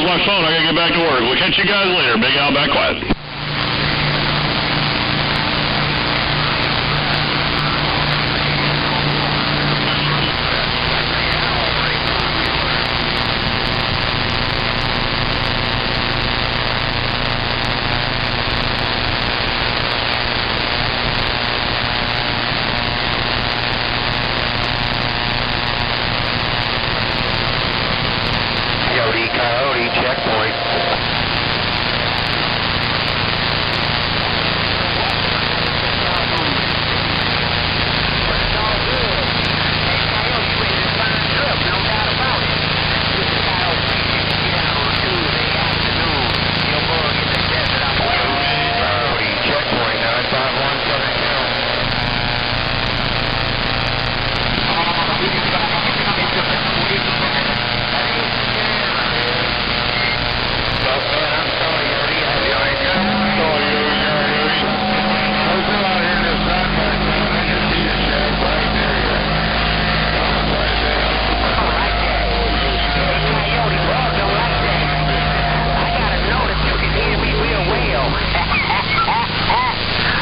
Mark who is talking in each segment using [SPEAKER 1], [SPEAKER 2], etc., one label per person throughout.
[SPEAKER 1] my phone. I gotta get back to work. We'll catch you guys later. Big Al back west.
[SPEAKER 2] Coyote, checkpoint.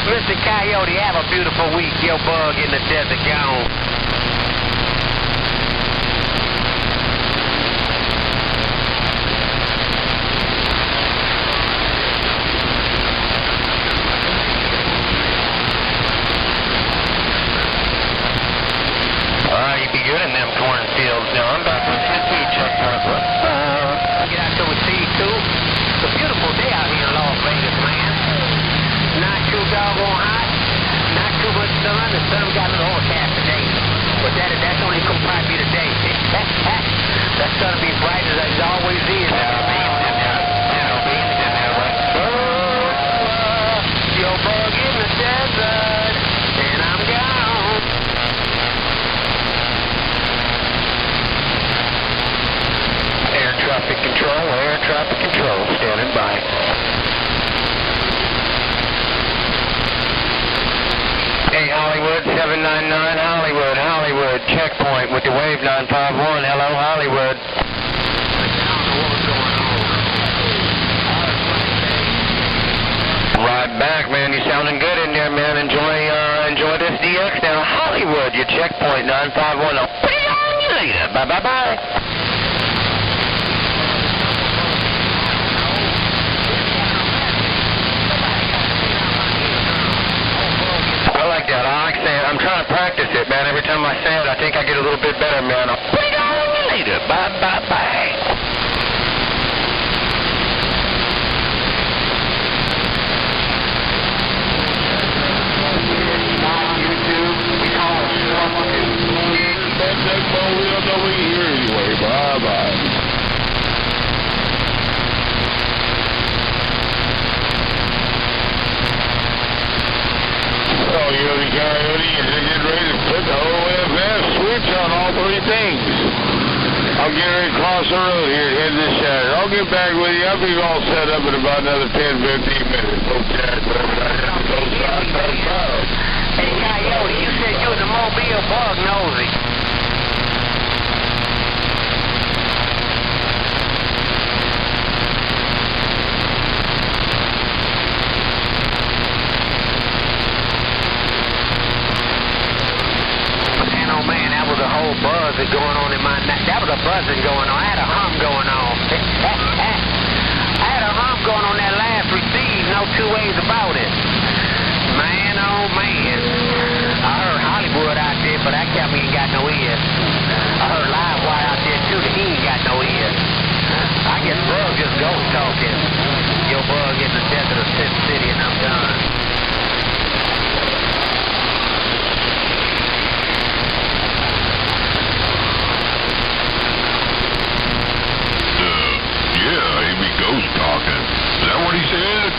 [SPEAKER 2] Mr. Coyote, have a beautiful week. Your bug in the desert gone. You be good in them cornfields now. I'm about to see checkpoint. Get out there with C2. It's a beautiful day out here in Las Vegas, man. Not too doggone hot, not too much sun. The sun got a little overcast today, but that's only gonna probably be today. That's gonna be bright as it always is. Your bug in the desert, and I'm gone. Air traffic control, standing by. Hey, Hollywood, 799, Hollywood, checkpoint with the wave 951. Hello, Hollywood. Right back, man. You sounding good in there, man. Enjoy this DX now. Hollywood, your checkpoint 951. I'll put it on you later. Bye. I'm trying to practice it, man. Every time I say it, I think I get a little bit better, man. I'll put it on you later. Bye.
[SPEAKER 1] Coyote, is getting ready to put the OFS switch on all three things. I'll get ready to cross the road here and head this Saturday. I'll get back with you. I'll be all set up in about another 10-15 minutes. Okay,
[SPEAKER 2] Hey, Coyote, you said you was a Mobile bug nosy. Buzzing going on in my neck. That was a buzzing going on. I had a hum going on. I had a hum going on that last receive. No two ways about it. Man, oh man. I heard Hollywood out there, but that cat ain't got no ears. I heard Livewire out there too, but he ain't got no ears. I guess Bug just ghost talking. Your bug in the desert of Sin City and I'm done.
[SPEAKER 1] Ghost talking. Is that what he said?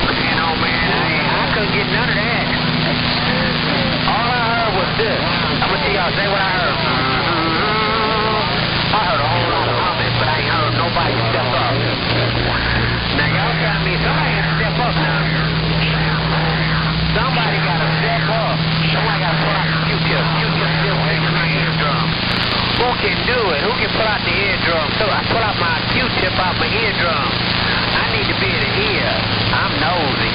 [SPEAKER 2] Man, oh man, I couldn't get none of that. All I heard was this. I'm gonna tell y'all, say what I heard. eardrum. So I pull out my Q-tip out my eardrum. I need to be able to hear. I'm nosy.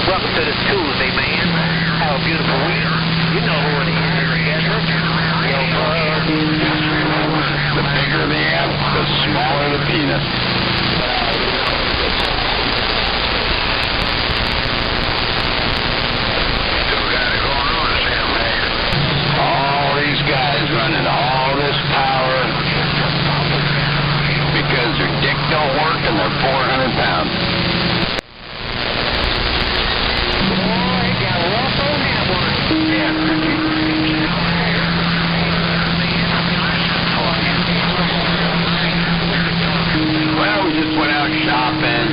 [SPEAKER 2] Welcome to this Tuesday, man. Have a beautiful week. You know who it is.
[SPEAKER 1] The bigger the amp, the smaller the penis. Still got it going on, Sam, man. All these guys running all this power because their dick don't work and they're 400 pounds. Well, we just went out shopping,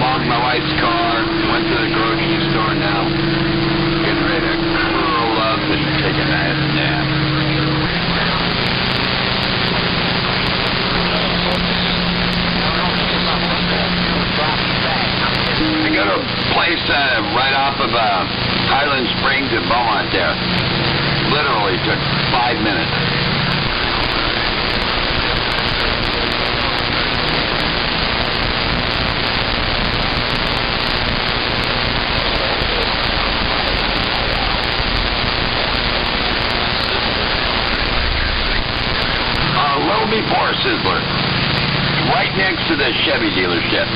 [SPEAKER 1] logged my wife's car, went to the grocery store now, getting ready to curl up and take a nice nap. I go to a place right off of Highland Springs in Beaumont there. Literally took 5 minutes. Before Sizzler, right next to the Chevy dealership.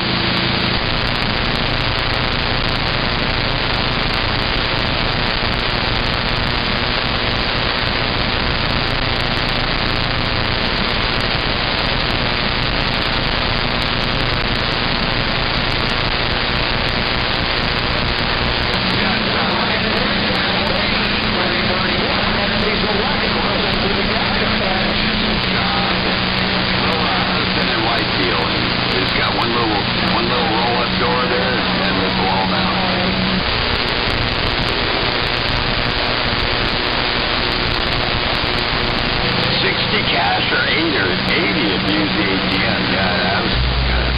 [SPEAKER 1] Cash or 80 if you use the ATM. Yeah, that was good.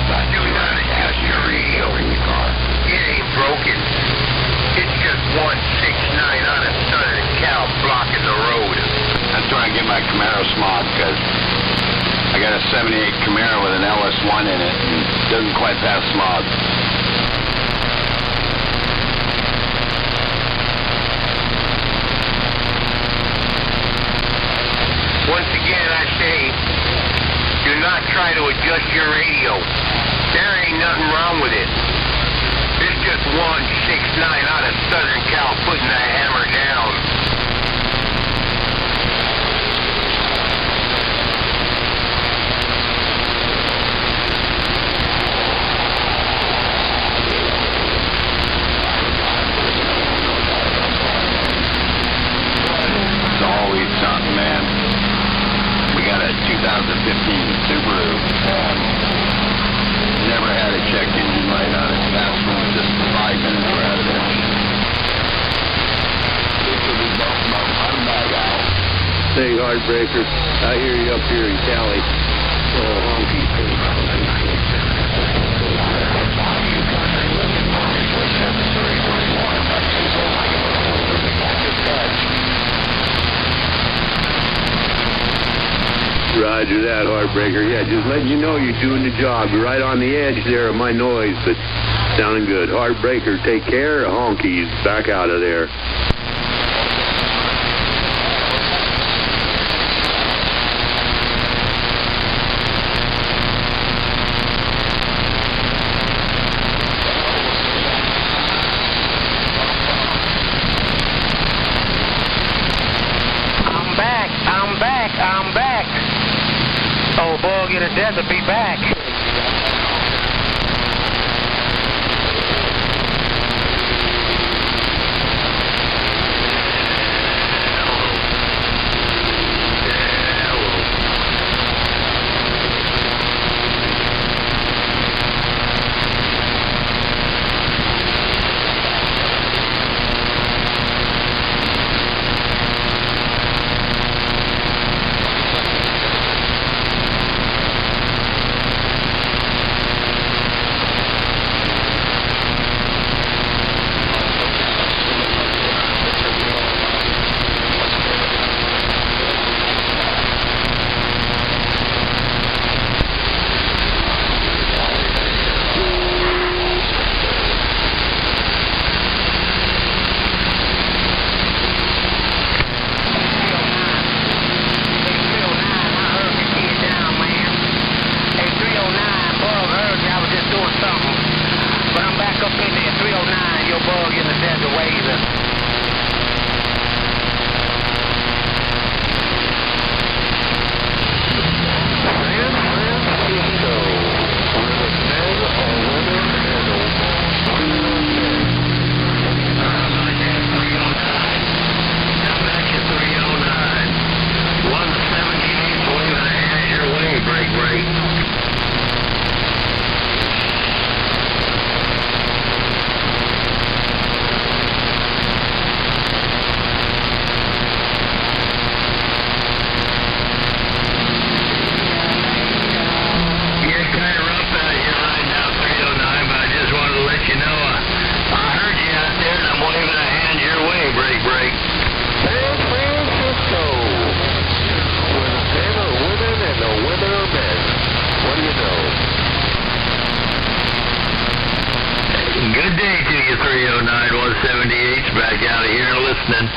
[SPEAKER 1] Thought you had to adjust your radio in your car.
[SPEAKER 3] It ain't broken. It's just 169 on a Southern Cal blocking the road.
[SPEAKER 1] That's where I get my Camaro smog, because I got a 78 Camaro with an LS1 in it and it doesn't quite pass smog.
[SPEAKER 3] Once again, I say, do not try to adjust your radio. There ain't nothing wrong with it. It's just 169 out of Southern Cal putting the hammer down.
[SPEAKER 1] It's always something, man. We got a 2015 Subaru. Never had a check engine light on it. Last one was just 5 minutes we're out of there.
[SPEAKER 4] Hey, Heartbreaker, I hear you up here in Cali. Oh, honky. Roger that, Heartbreaker. Yeah, just letting you know you're doing the job. You're right on the edge there of my noise, but sounding good. Heartbreaker, take care. Honky's back out of there.
[SPEAKER 2] desert be back.
[SPEAKER 3] Good day to you, 309-178's back out of here and listening.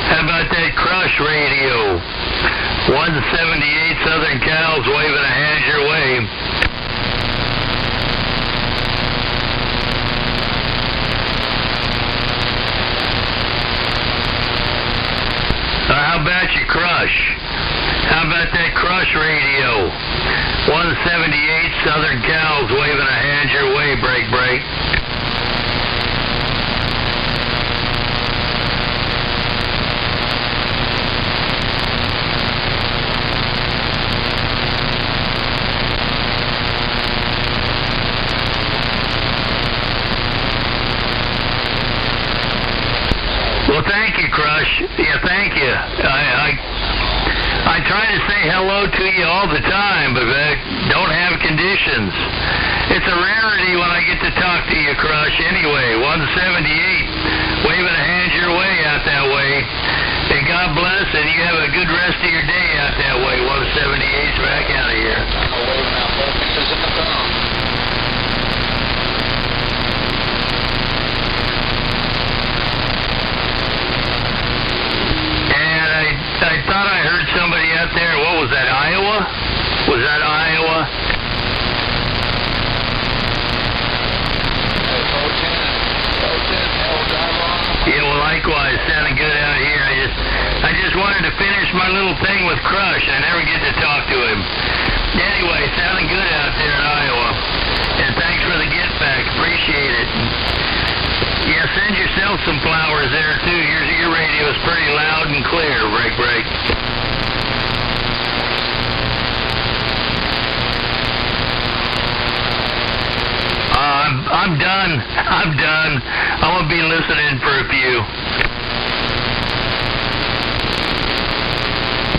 [SPEAKER 3] How about that Crush radio? 178 Southern Cal's waving a hand your way. How about your Crush? How about that Crush radio? 178 Southern Cal's waving a hand your way, break. Well, thank you, Crush. Yeah, thank you. I try to say hello to you all the time, but don't have conditions. It's a rarity when I get to talk to you, Crush. Anyway, 178, waving a hand your way out that way. And God bless, and you have a good rest of your day out that way. 178's back out of here.
[SPEAKER 5] I'm waving out both pieces in the phone.
[SPEAKER 3] I thought I heard somebody out there. What was that, Iowa? Was that Iowa?
[SPEAKER 2] wanted to finish my little thing with Crush. I never get to talk to him. Anyway, sounding good out there in Iowa. And thanks for the get back. Appreciate it. Yeah, send yourself some flowers there, too. Your radio is pretty loud and clear, Break. I'm done. I'm going to be listening for a few.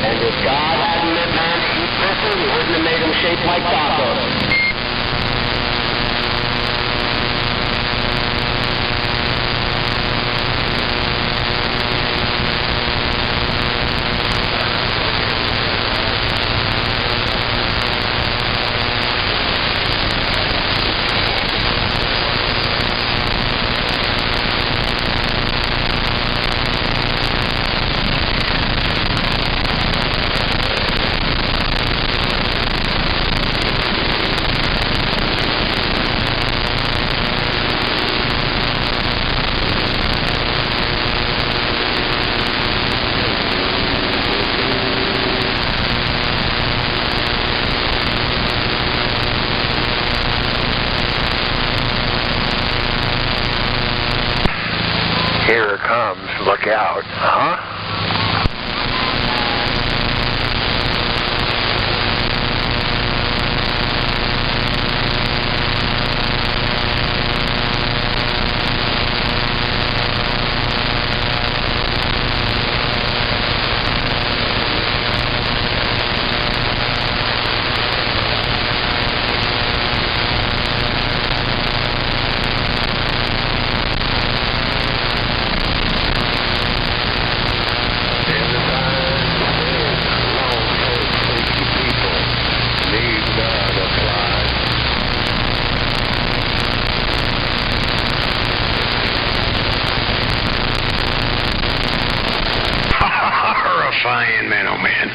[SPEAKER 6] And if God hadn't meant man to eat person, he wouldn't have made him shaped like tacos.
[SPEAKER 3] Here it comes. Look out. Huh? Horrifying, man, oh man.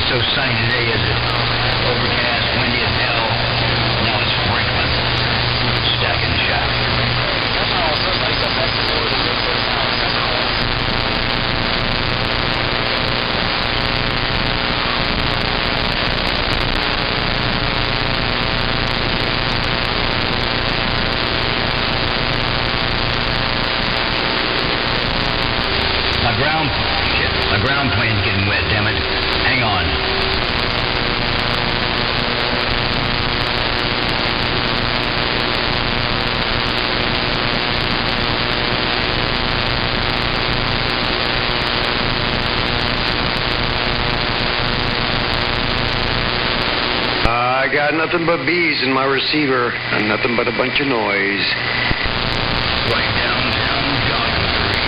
[SPEAKER 2] So sunny today, is it? Overcast, windy as hell. Now it's sprinkling. Stacking shot. My ground plane's getting wet, damn it. Hang on.
[SPEAKER 3] I got nothing but bees in my receiver and nothing but a bunch of noise.
[SPEAKER 2] Right downtown Jogglery.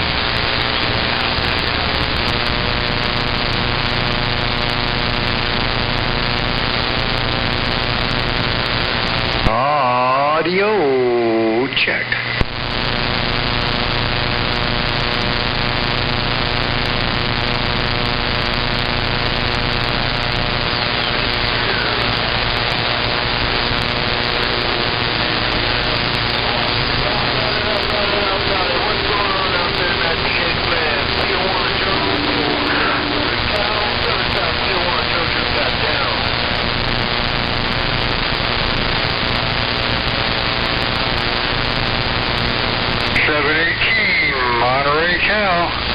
[SPEAKER 3] Ah. cow.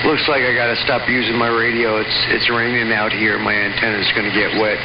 [SPEAKER 7] Looks like I gotta stop using my radio. It's raining out here. My antenna's gonna get wet.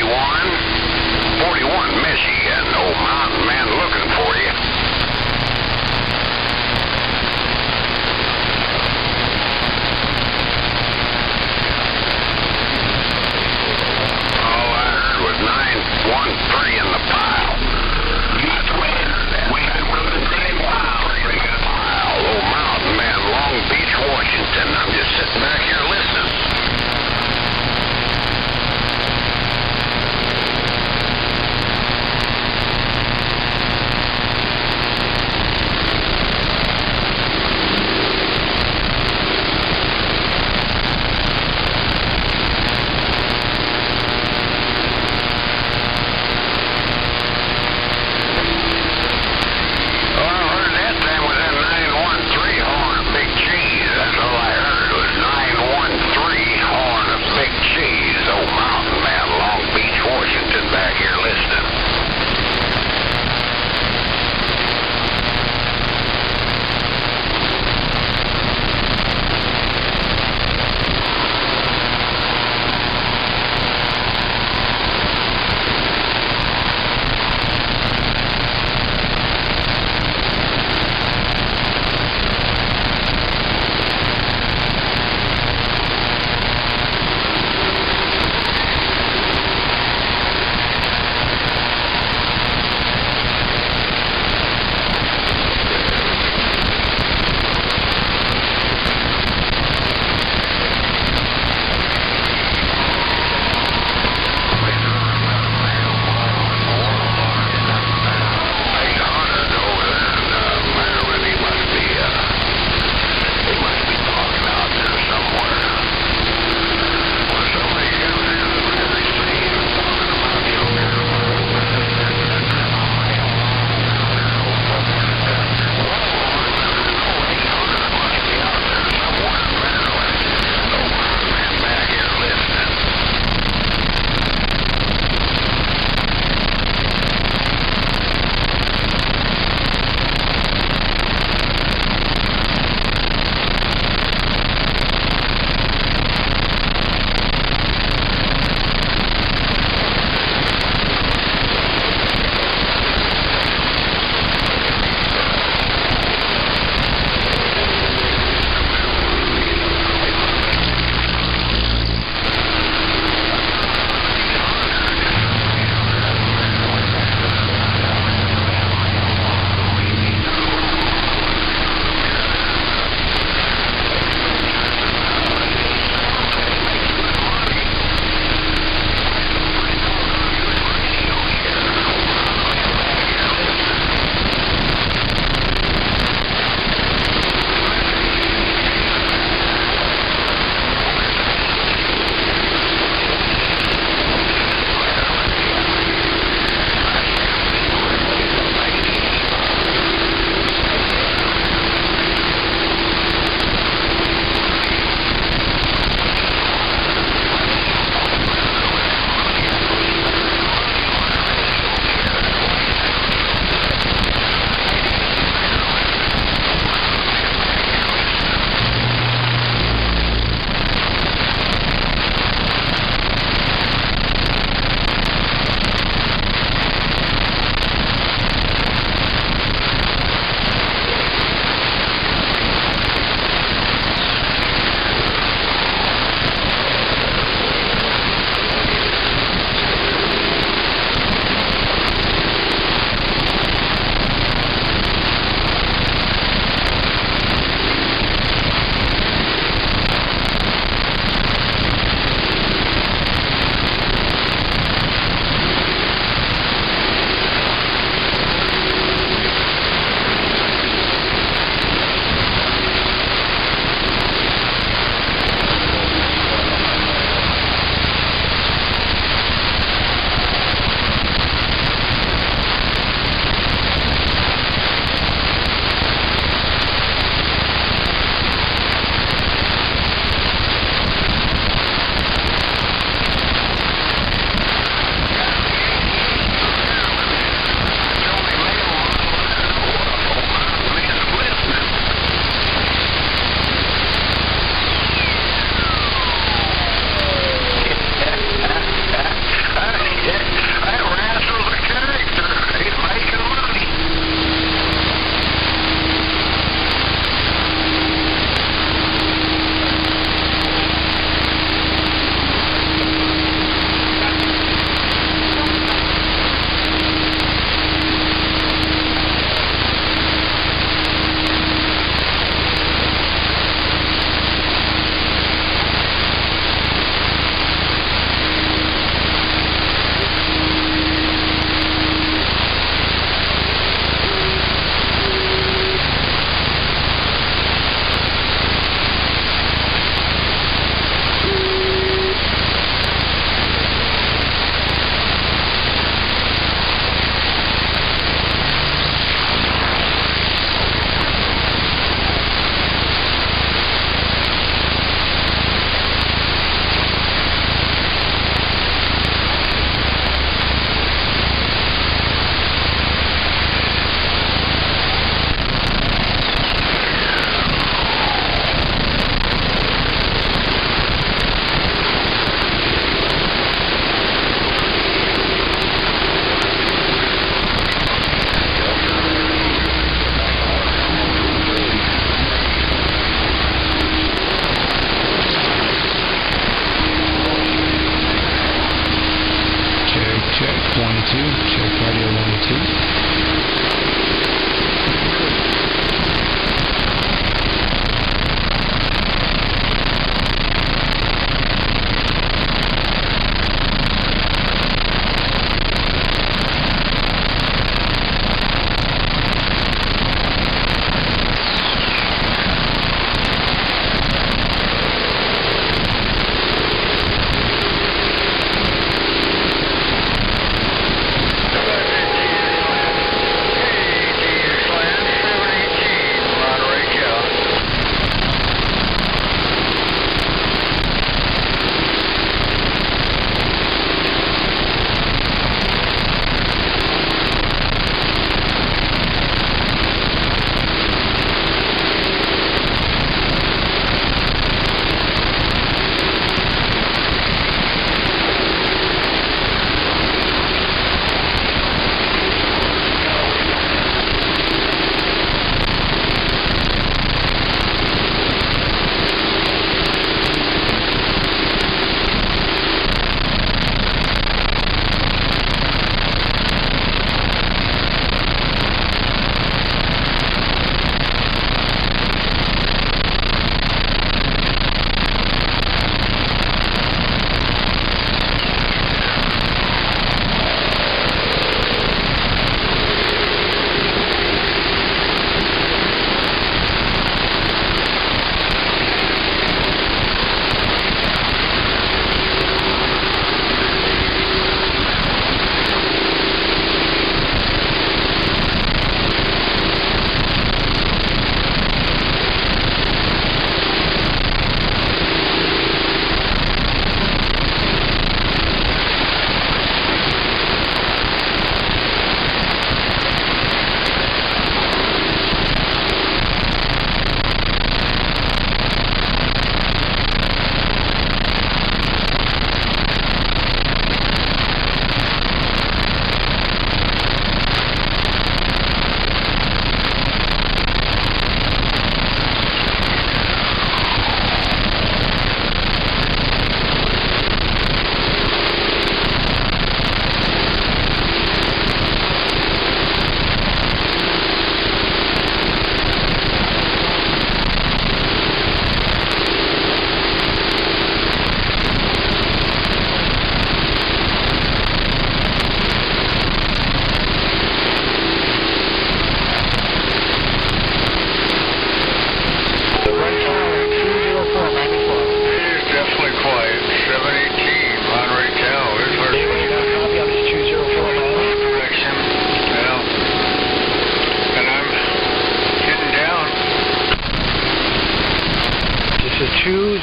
[SPEAKER 3] 41 Michigan. Old mountain man looking for you. All I heard was 913 in the pile. That's what I heard. Waiting for the same pile. Old mountain man, Long Beach, Washington. I'm just sitting back here listening.
[SPEAKER 8] check radio 1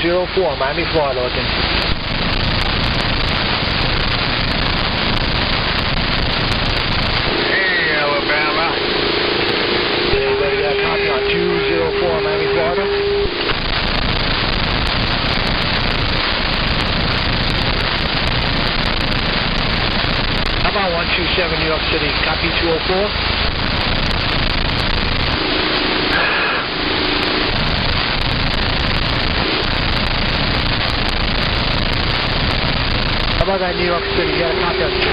[SPEAKER 8] 204, Miami, Florida, looking.
[SPEAKER 3] Hey, Alabama.
[SPEAKER 8] Anybody got a copy on 204, Miami, Florida? How about 127, New York City, copy 204? How about that New York City? You got a copy of 204.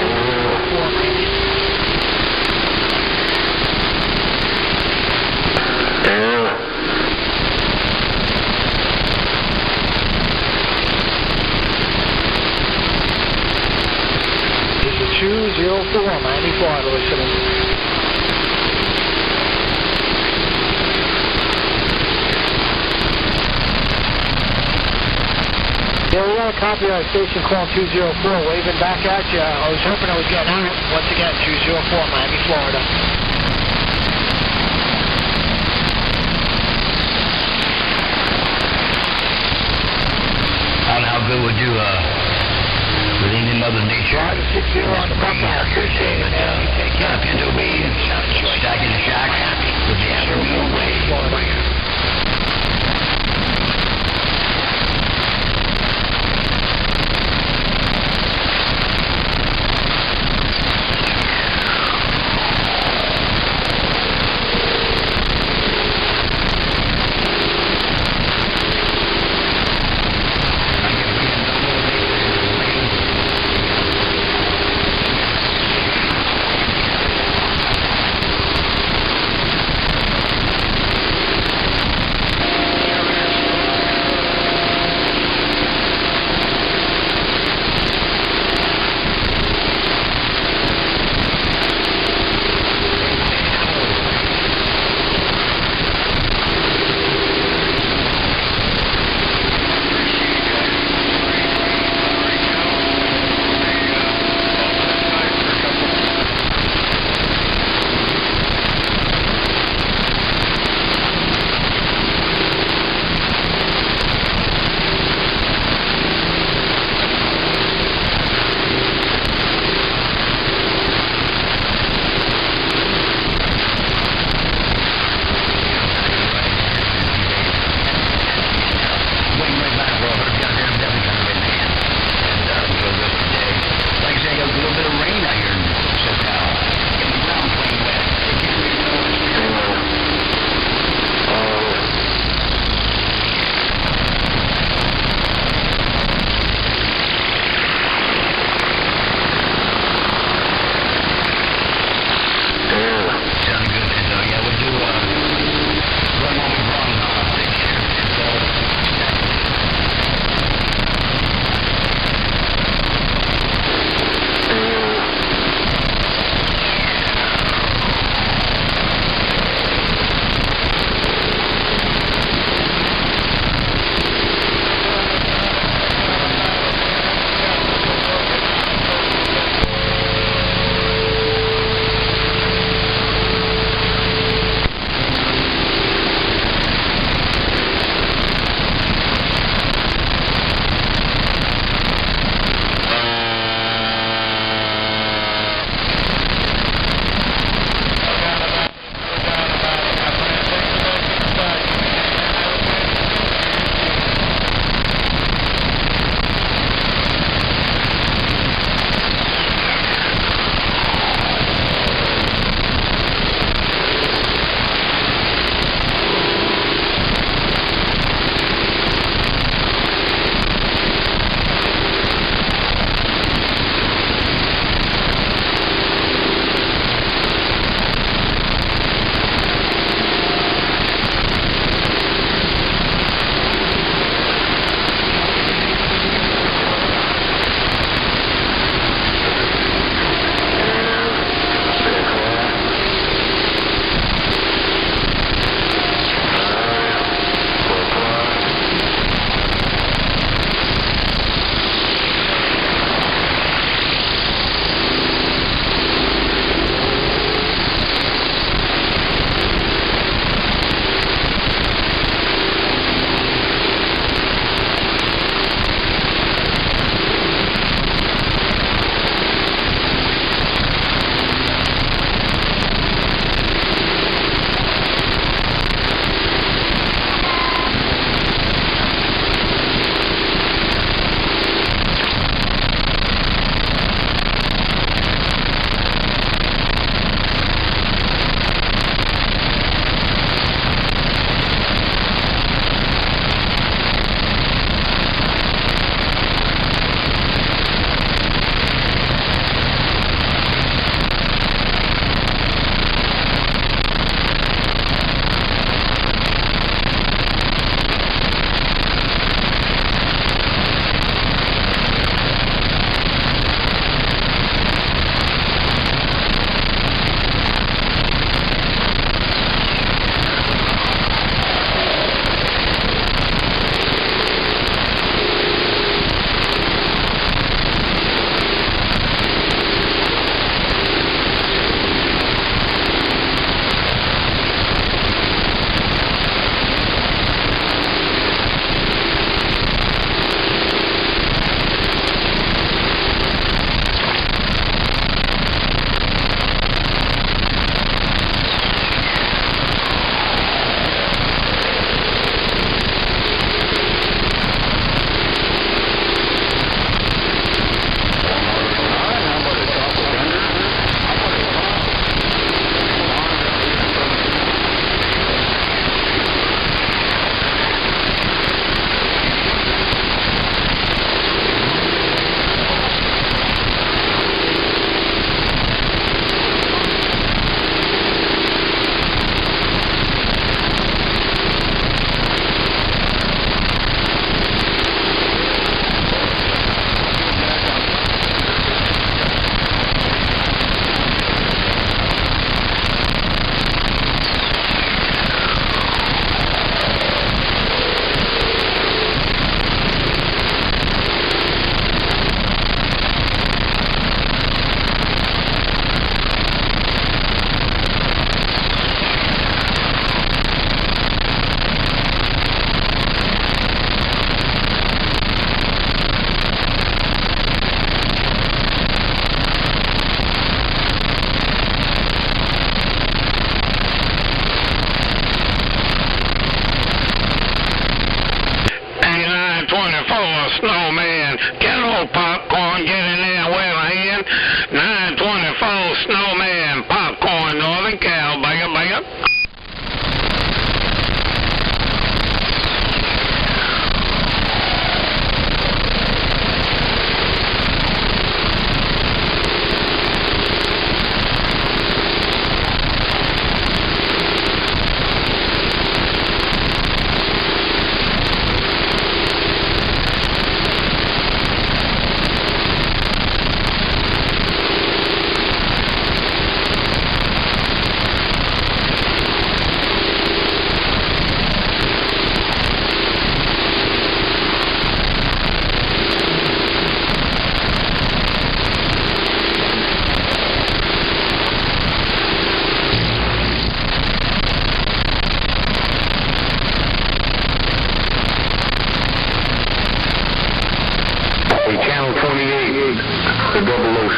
[SPEAKER 8] This is 204, Miami, Florida, listening. Yeah, we got a copy of our station calling 204, waving back at you. I was hoping I was getting out. Once again, 204, Miami, Florida.
[SPEAKER 9] I don't know how good we'll do with Indian Mother Nature.
[SPEAKER 8] 560 on the bumper. Appreciate it, man.
[SPEAKER 9] Take care. Up into me and stack in the shack with the afternoon way.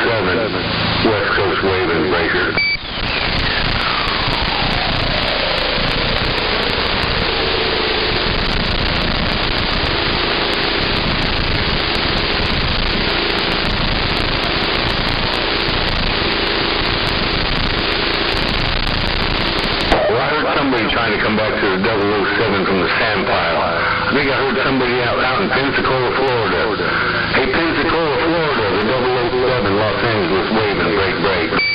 [SPEAKER 4] West Coast waving breaker. Somebody trying to come back to the 007 from the sand pile. I think I heard somebody out in Pensacola, Florida. Hey, Pensacola, Florida, the 007, Los Angeles, waving, break.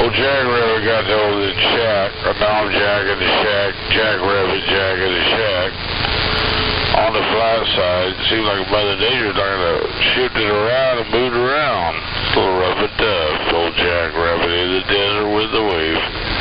[SPEAKER 1] Well, Jackrabbit got to hold the shack, or Nom Jack in the shack, Jackrabbit Jack in the shack. On the flat side, it seemed like Mother Nature was going to shift it around and move it around. A little rough and tough, old Jackrabbit in the desert with the wave.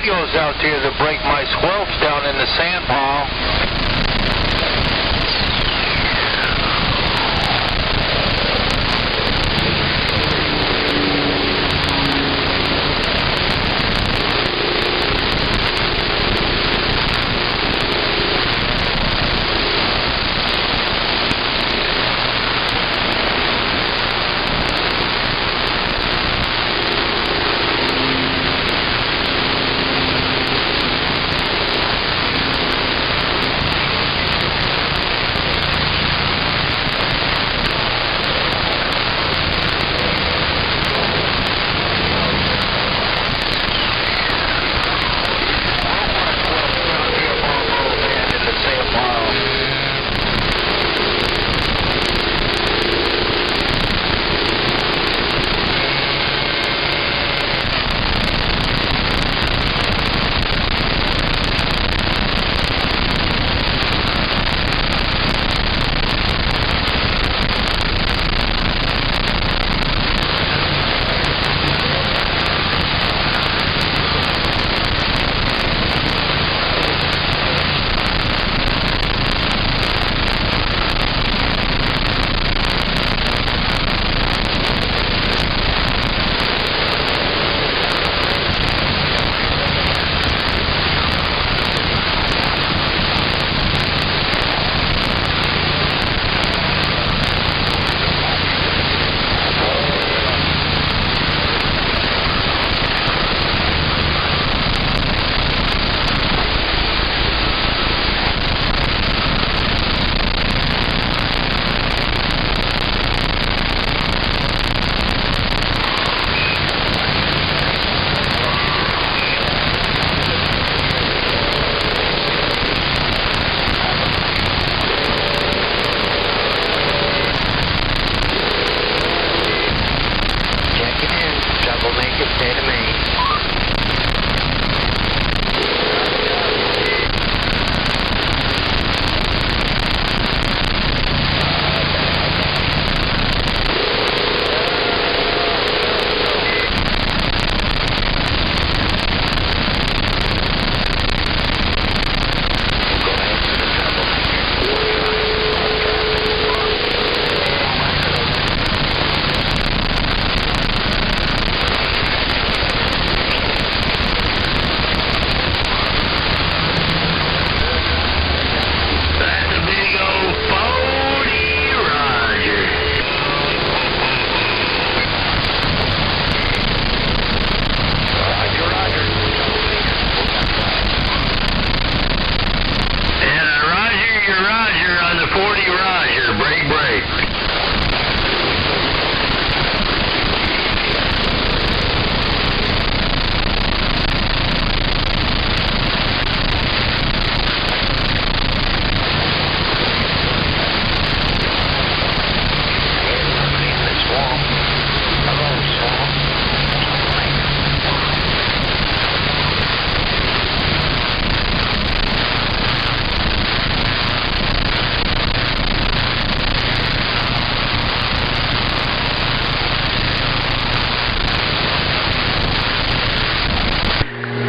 [SPEAKER 1] radios out there that break my squelch down in the sand pile.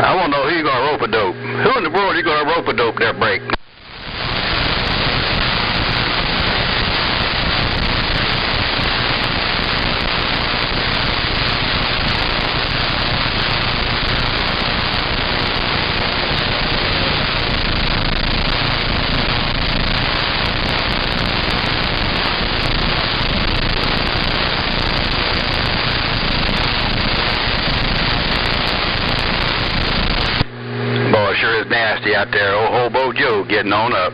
[SPEAKER 4] I want to know who you're going to rope-a-dope. Who in the world are you going to rope-a-dope that break? Sure is nasty out there. Old Hobo Joe getting on up.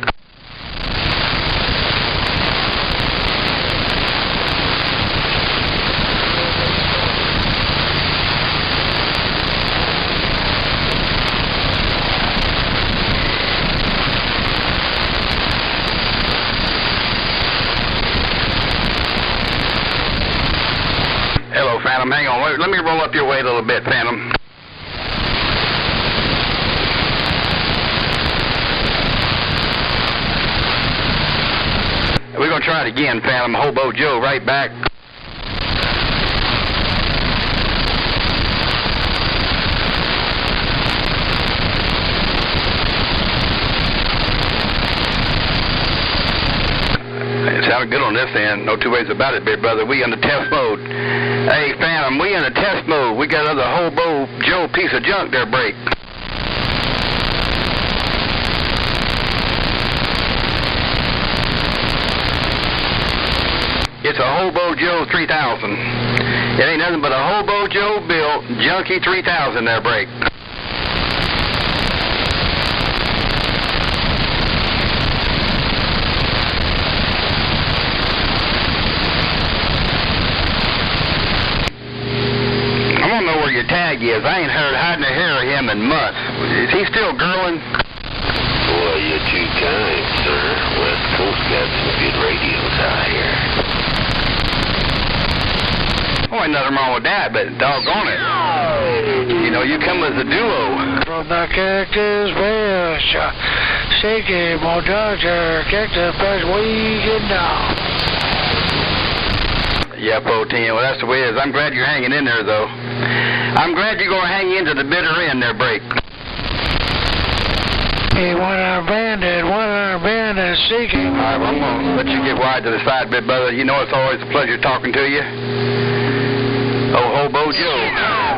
[SPEAKER 4] Hello, Phantom. Hang on. Let me roll up your way a little bit, Phantom. We're going to try it again, Phantom. Hobo Joe, right back.
[SPEAKER 10] good on this end. No two ways about it, big brother. We in the test mode. Hey, Phantom, we in the test mode. We got another Hobo Joe piece of junk there break. It's a Hobo Joe 3000. It ain't nothing but a Hobo Joe built junky 3000 there break. I want to know where your tag is. I ain't heard hiding a hair of him in months. Is he still growing?
[SPEAKER 11] Boy, you're too kind, sir. West Coast got some good radios out here.
[SPEAKER 10] Oh, ain't nothing wrong with that, but doggone it. You know, you come as a duo.
[SPEAKER 8] From the Cactus Bush, Shaky, my doctor, Cactus Bush, we get down.
[SPEAKER 10] Yeah, Pro-10, well, that's the way it is. I'm glad you're hanging in there, though. I'm glad you're going to hang into the bitter end there, break.
[SPEAKER 8] Hey, one-arm bandit, seeking.
[SPEAKER 10] All right, well, I'm going to let you get wide to the side, bit brother. You know it's always a pleasure talking to you. Oh, Hobo Joe.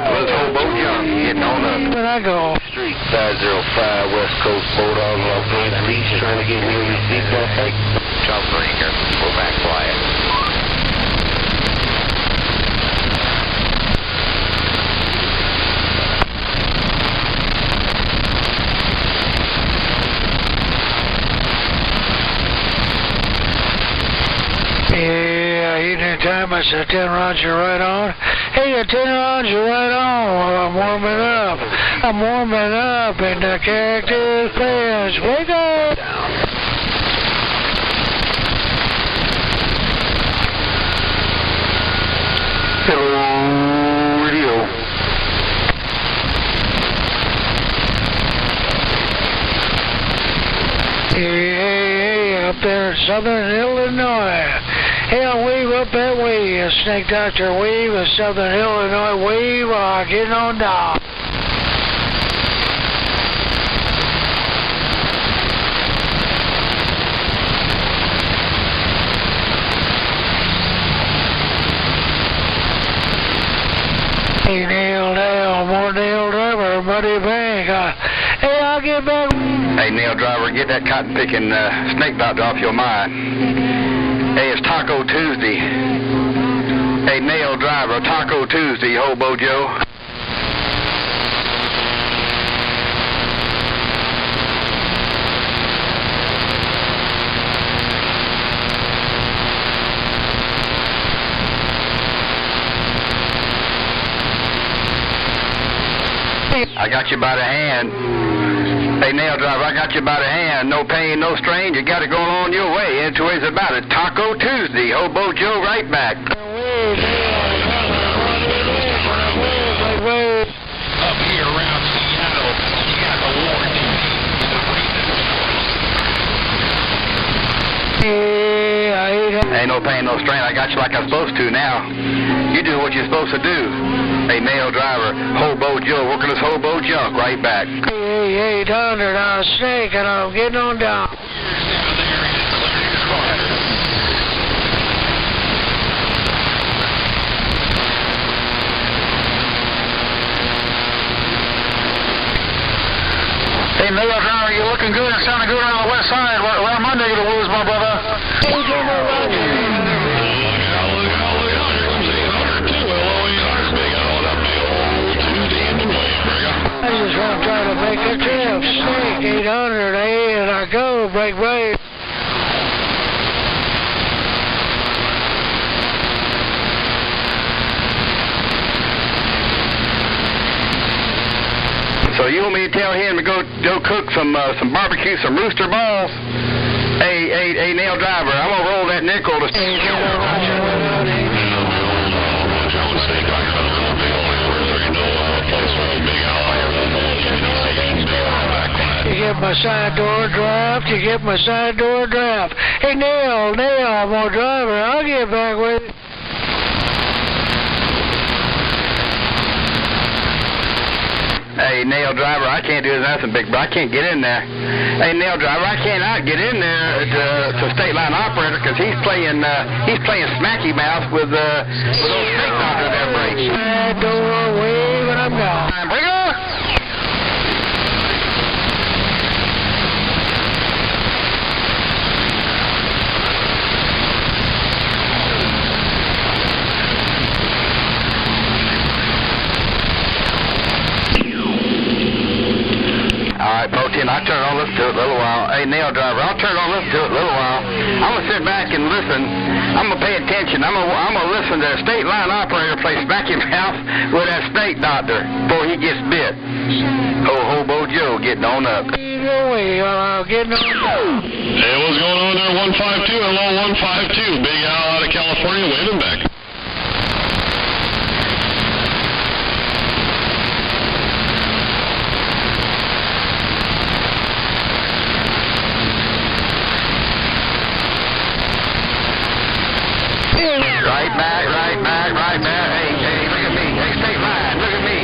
[SPEAKER 10] Where's Hobo Joe? Getting on up.
[SPEAKER 8] Where'd I go?
[SPEAKER 11] Street 505 West Coast Bulldog Los Angeles trying to get me a receipt that day.
[SPEAKER 2] Troublemaker. We're back quiet.
[SPEAKER 8] Yeah, evening time, I said 10 rounds, you're right on. Hey, 10 rounds, you're right on. I'm warming up in the Cactus Bush. Wake up!
[SPEAKER 10] Hello, radio.
[SPEAKER 8] Hey, up there in southern Illinois. Hey, I'll wave up that way, Snake Doctor wave, southern Illinois wave, getting on down. Hey, Nail down, more Nail Driver, Muddy Bank. Hey, I'll get back.
[SPEAKER 10] Hey, Nail Driver, get that cotton-picking snake doctor off your mind. Hey, it's Taco Tuesday. Hey, Nail Driver, Taco Tuesday, Hobo Joe. I got you by the hand. Hey, Nail Driver, I got you by the hand. No pain, no strain. You got it going on your way. Ain't two ways about it. Taco Tuesday. Hobo Joe right back.
[SPEAKER 5] Up here around Seattle, you got the warranty.
[SPEAKER 10] Ain't no pain, no strain. I got you like I'm supposed to now. You do what you're supposed to do. Hey, Nail Driver, Hobo Joe, working this hobo junk right back.
[SPEAKER 8] Hey, 800 on a snake, and I'm getting on down.
[SPEAKER 12] Hey, Nail Driver, you're looking good and sounding good on the west side. Where am I negative woods, my brother?
[SPEAKER 8] I just want to try to make a trip. Snake 800, hey, and I go, break.
[SPEAKER 10] So you want me to tell him to go cook some barbecue, some rooster balls? Hey, Nail Driver, I'm gonna roll that nickel to.
[SPEAKER 8] You get my side door draft. Hey, Nail, I'm on driver. I'll get back with you.
[SPEAKER 10] Hey, Hey, Nail Driver, I can't do nothing, big bro. I can't get in there. Hey, Nail Driver, I cannot get in there to State Line Operator because he's playing smacky mouth with those snake doctors that breaks.
[SPEAKER 8] That door away when I'm gone.
[SPEAKER 12] Bring her!
[SPEAKER 10] Alright, Bo-10, I'll turn on, listen to it a little while. Hey, Nail Driver, I'll turn on, listen to it a little while. I'm going to sit back and listen. I'm going to pay attention. I'm going to listen to a State Line Operator play smacky mouth with that snake doctor before he gets bit. Hobo Joe getting on up.
[SPEAKER 8] Getting on up.
[SPEAKER 13] Hey, what's going on there, 152? Hello, 152. Big Al out of California, waving back.
[SPEAKER 10] Right back. Hey, look at me. Hey, State Line, look at me.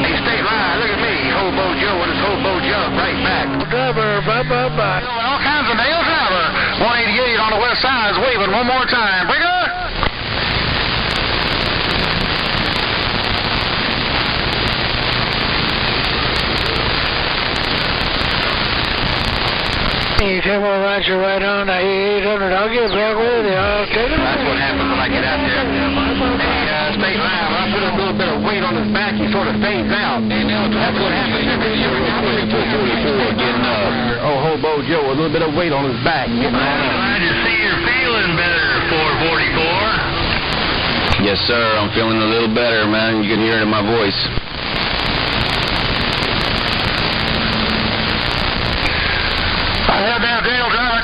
[SPEAKER 10] Hey, State Line, look at me. Hobo Joe with his hobo jump, right back.
[SPEAKER 8] Driver, bye.
[SPEAKER 12] All kinds of Nail Driver. 188 on the west side is waving one more time. Bring her!
[SPEAKER 8] Hey, Temple Roger, right on. 800. I'll get back with you. I'll take it.
[SPEAKER 10] That's what happens when I get out there. Hey, State Line, when I put a little bit of weight on his back, he sort of fades out. That's what happens every year. Getting Hobo Joe, a little bit of weight on his back.
[SPEAKER 3] Glad to see you're feeling better, 444.
[SPEAKER 11] Yes, sir. I'm feeling a little better, man. You can hear it in my voice.
[SPEAKER 12] I have that Nail Driver.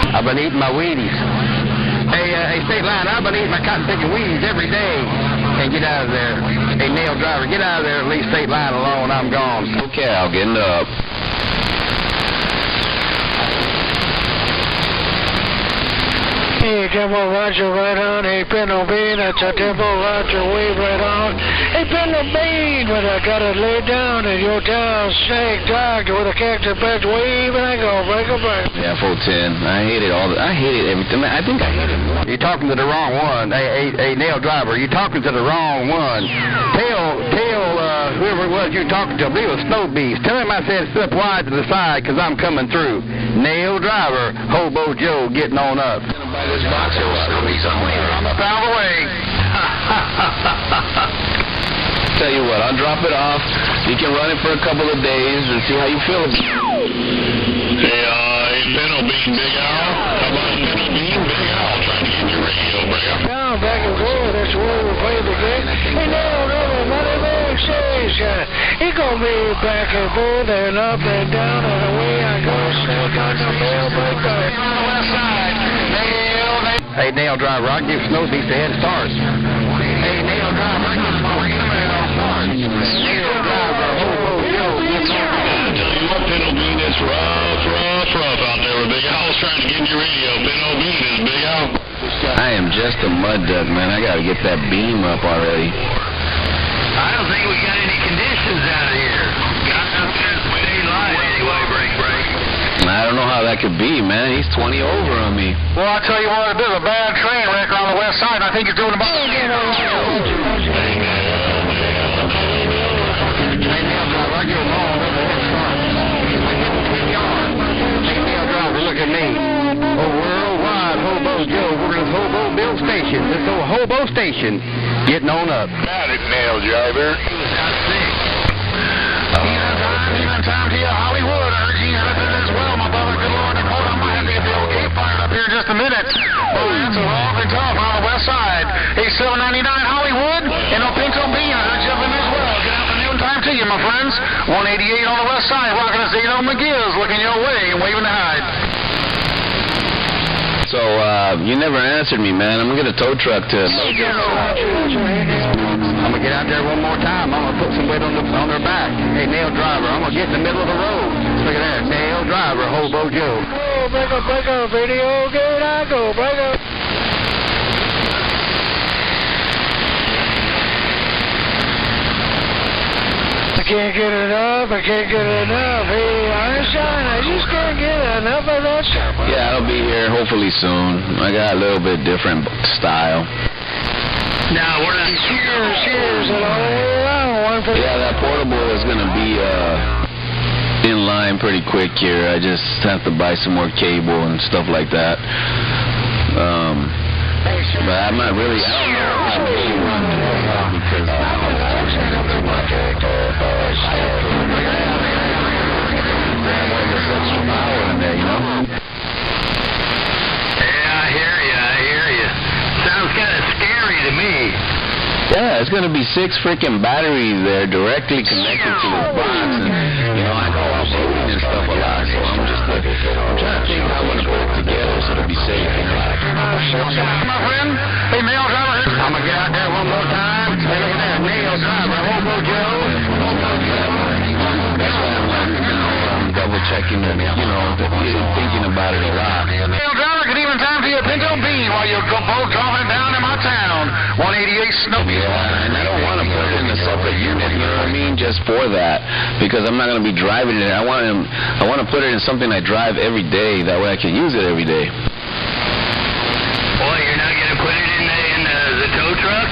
[SPEAKER 10] I've been eating my Wheaties. Hey, State Line, I've been eating my cotton-picking Wheaties every day. Can't get out of there. Hey, Nail Driver, get out of there and leave State Line alone. I'm gone.
[SPEAKER 11] Okay, I'll get up.
[SPEAKER 8] Hey, Temple Roger, right on. Hey, Pinto Bean, that's a Temple Roger, wave right on. Hey, Pinto Bean, but I got it laid down in your town, snake doctor with a cactus patch wave, and I go, break.
[SPEAKER 11] Yeah, 410. I hate it all. I hate it everything. I think I hate it more.
[SPEAKER 10] You're talking to the wrong one. Hey, Nail Driver, you're talking to the wrong one. Tell, whoever it was you talking to, I believe it was Snow Beast. Tell him I said step wide to the side because I'm coming through. Nail Driver, Hobo Joe getting on up.
[SPEAKER 3] This box here was Snoopy's I'm up out of the way.
[SPEAKER 11] Tell you what, I'll drop it off. You can run it for a couple of days and see how you feel.
[SPEAKER 13] Hey, Pinto Bean, Big Al. How about Pinto Bean, Big Al? Trying to get your radio, Big Al.
[SPEAKER 8] Down, back and forth, that's where we play the game. Hey, no, money man says, he gonna be back and forth and up and down and away I go. Still got the mailboy going. On the west side.
[SPEAKER 10] Hey, Nail Driver, I'll give Snow Beast a head start. Hey, Nail Driver, I'll give Snow Beast a head start. Nail Driver, Hobo Joe, get on up.
[SPEAKER 13] I tell you what, Pinto Bean, it's rough out there with Big Al's trying to get your radio. Pinto Bean is Big Al.
[SPEAKER 11] I am just a mud duck, man. I gotta get that beam up already.
[SPEAKER 3] I don't think we got any conditions out here. Got nothing with daylight anyway, break.
[SPEAKER 11] I don't know how that could be, man. He's 20 over on me.
[SPEAKER 12] Well, I tell you what, it is a bad train wreck on the west side. I think he's doing about...
[SPEAKER 10] Look at me. Worldwide Hobo Joe. We're in Hobo Bill Station. This old Hobo Station. Getting on up.
[SPEAKER 3] Got it, Nail Driver.
[SPEAKER 12] Even time to you, Hollywood. I heard you have it as well, my brother. Good Lord, hold on, I have to get the old gate fired up here in just a minute. Oh, that's a awfully tough on the west side. Hey, 799 Hollywood and a Pinto Bean. I heard you up in as well. Good afternoon time to you, my friends. 188 on the west side, rocking us 8 on McGill's, looking your way and waving to hide.
[SPEAKER 11] So, you never answered me, man. I'm gonna get a tow truck to...
[SPEAKER 10] I'm gonna get out there one more time. I'm gonna put some weight on their back. Hey, Nail Driver, I'm gonna get in the middle of the road. Look at that, Nail Driver, Hobo Joe.
[SPEAKER 8] Oh, break up, video, good, I go, break up. can't get enough. I can't get enough. Hey, Einstein, I just can't get enough of that stuff.
[SPEAKER 14] Yeah, I'll be here hopefully soon. I got a little bit different style.
[SPEAKER 2] Now, we're not...
[SPEAKER 8] Cheers, and all the way around.
[SPEAKER 14] Yeah, that portable is going to be in line pretty quick here. I just have to buy some more cable and stuff like that. But I'm not really... I don't know how to really run because... extra power in there, you know?
[SPEAKER 2] Yeah, I hear you. Sounds kind of scary to me.
[SPEAKER 14] Yeah, it's going to be 6 freaking batteries there directly connected to this box. And, you know, I go out boating and stuff a lot, so I'm trying to think how I'm going to put it together so it'll be safe, you know?
[SPEAKER 12] My friend, hey, Nail Driver, I'm going to get out there one more time. Hey, look at that, Nail Driver, Hobo Joe.
[SPEAKER 14] That's why I'm double checking and, you know, thinking about it a lot.
[SPEAKER 12] Nail Driver, good evening time to you, Pinto Bean, while you're both driving down in my town. 188 Snoopy.
[SPEAKER 14] Yeah, and I don't want to put it in a separate unit, you know what I mean, just for that, because I'm not going to be driving it. I want to put it in something I drive every day. That way I can use it every day.
[SPEAKER 2] Boy, you're not going to put it in the tow truck?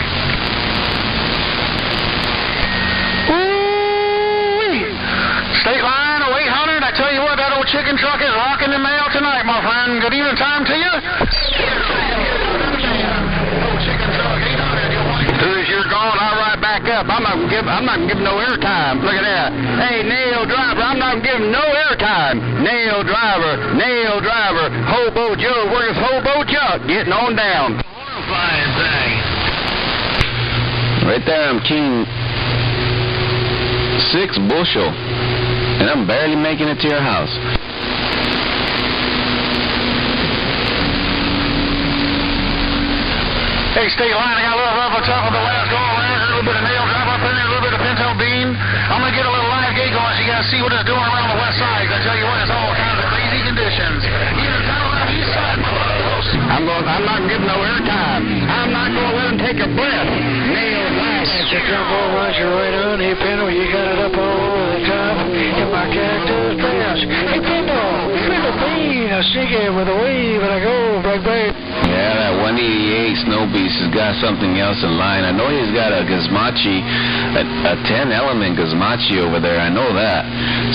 [SPEAKER 12] State line 0800. I tell you what, that old chicken truck is rocking the mail tonight, my friend. Good evening time to you.
[SPEAKER 10] As soon as you're gone, I'll ride back up. I'm not giving no airtime. Look at that. Hey, Nail Driver, I'm not giving no airtime. Nail Driver, Hobo Joe, where's Hobo Chuck? Getting on down.
[SPEAKER 2] Flying thing.
[SPEAKER 14] Right there, I'm king 6 bushel, and I'm barely making it to your house.
[SPEAKER 12] Hey, State Line, I got a little rough on top of the last go around. A little bit of Nail Driver up there, a little bit of Pinto Bean. I'm going to get a little live gate going so you guys see what it's doing around the west side. I tell you what, it's all kinds of crazy conditions. Even down around the east side.
[SPEAKER 10] I'm not giving no airtime. I'm not going to let him take a breath. Nail Driver.
[SPEAKER 8] The jumbo runs you right on. Hey, Pinto, you got it up all over the top. And my cactus pass. Hey, Pinto Bean, I sneak it with a wave and I go, break.
[SPEAKER 14] Yeah, that 188 Snow Beast has got something else in line. I know he's got a gizmachi, a 10-element gizmachi over there. I know that.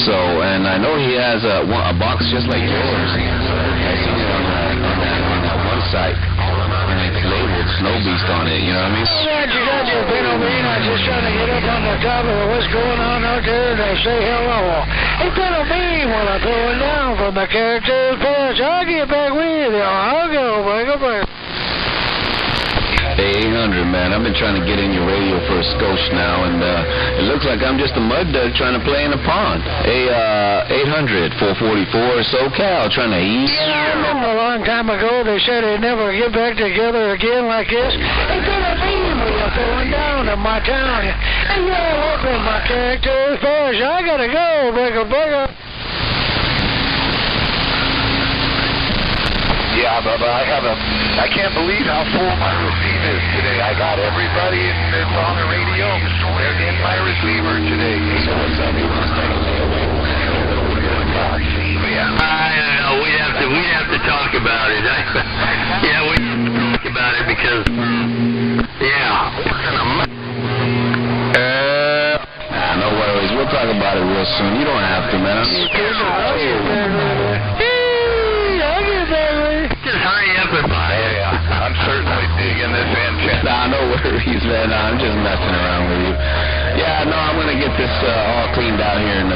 [SPEAKER 14] So, and I know he has a box just like yours. I seen it on that one site. And it's labeled Snow Beast on it, you know what I mean?
[SPEAKER 8] You got your Pinto Bean. I'm just trying to get up on the top of what's going on out there to say hello. Hey, Pinto Bean, while I'm throwing down from the Cactus Patch, I'll get back with you. I'll go, break.
[SPEAKER 14] Hey, 800, man. I've been trying to get in your radio for a skosh now, and it looks like I'm just a mud duck trying to play in a pond. Hey, 800, 444 SoCal, trying to eat.
[SPEAKER 8] Yeah, I remember a long time ago they said they'd never get back together again like this. Hey, Pinto Bean, we're throwing down in my town. Hey, you're up in my Cactus Patch. I gotta go, break.
[SPEAKER 3] Yeah, Bubba, I can't believe how full my receiver is today. I got everybody that's on the radio. They're in my receiver today. So what's up?
[SPEAKER 2] We'd have to talk about it. Yeah, we talk about it because,
[SPEAKER 14] no worries. We'll talk about it real soon. You don't have to, man.
[SPEAKER 2] Just hurry up and buy it.
[SPEAKER 3] Yeah, I'm certainly digging this antenna.
[SPEAKER 14] Nah, no worries, man. I'm just messing around with you. Yeah, no, I'm going to get this all cleaned out here and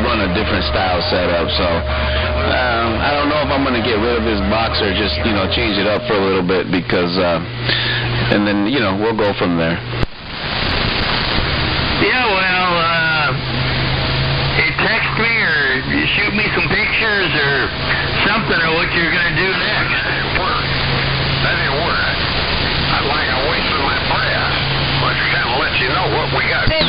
[SPEAKER 14] run a different style setup. So I don't know if I'm going to get rid of this box or just, change it up for a little bit because, and then, we'll go from there.
[SPEAKER 2] Yeah, well, text me or shoot me some pictures or something of what you're going to do next.
[SPEAKER 3] That didn't work. I'd like a waste of my breath. But kind of let you know what we got.
[SPEAKER 14] Ain't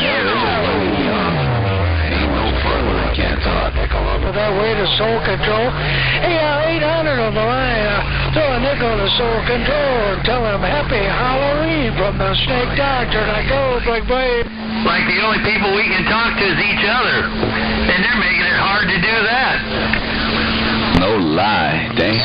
[SPEAKER 14] no fun when I can't talk.
[SPEAKER 8] With that way to soul control. Hey, 800 on the line. Throw a nickel to Soul Control and tell him Happy Halloween from the Snake Doctor. And I go, Big Brave.
[SPEAKER 3] Like the only people we can talk to is each other. And they're making it hard to do that.
[SPEAKER 14] No lie, dang.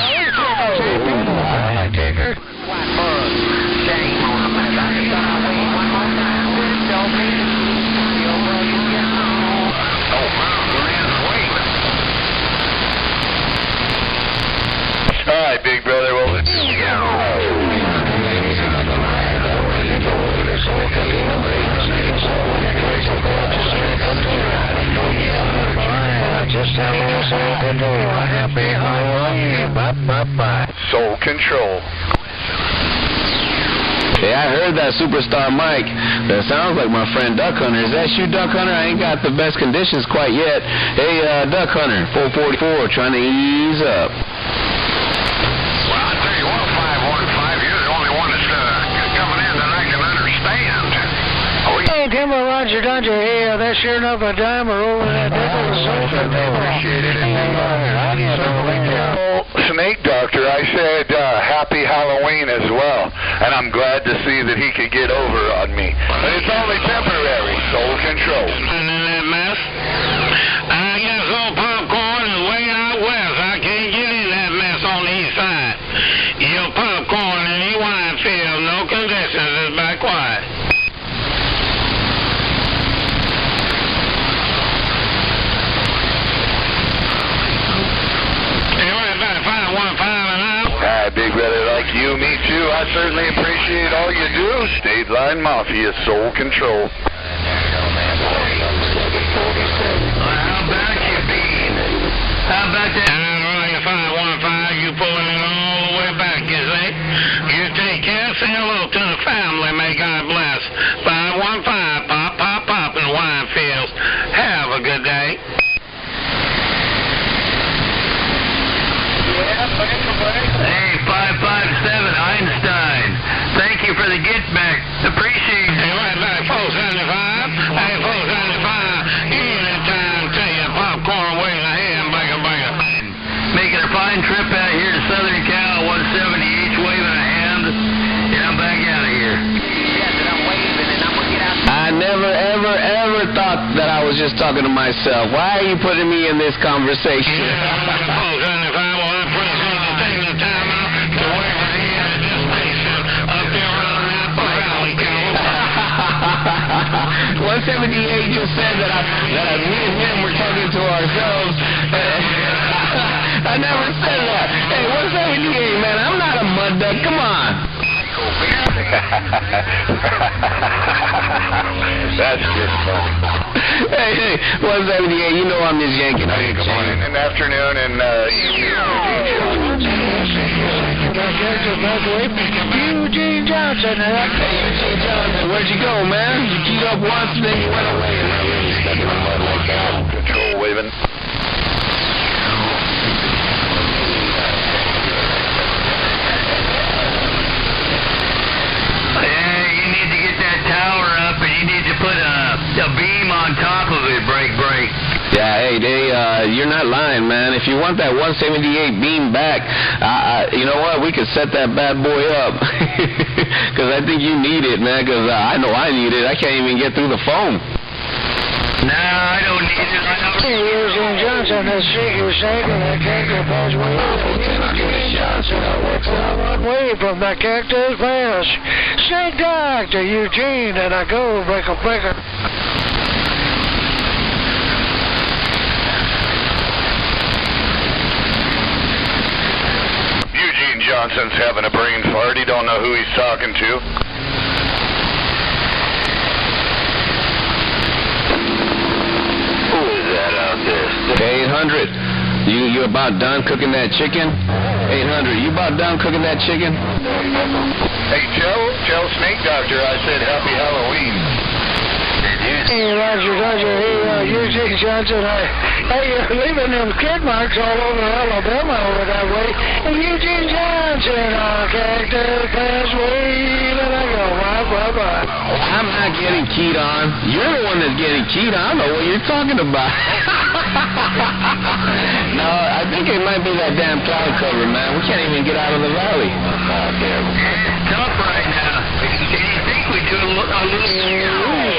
[SPEAKER 1] All right, big brother. Well,
[SPEAKER 8] just hello, Soul Control. Happy Halloween. Bye.
[SPEAKER 1] Soul Control.
[SPEAKER 14] Hey, I heard that Superstar Mike. That sounds like my friend Duck Hunter. Is that you, Duck Hunter? I ain't got the best conditions quite yet. Hey, Duck Hunter, 444, trying to ease up.
[SPEAKER 3] Well, I'll tell you what, 515, you're the only one that's coming in that I can understand.
[SPEAKER 8] Hey, Timber Roger Dodger, hey, that's sure enough a dime or over that nickel to Soul Control.
[SPEAKER 1] Appreciate it. Snake Doctor, I said Happy Halloween as well, and I'm glad to see that he could get over on me. But it's only temporary. Soul Control.
[SPEAKER 13] And in that mess, I guess old popcorn is way out west. I can't get in that mess on the east side. Your popcorn in the wine field, no conditions, is back quiet.
[SPEAKER 1] Big brother, like you, me too. I certainly appreciate all you do. State Line Mafia, Soul Control.
[SPEAKER 3] How about you, Bean? How about that?
[SPEAKER 13] I'm running 515, you pulling it all the way back, you see? You take care, say hello to the family, may God bless. 515, pop, in wine fields. Have a good day.
[SPEAKER 3] Hey, 557 Einstein. Thank you for the get back. Appreciate it.
[SPEAKER 13] Hey, right back, 475. Hey, 475. Anytime, tell you, popcorn waiting ahead, bigger.
[SPEAKER 3] Making a fine trip out here to Southern Cal, 170 each, waving a hand. And I'm back out of here.
[SPEAKER 14] I never, ever thought that I was just talking to myself. Why are you putting me in this conversation?
[SPEAKER 13] Yeah,
[SPEAKER 14] 178 just said that me and him were talking to ourselves. I never said that. Hey, 178, man, I'm not a mud duck. Come on.
[SPEAKER 1] That's just fun.
[SPEAKER 14] Hey, 178, you know I'm just yanking.
[SPEAKER 1] Hey, good morning and afternoon and
[SPEAKER 8] Eugene Johnson.
[SPEAKER 14] Eugene Johnson, where'd you go, man? You queued up once, then you went away. And I really stuck in the mud like that.
[SPEAKER 1] Control waving.
[SPEAKER 3] Yeah, you need to get that tower up and you need to put a beam on top of it, break.
[SPEAKER 14] Yeah, hey, you're not lying, man. If you want that 178 beam back, you know what? We could set that bad boy up. Because I think you need it, man, because I know I need it. I can't even get through the phone.
[SPEAKER 3] No, I don't need it.
[SPEAKER 8] Hey, Eugene Johnson, that's Shaker Shaker, that Cactus Pass Way. Eugene Johnson, I work one way from that Cactus Pass. Snake Doctor, Eugene, and I go breaker.
[SPEAKER 1] Eugene Johnson's having a brain fart. He don't know who he's talking to.
[SPEAKER 11] Who is that out there?
[SPEAKER 14] 800. You about done cooking that chicken? 800. You about done cooking that chicken?
[SPEAKER 1] Hey, tell Snake Doctor I said Happy Halloween.
[SPEAKER 8] Hey, Roger, hey, Eugene Johnson, hey, you're leaving them skid marks all over Alabama over that way. And Eugene Johnson, Cactus Pass Way, let I go, bye.
[SPEAKER 14] I'm not getting keyed on. You're the one that's getting keyed on. I don't know what you're talking about. No, I think it might be that damn cloud cover, man. We can't even get out of the valley.
[SPEAKER 13] It's tough right now. Do you think we do a little...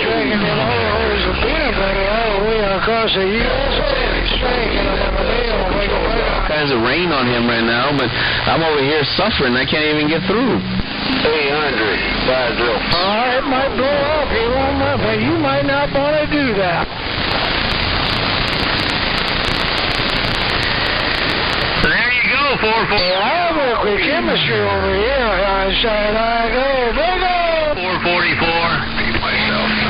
[SPEAKER 8] Striking it all over the peanut butter all the way across the USA. Striking them in the mail.
[SPEAKER 14] All kinds of rain on him right now, but I'm over here suffering. I can't even get through.
[SPEAKER 10] 800, 50.
[SPEAKER 8] It might blow up. You won't know, but you might not want to do that.
[SPEAKER 13] There you go, 440.
[SPEAKER 8] I work with chemistry over here. I said I go, bingo!
[SPEAKER 13] 444.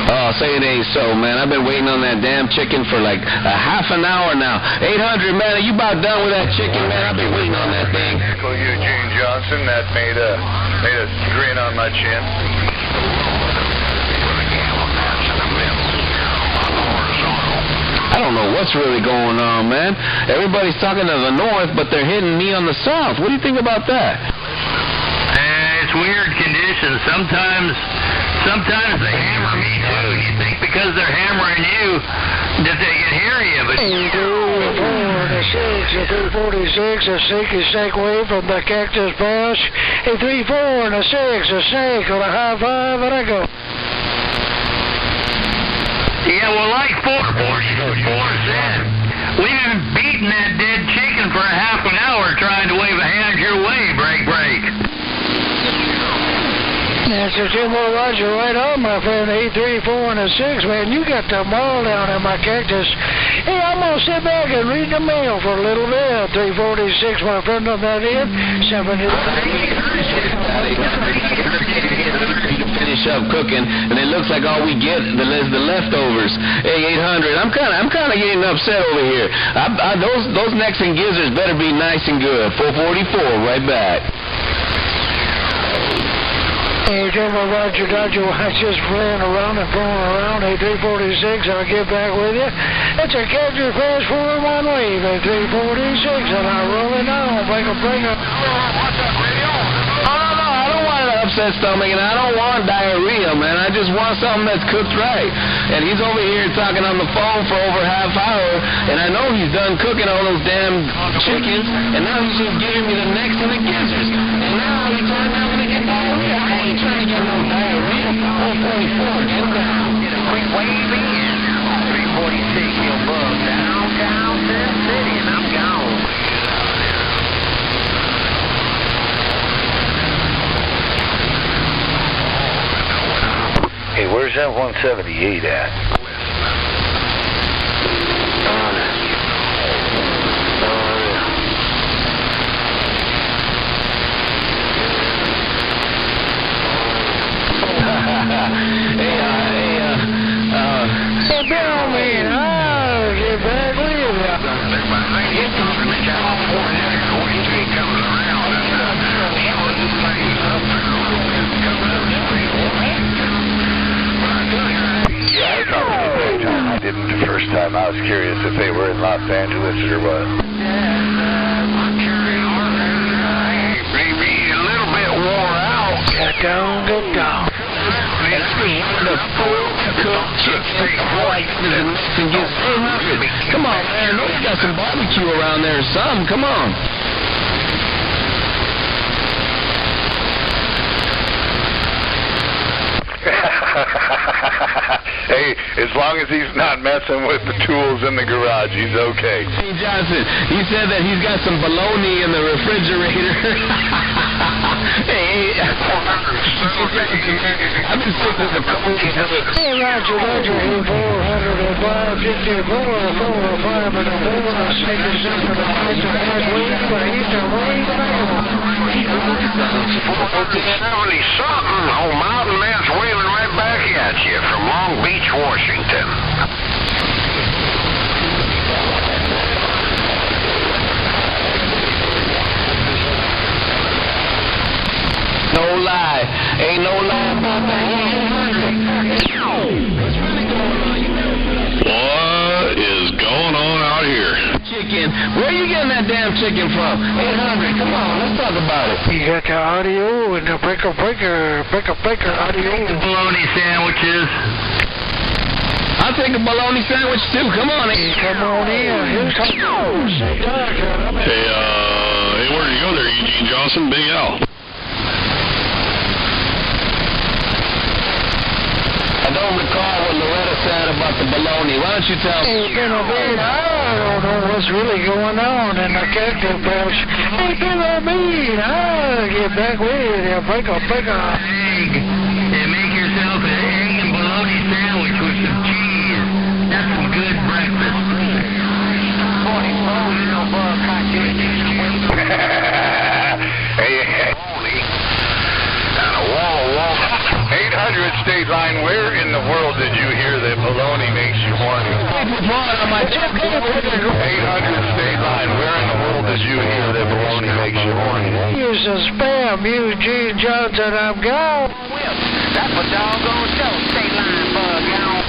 [SPEAKER 14] Oh, say it ain't so, man. I've been waiting on that damn chicken for like a half an hour now. 800, man. Are you about done with that chicken, man? I've been waiting on that thing.
[SPEAKER 1] Echo Eugene Johnson. That made a grin on my chin.
[SPEAKER 14] I don't know what's really going on, man. Everybody's talking to the north, but they're hitting me on the south. What do you think about that?
[SPEAKER 13] It's weird conditions. Sometimes they hammer me too. You think because they're hammering you that they can hear you, but...
[SPEAKER 8] 346 a snake is snake away from the cactus bush. 34 and a 6 a snake on a high five and I go.
[SPEAKER 13] Yeah, well, like 444 said, we've been beating that dead chicken for a half an hour trying to wave a hand your way, break.
[SPEAKER 8] That's a Jimbo Roger right on, my friend. 834 and a 6, man. You got the ball down in my cactus. Hey, I'm going to sit back and read the mail for a little bit. 346, my friend, on that end. 70.
[SPEAKER 14] Finish up cooking, and it looks like all we get is the leftovers. Hey, 800. I'm kind of getting upset over here. Those necks and gizzards better be nice and good. 444, right back.
[SPEAKER 8] Hey, Jimbo Roger Dodger, I just ran around and thrown around. 346, I'll get back with you. It's a catcher pass for a one wave at 346, and I'm rolling on. Bring a.
[SPEAKER 14] Upset stomach, and I don't want diarrhea, man. I just want something that's cooked right. And he's over here talking on the phone for over half hour, and I know he's done cooking all those damn chickens, and now he's just giving me the necks and the gizzards. And now he's trying to get diarrhea. I ain't trying to get no diarrhea. 444, get down.
[SPEAKER 2] Get a quick wave in. 346, you'll bug down to the city, and I'm gone.
[SPEAKER 1] Hey, where's that 178 at?
[SPEAKER 8] Hey, Bill, man, I'll get back with you.
[SPEAKER 3] It's talking to California. 43 comes around, and he was just laying up
[SPEAKER 1] Yeah, I thought it was John. I didn't the first time. I was curious if they were in Los Angeles or what.
[SPEAKER 3] Maybe a little bit wore out.
[SPEAKER 8] Get down.
[SPEAKER 14] And I've been wanting to cook chicken white and get come on, man. I know you got some barbecue around there or something. Come on.
[SPEAKER 1] Hey, as long as he's not messing with the tools in the garage, he's okay.
[SPEAKER 14] Hey, Johnson, he said that he's got some bologna in the refrigerator. Hey, I've been sick with the cold.
[SPEAKER 8] Hey, Roger, 405, 54, 405, and a 4, and a 6 is up to the place of that week, but he's a rain man.
[SPEAKER 3] 70 something. Oh, Mountain Man's waving right back at you from Long Beach, Washington.
[SPEAKER 14] No lie. Ain't no lie about that. What's really going on?
[SPEAKER 1] What is going on out here?
[SPEAKER 14] Chicken. Where are you getting that damn chicken from? 800. Come on, let's talk about it.
[SPEAKER 8] You got the audio and the breaker audio.
[SPEAKER 13] Bologna sandwiches.
[SPEAKER 14] I'll take a bologna sandwich too. Come on in.
[SPEAKER 8] Come on in. Who's talking?
[SPEAKER 15] Hey, where'd you go there, Eugene Johnson? Big Al.
[SPEAKER 14] I don't recall what Loretta said about the bologna. Why don't you tell me?
[SPEAKER 8] Hey, Penalty, I don't know what's really going on in the cactus pouch. Hey, Penalty, I'll get back with you. Break a egg.
[SPEAKER 9] And make yourself an egg and bologna sandwich with some cheese. That's some good breakfast.
[SPEAKER 2] 44, you know, Bug,
[SPEAKER 1] Hey, down a wall. 800 state line, where in the world did you hear that baloney makes you horny? 800 state line, where in the world did you hear that baloney makes you horny?
[SPEAKER 8] Use some spam, Eugene Johnson, I'm gone.
[SPEAKER 2] That's a doggone show, state line, Bug, y'all.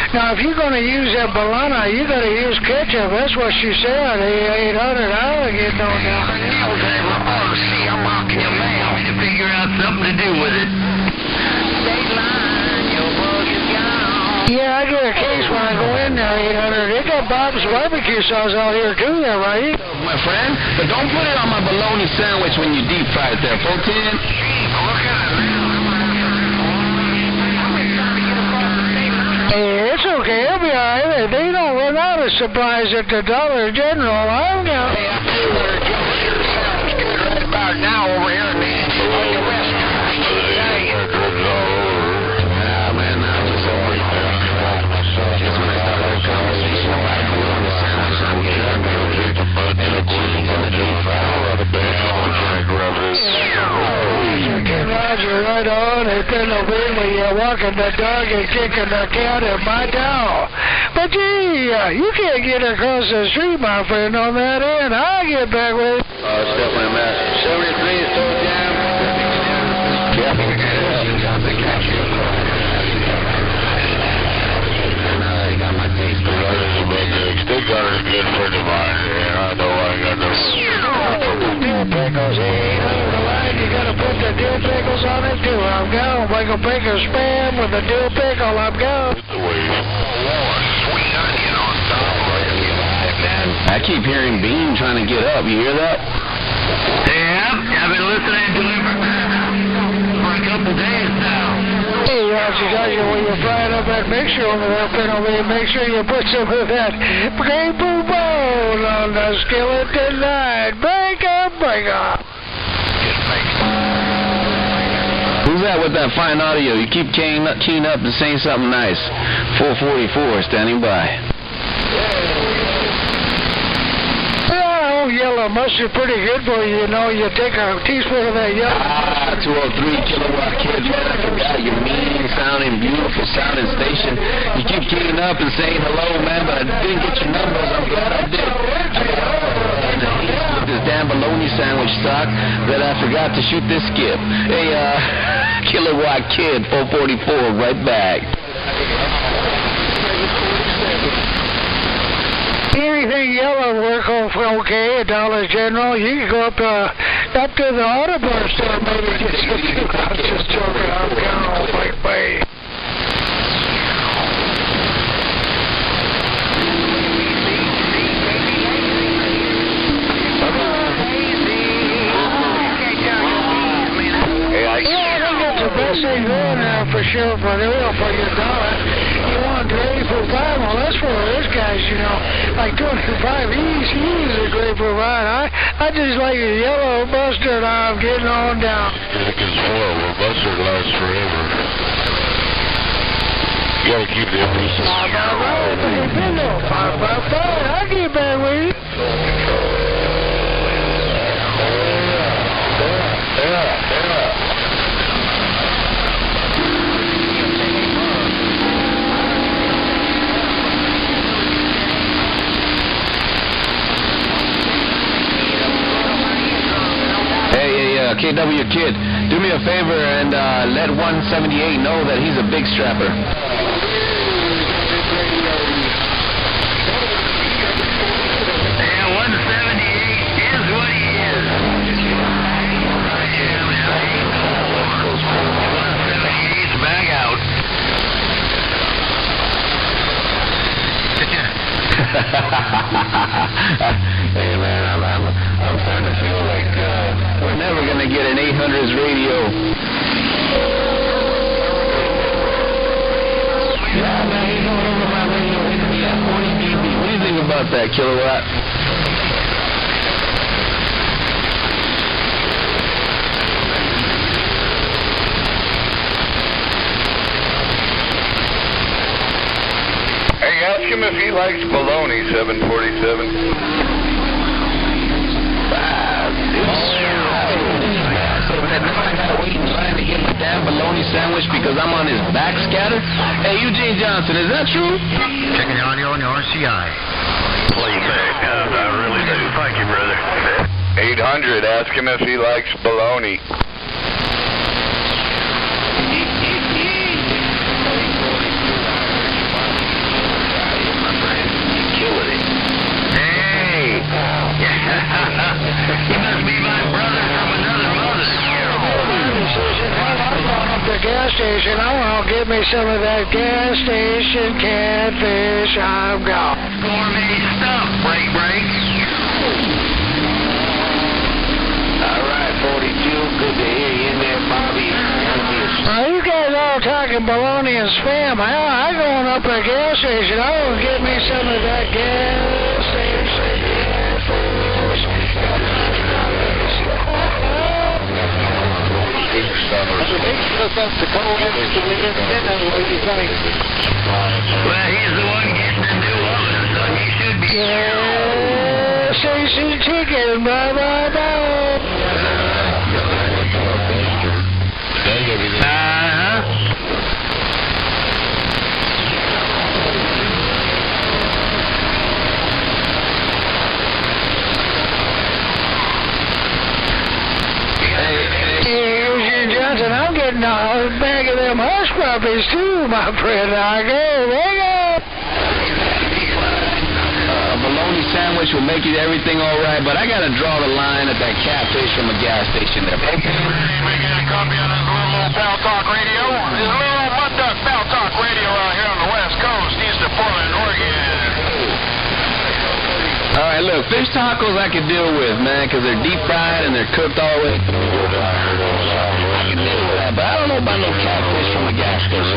[SPEAKER 8] Now, if you're going to use that bologna, you got to use ketchup. That's what she said. 800, I'll get on now.
[SPEAKER 9] See, I'm mocking your mouth to figure out something to do with it.
[SPEAKER 2] State line, your Bug is gone.
[SPEAKER 8] Yeah, I get a case when I go in there, 800. They got Bob's barbecue sauce out here, too, there, right?
[SPEAKER 14] My friend, but don't put it on my bologna sandwich when you deep fry it there, 410.
[SPEAKER 9] Look at it now.
[SPEAKER 8] Hey, it's okay. It'll be all right. They don't run out of supplies at the Dollar General. I'm going to...
[SPEAKER 9] Right about now over here on the West Coast.
[SPEAKER 14] Yeah, man, I'm just over here. Just when I started the conversation about the bologna sandwich, I'm getting and the cheese and the deep fry.
[SPEAKER 8] Roger, right on. It's been a really walking the dog and kicking the cat in my town. But gee, you can't get across the street, my friend, on that end. I'll get back with you.
[SPEAKER 14] It's definitely a mess. 73 is still jam.
[SPEAKER 1] Still got a good friend of mine, and I know I got no...
[SPEAKER 8] Dill pickles, you gotta put the dill pickles on it too. I'm going. Like a bacon spam with a dill pickle. I'm going.
[SPEAKER 9] Sweet onion on top.
[SPEAKER 14] I keep hearing Bean trying to get up. You hear that?
[SPEAKER 9] Yeah, I've been listening to him for a couple days now.
[SPEAKER 8] Hey, Roger, when you're frying up that mixture over there, Penalty, make sure you put some of that grapefruit bone on the skillet tonight. Break up.
[SPEAKER 14] Who's that with that fine audio? You keep keying up and saying something nice. 444 standing by.
[SPEAKER 8] Yellow mustard pretty good for you, you know. You take a teaspoon of that yellow.
[SPEAKER 14] 203 kilowatt kids, man. I forgot your mean sounding, beautiful sounding station. You keep keying up and saying hello, man, but I didn't get your numbers. I'm glad I did. With this damn bologna sandwich stock that I forgot to shoot this skip. Hey, kilowatt kid, 444, right back.
[SPEAKER 8] Anything yellow work okay at Dollar General. You can go up to the auto bar store, maybe get some. I'm just joking. I'm gone. Bye. I think that's the best thing going now for sure for your dollar. You want grapefruit pie? Well, that's for this guys, you know. Like 25, he's a grapefruit pie. I just like the yellow mustard. I'm getting on down.
[SPEAKER 1] It can spoil, but mustard lasts forever. You gotta keep the emphasis.
[SPEAKER 8] I'll get back with you.
[SPEAKER 1] Yeah.
[SPEAKER 14] KW Kid, do me a favor and let 178 know that he's a big strapper.
[SPEAKER 9] Yeah, 178 is what he is. Yeah, man. 178's back out.
[SPEAKER 14] Hey man, I'm starting to feel like we're never gonna get an 800s radio. Yeah, man, he's going over my radio. Yeah, 40 dB. What do you think about that, Kilowatt?
[SPEAKER 1] Hey, ask him if he likes bologna, 747.
[SPEAKER 14] Trying to get my damn bologna sandwich because I'm on his back scatter. Hey, Eugene Johnson, is that true?
[SPEAKER 12] Checking the audio on the RCI.
[SPEAKER 1] Please, I really do. Thank you, brother. 800, ask him if he likes bologna.
[SPEAKER 9] Hey! He must be my brother from another mother.
[SPEAKER 8] I'm going up to the gas station. I want to get me some of that gas station catfish. I'm gone.
[SPEAKER 9] Gourmet stuff, break.
[SPEAKER 10] All right, 42. Good to hear you in there, Bobby.
[SPEAKER 8] Now, you guys all talking baloney and spam. I'm going up to the gas station. I want to get me some of that gas station.
[SPEAKER 9] Well, he's the one getting the new oven, so he should be.
[SPEAKER 8] Gas station chicken, blah, blah, blah. Johnson, I'm getting a bag of them hush puppies too, my friend. I go, there you go.
[SPEAKER 14] Bologna sandwich will make everything all right, but I got to draw the line at that catfish from a gas station there.
[SPEAKER 12] Making a copy on this little old Foul Talk Radio. This little old Mud Duck Foul Talk Radio out here on the West Coast, east of Portland, Oregon.
[SPEAKER 14] All right, look, fish tacos I can deal with, man, because they're deep fried and they're cooked all the way. I can deal with that, but I don't know about no catfish from a gas station.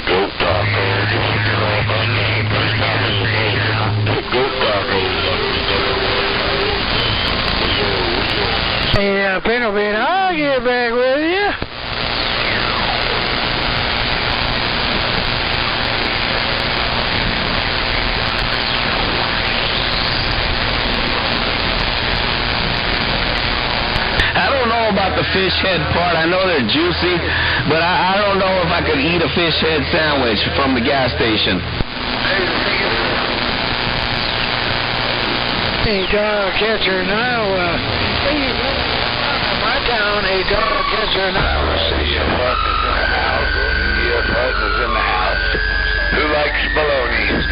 [SPEAKER 1] Goat tacos. Goat tacos.
[SPEAKER 8] Yeah, Penalty, I'll get back with you.
[SPEAKER 14] About the fish head part, I know they're juicy, but I don't know if I could eat a fish head sandwich from the gas station.
[SPEAKER 8] Hey, dog catcher now. Hey, my town, a dog catcher now.
[SPEAKER 1] Yes, Hutton is in the house. Who likes bologna?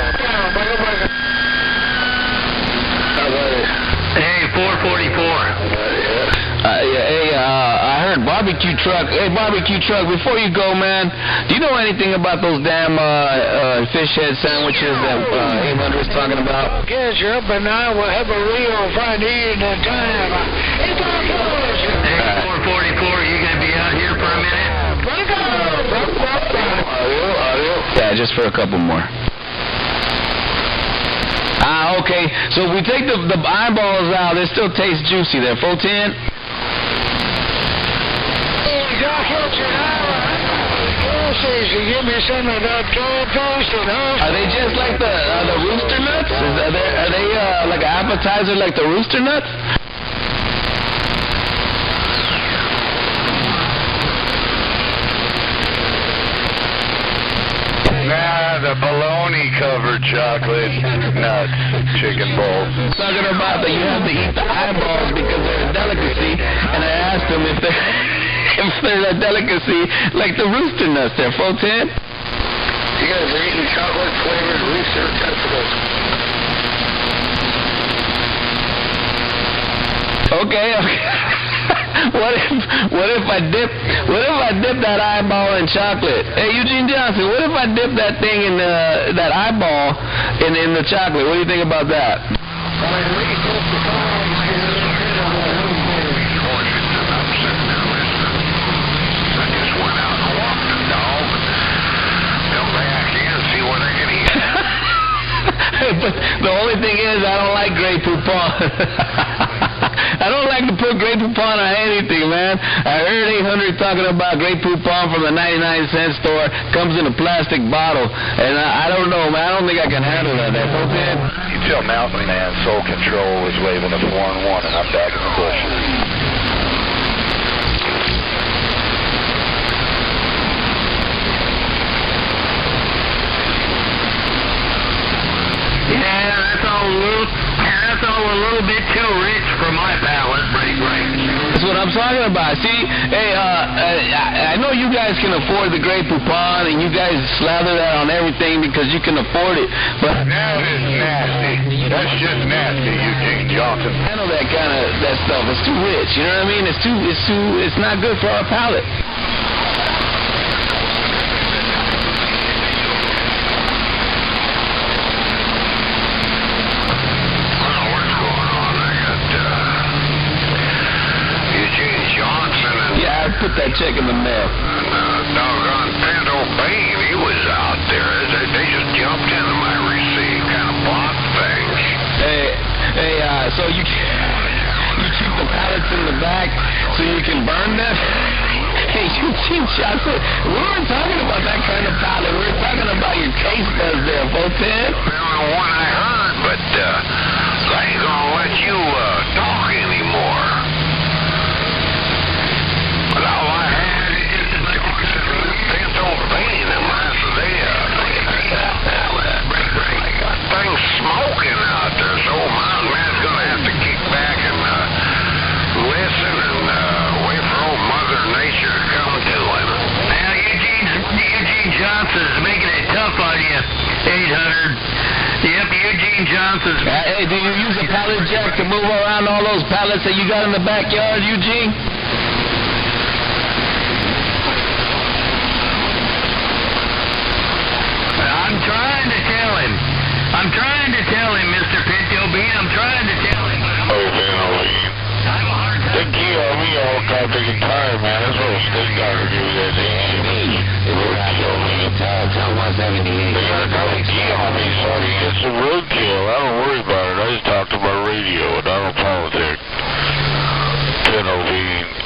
[SPEAKER 9] Hey, 444.
[SPEAKER 14] I heard barbecue truck. Hey, barbecue truck, before you go, man, do you know anything about those damn fish head sandwiches that 800's talking about?
[SPEAKER 8] Catch you up and I will have a real fun eating at time.
[SPEAKER 9] Hey, 444, you going to be out here for a minute?
[SPEAKER 14] Yeah, just for a couple more. Okay. So if we take the eyeballs out, they still taste juicy there. 410?
[SPEAKER 8] Give me some of that catfish and
[SPEAKER 14] Are they just like the rooster nuts? Are they like an appetizer like the rooster nuts?
[SPEAKER 1] Nah, the bologna covered chocolate nuts chicken bowl.
[SPEAKER 14] Talking about that you have to eat the eyeballs because they're a delicacy, and I asked ask them if they're a delicacy like the rooster nuts there, 410.
[SPEAKER 10] You guys are eating chocolate-flavored rooster testicles.
[SPEAKER 14] Okay. What if I dip that eyeball in chocolate? Hey, Eugene Johnson, what if I dip that thing in that eyeball in the chocolate? What do you think about that? But the only thing is, I don't like Grey Poupon. I don't like to put Grey Poupon on anything, man. I heard 800 talking about Grey Poupon from the 99-cent store. Comes in a plastic bottle. And I don't know, man. I don't think I can handle that.
[SPEAKER 16] You tell Mountain Man Soul Control is waving a 4-1, and I'm back in the bushes.
[SPEAKER 9] Yeah, that's all a little bit too rich for my palate, Break.
[SPEAKER 14] That's what I'm talking about. See, hey, I know you guys can afford the Grey Poupon, and you guys slather that on everything because you can afford it. But
[SPEAKER 16] that is nasty. That's just nasty, Eugene Johnson.
[SPEAKER 14] I know that kind of that stuff. It's too rich. You know what I mean? It's not good for our palate. Put that check in the mail.
[SPEAKER 3] Doggone Pinto Bain, he was out there. They just jumped into my receipt, kind of blocked things.
[SPEAKER 14] Hey, so you keep the pallets in the back so you can burn them? Hey, Eugene Johnson, we weren't talking about that kind of pallet. We were talking about your taste buds there, 410.
[SPEAKER 3] Well, the one I heard, but I ain't gonna let you talk anymore. But all I had is just a Pinto Bain in my thing's smoking out there, so Mountain Man's gonna have to kick back and listen and wait for old Mother Nature to come to him.
[SPEAKER 9] Now, Eugene Johnson's making it tough on you, 800. Yep, Eugene Johnson's...
[SPEAKER 14] Hey, do you use a pallet jack to move around all those pallets that you got in the backyard, Eugene?
[SPEAKER 9] I'm trying to tell him, Mr. Pinto Bean. I'm trying to tell him.
[SPEAKER 1] Oh, Bean. They kill me all kind of tired, man. That's what a state doctor gives that thing. Tell 178. They gotta come and kill me, so it's a roadkill. I don't worry about it. I just talk to my radio, and I don't politic. Pinto Bean.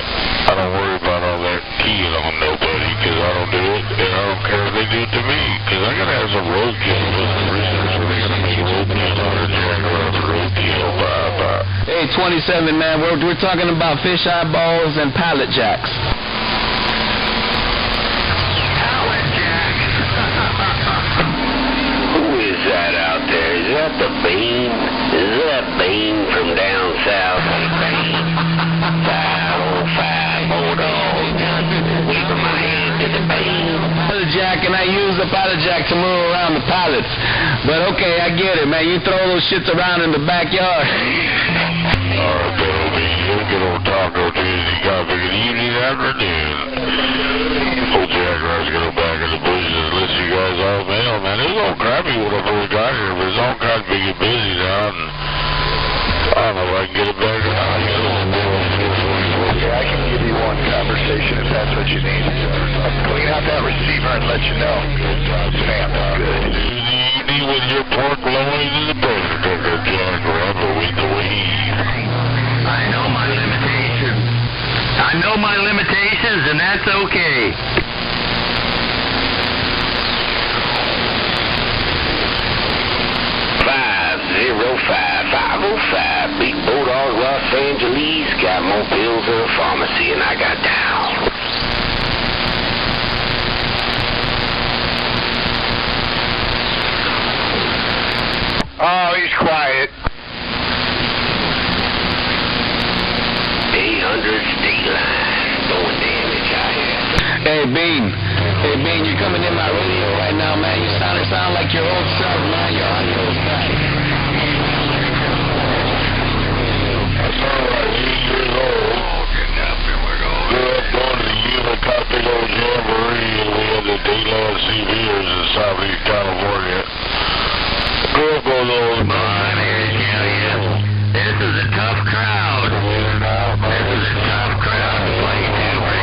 [SPEAKER 1] I don't worry about all that keying on nobody, because I don't do it, and I don't care if they do it to me, because I gotta have some roadkill with the prisoners, so they're gonna make a roadkill on it, jack around the roadkill, bye.
[SPEAKER 14] Hey, 27, man, we're talking about fish eyeballs and pallet jacks.
[SPEAKER 3] Pallet jacks? Who is that out there? Is that the Bean? Is that Bean from down south? Bean? 505 Bulldog. Waving my hand to the Bean.
[SPEAKER 14] Pallet jack, and I use the pallet jack to move around the pallets. But okay, I get it, man. You throw those shits around in the backyard.
[SPEAKER 1] Alright, Bill, you'll get on Taco Tuesday, got a good evening afternoon. Old Jack Rice got to back in the bushes and listen to you guys all mail, man. It was all crappy when I first got here, but it's all kind of big and busy now, and I don't know if I can get it back or not.
[SPEAKER 16] Yeah, I can give you one conversation if that's what you need. I'll clean out that receiver and let you know. Sam, good.
[SPEAKER 1] You need with your pork loins and the pressure cooker, Jack, rubber with the weed.
[SPEAKER 9] I know my limitations. And that's okay.
[SPEAKER 3] 505 Big Bulldog, Los Angeles. Got more pills in a pharmacy and I got down.
[SPEAKER 16] Oh, he's quiet.
[SPEAKER 3] 800 State Line.
[SPEAKER 14] Hey, Bean, you're coming in my radio right now, man. You sound like your old self, man. Your audio is back.
[SPEAKER 1] I sound like 8 years old. Grew up going to the Unicopico Jamboree, and we had the Dayland Sea Beers in Southeast California. Grew up on those.
[SPEAKER 9] This is a tough crowd. This is a tough crowd to play to, break.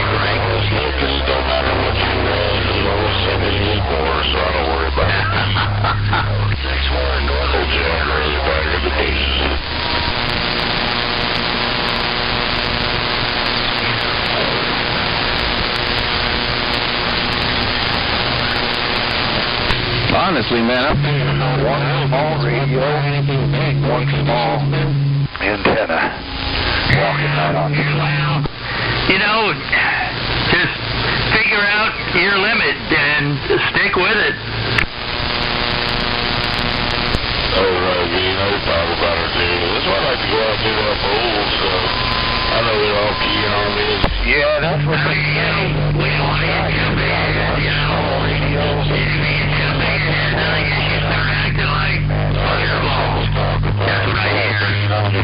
[SPEAKER 1] It don't matter what you run, as long as somebody is more, so I don't worry about it. Next one, Old Jamboree is back in the days.
[SPEAKER 14] Honestly, man, I'm
[SPEAKER 16] one small radio, one small antenna, walking out on you.
[SPEAKER 9] You know, just figure out your limit and stick with it.
[SPEAKER 1] Oh, right, man, no problem about it, dude. That's why I like to go out there with my old stuff. I know they're all keying on me.
[SPEAKER 16] Yeah, that's what they do.
[SPEAKER 9] We don't want to get too big, you know.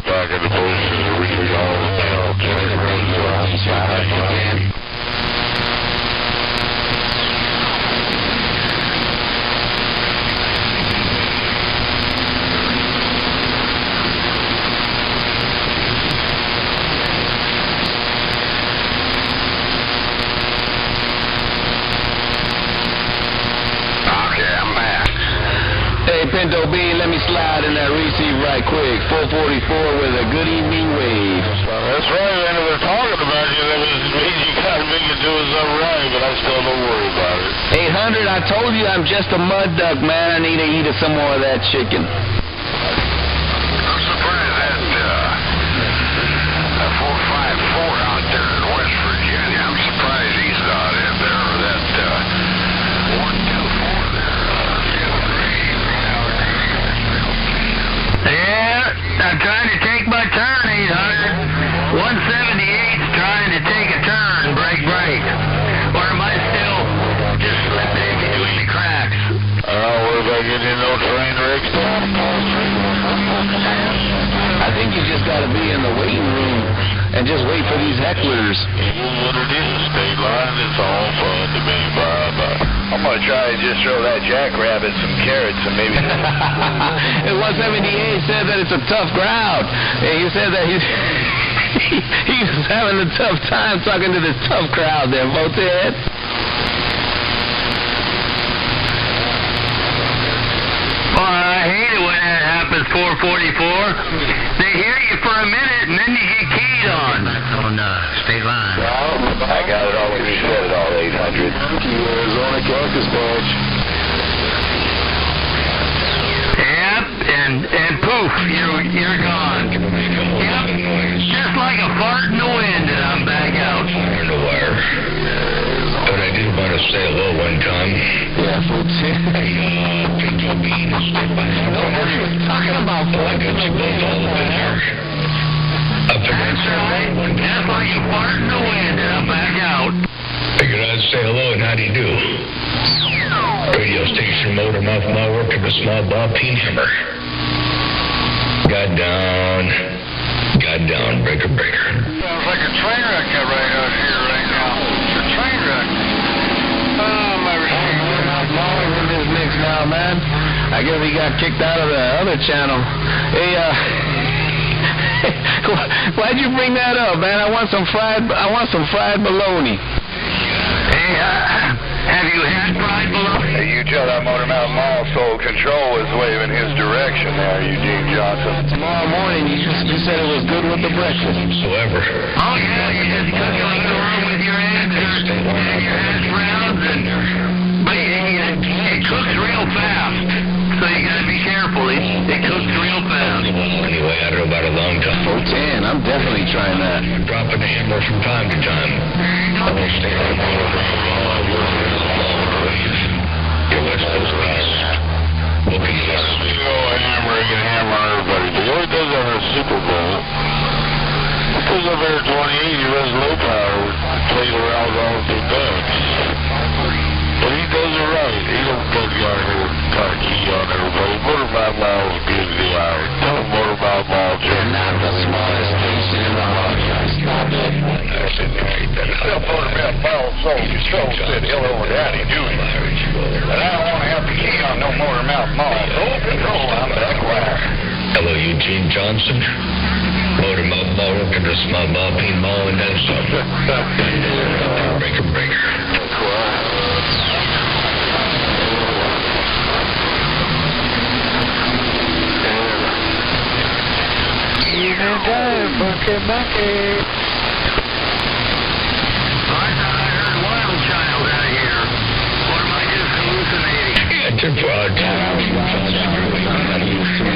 [SPEAKER 1] Back in the bushes, reading all the mail, turning around,
[SPEAKER 14] Pinto B, let me slide in that receive right quick. 444 with a good evening wave.
[SPEAKER 1] That's right, man. If they're talking about you, that means you got to make it doing something right, but I still don't worry about it.
[SPEAKER 14] 800, I told you I'm just a mud duck, man. I need to eat some more of that chicken.
[SPEAKER 3] I'm surprised that 454 out there in West Virginia, I'm surprised he's not in there, or that 124 there.
[SPEAKER 9] Yeah, I'm trying to take my turn, 800. 178's trying to take a turn, break. Or am I still just slipping in between the cracks?
[SPEAKER 1] What if I get in no train wrecks?
[SPEAKER 14] I think you just got to be in the waiting room and just wait for these hecklers.
[SPEAKER 1] It is what it is, state line. It's all fun to me, bye.
[SPEAKER 16] I'm going to try and just throw that jackrabbit some carrots and maybe...
[SPEAKER 14] And 178 said that it's a tough crowd. And he said that he's having a tough time talking to this tough crowd there, Mothead.
[SPEAKER 9] Well, I hate it when that happens, 444. They hear you for a minute and then you get keyed on state line.
[SPEAKER 16] Well, I got it all when you said it all, 800.
[SPEAKER 1] Arizona Cactus Patch.
[SPEAKER 9] Yep, and poof, you're gone. Yep, just like a fart in the wind, and I'm back out.
[SPEAKER 11] Underwear. But I did want to say hello one time.
[SPEAKER 14] Yeah, folks.
[SPEAKER 11] Talking about boy, good you live all over there. Up against
[SPEAKER 9] right. Just like a fart in the wind, and I'm back out.
[SPEAKER 11] Figured I'd say hello and how do you do? Radio station motor mouth my work of a small ball peen hammer. Got down, breaker.
[SPEAKER 1] Sounds like a train wreck right out here right now. It's a train wreck. Oh, my receiver.
[SPEAKER 14] Molly's in this mix now, man. I guess he got kicked out of the other channel. Hey, why'd you bring that up, man? I want some fried bologna.
[SPEAKER 9] Hey, have you had fried bologna?
[SPEAKER 16] Hey, you tell that Motor Mouth Mall Soul Control is waving his direction there, Eugene Johnson.
[SPEAKER 14] Tomorrow morning, you said it was good with the breakfast.
[SPEAKER 11] Whatsoever.
[SPEAKER 9] Oh, yeah, you just cook it like the room with your answers and your hash browns, but it cooks real fast, so you gotta be careful. It cooks real fast.
[SPEAKER 11] Anyway, I don't know about a long time.
[SPEAKER 14] 410, I'm definitely trying that.
[SPEAKER 11] Dropping the hammer from time to time. I will stay on the motor your West Coast West. Looking less.
[SPEAKER 1] You know, hammer everybody. But he always does that on a Super Bowl. He goes up there at 28, he runs low power, plays around all the ducks.
[SPEAKER 16] Soul Control said hello to Daddy Dewey. And I don't want to have to key on no Motormouth Mall. Soul Control, I'm back wire.
[SPEAKER 11] Hello, Eugene Johnson. Motormouth Mall, working the small ball, peen mall, and then some. Breaker.
[SPEAKER 8] Monkey.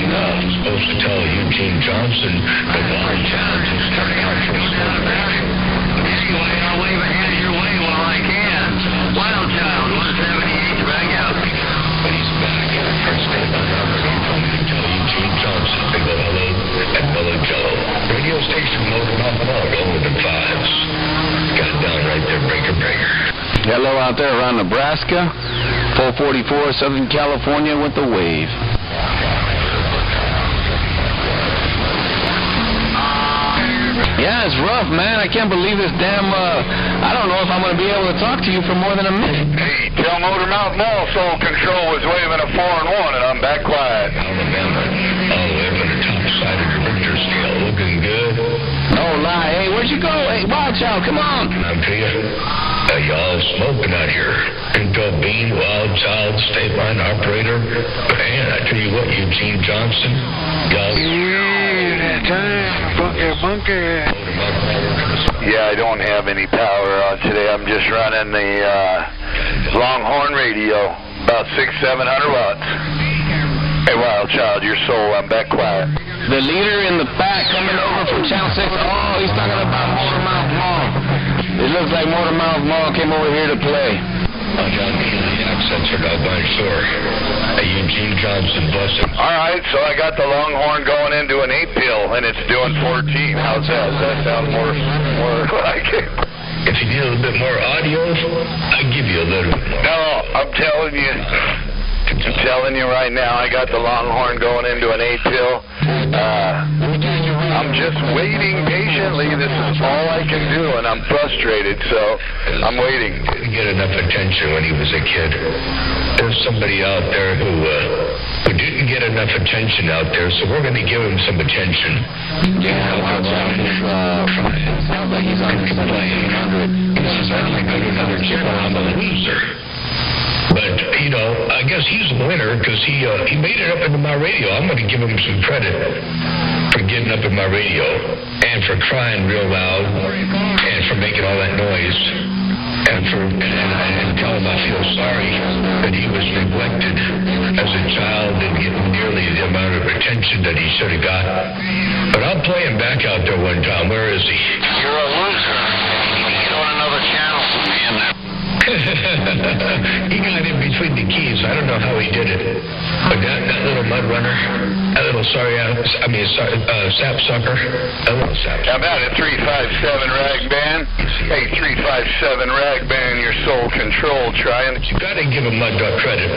[SPEAKER 11] I'm supposed to tell Eugene Johnson that Wild Child is turning out for anyway, I'll wave a hand your way while I can. Wild Child, 178, back out. But he's back. First day on to tell Eugene Johnson to go hello and hello Jello. Radio station Motormouth Mall, going with the fives. Got it down right there, breaker.
[SPEAKER 14] Hello out there around Nebraska. 444 Southern California with the wave. Yeah, it's rough, man. I can't believe this damn, I don't know if I'm going to be able to talk to you for more than a minute.
[SPEAKER 16] Hey, tell Motormouth Mall Soul Control was waving a 4-1, and I'm back quiet.
[SPEAKER 11] Alabama, all the way up on the top side of your Richter scale, looking good.
[SPEAKER 14] No lie. Hey, where'd you go? Hey, Wild Child, come on.
[SPEAKER 11] I'll tell you, y'all smoking out here. Pinto Bean, Wild Child, State Line Operator. Man, I tell you what, Eugene Johnson, y'all...
[SPEAKER 8] Monkey.
[SPEAKER 16] Yeah, I don't have any power on today. I'm just running the Longhorn radio, about 600-700 watts. Hey, Wild Child, your soul, I'm back quiet.
[SPEAKER 14] The leader in the pack coming over from Channel 6. Oh, he's talking about Motormouth Mall. It looks like Motormouth Mall came over here to play.
[SPEAKER 11] John Keely, accents are not by sure. Eugene Johnson, bless him.
[SPEAKER 16] All right, so I got the Longhorn going into an 8-pill, and it's doing 14. How's that? Does that sound more like it?
[SPEAKER 11] If you need a little bit more audio, I'll give you a little bit more.
[SPEAKER 16] No, I'm telling you right now, I got the Longhorn going into an 8-pill. I'm just waiting patiently. This is all I can do, and I'm frustrated, so I'm waiting.
[SPEAKER 11] Didn't get enough attention when he was a kid. There's somebody out there who didn't get enough attention out there, so we're going to give him some attention.
[SPEAKER 14] Yeah, Wild Child sounds like he's on his 100.
[SPEAKER 11] He's certainly got another chip around the loser. But, you know, I guess he's the winner because he made it up into my radio. I'm going to give him some credit for getting up in my radio and for crying real loud and for making all that noise and tell him I feel sorry that he was neglected as a child and getting nearly the amount of attention that he should have got. But I'll play him back out there one time. Where is he?
[SPEAKER 9] You're a loser. Get on another channel, man.
[SPEAKER 11] He got in between the keys. I don't know how he did it. But that little mud runner, that little sapsucker, that little sapsucker.
[SPEAKER 16] How about a 357 rag band? Hey, 357 rag band, your soul control trying.
[SPEAKER 11] You got to give a mud duck credit.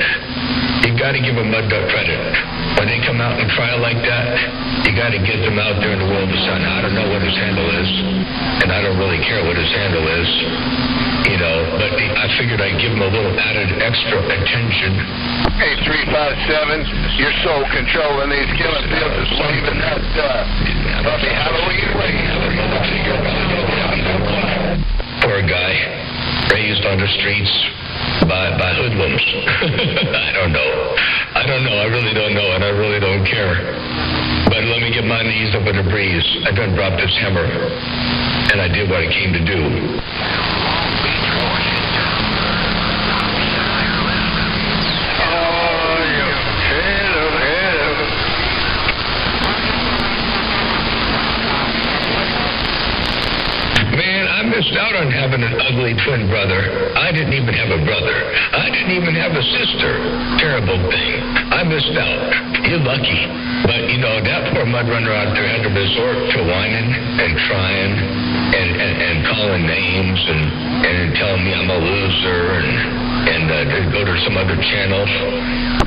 [SPEAKER 11] You got to give a mud duck credit. When they come out and try like that, you got to get them out there in the world of the sun. I don't know what his handle is, and I don't really care what his handle is. You know, but I figured I'd give him a little added extra attention.
[SPEAKER 16] Hey, 357, your soul controlling these killing fields is waving that Halloween wave.
[SPEAKER 11] Poor guy, raised on the streets by hoodlums. I don't know. I really don't know, and I really don't care. But let me get my knees up in the breeze. I done dropped this hammer, and I did what I came to do. I missed out on having an ugly twin brother. I didn't even have a brother. I didn't even have a sister. Terrible thing. I missed out. You're lucky. But, you know, that poor mud runner out there had to resort to whining and trying and calling names and telling me I'm a loser and go to some other channel.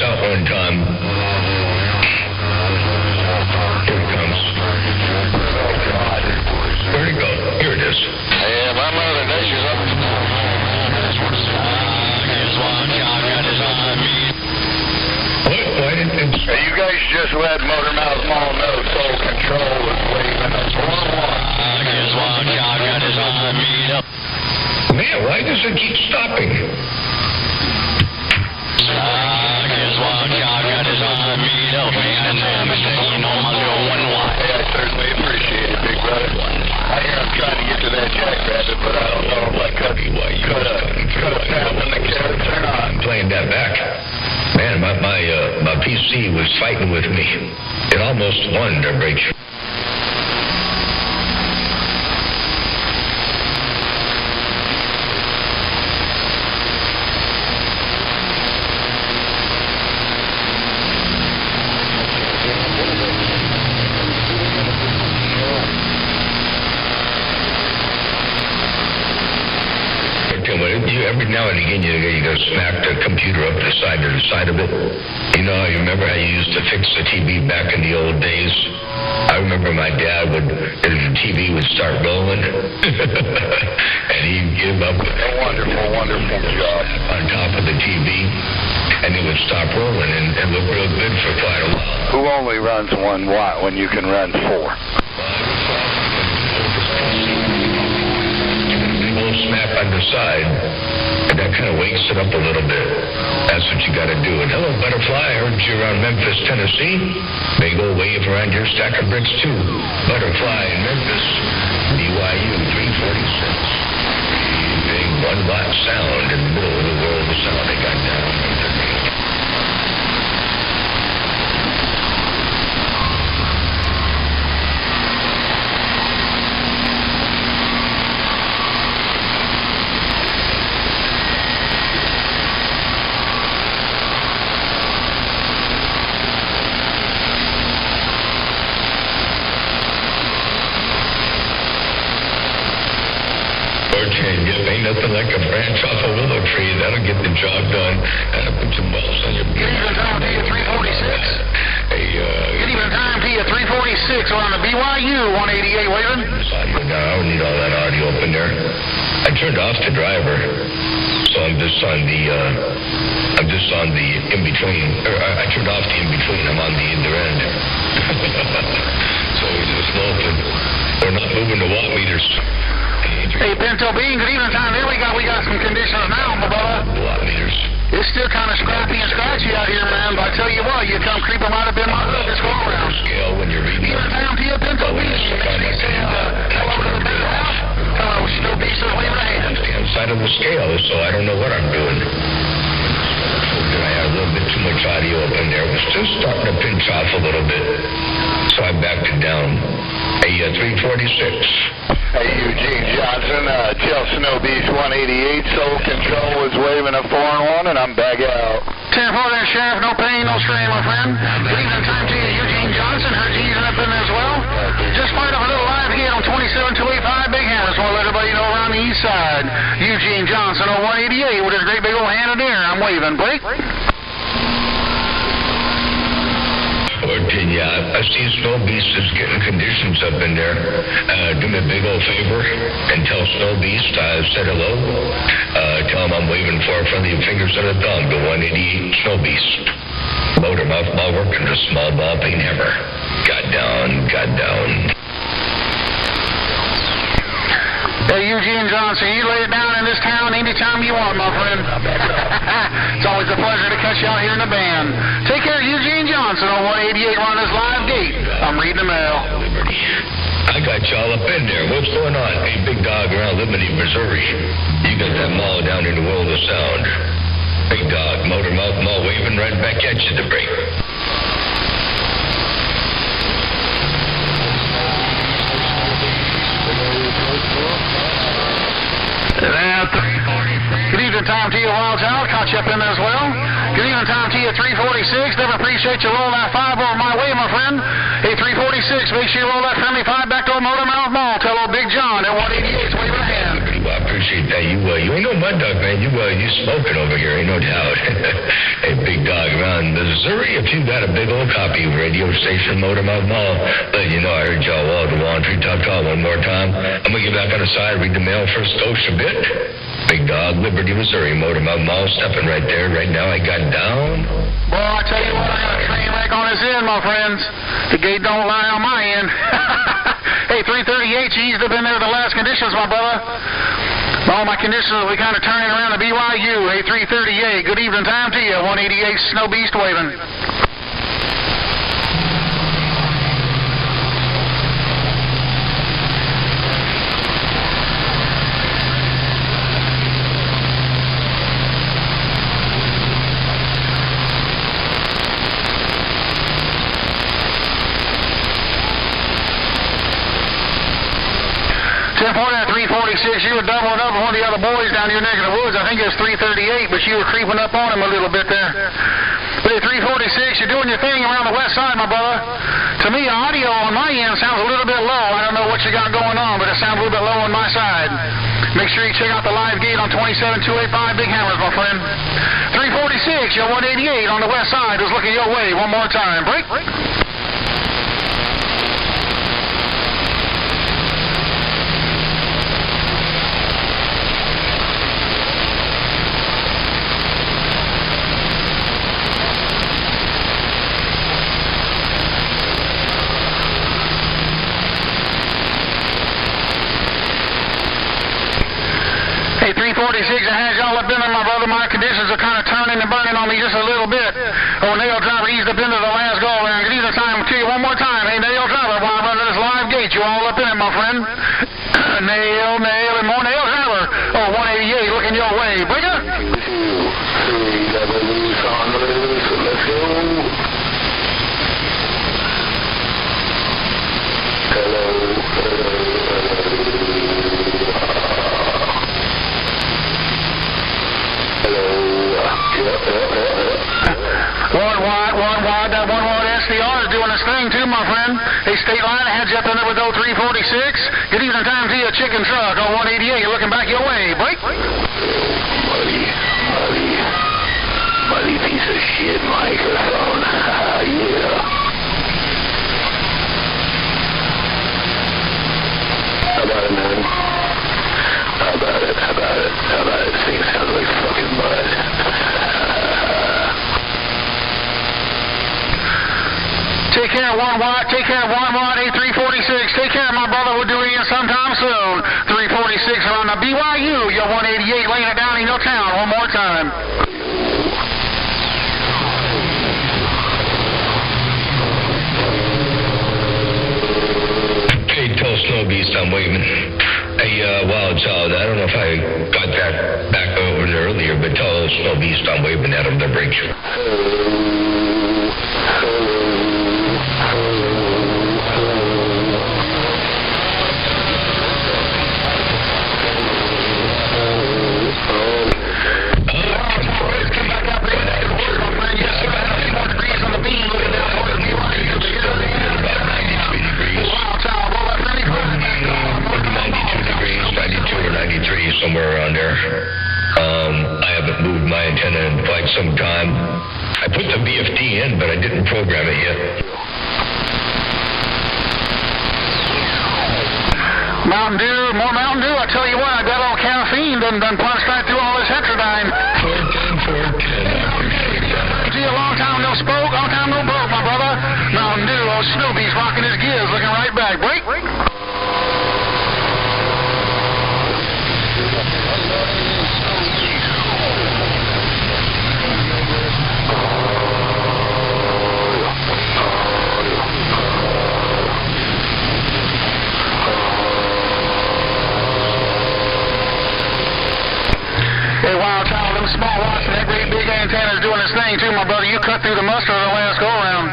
[SPEAKER 11] this out one time. Here it comes. Where'd it go? Here it is.
[SPEAKER 1] Yeah, my mother does she's up.
[SPEAKER 11] What? Why didn't it...
[SPEAKER 16] Hey, you guys just let Motor Mouth Mall know Soul Control was waving a 4-1.
[SPEAKER 11] Man, why does it keep stopping?
[SPEAKER 16] Hey, I certainly appreciate it, big brother. I hear I'm trying to get to that jackrabbit, but I don't know if I could have found the carrots or not.
[SPEAKER 11] I'm playing that back. Man, my PC was fighting with me. It almost won to break. Every now and again, you go smack the computer up the side of it. You know, you remember how you used to fix the TV back in the old days? I remember my dad the TV would start rolling, and he'd give up.
[SPEAKER 16] A wonderful job.
[SPEAKER 11] On top of the TV, and it would stop rolling and look real good for quite a while.
[SPEAKER 16] Who only runs 1 watt when you can run 4?
[SPEAKER 11] Snap on the side, and that kind of wakes it up a little bit. That's what you got to do. And hello, Butterfly, I heard you around Memphis, Tennessee. Big old wave around your stack of bricks, too. Butterfly in Memphis, BYU 346. Big 1-watt sound in the middle of the world of sound they got down. Ain't nothing like a branch off a willow tree. That'll get the job done. That'll put some wells on your...
[SPEAKER 12] Good evening time to you, 346.
[SPEAKER 11] Hey,
[SPEAKER 12] good evening time to you, 346 on the BYU 188 waving.
[SPEAKER 11] I don't need all that audio up in there. I turned off the driver, so I'm just on the in-between. I turned off the in-between. I'm on the either end. So we just loafing. We're not moving the watt meters.
[SPEAKER 12] Hey, Pinto Bean, good evening time. There we got some conditions now, my brother.
[SPEAKER 11] Watt meters.
[SPEAKER 12] It's still kind of scrappy and scratchy out here, man, but I tell you what, you come creeping right up in my hood this go around.
[SPEAKER 11] Scale when you're reading.
[SPEAKER 12] Evening time to you, Pinto Bean. Make sure you say hello to the big house. Hello, Snow Beast is waving a hand.
[SPEAKER 11] That's the inside of the scale, so I don't know what I'm doing. I had a little bit too much audio up in there. It was just starting to pinch off a little bit, so I backed it down. Hey, 346.
[SPEAKER 16] Hey, Eugene Johnson, tell Snow Beast 188 Soul Control was waving a 4-1, and I'm back out.
[SPEAKER 12] 10-4 there, Sheriff. No pain, no strain, my friend. Good evening time to you, Eugene Johnson. Heard you using up in as well. Just fired up a little live hit on 27285 Big Hammers. Want to let everybody know around the east side. Eugene Johnson on 188 with his great big old hand in the air. I'm waving. Blake?
[SPEAKER 11] Yeah, I see Snow Beast is getting conditions up in there. Do me a big old favor and tell Snow Beast I said hello. Tell him I'm waving for from the fingers of the thumb to 188 Snow Beast. Motor mouth ball working the small ball paint hammer. Got down.
[SPEAKER 12] Hey, Eugene Johnson, you lay it down in this town anytime you want, my friend. It's always a pleasure to catch you out here in the band. Take care, Eugene Johnson on 188 on this live gate. I'm reading the mail.
[SPEAKER 11] I got y'all up in there. What's going on? Hey, big dog around Lincolin, Missouri. You got that mall down in the world of sound. Big dog, motor mouth mall waving right back at you to break.
[SPEAKER 12] Good evening time to you, Wild Child. Caught you up in there as well. Good evening time to you, 346. Never appreciate you rolling that 5 over my way, my friend. Hey, 346, make sure you roll that friendly 5 back to old Motor Mouth Mall. Tell old Big John at 188's waving a hand.
[SPEAKER 11] I appreciate that. You ain't no mud dog, man. You smoking over here, ain't no doubt. Hey, big dog around Missouri, if you got a big old copy of radio station Motor Mouth Mall, let you know I heard y'all all at the laundry. Talk one more time. I'm going to get back on the side, read the mail first, a bit. Big Dog, Liberty, Missouri, Motor Mouth Mall, stepping right there. Right now I got down.
[SPEAKER 12] Boy, I tell you what, I got a train wreck on this end, my friends. The gate don't lie on my end. Hey, 338, you eased up in there the last conditions, my brother. All my conditions, we kind of turning around to BYU. Hey, 338, good evening time to you. 188 Snow Beast waving. At 346, you were doubling up with one of the other boys down your neck of the woods. I think it was 338, but you were creeping up on him a little bit there. But at 346, you're doing your thing around the west side, my brother. To me, audio on my end sounds a little bit low. I don't know what you got going on, but it sounds a little bit low on my side. Make sure you check out the live gate on 27285 Big Hammers, my friend. 346, your 188 on the west side is looking your way. One more time. Break. Hey, 346, I had y'all up in there, my brother. My conditions are kind of turning and burning on me just a little bit. Oh, Nail Driver eased up into the last go-around. Good evening time to you one more time. Hey, Nail Driver, while I'm running this live gate, you all up in it, my friend. Nail, and more Nail Driver. Oh, 188, looking your way. Break it. Let's go. Hello. One wide, that one wide Rsdr is doing its thing too, my friend. Hey, State Line, I had you up in there with 0346. Good evening time to you, Chicken Truck on 188. You're looking back your way. Break. Muddy piece of shit microphone. Yeah. How about it, man? How about it? This thing sounds like fucking mud. Take care of one watt, 8346. Take care, my brother. We'll do it again sometime soon. 346 around the BYU. You're 188 laying it down in your town. One more time.
[SPEAKER 11] Hey, tell Snow Beast I'm waving. Hey, Wild Child, I don't know if I got that back over there earlier, but tell Snow Beast I'm waving at him to break you. Somewhere around there. I haven't moved my antenna in quite some time. I put the VFD in, but I didn't program it yet.
[SPEAKER 12] Mountain Dew, more Mountain Dew. I tell you what, I got all caffeine done punched right through all this Heterodyne.
[SPEAKER 11] 410, I appreciate that.
[SPEAKER 12] See, a long time no spoke, long time no broke, my brother. Mountain Dew, old Snoopy's rocking his gears, looking right back. Break. Small watch and that great big antenna is doing its thing too, my brother. You cut through the mustard of the last go around.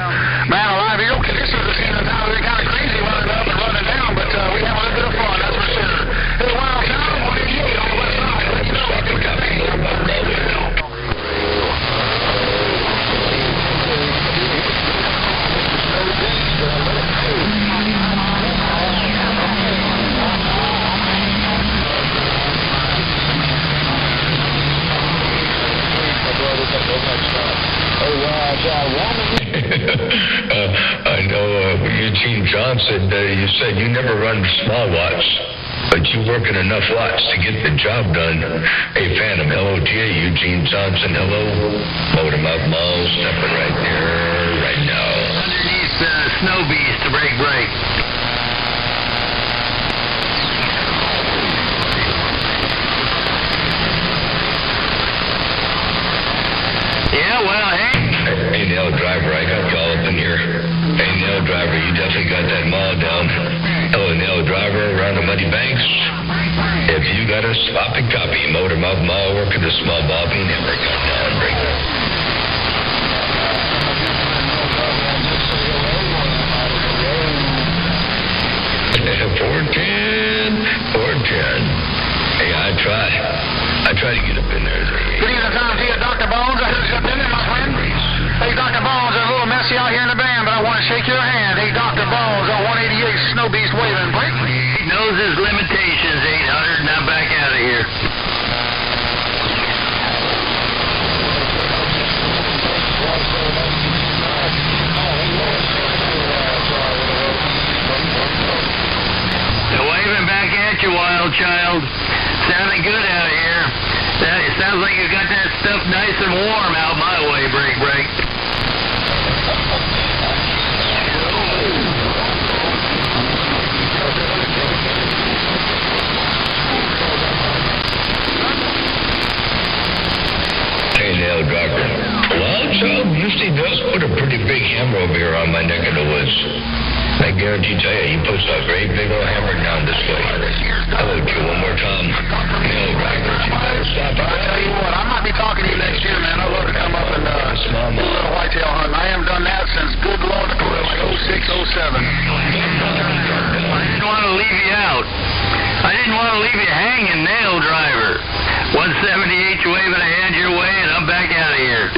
[SPEAKER 12] Man alive, your conditions are seeming now they're kind of crazy running up and running down, but we have a little bit of fun, that's for sure. Hey, Wild Town, what did you get on the west side? Let you know, you got me. Oh, wow,
[SPEAKER 11] I know Eugene Johnson, you said you never run small watts, but you work in enough watts to get the job done. Hey, Phantom, hello to you. Eugene Johnson, hello. Load him up, Mall, stepping right there, right now.
[SPEAKER 9] Underneath Snow Beast to break. Yeah, well,
[SPEAKER 11] Hey, Nail Driver, I got you all up in here. Hey, Nail Driver, you definitely got that mall down. Hello, Nail Driver, around the Muddy Banks. If you got a sloppy copy, Motor Mouth Mall, working the small ball bean, never got down, break down. $410. Hey, I try to get up in there.
[SPEAKER 12] Good evening, Tom to you, Dr. Bones. I heard you up in there, my friend. Hey, Dr. Bones, I'm a little messy out here in the band, but I want to shake your hand. Hey, Dr. Bones on 188 Snow Beast waving. Break.
[SPEAKER 9] he knows his limitations, 800, and I'm back out of here. Waving back at you, wild child. Sounding good out here. It sounds like you got that stuff nice and warm out my way, break.
[SPEAKER 11] Hey, Nail Driver. Wild Child usually does put a pretty big hammer over here on my neck of the woods. I guarantee you, he puts a great big old hammer down this way. Hello, Q, one more time. Nail Driver, you better stop it.
[SPEAKER 12] I'll tell you what, I might be talking to you next year, man. I'd love to come up and do a little whitetail hunting. I haven't done that since, good Lord, like 06, 07.
[SPEAKER 9] I didn't want to leave you out. I didn't want to leave you hanging, Nail Driver. 178 waving a hand your way, and I'm back out of here.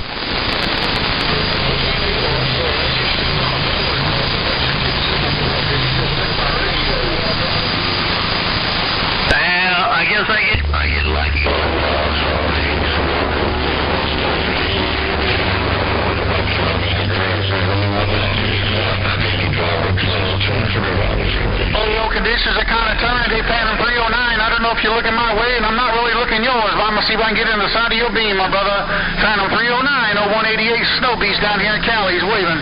[SPEAKER 9] I guess I get lucky.
[SPEAKER 12] Conditions are kind of turning. Hey, Phantom 309. I don't know if you're looking my way, and I'm not really looking yours, but I'm going to see if I can get in the side of your beam, my brother. Phantom 309, 0188 Snow Beast down here in Cali. He's waving.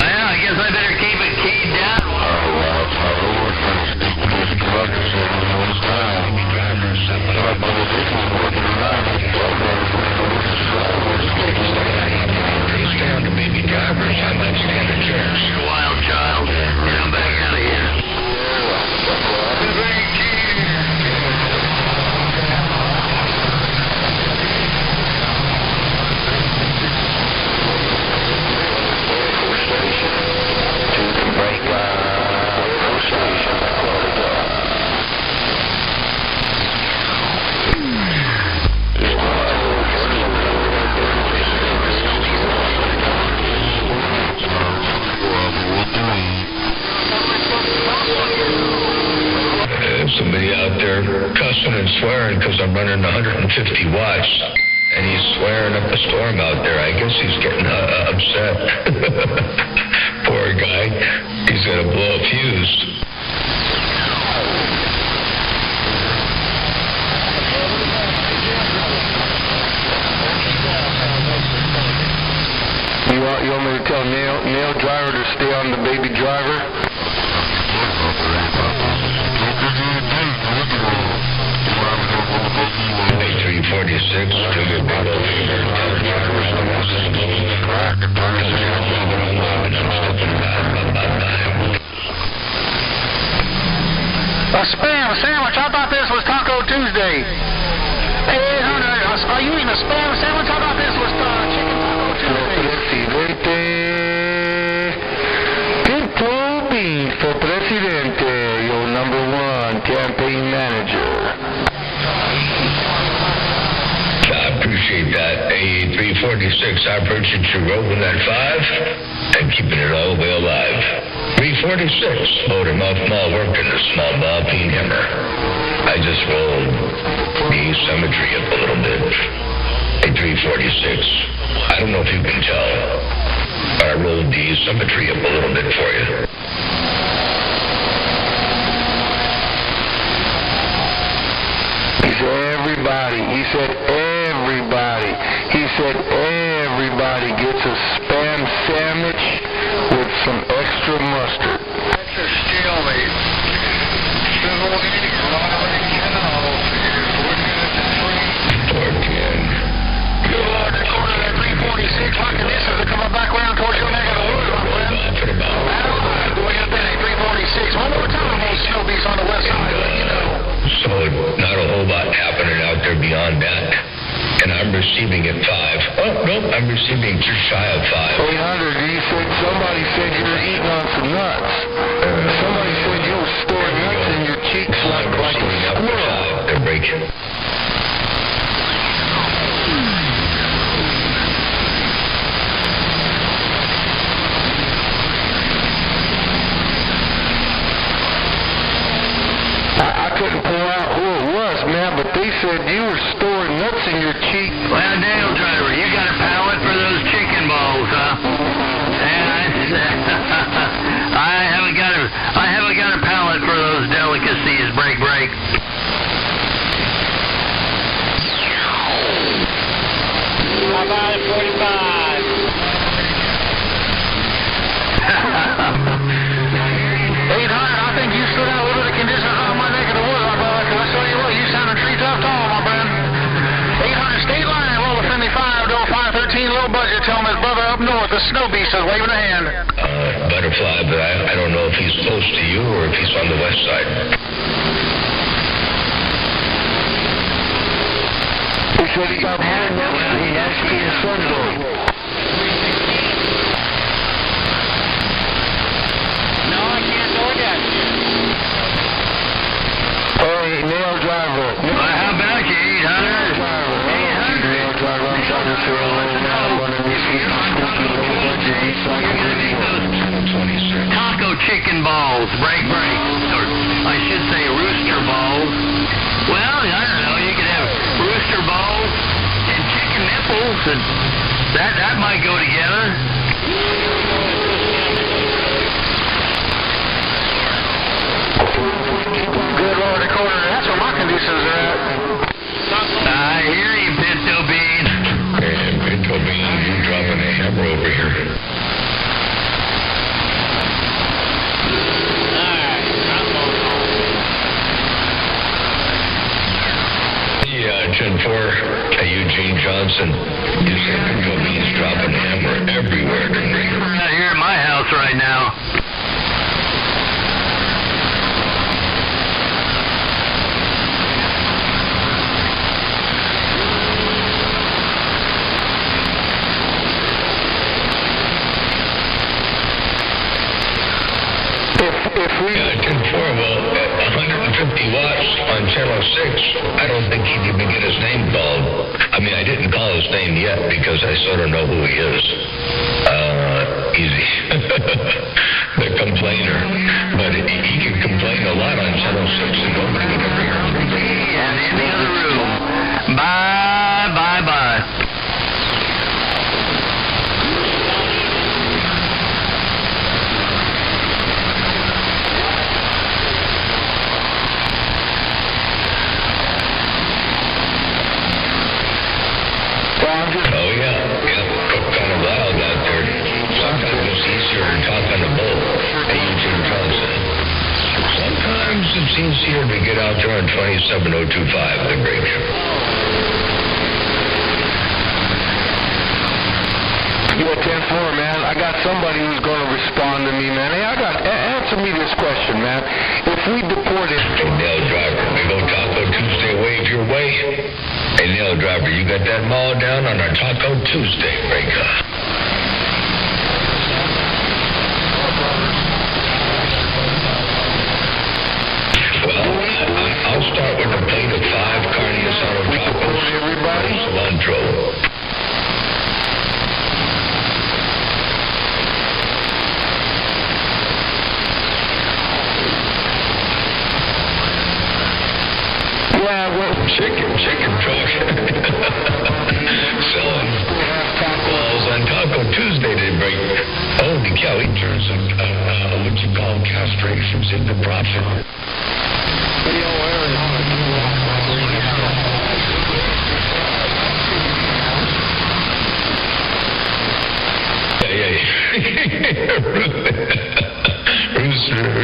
[SPEAKER 9] Well, I guess I better keep it keyed down.
[SPEAKER 11] Down to baby drivers, I might stand a chance.
[SPEAKER 9] You're a wild child, and I'm back out of here.
[SPEAKER 11] Somebody out there cussing and swearing because I'm running 150 watts, and he's swearing up a storm out there. I guess he's getting upset. Poor guy. He's going to blow a fuse.
[SPEAKER 4] You want me to tell Nail Driver to stay on the baby driver?
[SPEAKER 12] A spam sandwich. I thought this was Taco Tuesday. Hey, 800. Are you eating a spam sandwich? I thought this was chicken Taco Tuesday.
[SPEAKER 4] Pinto Bean for Presidente, your #1 campaign manager.
[SPEAKER 11] I appreciate that. A346, I appreciate you rolling that 5 and keeping it all the way alive. 346, motor mouth mall working the small ball peen hammer. I just rolled the symmetry up a little bit. Hey, at 346. I don't know if you can tell, but I rolled the symmetry up a little bit for you.
[SPEAKER 4] He said everybody. He said everybody. He said everybody gets a spam sandwich with some extra mustard.
[SPEAKER 12] That's a stalemate. Good Lord, the corner of that 346, my conditions are coming back around towards your neck of the woods, my friend. Going up that 346. One more time, those snow beats on the west side, let you know.
[SPEAKER 11] So not a whole lot happening out there beyond that. And I'm receiving at 5. Oh, nope, I'm receiving just shy of 5.
[SPEAKER 4] 800, you said somebody said you were eating on some nuts. Somebody said you were storing nuts in your cheeks like a squirrel.
[SPEAKER 11] They're breaking.
[SPEAKER 4] I couldn't pull out who it was, man, but they said you were storing nuts in your cheek.
[SPEAKER 9] Well, Dale Driver, you got a palate for those chicken balls, huh? I haven't got a palate for those delicacies, break.
[SPEAKER 2] How about 45?
[SPEAKER 12] 800, I think you stood out a little bit of conditions on my neck of the woods, my brother, because I tell you what, you sounded tree tough tall, my friend. 800 state line, roll a 75, door 513, low budget, tell him his brother up north, the snow beast is waving a hand.
[SPEAKER 11] Butterfly, but I don't know if he's close to you or if he's on the west side.
[SPEAKER 4] He said he got more nuts than he has to his son going. Hey, Nail Driver.
[SPEAKER 9] How about you, 800?
[SPEAKER 4] Nail Driver, I'm trying to say hello now. I'm going to miss you.
[SPEAKER 9] Taco chicken balls, break. Or I should say rooster balls. Well, I don't know. You could have rooster balls and chicken nipples, and that might go together.
[SPEAKER 12] Good Lord, the corner, that's where my conditions are at.
[SPEAKER 9] I hear you, Pinto Bean.
[SPEAKER 11] Hey, Pinto Bean, you dropping a hammer over here. Yeah, 10-4, Eugene Johnson. You say Pinto Bean's dropping a hammer everywhere.
[SPEAKER 9] Not here at my house right now.
[SPEAKER 4] If we...
[SPEAKER 11] 10-4, well, 150 watts on channel 6, I don't think he'd even get his name called. I mean, I didn't call his name yet because I sort of know who he is. Easy. The complainer. But he can complain a lot on channel 6 and nobody would ever hear from him.
[SPEAKER 9] And in the other room. Bye.
[SPEAKER 11] Oh, yeah. Kind of wild out there. Sometimes it's easier to talk on the boat. Hey, Eugene Johnson. Sometimes it's easier to get out there on 27025, the bridge.
[SPEAKER 4] Yeah, 10-4, man. I got somebody who's going to respond to me, man. Hey, answer me this question, man. If we deported...
[SPEAKER 11] Hey, Nail Driver, we go Taco Tuesday, wave your way. Hey, Nail Driver, you got that mall down on our Taco Tuesday breaker. Well, I'll start with a plate of 5 carne asada tacos.
[SPEAKER 4] Everybody?
[SPEAKER 11] Cilantro.
[SPEAKER 4] Yeah, well...
[SPEAKER 11] Chicken truck.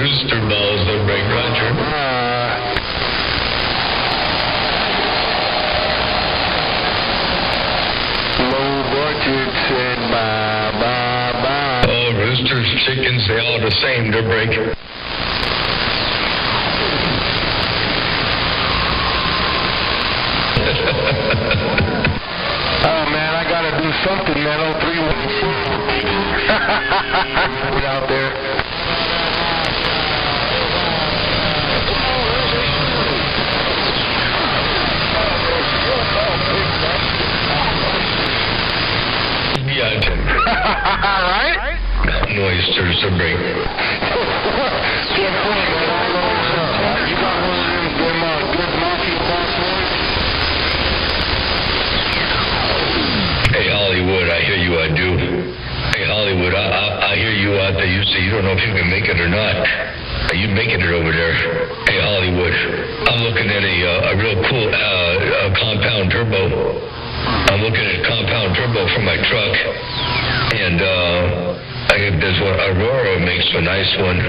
[SPEAKER 11] rooster balls, the break, Roger.
[SPEAKER 4] Low budget said bye, bye, bye.
[SPEAKER 11] Oh, roosters, chickens, they all the same, they're break.
[SPEAKER 4] Oh, man, I gotta do something, man. 031. Put out there.
[SPEAKER 11] Yeah.
[SPEAKER 12] Right?
[SPEAKER 11] Oysters are break. Hey, Hollywood, I hear you, I do. Hey, Hollywood, I hear you out there. You say you don't know if you can make it or not. Are you making it over there? Hey, Hollywood, I'm looking at a real cool compound turbo. I'm looking at compound turbo for my truck. And I think there's one, Aurora makes a nice one.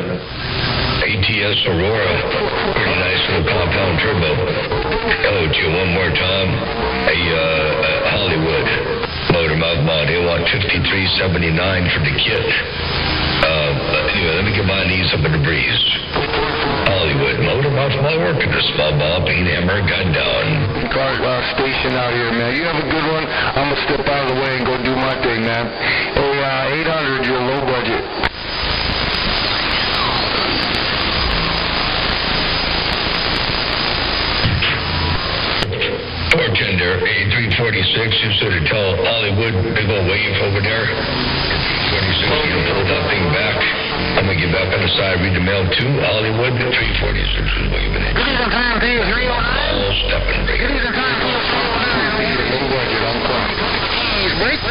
[SPEAKER 11] ATS Aurora, pretty nice little compound turbo. Hello to you one more time. Hey, Hollywood, motor mouth mod, they want $53.79 for the kit. Anyway, let me get my knees up in the breeze. Hollywood, motor mouth mod, working the small ball, paint hammer, gun down.
[SPEAKER 4] Car station out here, man. You have a good one. I'm gonna step out of the way and go do my thing, man. Hey, 800, you're low budget.
[SPEAKER 11] Bartender, A346, you sort of tell Hollywood, big old wave over there. 46, you don't pull that thing back. I'm going to get back on the side, read the mail too. Hollywood, 346 is waving it.
[SPEAKER 12] Good evening, time to you, 309.
[SPEAKER 11] All stepping break.
[SPEAKER 12] Good evening, time to you, 309.
[SPEAKER 4] Low budget, I'm coming.
[SPEAKER 12] Break.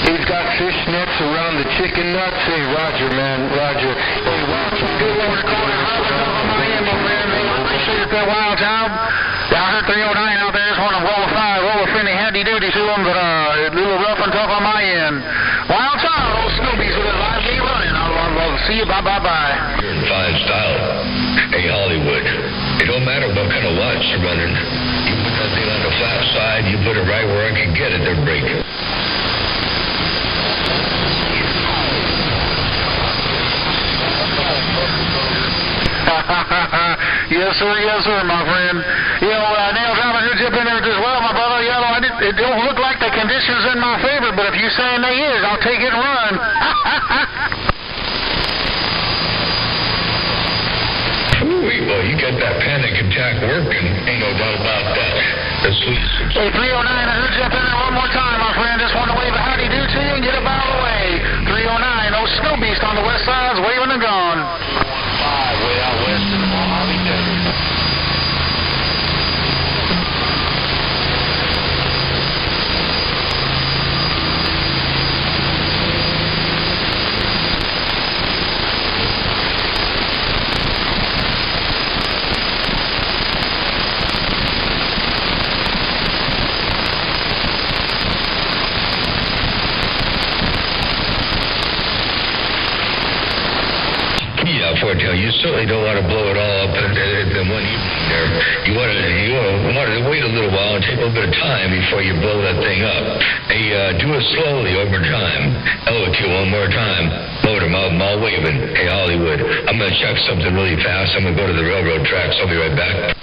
[SPEAKER 4] He's got fish nets around the chicken nuts. Hey, Roger, man, Roger. Hey, Roger.
[SPEAKER 12] Good Lord, calling on my end, my friend. I appreciate that wild job. Yeah, I heard 309 out there. Just want to roll a 5, roll a friendly handy-duty to them, but a little rough and tough on my end. Wild child, old Scoobies with a live game running. I'll see you. Bye-bye-bye.
[SPEAKER 11] You're in fine style. Hey, Hollywood, it don't matter what kind of watch you're running. You put that thing on the flat side, you put it right where I can get it, they're breaking.
[SPEAKER 12] Yes, sir, my friend. You know, Nail John, I heard you up in there as well, my brother. You know, it don't look like the conditions in my favor, but if you saying they is, I'll take it and run.
[SPEAKER 11] Well, you got that panic attack working. Ain't no doubt about that. That's sweet.
[SPEAKER 12] Hey, 309, I heard you up in there one more time, my friend. Just want to wave a howdy-do to you and get about the way. 309, old Snow Beast on the west side's waving and gone.
[SPEAKER 10] Way out west in the Mojave Desert.
[SPEAKER 11] You certainly don't want to blow it all up in one evening there. You want to wait a little while and take a little bit of time before you blow that thing up. Hey, do it slowly over time. Hello to you one more time. Motor mouth waving. Hey, Hollywood, I'm going to check something really fast. I'm going to go to the railroad tracks. I'll be right back.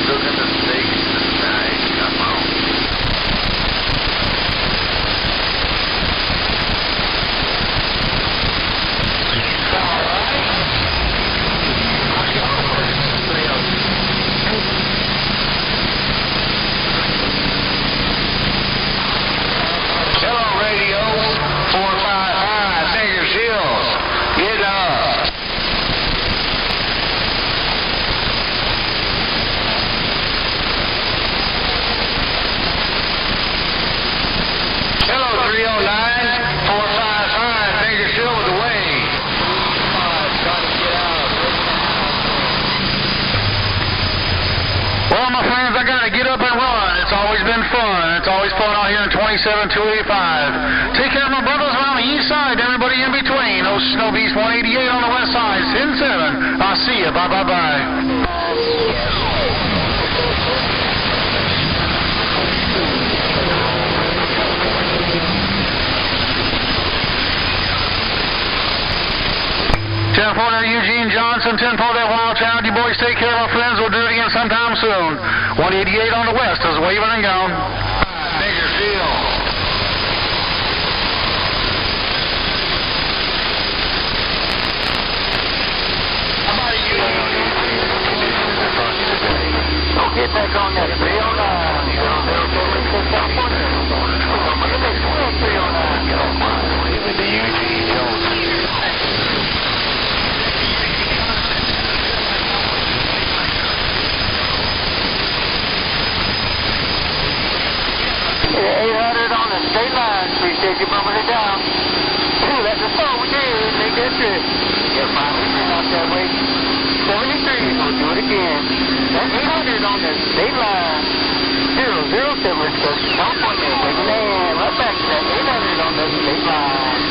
[SPEAKER 10] Cooking the steaks tonight.
[SPEAKER 12] 27-285. Take care of my brothers around the east side, everybody in between. Oh, Snow Beast 188 on the west side, 10-7. I'll see you. Bye-bye-bye. Tenfolder Eugene Johnson, Tenfolder Wild Child. You boys take care of our friends. We'll do it again sometime soon. 188 on the west is waving and gone.
[SPEAKER 10] Bakersfield.
[SPEAKER 2] How about you? Don't get back on that 309. California. Look at that 309.
[SPEAKER 10] With the Eugene Johnson.
[SPEAKER 2] On the state line, appreciate you bumping it down. That's the phone we did, make that trip. Yeah, 500 out that way. 73, we'll do it again. That's 800 on the state line. 007, California, taking in. Right back to that 800 on the state line.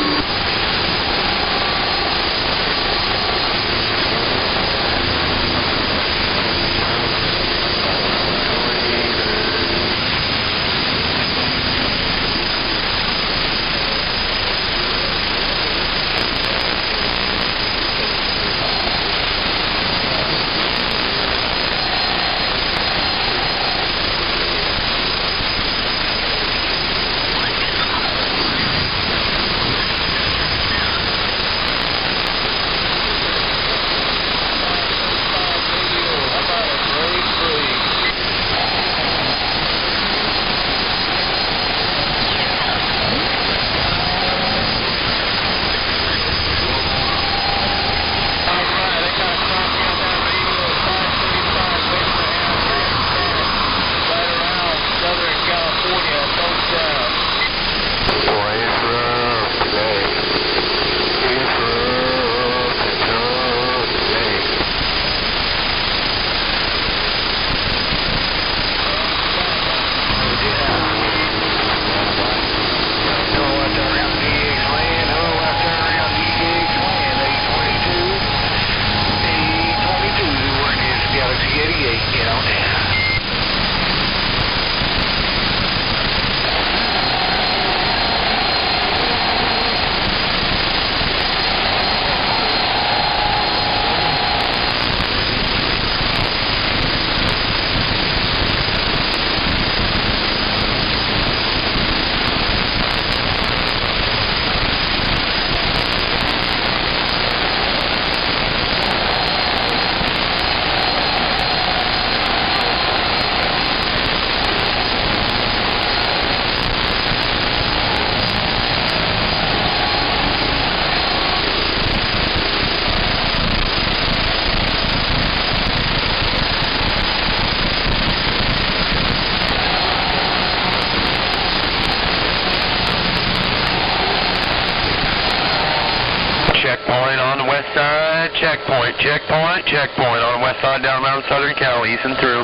[SPEAKER 3] Checkpoint on the west side down around Southern Cal, easing through.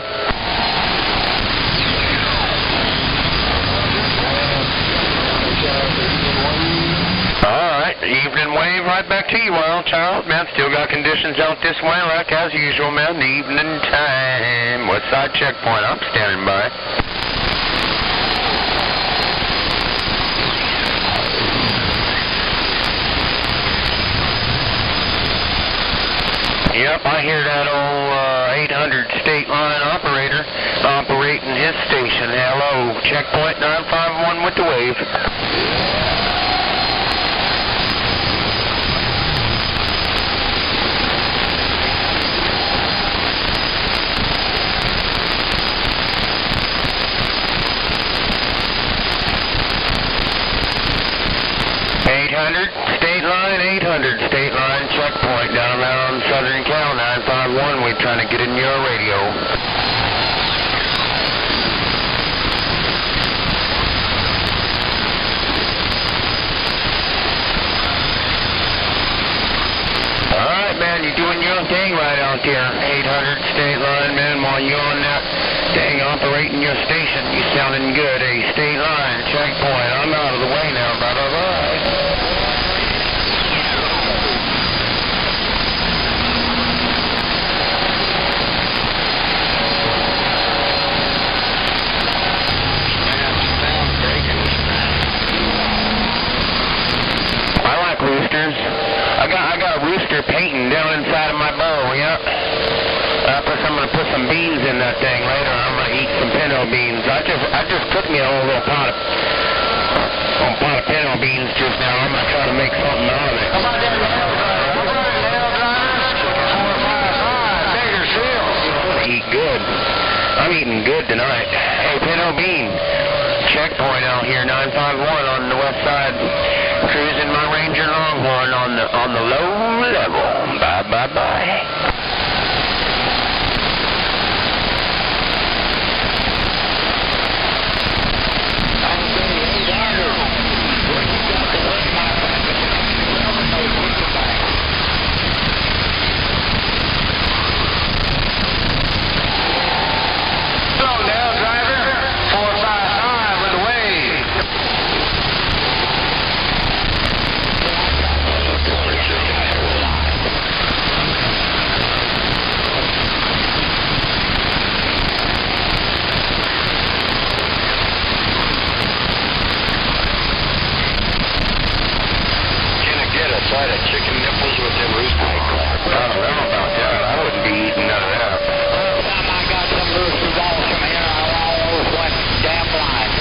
[SPEAKER 3] Alright, evening wave right back to you, Wild Child. Man, still got conditions out this way like as usual, man. The evening time. West side checkpoint, I'm standing by. Yep, I hear that old 800 state line operator operating his station. Hello, checkpoint 951 with the wave. State line checkpoint down around Southern Cal 951. We're trying to get in your radio. Alright, man, you're doing your thing right out there. 800 state line, man, while you're on that thing operating your station. You're sounding good, state line.
[SPEAKER 2] checkpoint. I'm out of the way now. Bye-bye. Roosters. I got a rooster painting down inside of my bow, yeah. I'm gonna put some beans in that thing later. I'm gonna eat some pinto beans. I just cooked me a whole little pot of pinto beans just now. I'm gonna try to make something out of it. Come on down, eat good. I'm eating good tonight. Hey, pinto bean. Checkpoint out here, 951 on the west side. Cruising my Ranger Longhorn on the low level. Bye. Chicken nipples with them roosters. I don't know about that. I wouldn't be eating none of that. I got some roosters all from here. I almost went damn blind.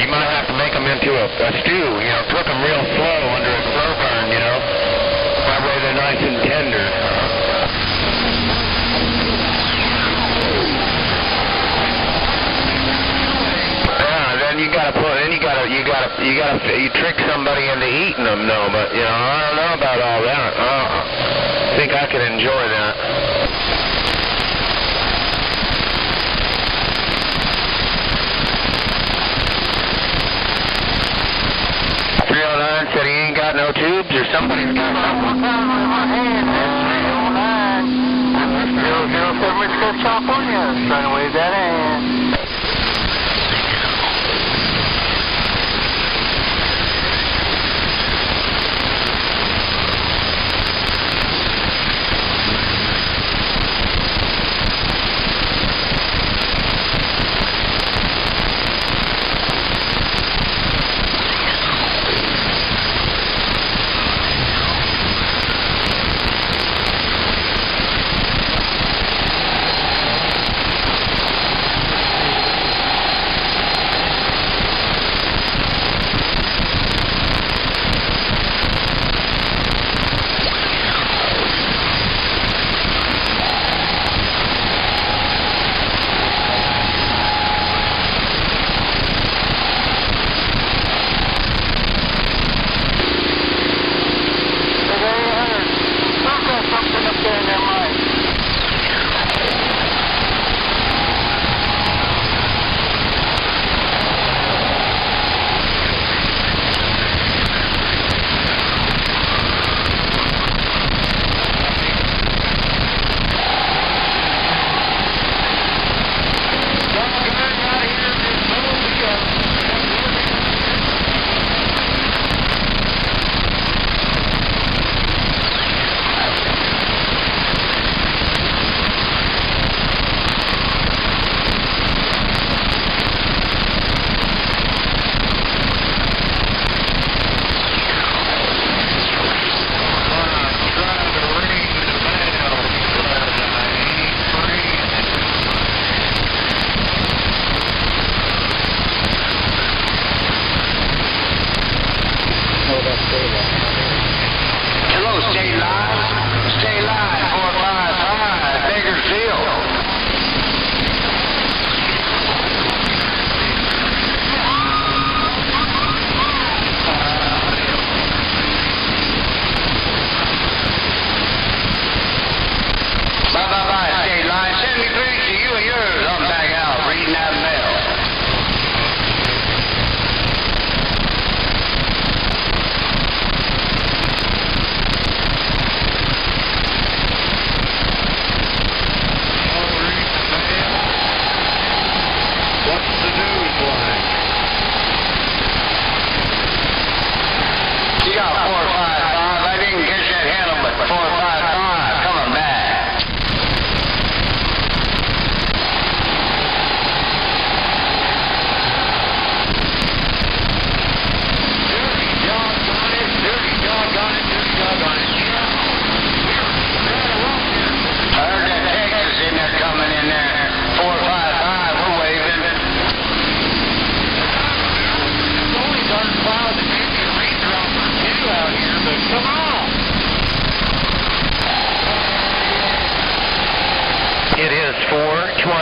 [SPEAKER 2] You might have to make them into a stew, cook them real slow under a slow burn, That way they're nice and tender. You trick somebody into eating them, no, but, I don't know about all that. I think I can enjoy that. Said he ain't got no tubes, or somebody's got something. 007 West California, trying to wave that hand.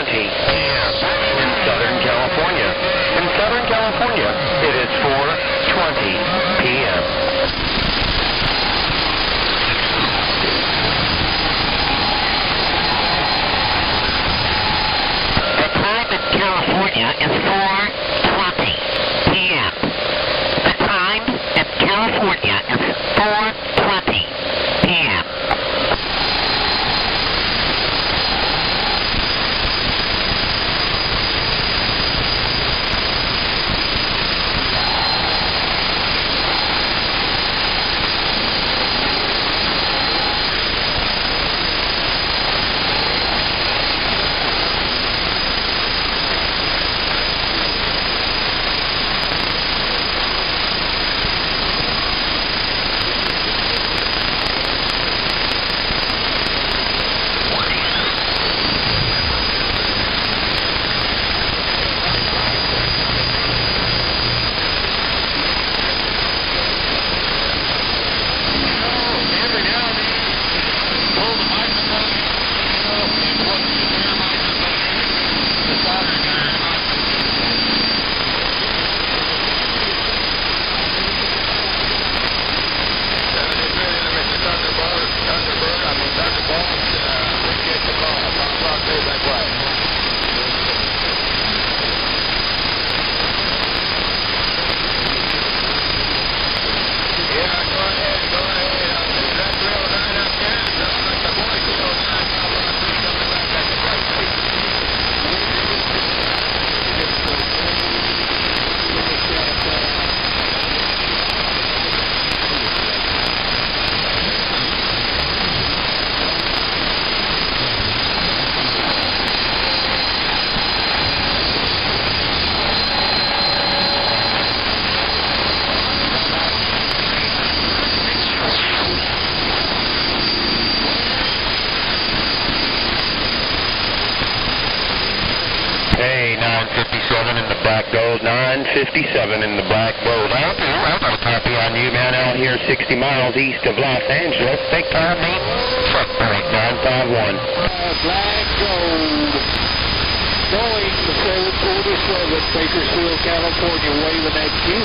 [SPEAKER 17] p.m. In Southern California. In Southern California, it is 4:20 p.m.
[SPEAKER 2] The time in California is 4:20 p.m. The time in California is 4:20 p.m.
[SPEAKER 17] Hey, 957 in the Black Gold, 957 in the Black Gold. I'm going to copy on you, man, out here 60 miles east of Los Angeles. Take time, mate. Truck break, 951.
[SPEAKER 8] Black Gold. Going to 747, Bakersfield, California, waving that Q.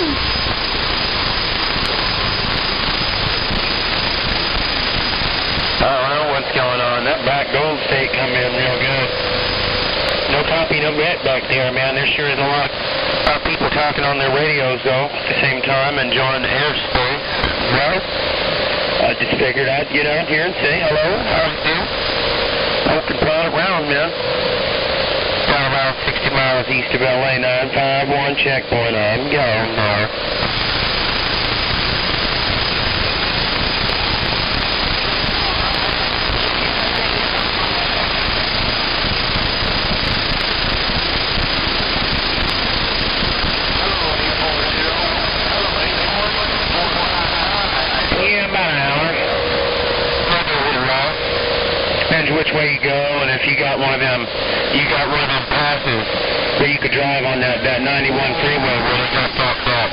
[SPEAKER 17] I don't know what's going on. That Black Gold state come in real good. No copy, no get back there, man. There sure is a lot of people talking on their radios, though, at the same time, enjoying the airspace. Well, I just figured I'd get out here and say hello. How are you doing? Hope and plot around, man. Down about 60 miles east of LA, 951 checkpoint. I'm going there. Which way you go, and if you got one of them passes where you could drive on that 91 freeway where they got that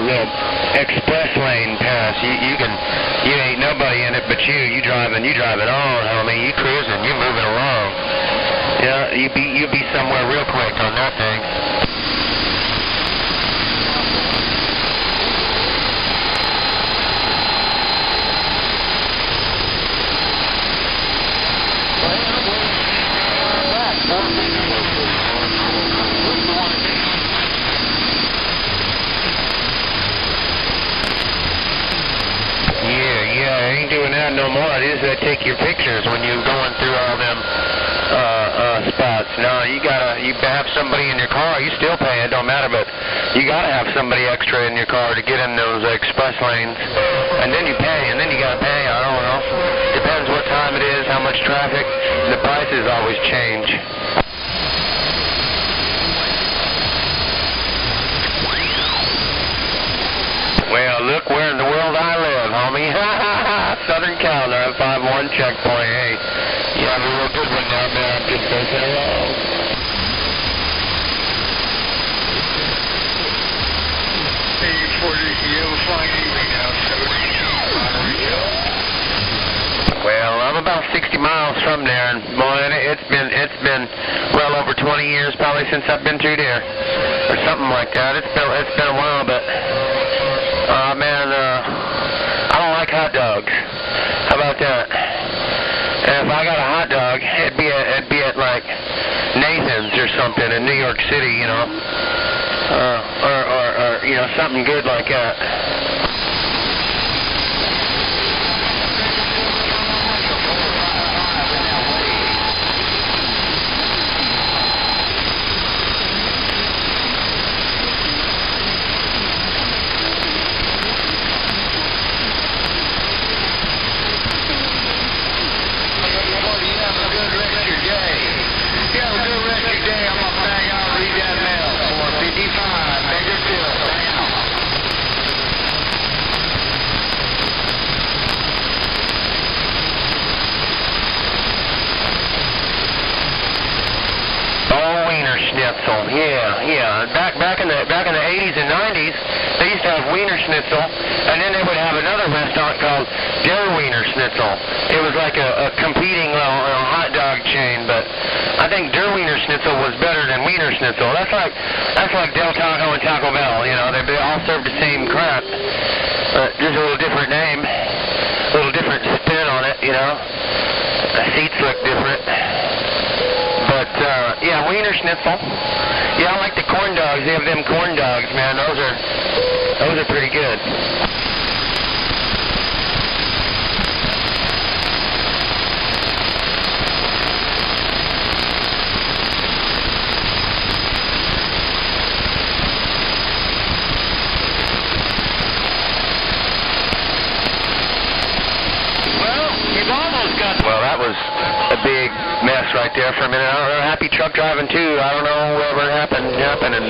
[SPEAKER 17] little express lane pass. You ain't nobody in it but you driving on, homie. You cruising, you moving along. Yeah, you be somewhere real quick on that thing. No more. It is they take your pictures when you're going through all them spots. No, you have somebody in your car. You still pay. It don't matter, but you gotta have somebody extra in your car to get in those express lanes. And then you pay, and then you gotta pay. I don't know. Depends what time it is, how much traffic. The prices always change. Well, look where in the world I live, homie. Southern Cal, 951 checkpoint. Hey, you have a real good one down there. I'm just saying hello.
[SPEAKER 8] Hey, you have a fine evening now, 70.
[SPEAKER 17] Well, I'm about 60 miles from there, and boy, it's It's been well over 20 years probably since I've been through there, or something like that. It's been a while, but man, I don't like hot dogs. How about that? And if I got a hot dog, it'd be at like Nathan's or something in New York City, you know, or you know, something good like that. Yeah. Back in the 80s and 90s, they used to have Wiener Schnitzel, and then they would have another restaurant called Der Wiener Schnitzel. It was like a competing hot dog chain, but I think Der Wiener Schnitzel was better than Wiener Schnitzel. That's like Del Taco and Taco Bell. You know, they all serve the same crap, but just a little different name, a little different spin on it. You know, the seats look different. But, yeah, Wiener Schnitzel. Yeah, I like the corn dogs. They have them corn dogs, man. Those are pretty good. Well, that was a big mess right there for a minute. I don't know, happy truck driving too. I don't know whatever happened, and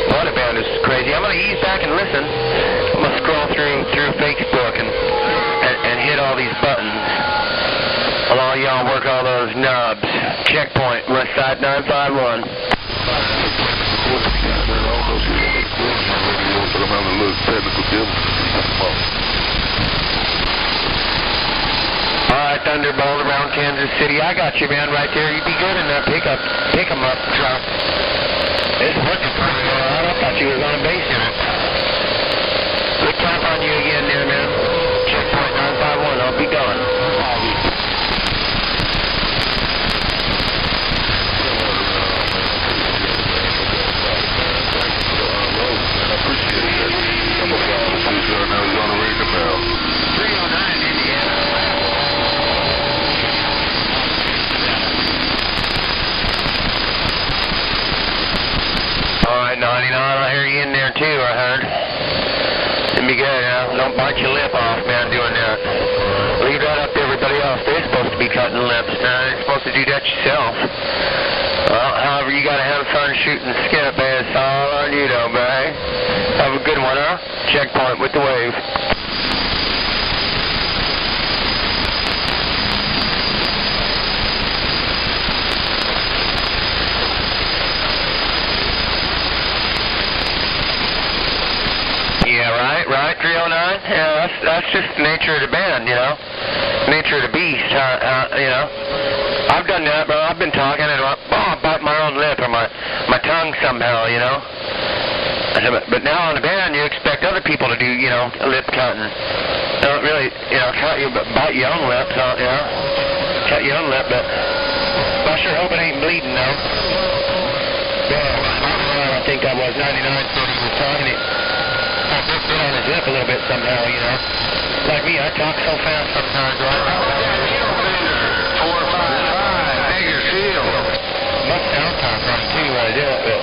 [SPEAKER 17] Waterband is crazy. I'm going to ease back and listen. I'm going to scroll through Facebook and hit all these buttons. While all y'all work all those knobs. Checkpoint, West Side 951. All right, Thunderbolt around Kansas City. I got you, man, right there. You'd be good in that pick-em-up truck. It's working pretty well. I thought you was on a base in it. Good talk on you again there, man. Checkpoint 951. I'll be gone. I appreciate that. I'm a pharmacist in Arizona, ring the bell. 309 Indiana. All right, 99, I hear you in there too, I heard. It'd be good, don't bite your lip off, man, doing that. Leave that up to everybody else. They're supposed to be cutting lips, man. You're supposed to do that yourself. Well, however, you gotta have fun shooting skip, man. It's all on you, though, man. Have a good one, huh? Checkpoint with the wave. Right, 309? Yeah, that's just the nature of the band, you know? Nature of the beast, you know? I've done that, bro. I've been talking and I bite my own lip or my tongue somehow, you know? But now on the band, you expect other people to do, you know, lip cutting. They don't really, you know, bite your own lip, so, you know? Cut your own lip, but I sure hope it ain't bleeding, though. Yeah, I think that was 99 when he was talking it. On his lip a little bit somehow, you know. Like me, I talk so fast sometimes, right? 455, Bakersfield. Must sound talk right too when I do it, but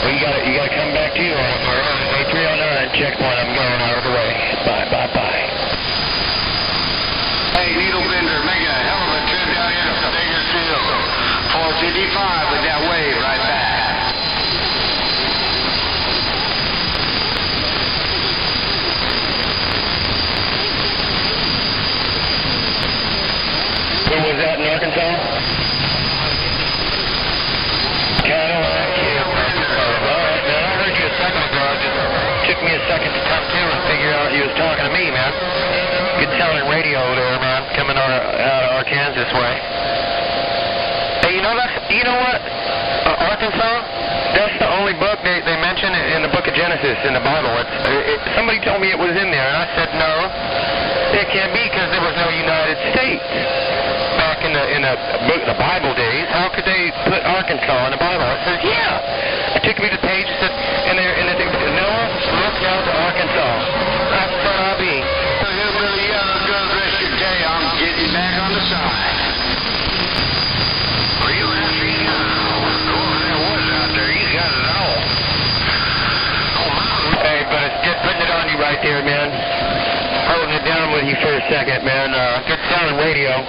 [SPEAKER 17] well, you gotta come back to you on it. 309 checkpoint. I'm going out of the way. Bye.
[SPEAKER 1] Hey, Needle Bender, making a hell of a trip down here to Bakersfield. 455 with that wave right back.
[SPEAKER 17] Where was that in Arkansas? Cadillac, yeah. All right, man, I heard you a second ago. It just took me a second to come to and figure out you was talking to me, man. Good sounding radio there, man, coming out of Arkansas way. you know what? Arkansas, that's the only book they mention in the book of Genesis in the Bible. Somebody told me it was in there, and I said, no, it can't be because there was no United States back in the Bible days. How could they put Arkansas in the Bible? I said, yeah. It took me to the page that Noah looked out to Arkansas. That's where I'll be.
[SPEAKER 10] So here's where the other guns rest your day. I'm getting back on the side. Are you asking? There was out there. You got it all.
[SPEAKER 17] Hey, but it's just putting it on you right there, man. Holding it down with you for a second, man. Good sounding radio.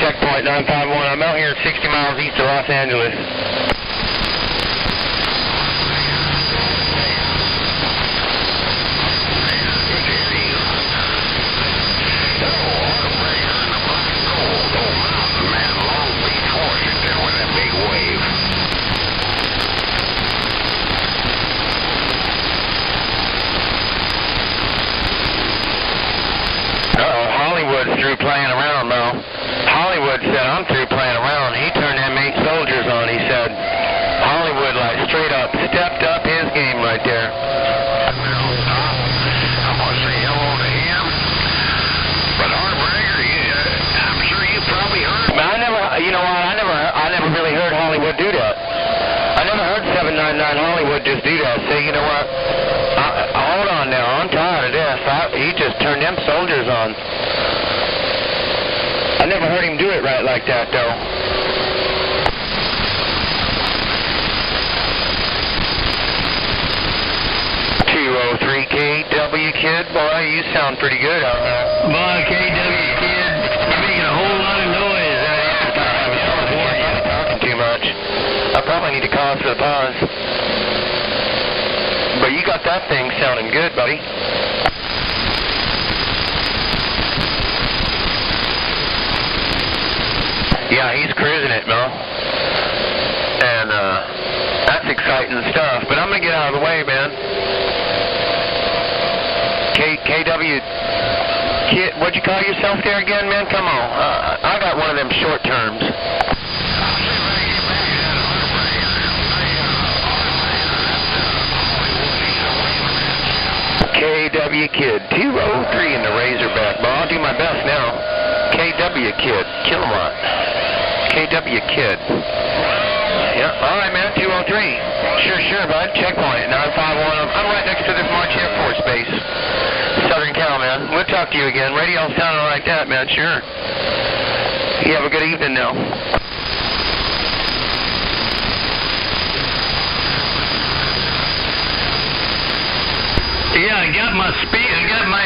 [SPEAKER 17] Checkpoint 951. I'm out here 60 miles east of Los Angeles. Hollywood's through playing around now. Hollywood said, I'm through playing around. He turned them 8 soldiers on. He said, Hollywood, like, straight up stepped up his game right there.
[SPEAKER 10] I'm going to say hello to him. But Heartbreaker, I'm sure you probably heard.
[SPEAKER 17] I never really heard Hollywood do that. I never heard 799 Hollywood just do that. Say, you know what? Hold on now. I'm tired of this. He just turned them soldiers on. I never heard him do it right like that, though. KW Kid, boy, you sound pretty good out there.
[SPEAKER 9] Boy, KW Kid, you're making a whole lot of noise out here.
[SPEAKER 17] I'm talking too much. I probably need to cause for the pause. But you got that thing sounding good, buddy. Yeah, he's cruising it, Mel. And that's exciting stuff. But I'm going to get out of the way, man. KW Kid, what'd you call yourself there again, man? Come on. I got one of them short terms. KW Kid, 203 in the Razorback. Well, I'll do my best now. KW Kid, kilowatt. KW Kid. Yeah, all right, man, 203. Sure, bud. Checkpoint, 951. I'm right next to this March Air Force Base. Southern Cal, man. We'll talk to you again. Radio sounding like that, man, sure. You have a good evening now.
[SPEAKER 9] Yeah, I got my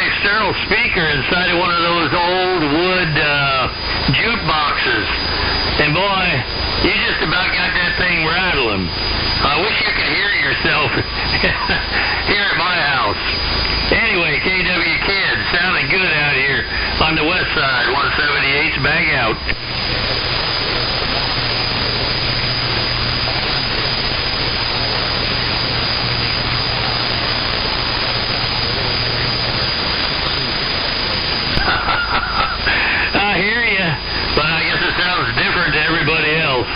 [SPEAKER 9] external speaker inside of one of those old wood jukeboxes. And boy, you just about got that thing rattling. I wish you could hear yourself here at my house. Anyway, KW Kid, sounding good out here on the west side, 178's bag out. I hear you, but I guess it sounds different to everybody else.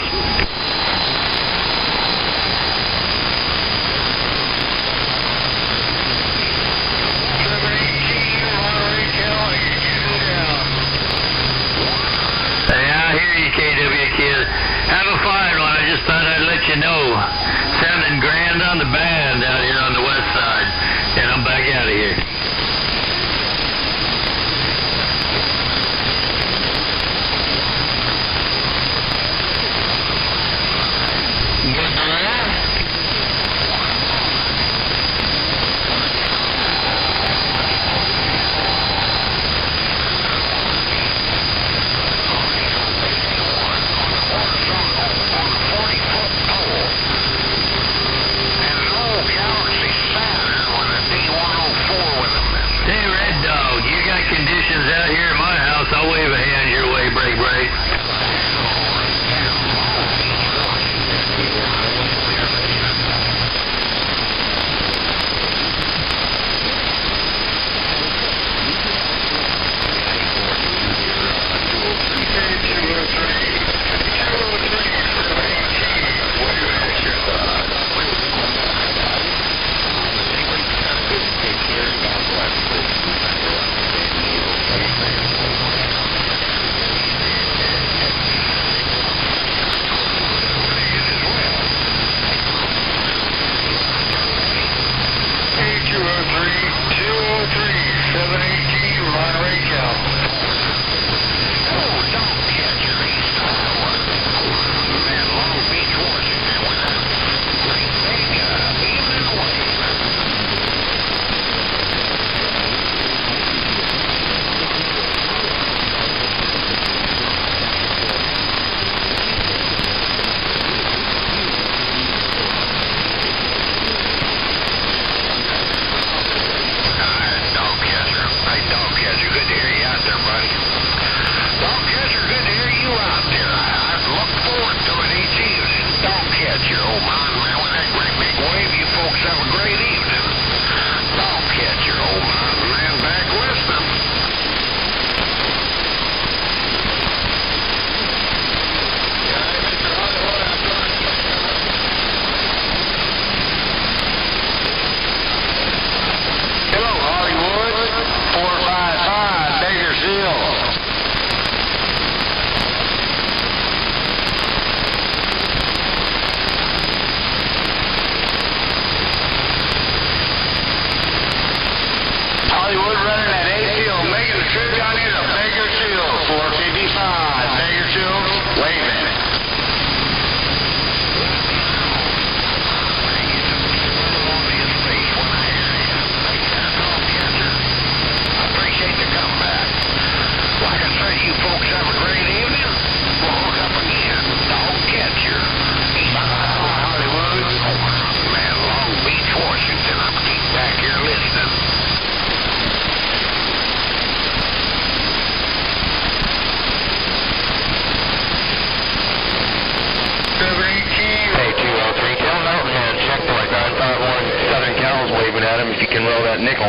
[SPEAKER 17] can roll that nickel.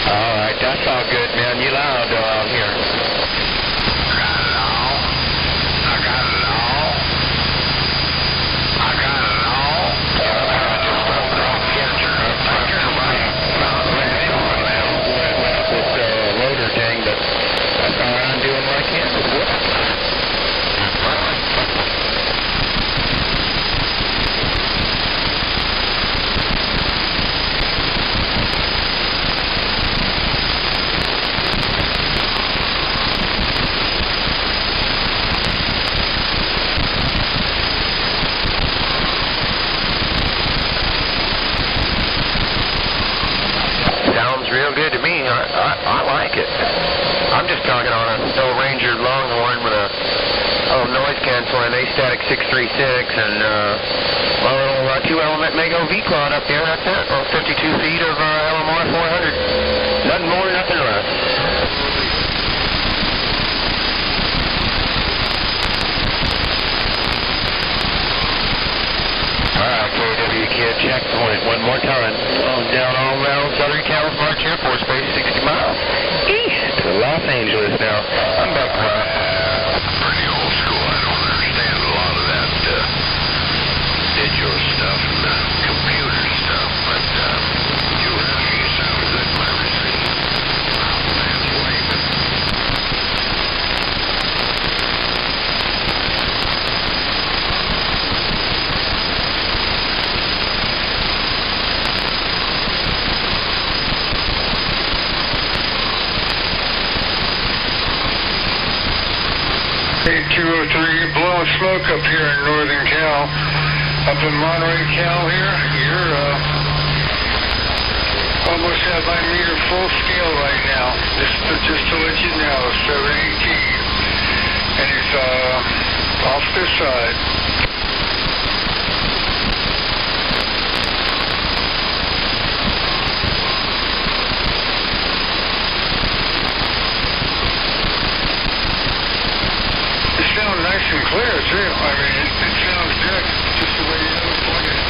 [SPEAKER 17] All right, that's all good, man. You loud out here.
[SPEAKER 3] Real good to me. I like it. I'm just talking on a old Ranger Longhorn with a noise canceling A-Static 636 and a little 2-element Mego V-Cloud up there. That's it. 52 feet of LMR 400. Nothing more, nothing less. All right, KW Kid, checkpoint one more time. Down all around Southern California Air Force Base, 60 miles east to Los Angeles now. I'm back to
[SPEAKER 16] Pretty old school. I don't understand a lot of that digital stuff and the computer stuff, but you sound good, my receipt. Man's waving.
[SPEAKER 8] You're blowing smoke up here in Northern Cal. Up in Monterey, Cal here, you're almost at my meter full scale right now. Just to let you know, 718. And it's off this side. Nice and clear, too. I mean, it sounds good, just the way you know it's playing.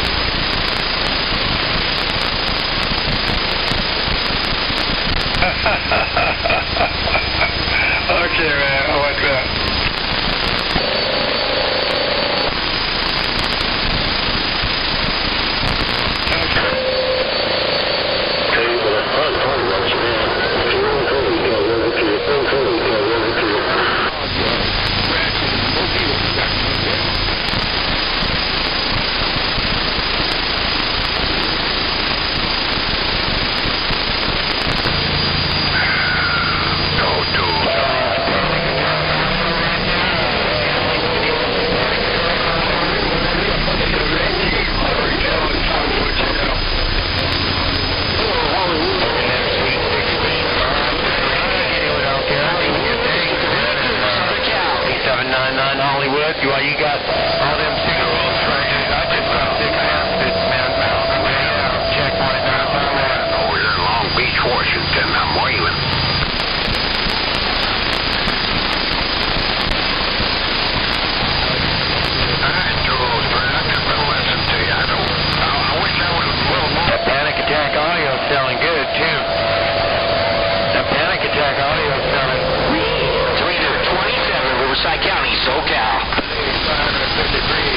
[SPEAKER 8] Okay, man, I like that.
[SPEAKER 3] Well, you got all them cigarettes right here. I just got sick of this, man. Check on it now.
[SPEAKER 16] Over here in Long Beach, Washington. I'm waving. I enjoy those, man. I just been listening to you. I wish I was a little more.
[SPEAKER 3] That Panic Attack audio is selling good, too. That Panic Attack audio is selling.
[SPEAKER 2] 3 to 27, Riverside County, SoCal.
[SPEAKER 3] 553.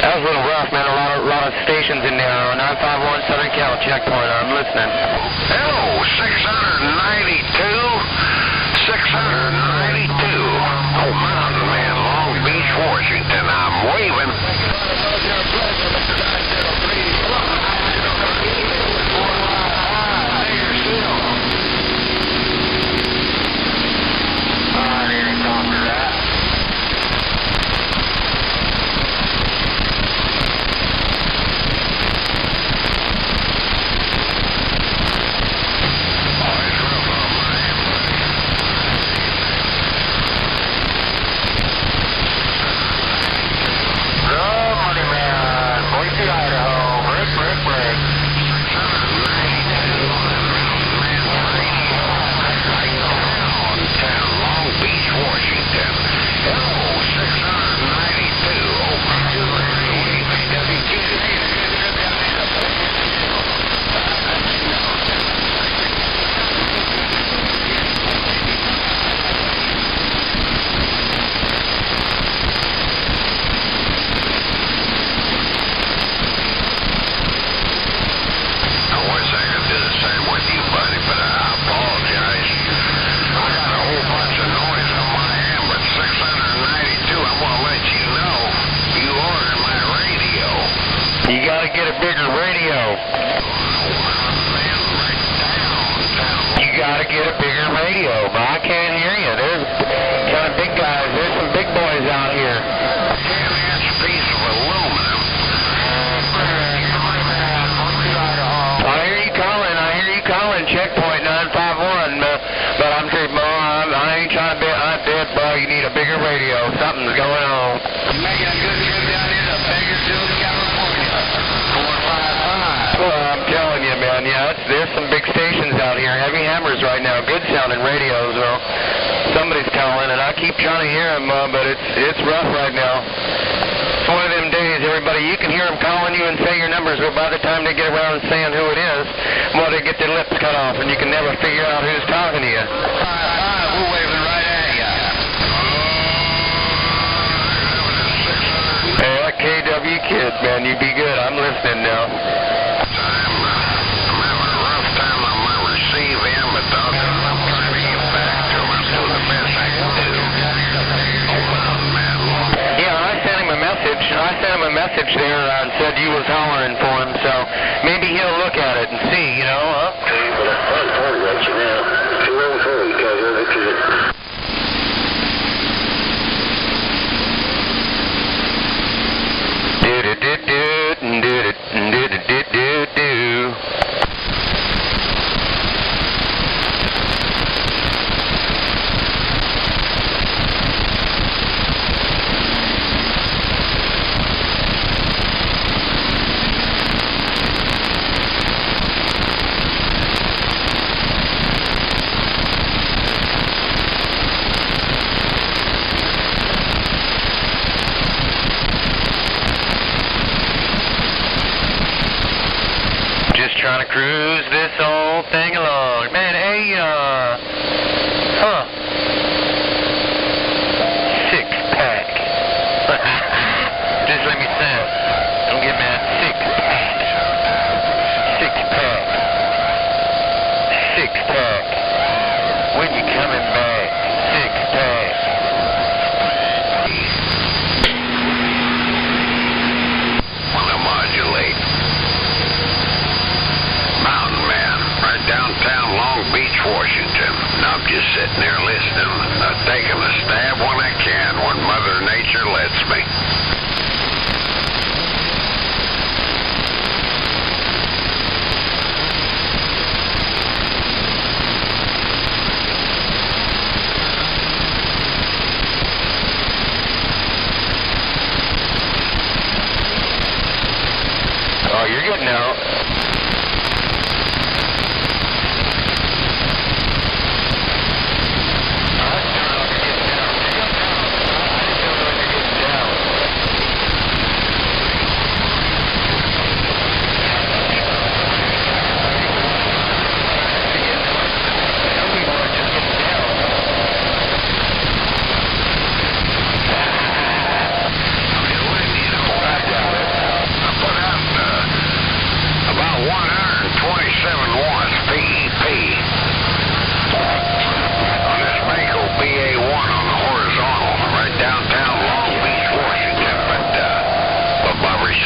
[SPEAKER 17] That was a little rough, man. A lot of stations in there. 951 Southern Cal checkpoint. I'm listening.
[SPEAKER 3] Hello, 692. 692. Oh, Mountain Man, Long Beach, Washington. I'm waving.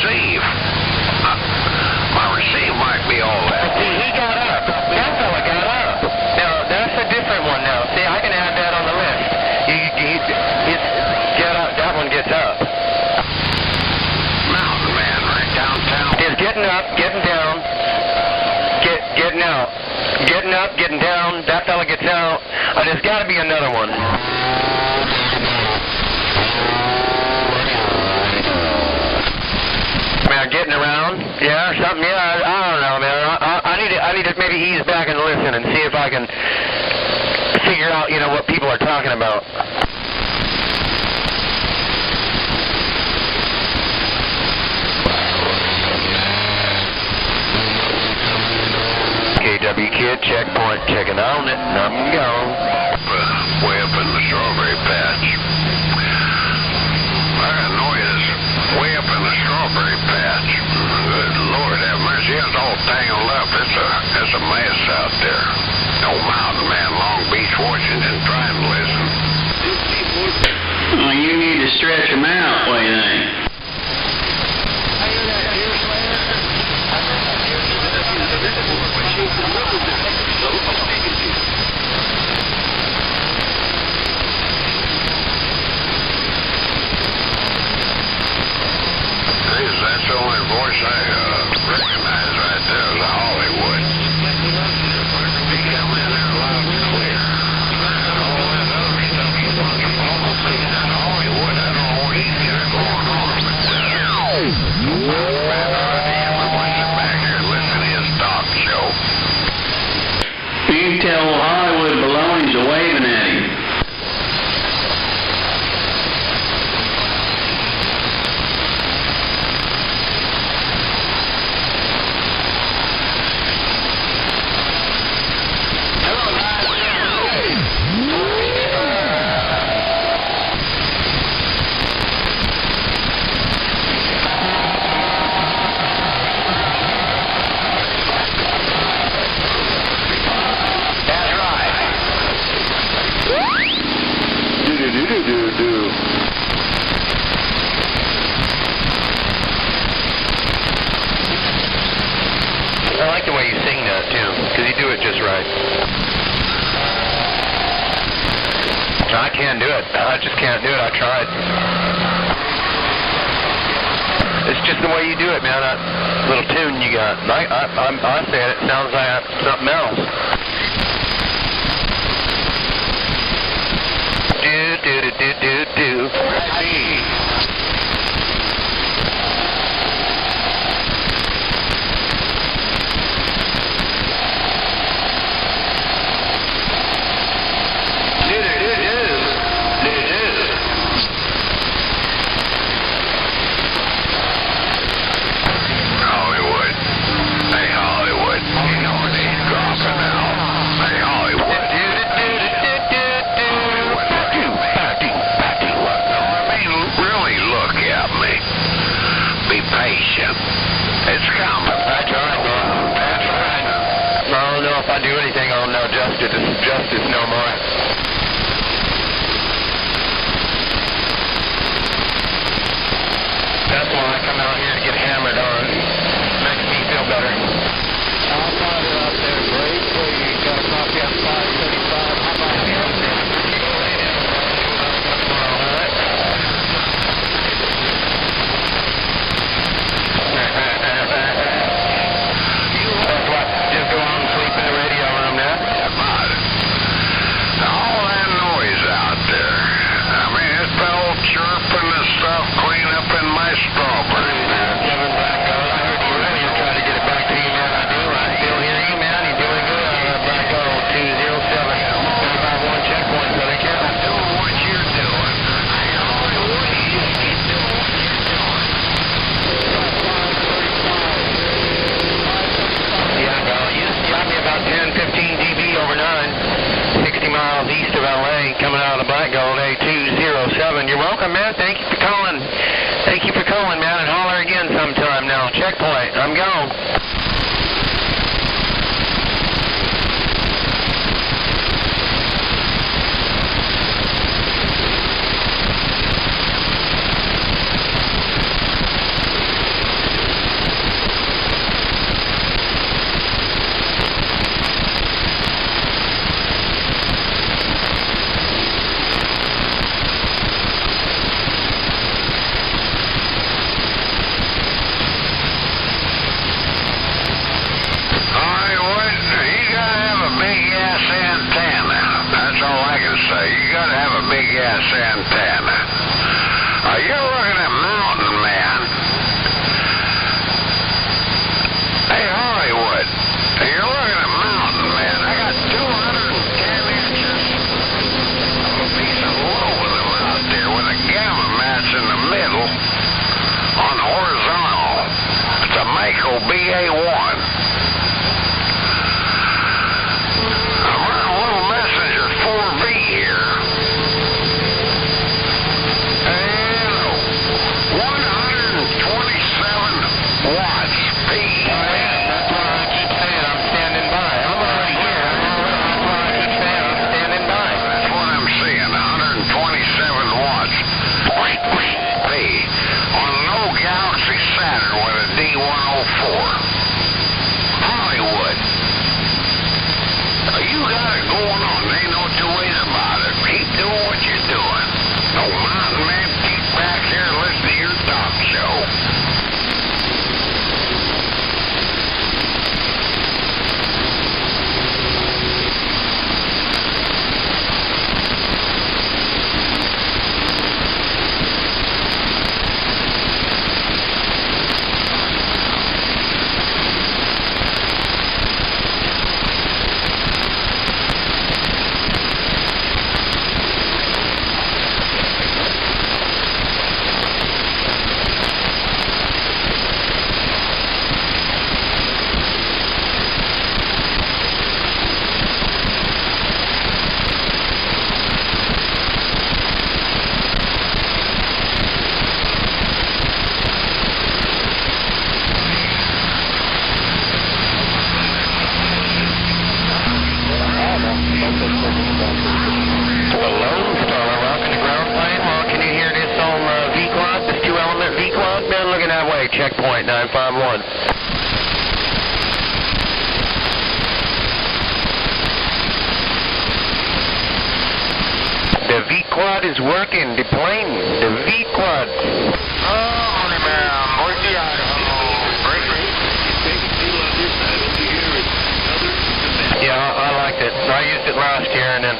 [SPEAKER 13] receive. My receive might be all that.
[SPEAKER 17] See, he got up. That fella got up. Now, that's a different one now. See, I can add that on the list. Get up. That one gets up.
[SPEAKER 13] Mountain man right downtown.
[SPEAKER 17] Is getting up, getting down, getting out. Getting up, getting down. That fella gets out. There's got to be another one. Man, getting around, yeah, or something, yeah, I don't know, man. I need to maybe ease back and listen and see if I can figure out, what people are talking about. KW Kid, checkpoint, checking on it, I'm gone.
[SPEAKER 13] Way up in the strawberry patch. I got noise way up in the strawberry patch. Good Lord have mercy, it's all tangled up. It's a mess out there. No mountain man, Long Beach, Washington, trying to listen.
[SPEAKER 18] Well, you need to stretch them out, what do you think?
[SPEAKER 13] That's the only voice I recognize right there is Hollywood. He come in there loud and clear. All that other stuff he's talking almost like that Hollywood. I don't know what he's got going on, but everyone sit back here and listen to his talk show.
[SPEAKER 18] You can tell Hollywood baloney's waving at him.
[SPEAKER 17] I like the way you sing that, too, because you do it just right. I can't do it. I just can't do it. I tried. It's just the way you do it, man. That little tune you got. I say it sounds like something else. Do.
[SPEAKER 13] Hollywood. Hey, Hollywood. You know what he's dropping now. Hey, Hollywood. Really look at me. Be patient. It's coming.
[SPEAKER 17] That's right. That's right. I don't know if I do anything, I'll know justice no more. That's why I come out here to get hammered on. Makes me feel better. I'll find it out there, Blake. You got a copy on 535. How about him? That's what? Just go on and sleep in the radio room now?
[SPEAKER 13] All that noise out there. I mean, it's been old chirping and stuff clean up in my strawberry.
[SPEAKER 17] Kevin Blacko, I heard you earlier try to get it back to you, man. I do. I still hear you, man. You're doing good on that Blacko 207. Got about one checkpoint, so they can't.
[SPEAKER 13] I'm doing what you're doing. I know what you keep doing what you're doing.
[SPEAKER 17] Yeah, well, you got me about 10, 15 dB over 9. 60 miles east of L.A. coming out of the Black Gold A207. You're welcome, man. Thank you for calling. Thank you for calling, man, and holler again sometime now. Checkpoint. I'm gone.
[SPEAKER 3] BA1. I'm running a little messenger 4V here. And 127 watts. P.
[SPEAKER 17] That's what I keep saying. I'm standing by. I'm already here. That's what I keep saying. I'm standing by.
[SPEAKER 3] That's what I'm seeing. 127 watts. P. On an old Galaxy Saturn with a D104. Hollywood. Now you got it going on. There ain't no two ways about it. Keep doing what you're doing. No mountain man, keep back here and listen to your talk show.
[SPEAKER 17] Checkpoint 951. The V-Quad is working. The plane. The V-Quad.
[SPEAKER 3] Honey man, where's the
[SPEAKER 17] Yeah, I liked it. I used it last year and then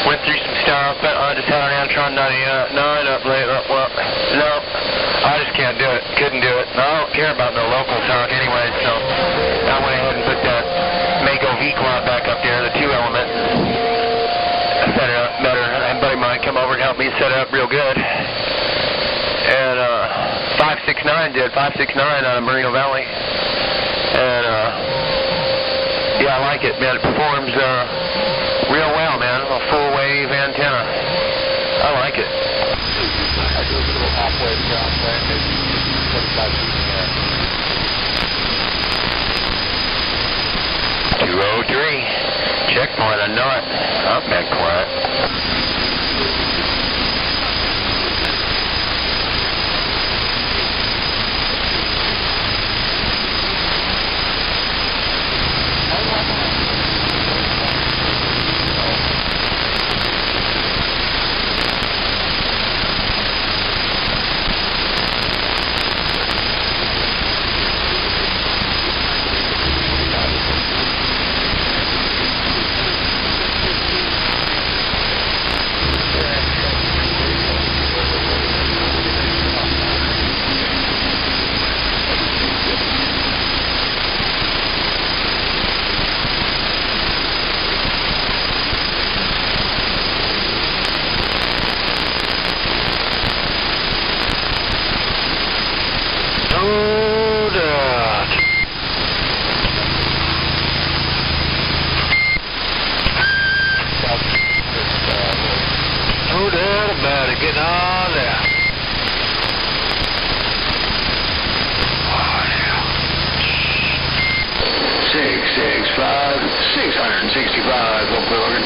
[SPEAKER 17] went through some stuff, but I just had an Antron 99 up late. Well, no, I just can't do it. Couldn't do it. I don't care about no local talk anyway, so I went ahead and put that Mako V-Quad back up there, the 2-element. I set it up better. And buddy mine come over and help me set it up real good. And 569 did, 569 out of Merino Valley. And yeah, I like it, man. It performs real well, man. A full wave antenna. I like it.
[SPEAKER 19] I do a little halfway down there, maybe 25 feet in the air.
[SPEAKER 17] 203. Checkpoint, I know it. I'm that quiet.
[SPEAKER 3] Getting on there. Oh, yeah.
[SPEAKER 10] 665, hopefully working.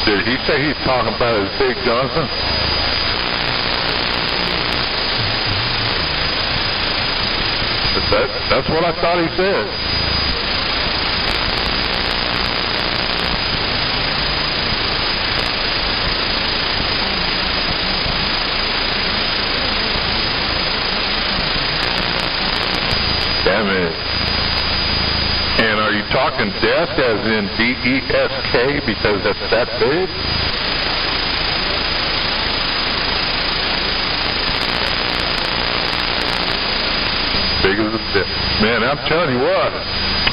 [SPEAKER 20] Did he say he's talking about his Big Johnson? That's what I thought he said. Damn it. And are you talking desk as in D-E-S-K because that's that big? Big as a bit. Man, I'm telling you what,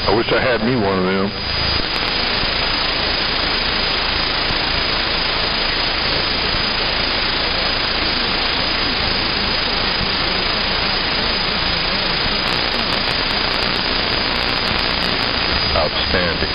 [SPEAKER 20] I wish I had me one of them. Outstanding.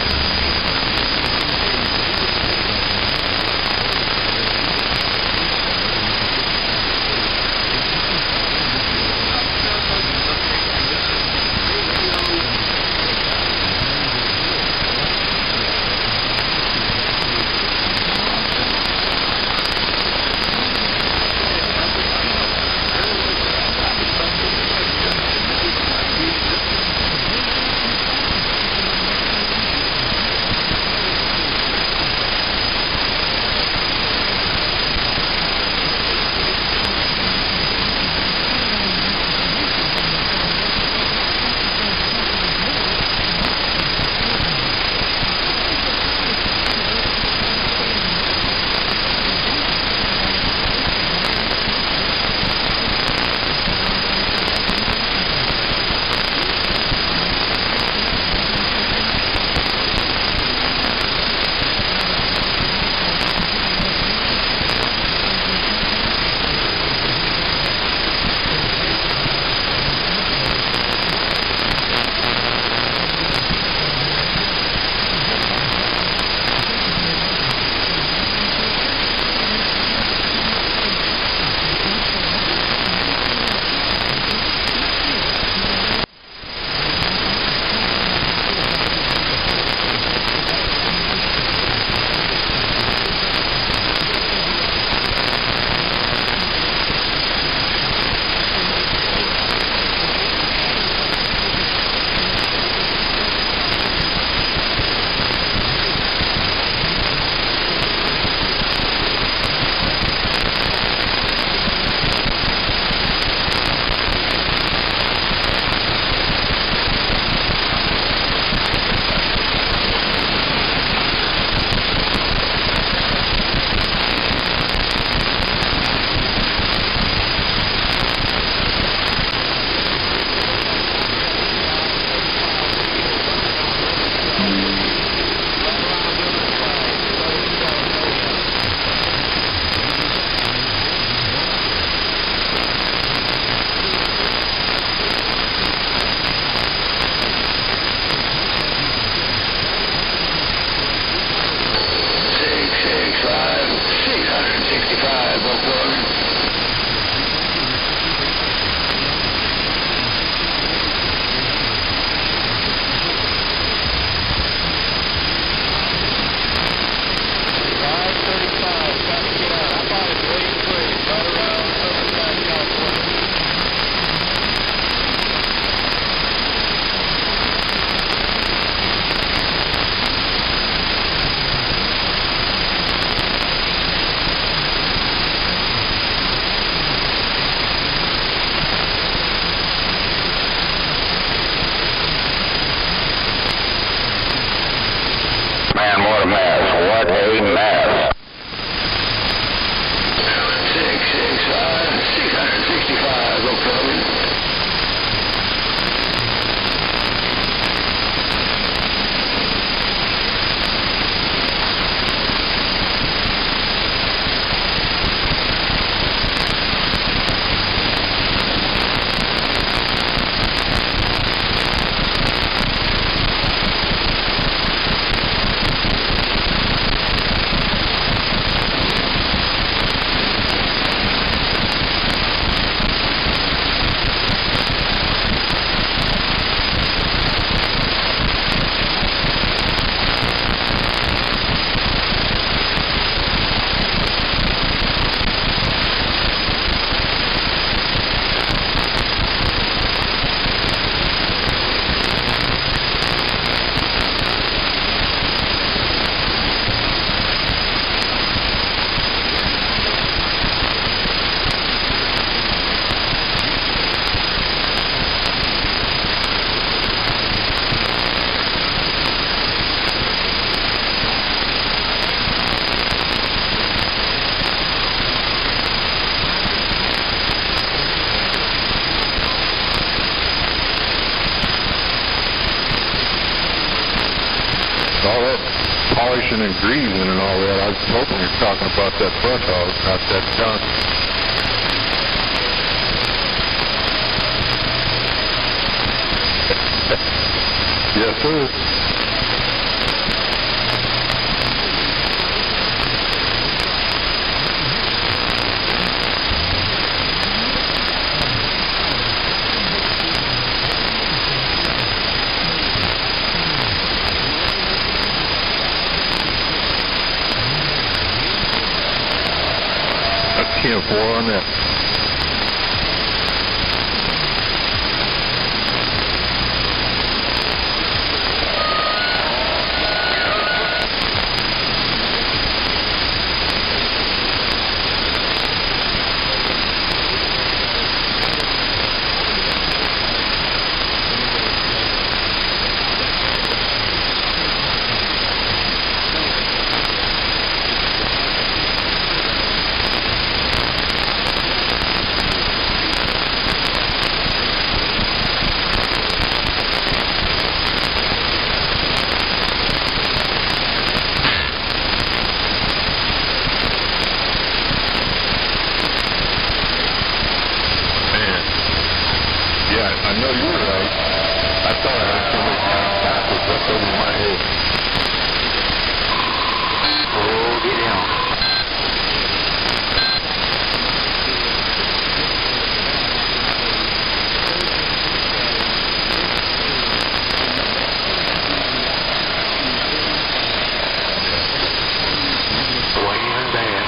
[SPEAKER 20] polishing and greasing and all that. I was hoping you're talking about that butt hog, not that junk. Yes, sir. That's 10-4 on that. I know you're right. I thought I heard somebody count backwards. That's over my head.
[SPEAKER 10] Oh, get down. Boy, even bad.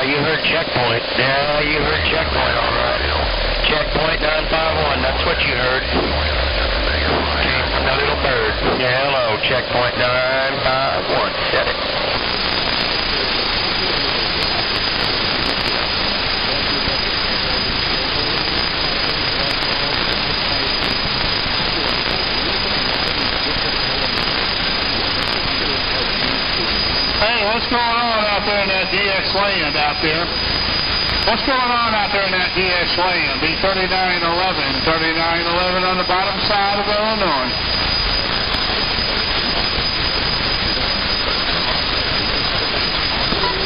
[SPEAKER 10] You heard checkpoint. Yeah, you heard checkpoint, all right. Checkpoint 951, that's what you heard. Came from the little bird. Yeah, hello, checkpoint 951. Set it.
[SPEAKER 13] Hey, what's going on out there in that DX land out there? What's going on out there in that DX land? B3911, 3911 on the bottom side of Illinois.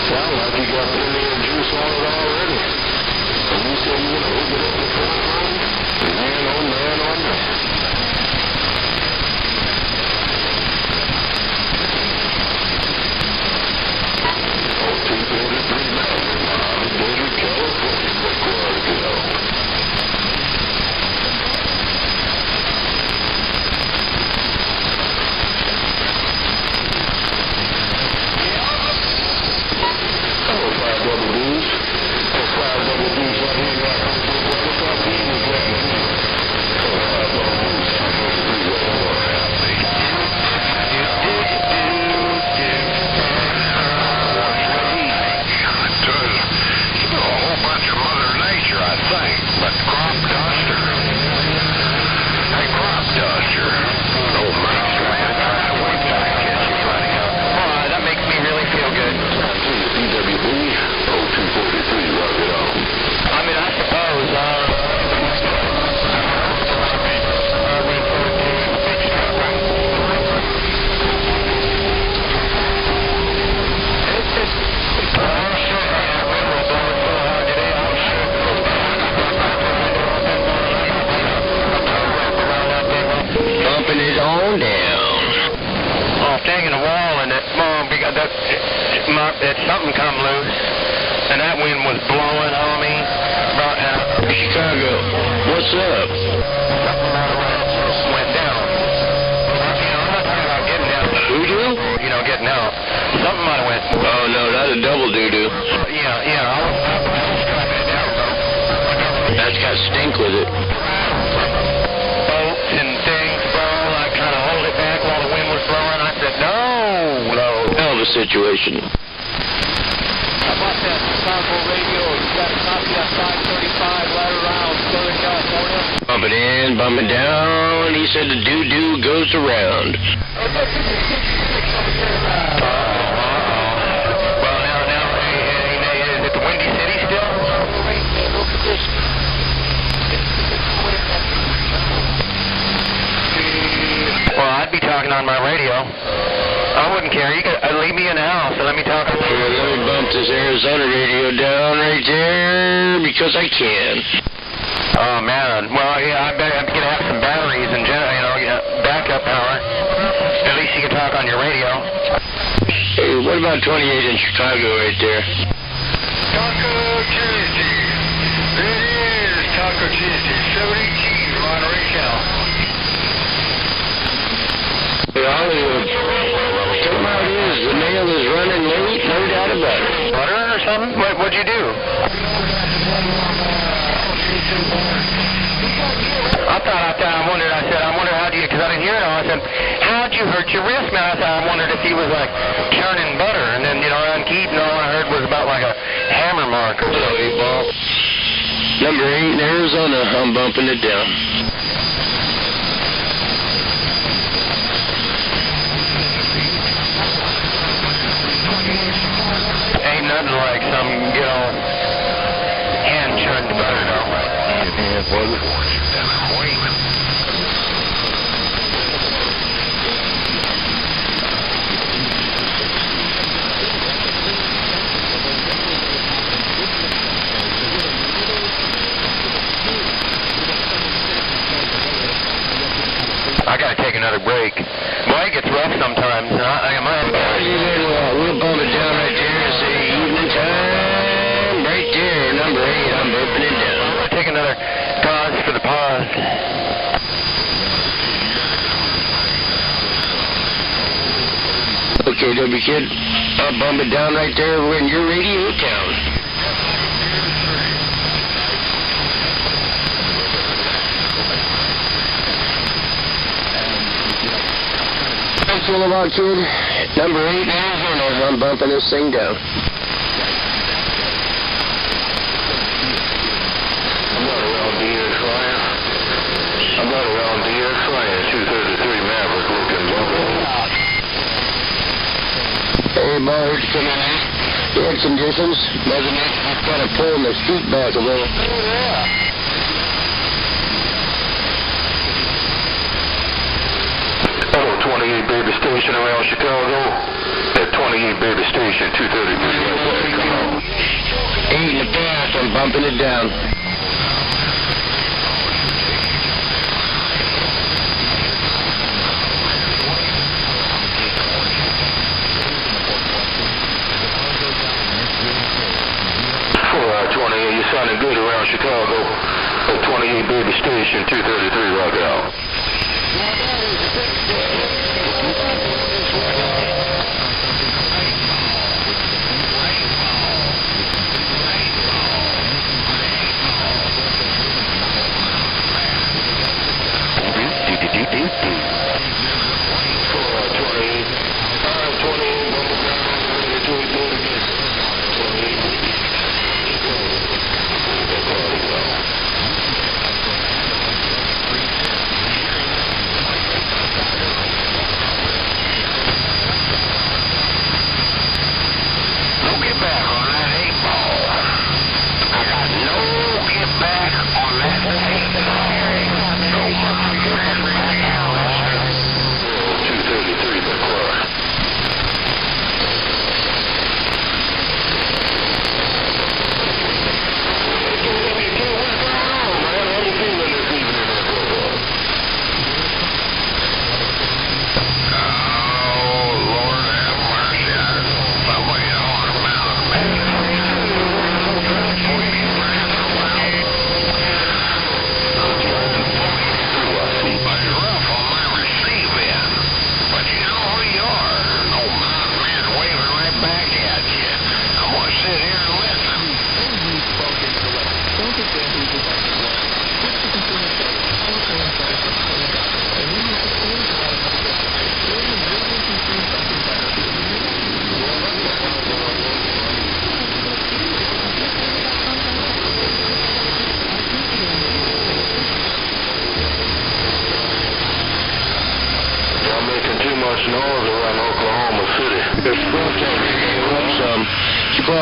[SPEAKER 4] Sound like you got plenty of juice on it already. And you said you want to open up the front room? Man, oh man, oh man.
[SPEAKER 17] something come loose, and that wind was blowing on me.
[SPEAKER 11] Chicago, what's up?
[SPEAKER 17] Something went down. I'm not talking about getting down.
[SPEAKER 11] Doo-doo?
[SPEAKER 17] Getting out. Something might have went.
[SPEAKER 11] Oh, no, not a double doo-doo.
[SPEAKER 17] Yeah, I was driving it down, though.
[SPEAKER 11] That's got stink with it.
[SPEAKER 17] Boats and things, bro. I kind of hold it back while the wind was blowing. I said, no.
[SPEAKER 11] Hell of a situation.
[SPEAKER 19] How about that Chicago radio? You got a copy of 535 right around Southern California?
[SPEAKER 11] Bumping in, bumping down. He said the doo-doo goes around.
[SPEAKER 17] Well, now, is it the Windy City still? Well, I'd be talking on my radio. I wouldn't care. You could leave me in the house and let me talk on my radio.
[SPEAKER 11] Let me bump this Arizona radio down right there because I can.
[SPEAKER 17] Oh, man. Well, yeah, I bet I'm going to have some batteries and, backup power. At least you can talk on your radio.
[SPEAKER 11] Hey, what about 28 in Chicago right there?
[SPEAKER 3] Taco Tuesday. It is Taco Tuesday. 70 G's on Rtl.
[SPEAKER 11] Hey, Hollywood. Tell me how it is. The mail is running late, no doubt about it.
[SPEAKER 17] Butter or something? What'd you do? I wondered how'd you, because I didn't hear it all. I said, how'd you hurt your wrist, man? I said, I wondered if he was like churning butter, and then, unkeyed, and all I heard was about like a hammer mark or something.
[SPEAKER 11] Hello, 8 ball. Number 8 in Arizona, I'm bumping it down.
[SPEAKER 17] Ain't nothing like some, hand-churned butter, though. I gotta take another break. Boy, it gets rough sometimes.
[SPEAKER 11] We'll bump it down right there and say evening time. Right there, number 8, I'm bumping it down.
[SPEAKER 17] I'm gonna take another pause for the pause.
[SPEAKER 11] Okay, W Kid, I'll bump it down right there. We're in your radio town. Boulevard Kid, number 8 in Arizona. I'm bumping this thing down.
[SPEAKER 4] I'm not around DR Flying 233 Maverick looking bumping.
[SPEAKER 11] Hey, boy, here's you come in there. You had conditions. Mother Nature's kind of pulling the street back a little.
[SPEAKER 4] Hello, 28 Baby Station around Chicago. At 28 Baby Station 233.
[SPEAKER 11] 8 in the path, I'm bumping it down.
[SPEAKER 4] You're sounding good around Chicago. At 28 Baby Station 233, rock out.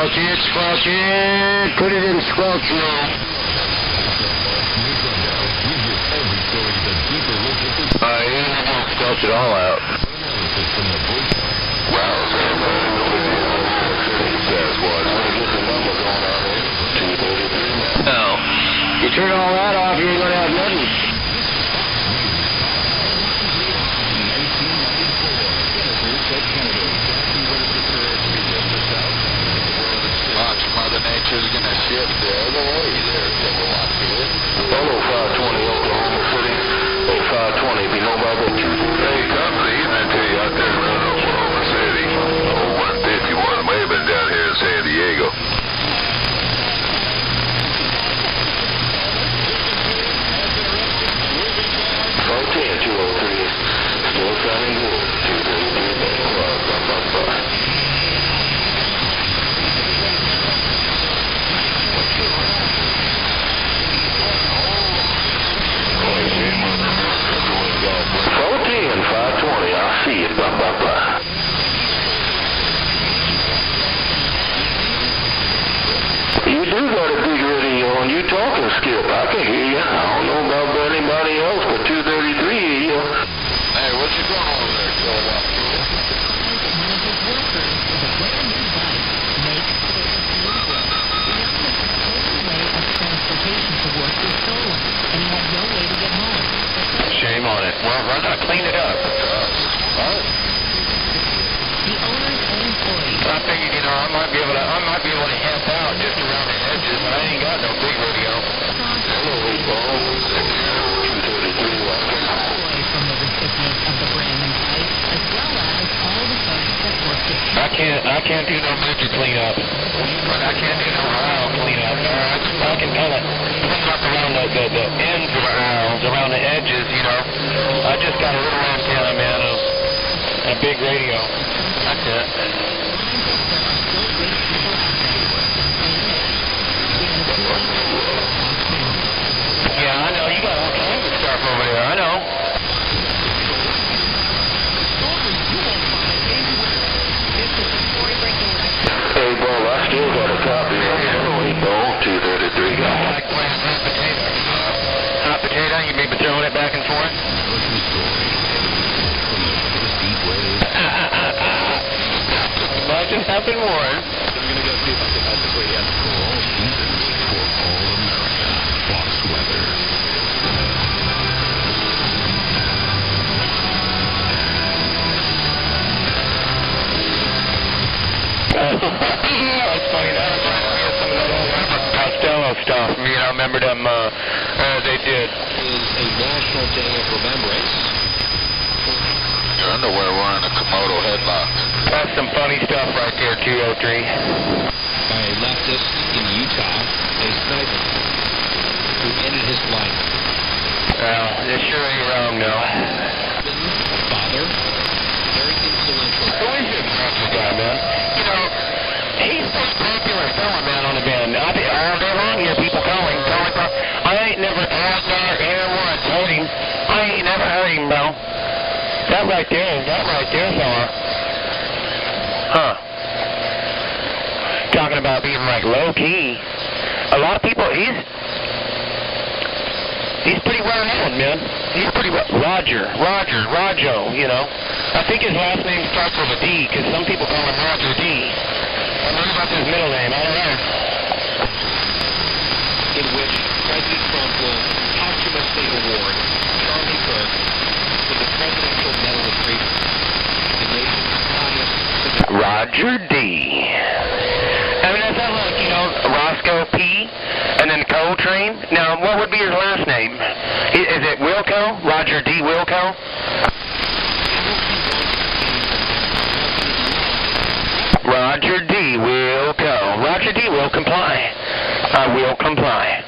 [SPEAKER 6] Squelch it, squelch it. Put it in squelch mode.
[SPEAKER 16] Squelch it all out.
[SPEAKER 6] No. You turn all that off, you ain't gonna have nothing.
[SPEAKER 16] Watch, Mother Nature's gonna shift the other way there, Kilowatt here. 520 Oklahoma City. 520, be no bother. Hey, company, evening to you out there in Oklahoma City. 151 Waving down here in San Diego. Still sounding good. 233. You do got a big radio on you talking, Skip. I can hear you. I don't know about anybody else, but 233 hear you. Hey, what you doing over there, Kilowatt?
[SPEAKER 17] Shame on it. Well, why not clean it up? I figured, you know, I might be able to help out just around the edges. I ain't got no big radio. I can't do no major cleanup. But I can't do no aisle cleanup. I can kind of clean up around the ends of the aisles, around the edges, you know. I just got a little antenna, man, and a big radio. That's it. Yeah, I know. You got all kinds of stuff over there. I know.
[SPEAKER 16] Hey, Bob, I still got a copy of it. 233.
[SPEAKER 17] Like playing hot potato. Hot potato, you may be throwing it back and forth? Might just happen more. I'm going to go see if I can magically get cool. For all America, Fox Weather. That's funny. That reminds me of some of that old Costello stuff. You know, remember them, they did.
[SPEAKER 19] It is a National Day of Remembrance.
[SPEAKER 16] Your underwear wearing a Komodo headlock.
[SPEAKER 17] That's some funny stuff right there, 203.
[SPEAKER 19] By a leftist in Utah, a sniper who ended his life.
[SPEAKER 17] Well, it sure ain't wrong, no.
[SPEAKER 19] Father, very influential.
[SPEAKER 17] Who is this country guy, man? You know, he's a popular fella, man, on the band. I think all day long here, people calling. I ain't never heard him. I ain't never heard him, bro. That right there, fella. Huh. Talking about being like low key. A lot of people, he's pretty well known, man. He's pretty well, Rojo, you know. I think his last name starts with a D, because some people call him Roger D. I don't know about his middle name, I don't know.
[SPEAKER 19] In which President Trump will posthumously award Charlie Kirk with the Presidential Medal of Freedom, the nation's highest civil.
[SPEAKER 17] Roger D. I mean, that's not like, you know, Roscoe P. and then Coltrane. Now, what would be his last name? Is it Wilco? Roger D. Wilco? Roger D. Wilco. Roger D. will comply. I will comply.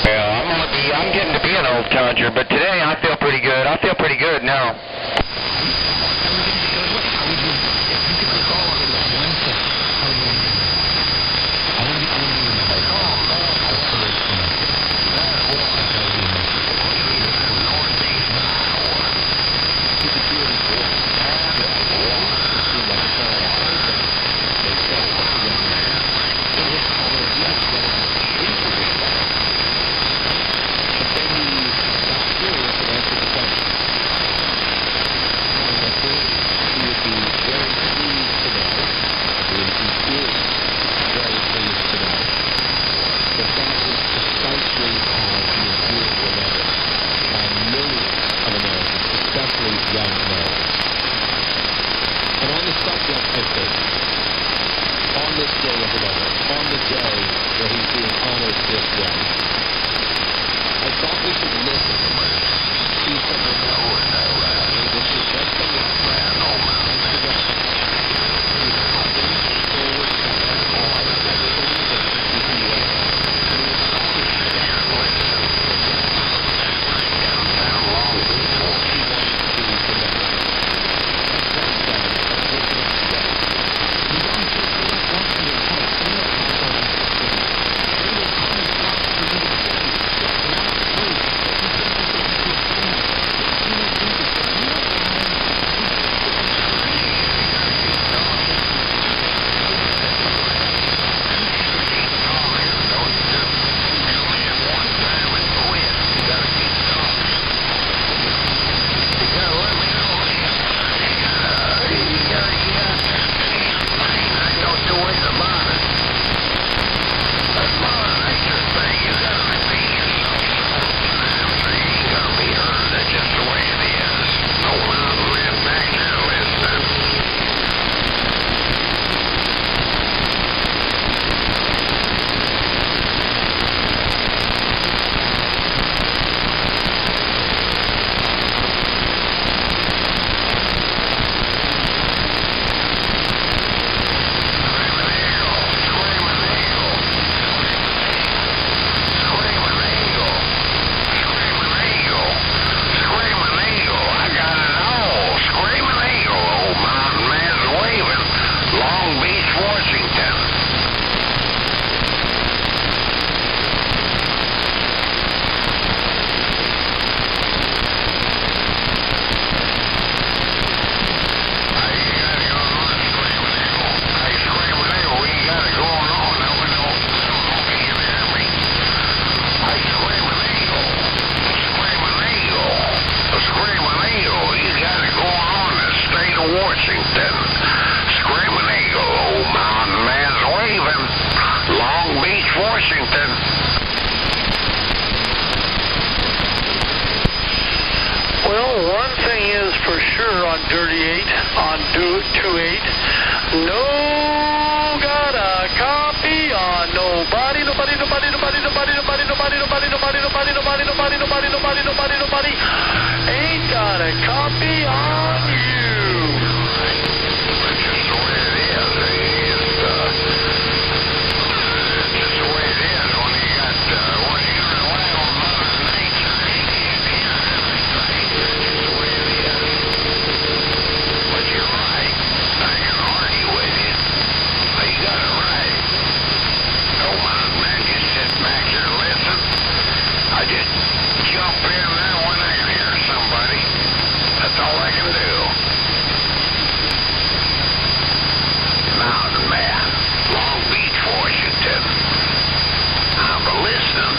[SPEAKER 17] Yeah, I'm getting to be an old codger, but today I feel pretty good. I feel pretty good now.
[SPEAKER 3] Washington. Screaming Eagle, old mountain man's waving. Long Beach, Washington.
[SPEAKER 8] Well, one thing is for sure on Dirty 8, on 2-8, no got a copy on nobody ain't got a copy on you.
[SPEAKER 3] That's just the way it is. It's just the way it is when you got, when you rely on Mother Nature. You can't really fight. That's just the way it is. But you're right. I can argue with you. But you got it right. No mountain man just sit back here and listen. I just jump in there when I can hear somebody. That's all I can do. Mountain man, Long Beach, Washington. I'm listening.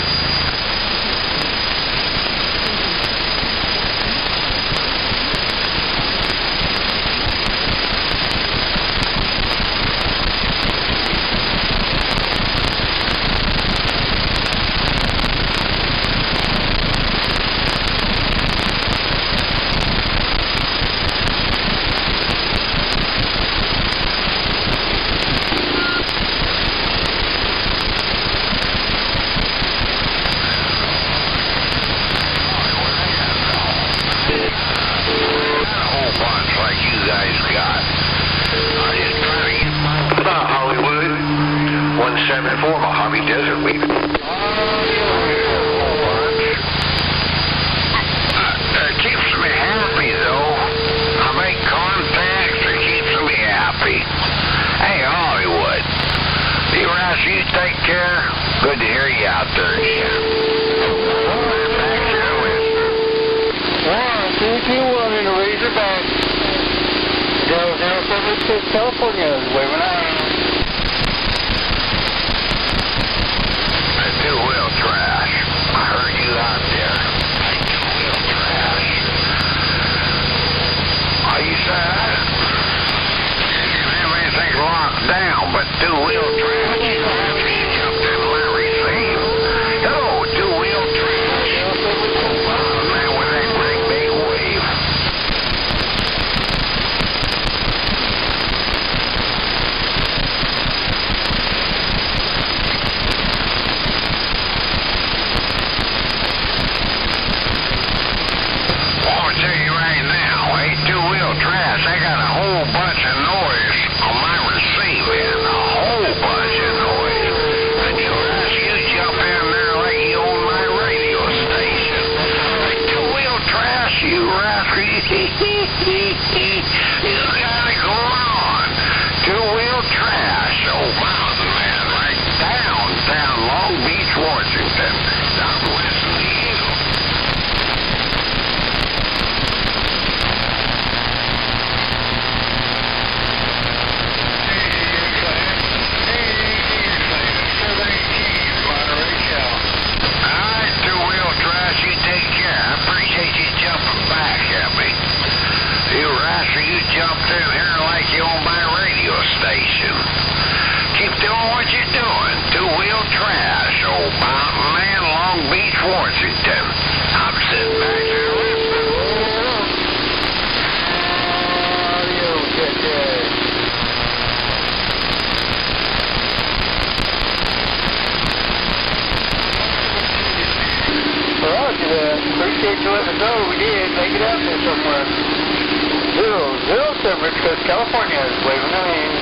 [SPEAKER 8] California is waving out.
[SPEAKER 3] Two-wheel trash. I heard you out there. Two-wheel trash. Oh, you said you didn't have anything locked down, but two-wheel trash. You jumped in my receive. Hello, two-wheel trash. Man with that great big wave. I got a whole bunch of noise on my receiving, a whole bunch of noise. And you jump in there like you own my radio station. Like two-wheel trash, you rascal. You got it going on. Two-wheel trash, old mountain man, right downtown Long Beach, Washington. I'm listening to you. You jumped in here like you on my radio station. Keep doing what you're doing. Two-wheel trash, old mountain man, Long Beach, Washington. I'm sitting back there listening.
[SPEAKER 8] Appreciate you letting us know. We did make it out there somewhere. 007 Rich Coast, California is waving their hands.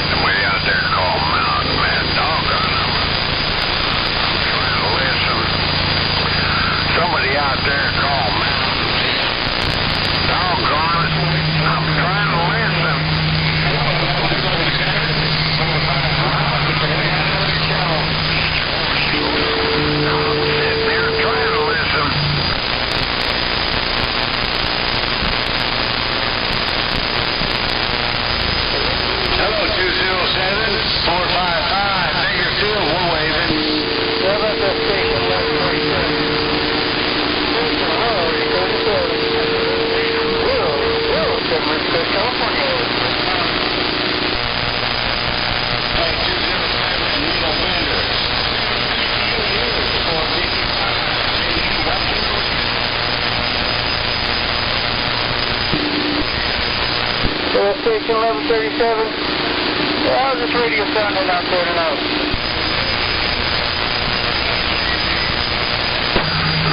[SPEAKER 3] Somebody out there call Mountain Man. Doggone them. I'm trying to listen. Somebody out there call Mountain Man. Doggone it. I'm trying to listen. I'm sitting there trying to listen.
[SPEAKER 6] Station 1137. How's this radio sounding out there tonight?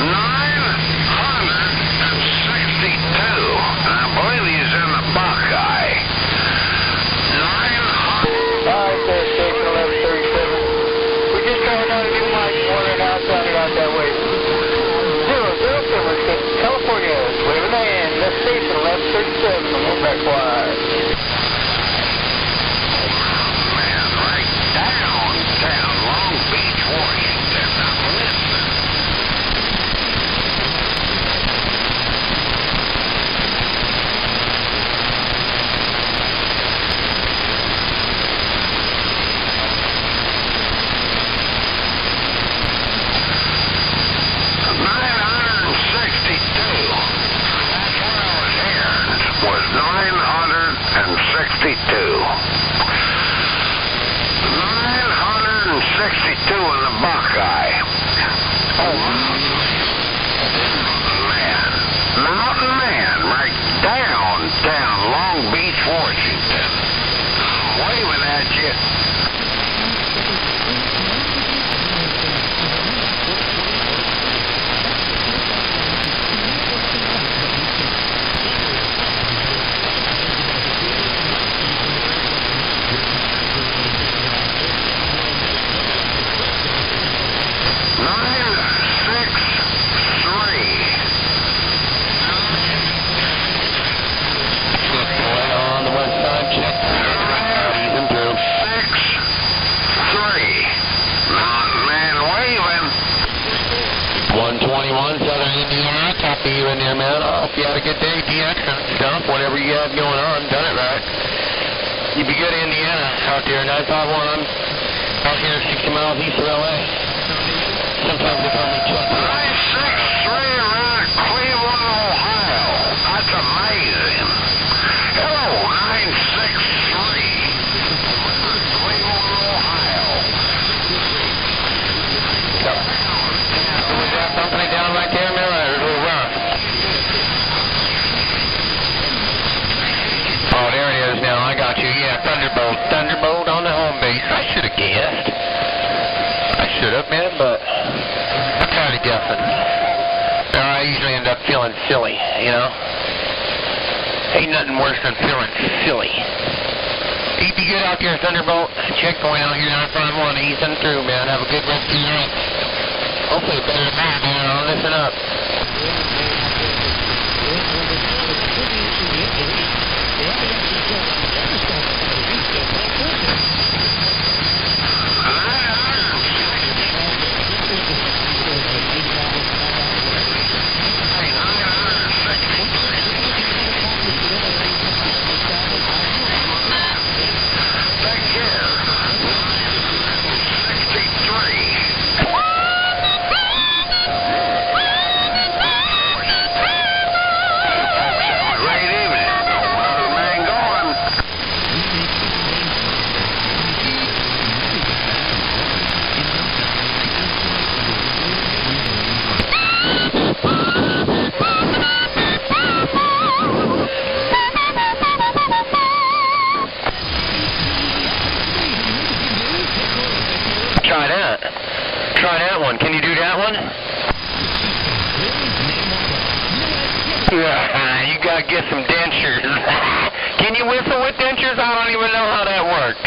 [SPEAKER 3] 962. I believe he's in the Buckeye. 900.
[SPEAKER 6] Alright, there, Station 1137. We just turned on a new mic, wondering how it sounded out that way. 007, California, waving the hand. That's Station 1137, the Wolfpack Wire.
[SPEAKER 3] Man, right downtown Long Beach, Washington. I'm listening. Was 962. 962 in the Buckeye. Oh, man. Mountain Man, right downtown Long Beach, Washington. Waving at you.
[SPEAKER 6] On the west side, check. Easing through.
[SPEAKER 3] 6-3. Mountain Man waving.
[SPEAKER 6] 121 Southern Indiana. Copy you in there, man. Hope you had a good day, DX and stuff. Whatever you have going on, done it right. You be good, Indiana, out there. 951. Out here 60 miles east of LA. Sometimes they call me Chuck.
[SPEAKER 3] 963 around Cleveland, Ohio. That's amazing. Hello, 963. Cleveland, Ohio.
[SPEAKER 6] Was that company down right there, man? Or a little rough? Oh, there it is now. I got you. Yeah, Thunderbolt. Thunderbolt on the home base. I should have guessed. I should have, man, but I'm tired of guessing. I usually end up feeling silly, you know? Ain't nothing worse than feeling silly. You be good out there, Thunderbolt. Check going out here 951. Easing through, man. Have a good rest of your night. Hopefully better than that, man. I'll listen up. Try that one. Can you do that one? Yeah, you gotta get some dentures. Can you whistle with dentures? I don't even know how that works.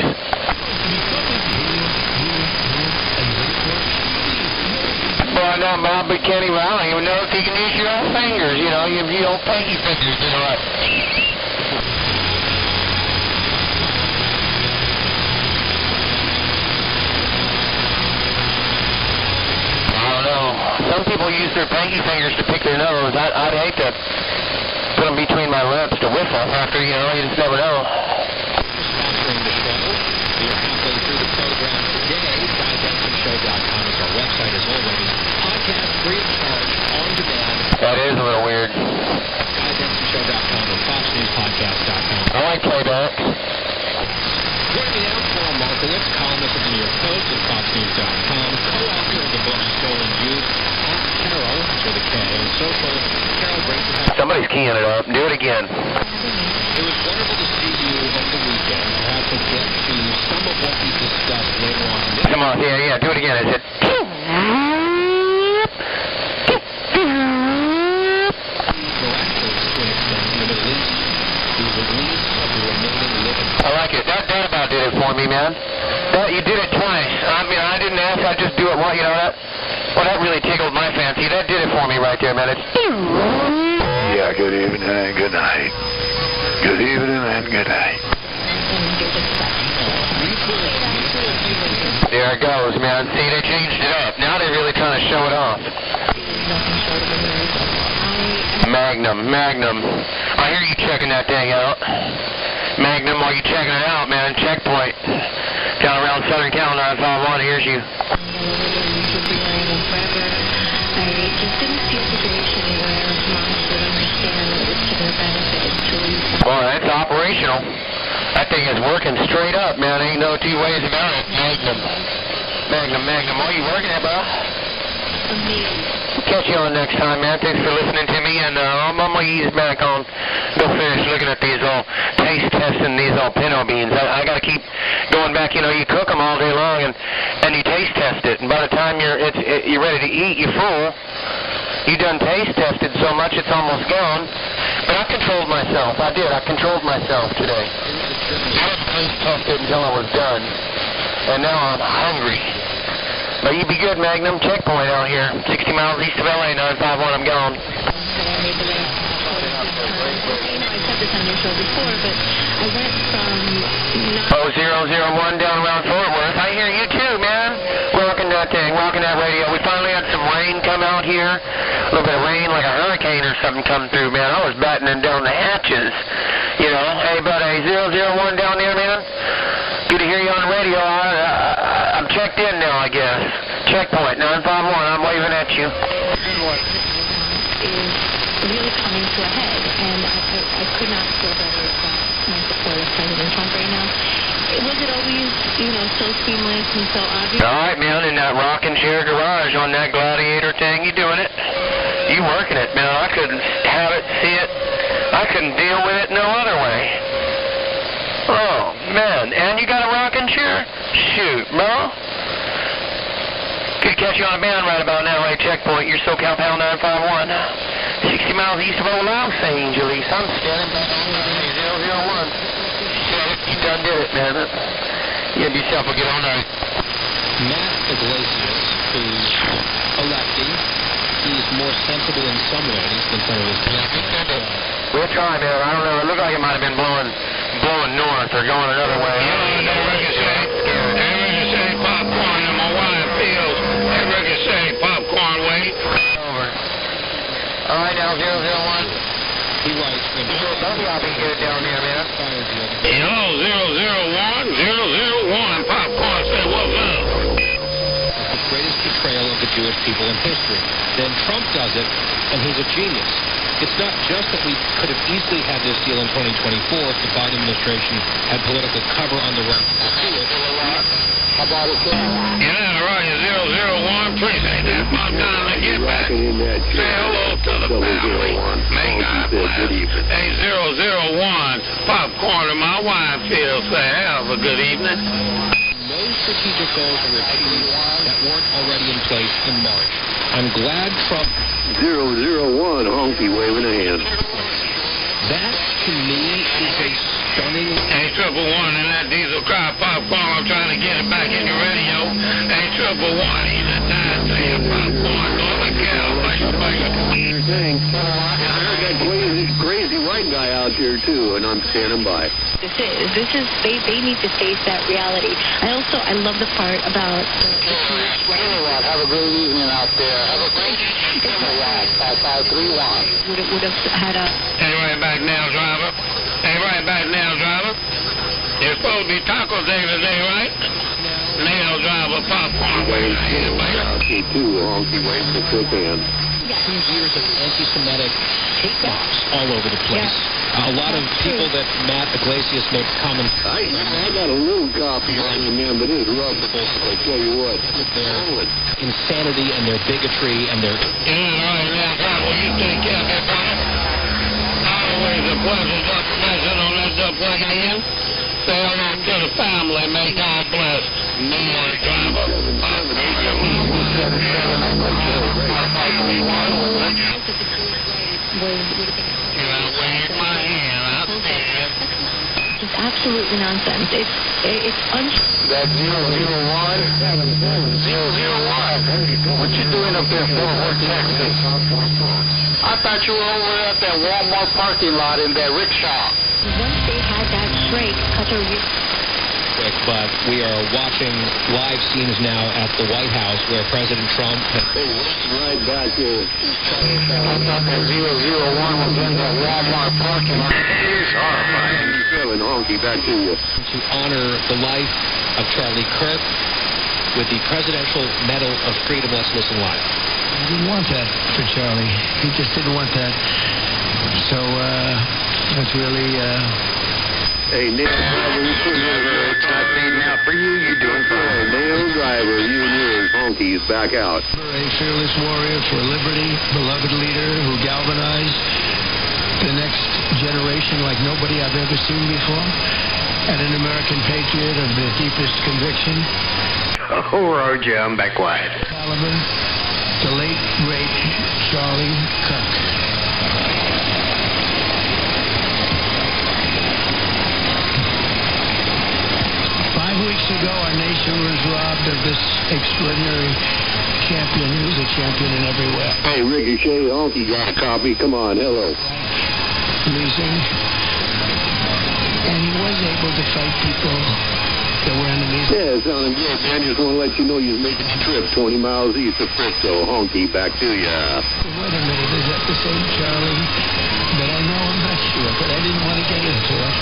[SPEAKER 6] Boy, no, Bob, but can't even, I don't even know if you can use your own fingers, you know, your old pinky fingers, you know what? Some people use their pinky fingers to pick their nose. I'd hate to put them between my lips to whistle after, you know, you just never know.
[SPEAKER 19] Sponsoring the show. We are halfway through the program today. GuyBensonShow.com is our website as always. Podcast free of charge, on demand.
[SPEAKER 6] That is a little weird.
[SPEAKER 19] GuyBensonShow.com or FoxNewsPodcast.com.
[SPEAKER 6] I like playback.
[SPEAKER 19] Joining me now, Paul Markowitz, columnist of the New York Post and FoxNews.com, co-author of the book Stolen Youth, Carol, with a K, on social. Carol brings us.
[SPEAKER 6] Somebody's keying it up. Do it again.
[SPEAKER 19] It was wonderful to see you discussed later on.
[SPEAKER 2] Come on, yeah, do it again. I said. I like it. That about did it for me, man. You did it twice. I mean, I didn't ask. I just do it. Well, you know that. Well, that really tickled my fancy. That did it for me right there, man. It's.
[SPEAKER 16] Yeah. Good evening and good night. Good evening and good night.
[SPEAKER 2] There it goes, man. See, they changed it up. Now they're really trying to show it off. Magnum. I hear you checking that thing out. Magnum, while you checking it out, man, checkpoint. Down around Southern Cal 951, here's you. Boy, that's operational. That thing is working straight up, man. Ain't no two ways about it. Magnum. What are you working at, bro? Catch you on next time, man. Thanks for listening to me, and I'm going to ease back on. Go finish looking at these all taste testing these all pinto beans. I got to keep going back. You know, you cook them all day long, and you taste test it, and by the time you're ready to eat, you're full. You done taste tested so much it's almost gone. But I controlled myself. I did. I controlled myself today. I didn't taste test it until I was done, and now I'm hungry. But you be good, Magnum. Checkpoint out here. 60 miles east of LA, 951. I'm gone. Oh, 001 down around Fort Worth. I hear you too, man. Rocking that thing, rocking that radio. We finally had some rain come out here. A little bit of rain, like a hurricane or something come through, man. I was battening down the hatches. You know, hey, buddy, 001 down there, man. Good to hear you on the radio. I'm checked in now, I guess. Checkpoint 951. I'm waving at you.
[SPEAKER 21] Is really coming to a head, and I could not feel better about my support of President Trump right now. Was it always, so seamless and so obvious?
[SPEAKER 2] All right, man, in that rocking chair garage on that Gladiator thing, you doing it? You working it, man. I couldn't have it, see it. I couldn't deal with it no other way. Oh, man. And you got a rocking chair? Shoot, bro. Could catch you on a band right about now, right? Checkpoint. You're SoCal Pound 951. 60 miles east of old Los Angeles. I'm standing back on 001. You done did it, man. You have yourself a good all night.
[SPEAKER 19] Matt Iglesias, who's a lefty, he's more sensible in some ways than some of his peers.
[SPEAKER 2] We'll try, man. I don't know. It looked like it might have been blowing north or going another way.
[SPEAKER 13] Popcorn in my wine fields. That ricochet popcorn way.
[SPEAKER 2] Over. All right, now 001.
[SPEAKER 19] He writes,
[SPEAKER 2] I'll be good down here, man.
[SPEAKER 13] Hello, 001. Popcorn, say what's up?
[SPEAKER 19] The greatest betrayal of the Jewish people in history. Then Trump does it, and he's a genius. It's not just that we could have easily had this deal in 2024 if the Biden administration had political cover on the right to do it.
[SPEAKER 13] How about it? Yeah, right, 001. Appreciate that. About time to get back. Say hello to the family. May God bless. Hey, 001. Popcorn in my wine field. Say, have a good evening.
[SPEAKER 19] No strategic goals were achieved that weren't already in place in March. I'm glad Trump...
[SPEAKER 4] 001, honky waving a hand.
[SPEAKER 19] That, to me, is a stunning...
[SPEAKER 13] Hey, 111 in that diesel car popcorn. I'm trying to get it back in your radio. Hey, 111, he's a time to your popcorn. Northern Cal,
[SPEAKER 4] Thanks. I heard that crazy white guy out there, too, and I'm standing by.
[SPEAKER 21] They need to face that reality. I love the part about
[SPEAKER 4] Have a great evening out there. Have a great evening. 5531.
[SPEAKER 21] Would have had a...
[SPEAKER 13] Hey, right back now, driver. It's supposed to be Taco Day today, right? Nail driver, popcorn.
[SPEAKER 4] Honky too, honky wave to cook in.
[SPEAKER 19] Years of anti-Semitic hate bombs all over the place. A lot of people that Matt Iglesias makes comments.
[SPEAKER 4] I got a little copy on the man, but it's rough. I tell you what.
[SPEAKER 19] Their insanity and their bigotry and their...
[SPEAKER 13] Well, you take care of that, brother. Always a pleasure to visit on that plug in. Say hello to the family. May God bless. Neil Driver. Wave my hand out there.
[SPEAKER 21] It's absolutely nonsense. It's
[SPEAKER 12] That 001? 001. What you doing up there in Fort Worth, Texas? I thought you were over at that Walmart parking lot in that rickshaw.
[SPEAKER 21] Once they had that straight, Qatar.
[SPEAKER 19] But we are watching live scenes now at the White House where President Trump...
[SPEAKER 12] Hey, right back here. I thought that 001 was in that Walmart parking lot. It's horrifying. How you feeling, honky? Back to you.
[SPEAKER 19] To honor the life of Charlie Kirk with the Presidential Medal of Freedom. Let's listen live.
[SPEAKER 7] He didn't want that for Charlie. He just didn't want that. So, that's really...
[SPEAKER 12] Hey, Neil Driver, you put it's not paid now for you. You're doing fine. Neil Driver, you and yours, honky, is back out.
[SPEAKER 7] A fearless warrior for liberty, beloved leader who galvanized the next generation like nobody I've ever seen before, and an American patriot of the deepest conviction.
[SPEAKER 10] Oh, Roger, I'm back quiet.
[SPEAKER 7] Caliber, the late, great Charlie Kirk. 5 weeks ago, our nation was robbed of this extraordinary champion. He was a champion in every way.
[SPEAKER 12] Hey, Ricochet, honky got a copy. Come on, hello.
[SPEAKER 7] Losing. And he was able to fight people that were enemies.
[SPEAKER 12] Yeah, it sounded good, man. Just want to let you know you're making the trip 20 miles east of Frisco. Honky, back to ya.
[SPEAKER 7] Wait a minute, is that the same Charlie that I know? I'm not sure, but I didn't want to get into it.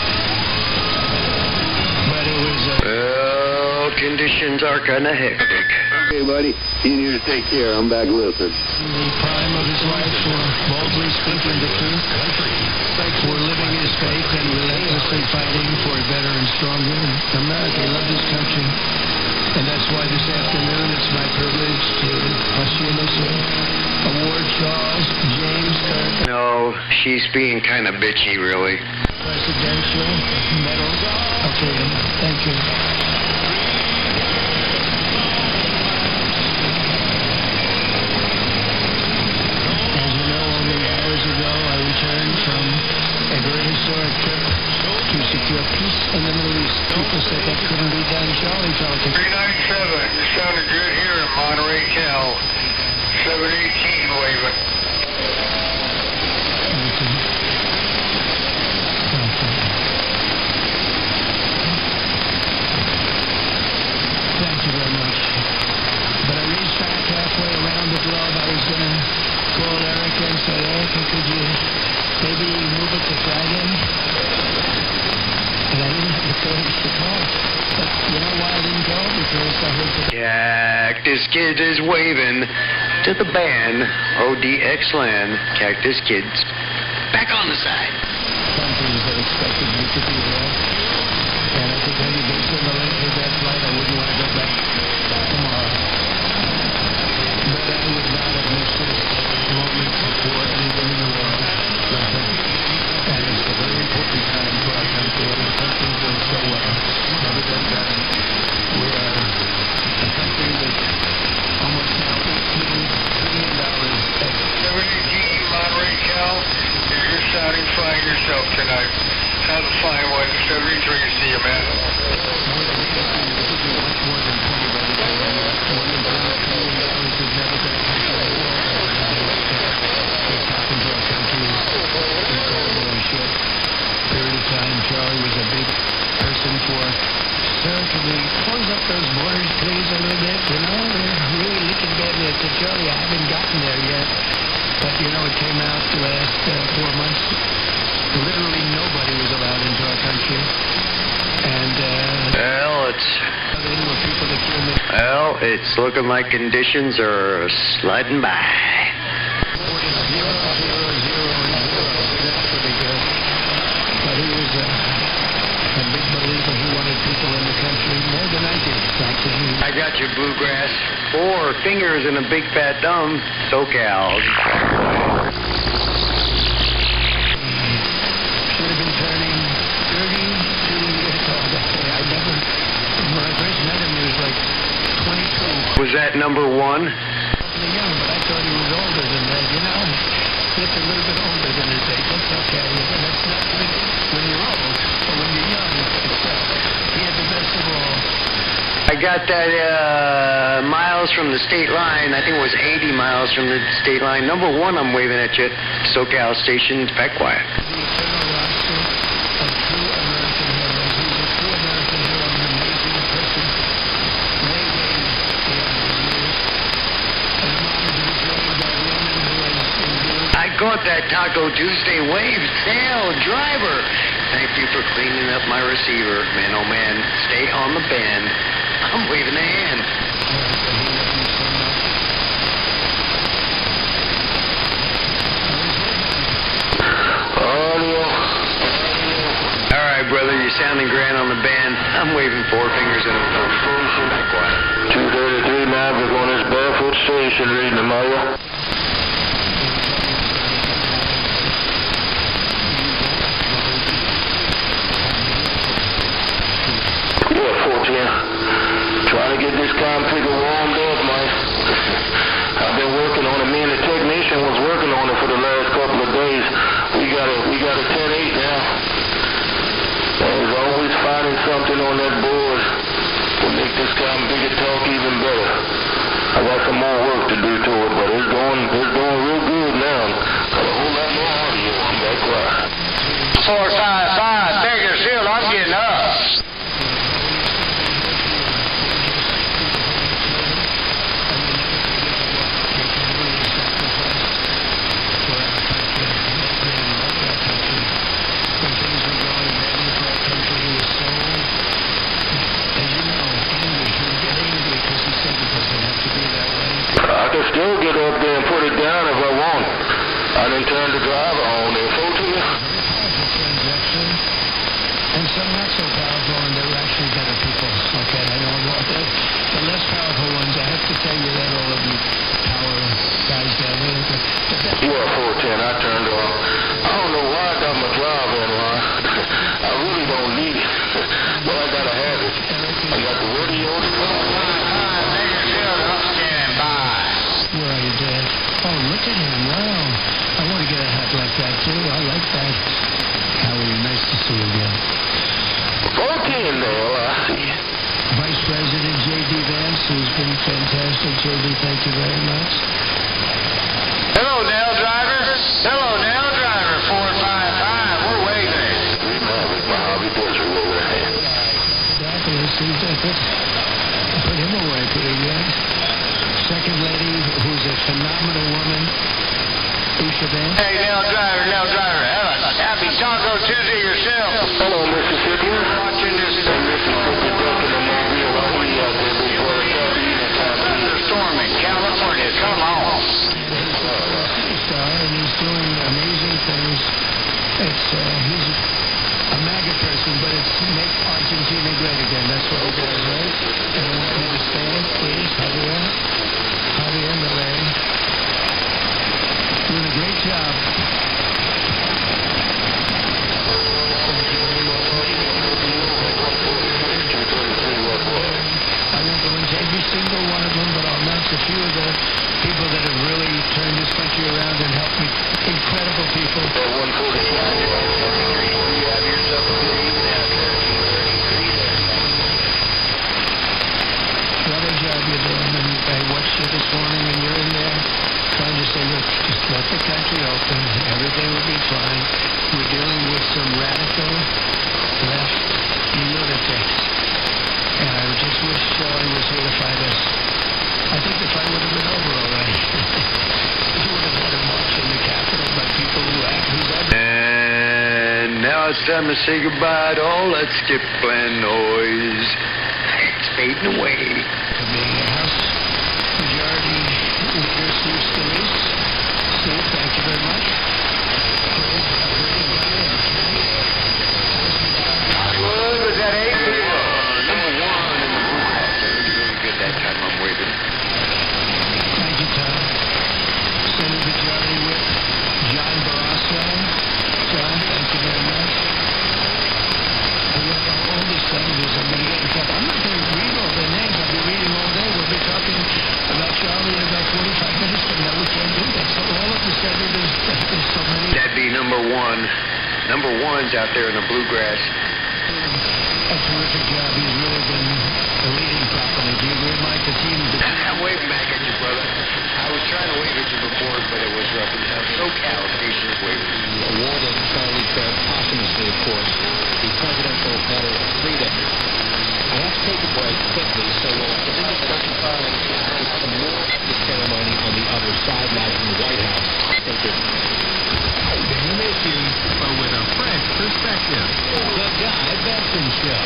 [SPEAKER 7] But it was
[SPEAKER 10] well, conditions are kind of hectic.
[SPEAKER 12] Okay, buddy. You need to take care. I'm back listening.
[SPEAKER 7] The prime of his life for boldly speaking the truth. For living his faith and relentlessly fighting for a better and stronger America. He loved his country. And that's why this afternoon it's my privilege to posthumously award Charles James Kirk.
[SPEAKER 10] No, she's being kind of bitchy, really.
[SPEAKER 7] Presidential Medal of Freedom. Thank you. As you know, only hours ago I returned from a very historic trip to secure peace in the Middle East. People said that couldn't be done. Charlie felt it.
[SPEAKER 1] 397, you sounded good here in Monterey, Cal. 718 waving.
[SPEAKER 7] Thank you very much. But I reached back halfway around the globe. I was going to call Erica and say, Erica, could you maybe move it to Friday? And I didn't have the courage to call. But you know why I didn't call? Because I heard the...
[SPEAKER 10] Cactus Kid is waving to the band ODX Land. Cactus Kids. Back on the side.
[SPEAKER 7] Countries that expected me to be there. And I think maybe based on the length of that flight, I wouldn't want to go back tomorrow. But I would not have missed this moment for anything in the world. Nothing. And it's a very important time for our country. And the country's doing so well. Never done better. We are a country with almost now $18 billion.
[SPEAKER 1] 718 Monterey, Cal. You're sounding fine yourself tonight. Have a fine one. 73 to see you, man.
[SPEAKER 7] Charlie was a big person for, sir, can we close up those borders, please, a little bit? You know, they're really looking bad. I said, Charlie, I haven't gotten there yet. But, you know, it came out the last 4 months. Literally nobody was allowed into our country. And,
[SPEAKER 10] well, it's looking like conditions are sliding by.
[SPEAKER 7] But he was a big believer. He wanted people in the country more than I did, practically.
[SPEAKER 10] I got your bluegrass. 4 fingers and a big fat thumb. SoCal.
[SPEAKER 7] Should have been turning 32 years old.
[SPEAKER 5] Was that number one?
[SPEAKER 7] Young, but I thought he was older than that, you know. It's a little bit older than his age. That's okay. And that's not when you're old, but when you're young, he had the best of all.
[SPEAKER 5] I got that miles from the state line. I think it was 80 miles from the state line. Number one, I'm waving at you. SoCal station, back quiet. Got that Taco Tuesday wave. Tail driver. Thank you for cleaning up my receiver. Man, oh man, stay on the bend. I'm waving a hand. All right, brother, you're sounding grand on the band. I'm waving four fingers in a back quiet.
[SPEAKER 4] 233 Maverick on this barefoot station reading the mail. Trying to get this configure warmed up, man. I've been working on it. Me and the technician was working on it for the last couple of days. We got a 10-8 now. And he's always finding something on that board to make this configure talk even better. I got some more work to do to it, but it's going real good now. Got a whole lot more audio. I'm back quiet.
[SPEAKER 2] 455, Baker Shield, I'm getting up.
[SPEAKER 4] I can still get up there and put it down if I want. I didn't turn the driver on there. Full to you?
[SPEAKER 7] And some not so powerful, and they're actually better people. Okay, I don't want that. The less powerful ones, I have to tell you that all of you power guys down there.
[SPEAKER 4] You are 410. I turned on. I don't know why I got my driver in line. I really don't need it, but I gotta have it. I got the radio.
[SPEAKER 7] Where are you, Dad? Oh, look at him. Wow. I want to get a hat like that, too. I like that. Howie, nice to see you again.
[SPEAKER 4] 14 now, I see you.
[SPEAKER 7] Vice President J.D. Vance, who's been fantastic. J.D., thank you very much.
[SPEAKER 2] Hello, Nell Driver. Hello, Nell Driver. 455. We're waving.
[SPEAKER 4] Bobby does roll her hand.
[SPEAKER 7] Put him away pretty good. Second lady, who's a phenomenal woman, Usha Vance.
[SPEAKER 2] Hey, Nell Driver. Happy Taco Tuesday yourself.
[SPEAKER 4] Hello, Mississippi.
[SPEAKER 2] Watching this thunderstorm in California. Come on.
[SPEAKER 7] He's a superstar, and he's doing amazing things. He's a MAGA person, but it's make Argentina great again. That's what he does, right? And I want you to stand, please. Javier Millet. Doing a great job. I won't go into every single one of them, but I'll announce a few of the people that have really turned this country around and helped me. Incredible people. What a job you're doing. And I watched you this morning and you're in there trying to say, look, just let the country open. Everything will be fine. We're dealing with some radical left lunatics. And I just wish Charlie was here to fight us. I think the fight would have been over already. You would have had a march in the Capitol by people who's ever...
[SPEAKER 5] And now it's time to say goodbye to all that skip and noise. It's fading away.
[SPEAKER 7] The House Majority Leader Steve Scalise. Steve, thank you very much.
[SPEAKER 2] Hollywood, was that 8 people?
[SPEAKER 5] Number one in the room. Doing good that time. I'm waiting.
[SPEAKER 7] Thank you, Tom. Senate Majority Whip John Barrasso. John, thank you very much. We have all the senators. I'm going to get in trouble. I'm not going to read all their names. I'll be reading all day. We'll be talking
[SPEAKER 5] number ones out there in the bluegrass.
[SPEAKER 7] A terrific job. He's really been leading properly. Do you agree, Mike? The team...
[SPEAKER 5] I'm waving back at you, brother. I was trying to wave at you before, but it was SoCal Station is waving.
[SPEAKER 19] Awarded Charlie Craig posthumously, of course, the Presidential Medal of Freedom. I have to take a break quickly, so we'll continue discussion following some more of the ceremony on the other side, live from the White House. Stay tuned.
[SPEAKER 15] Same issues, but with a fresh perspective. The Guy Benson Show.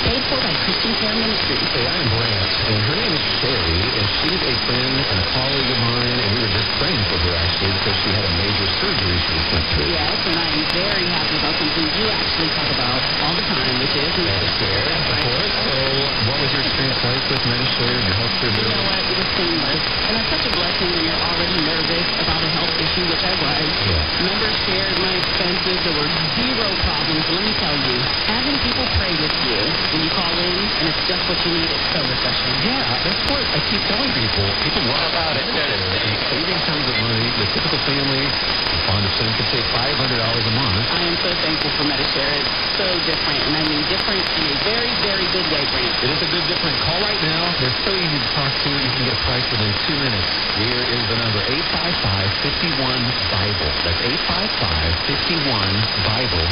[SPEAKER 22] Paid for by Christian Care Ministries.
[SPEAKER 23] Hey, I'm Brant, and her name is Sherry, and she's a friend and a colleague of mine, and we were just praying for her, actually, because she had a major surgery she just went through.
[SPEAKER 22] Yes, and I'm very happy about something you actually talk about all the time, which is
[SPEAKER 23] Medicare, of course. So what was your experience like with Medicare and your health care bill?
[SPEAKER 22] You know what? It was seamless. And it's such a blessing when you're already nervous about a health issue, which I was.
[SPEAKER 23] Yeah.
[SPEAKER 22] Members shared my expenses. There were zero problems. Let me tell you, having people pray with you when you call in, and it's just what you need, it's so refreshing.
[SPEAKER 23] Yeah, that's what I keep telling people. People love about it. And saving tons of money. The typical family, on the son could save $500 a month.
[SPEAKER 22] I am so thankful for Medicare. It's so different, and I mean different in a very, very good way, Brent.
[SPEAKER 23] It is a good different. Call right now. They're so easy to talk to. You can get a price within 2 minutes. Here is the number, 855-51-BIBLE. That's 855-51-BIBLE.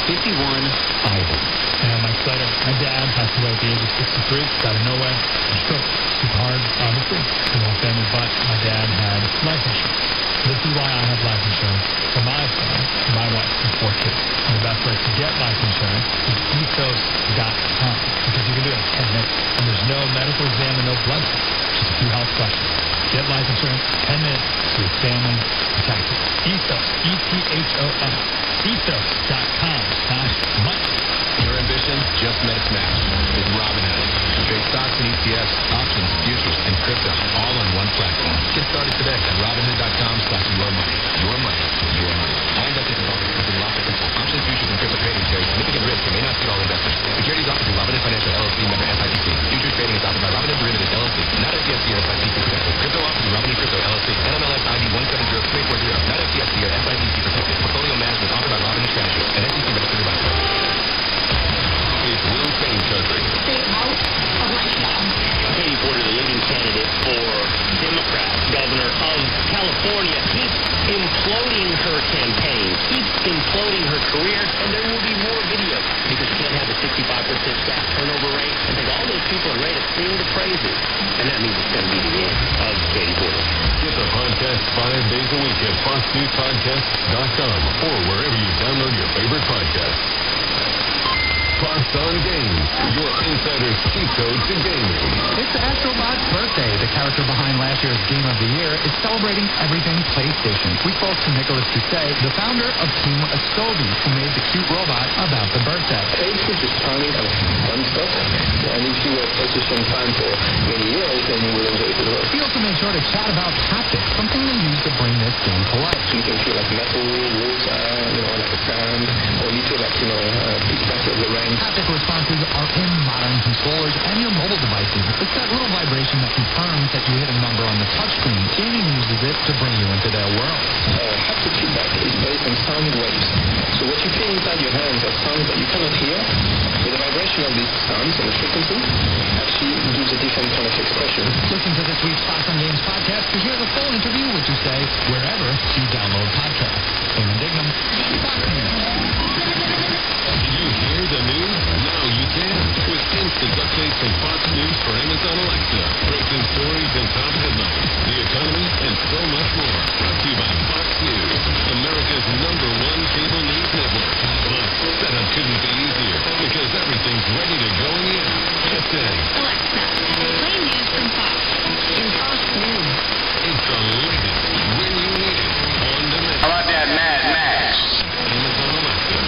[SPEAKER 23] 855-51-BIBLE.
[SPEAKER 24] Yeah, Mike Slater. My dad passed away at the age of 63. Got of nowhere. Stroke. Super hard, obviously. The whole family, but my dad had life insurance. This is why I have life insurance for my son, my wife, and 4 kids. And the best way to get life insurance is ethos.com, because you can do it in 10 minutes. And there's no medical exam and no blood test. Just a few health questions. Get life insurance 10 minutes so your family protected. Ethos, E-T-H-O-S, ethos.com/Mike.
[SPEAKER 23] Your ambition just met its match with Robinhood. Trade stocks and ETFs, options, futures, and crypto all on one platform. Get started today at Robinhood.com/yourmoney. Your money, your money. All investors involved in including lots of principal. Options, futures, and crypto trading carry significant risk and may not suit all investors. Securities offered through Robinhood Financial LLC, member FIPC. Futures trading is offered by Robinhood Derivatives LLC, not FDIC or FIPC protected. Crypto offered through Robinhood Crypto LLC, NMLS ID 170340, not FDIC or FIPC protected. Portfolio management offered by Robinhood Strategy, and SEC registered advisor. It's Will Payne country.
[SPEAKER 22] Stay out of my shop.
[SPEAKER 25] Katie Porter, the leading candidate for Democrat governor of California, keeps imploding her campaign, keeps imploding her career, and there will be more videos because you can't have a 65% staff turnover rate. I think all those people are ready to sing the praises, and that means it's going to be the end of Katie Porter.
[SPEAKER 23] Get the podcast 5 days a week at FoxNewsPodcast.com or wherever you download your favorite podcasts. Fox on Games, your insider's cheat code to gaming.
[SPEAKER 26] It's Astrobot's birthday. The character behind last year's Game of the Year is celebrating everything PlayStation. We spoke to Nicholas Doucet, the founder of Team Ascobi, who made the cute robot about the birthday.
[SPEAKER 27] Taste is just charming and fun stuff, and if you were a PlayStation fan for many years, then you will enjoy it as well.
[SPEAKER 26] He also made sure to chat about haptics, something they use to bring this game to life.
[SPEAKER 27] So you can feel like metal, water, like a sand, or you feel like, big battle of the rain.
[SPEAKER 26] Haptic responses are in modern controllers and your mobile devices. It's that little vibration that confirms that you hit a number on the touchscreen. Gaming uses it to bring you into their world.
[SPEAKER 27] Haptic feedback is based on sound waves. So what you feel inside your hands are sounds that you cannot hear. But the vibration of these sounds and the frequency actually gives a different kind of expression.
[SPEAKER 26] Listen to this week's Fox on Games podcast to hear the full interview, which you say wherever you download podcasts. Damon Dignam, Fox News.
[SPEAKER 23] Did you hear the news? Now you can. With instant updates from Fox News for Amazon Alexa. Breaking stories and top headlines. The economy and so much more. Brought to you by Fox News, America's #1 cable news network. Plus, setup couldn't be easier because everything's ready to go in the app. Just say,
[SPEAKER 22] Alexa, play news from Fox in Fox News.
[SPEAKER 23] It's the latest when you need it. On demand.
[SPEAKER 10] How about that Mad Max?
[SPEAKER 23] Amazon Alexa.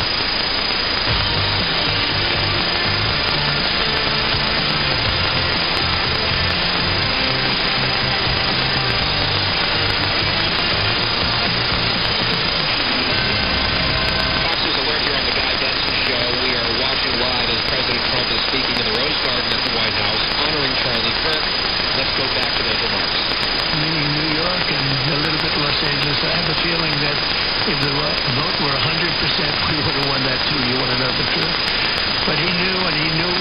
[SPEAKER 7] If the vote were 100%, we would have won that too. You want to know the truth? But he knew, and he knew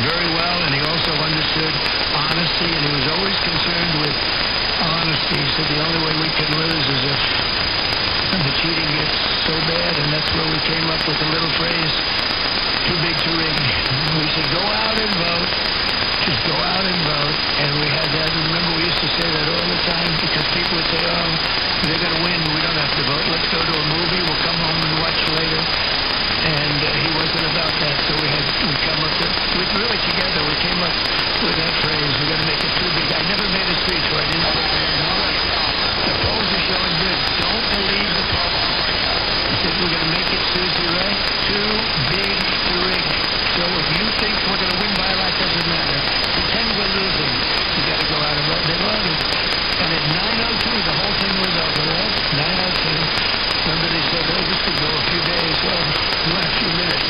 [SPEAKER 7] very well, and he also understood honesty, and he was always concerned with honesty. He said the only way we can lose is if the cheating gets so bad, and that's where we came up with the little phrase, too big to rig. We said, go out and vote. Just go out and vote. And we had that. Remember, we used to say that all the time because people would say, oh, they're going to win. We don't have to vote. Let's go to a movie. We'll come home and watch later. And he wasn't about that. So we come up really together, we came up with that phrase, we're going to make it too big. I never made a speech where I didn't say, the polls are showing good. Don't believe the polls. I said, we're going to make it, Susie Ray, too big to rig. So if you think we're going to win by a lot, doesn't matter. Pretend we're losing. You got to go out and vote. They voted. And at 9:02, the whole thing was over, right? 9:02. Remember they said, oh, this could go a few days. Well, it went a few minutes.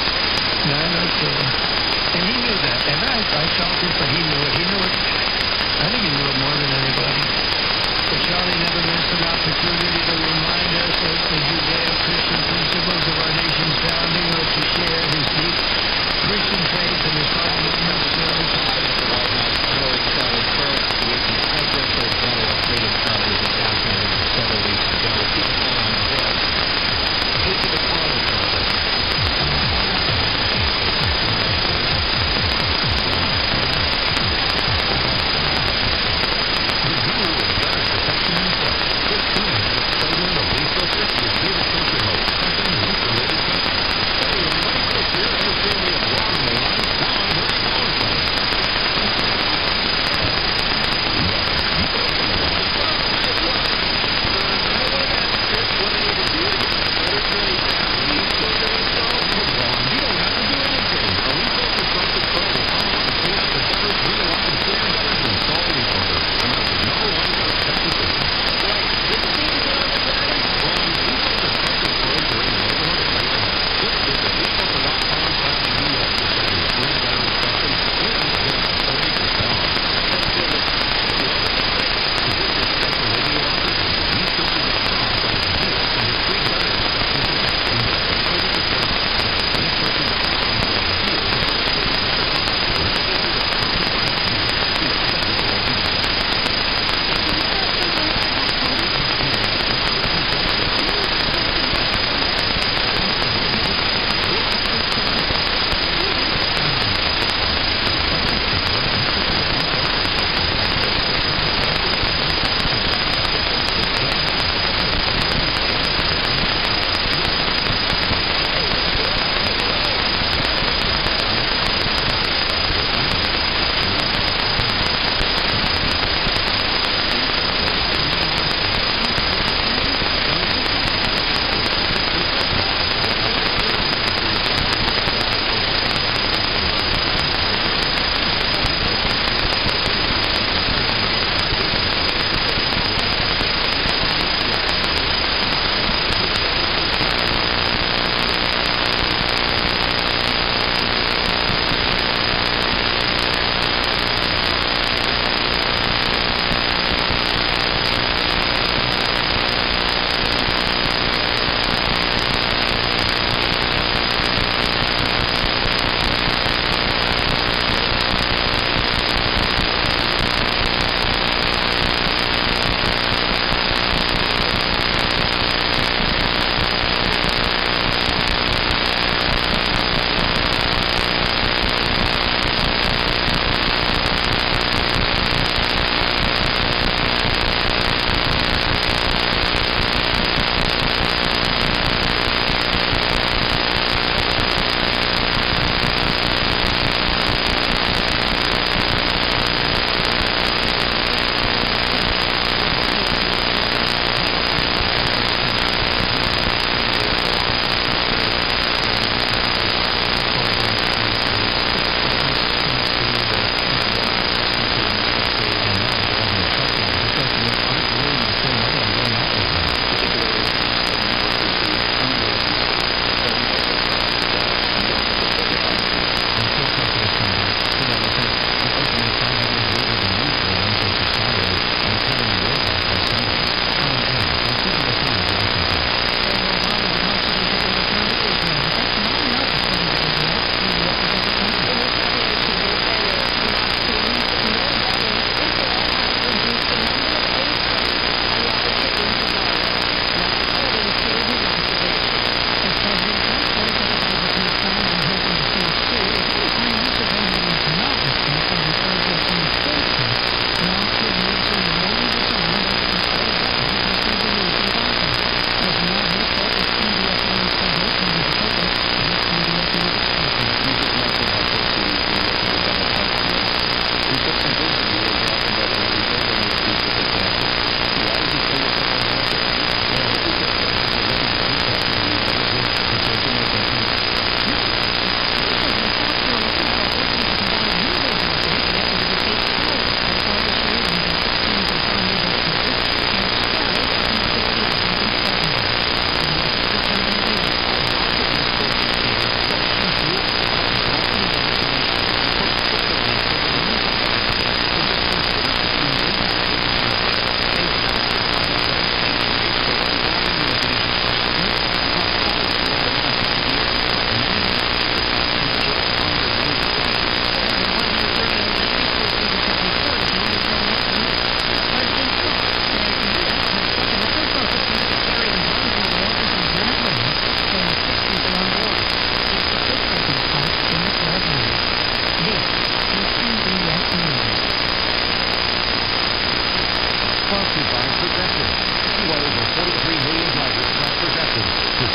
[SPEAKER 7] 9:02. And he knew that. And I felt it, but he knew it. He knew it. I think he knew it more than anybody. But Charlie never missed an opportunity to remind us of the Judeo-Christian principles of our nation's founding, or to share his deep Christian faith and his heartfelt service.
[SPEAKER 19] Charlie Kirk with the presidential medal of freedom. Charlie was assassinated several weeks ago. People on this. Here's the call, Charlie.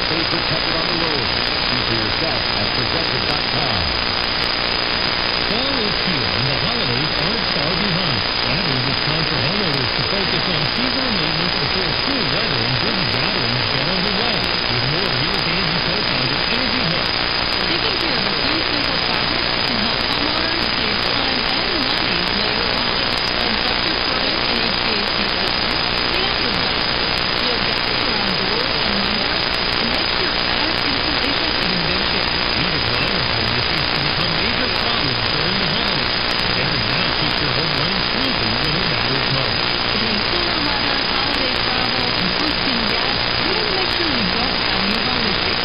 [SPEAKER 15] Stay protected on the road. See for yourself at Progressive.com.
[SPEAKER 8] Fall is here, and the holidays aren't far behind. That means it's time for homeowners to focus on seasonal maintenance before cool weather and busy gatherings get underway. With more Real Energy co-founder Energy Hook.
[SPEAKER 22] Taking care of a few simple projects can help homeowners save time and money later on. Construct your furnace and HVAC system. Clean out your pipes. Seal gaps around doors and windows. And make sure attic insulation is in good shape.
[SPEAKER 8] Even minor home issues can become major problems during the holidays. Better now keep your home running smoothly when it matters most.
[SPEAKER 22] Between cooler weather, holiday travel, and hosting guests, we want to make sure you don't have any home issues.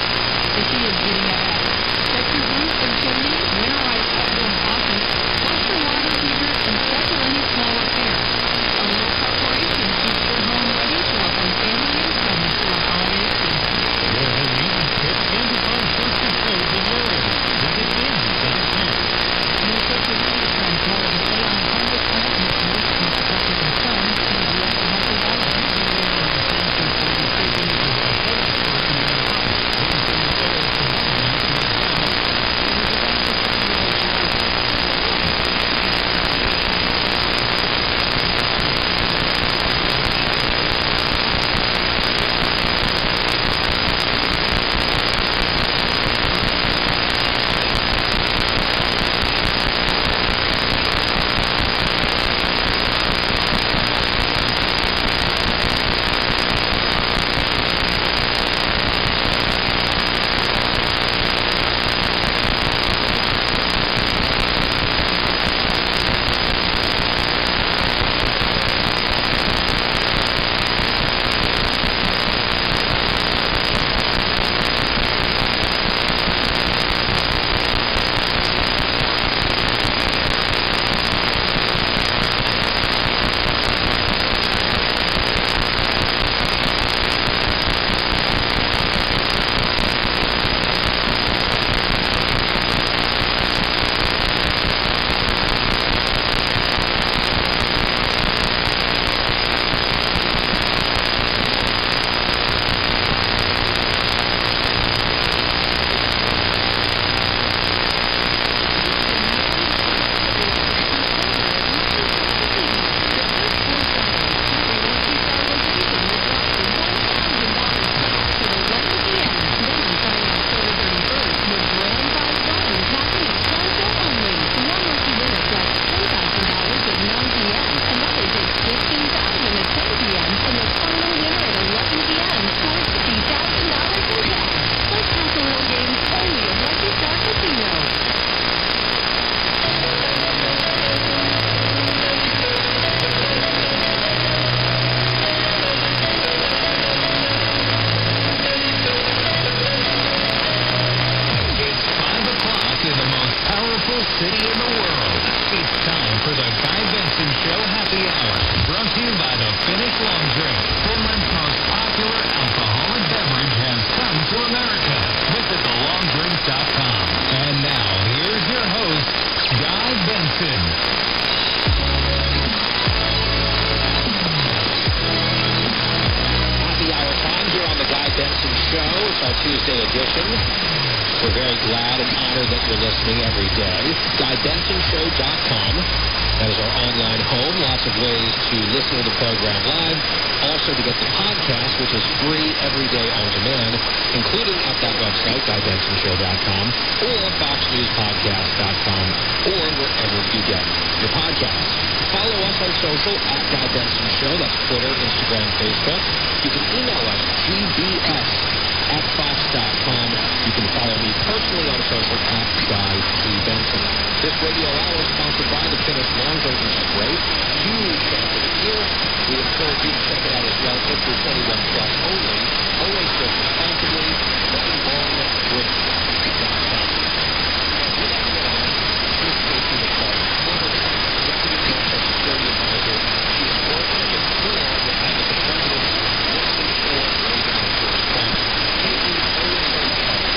[SPEAKER 22] The key is getting ahead. Check your roof and chimney, winterize outdoor office, flush your water heater, and schedule any small repairs. A little preparation keeps your home ready to welcome family and friends for the holiday season.
[SPEAKER 8] For home maintenance tips and to find trusted pros in your area, visit Angie.com.
[SPEAKER 22] And the social media trends more than AI public health issues from Protected and Sons to the U.S. Health Advisor.
[SPEAKER 19] Tuesday edition. We're very glad and honored that you're listening every day. GuyBensonShow.com. That is our online home. Lots of ways to listen to the program live. Also to get the podcast, which is free every day on demand, including at that website, GuyBensonShow.com, or FoxNewsPodcast.com, or wherever you get your podcasts. Follow us on social at Guy Benson Show. That's Twitter, Instagram, Facebook. You can email us, gbs@fox.com. You can follow me personally on social at Guy T. Benson. This radio hour is sponsored by the Finnish Long Drinking Spray. Huge fan of the year. We encourage you to check it out as well if you're 21 plus only. Always drink responsibly. LongDrink.com. Here's Casey McCall, former Deputy National Security Advisor. She is working with Lincoln as the President's Western Shore Radio correspondent. Casey, always so excited.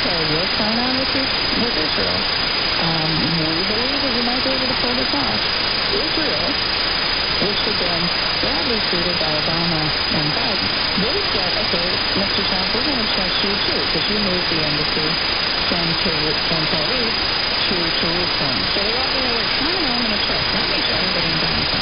[SPEAKER 3] okay, we'll sign on with Israel. We believe that we might be able to pull this off. Israel, which had been badly treated by Obama and Biden, they said, okay, Mr. Trump, we're going to trust you too, because you moved the embassy from Tel Aviv to Jerusalem. So they all go, like, kind of, I'm going to trust. Not make sure everybody in Gaza.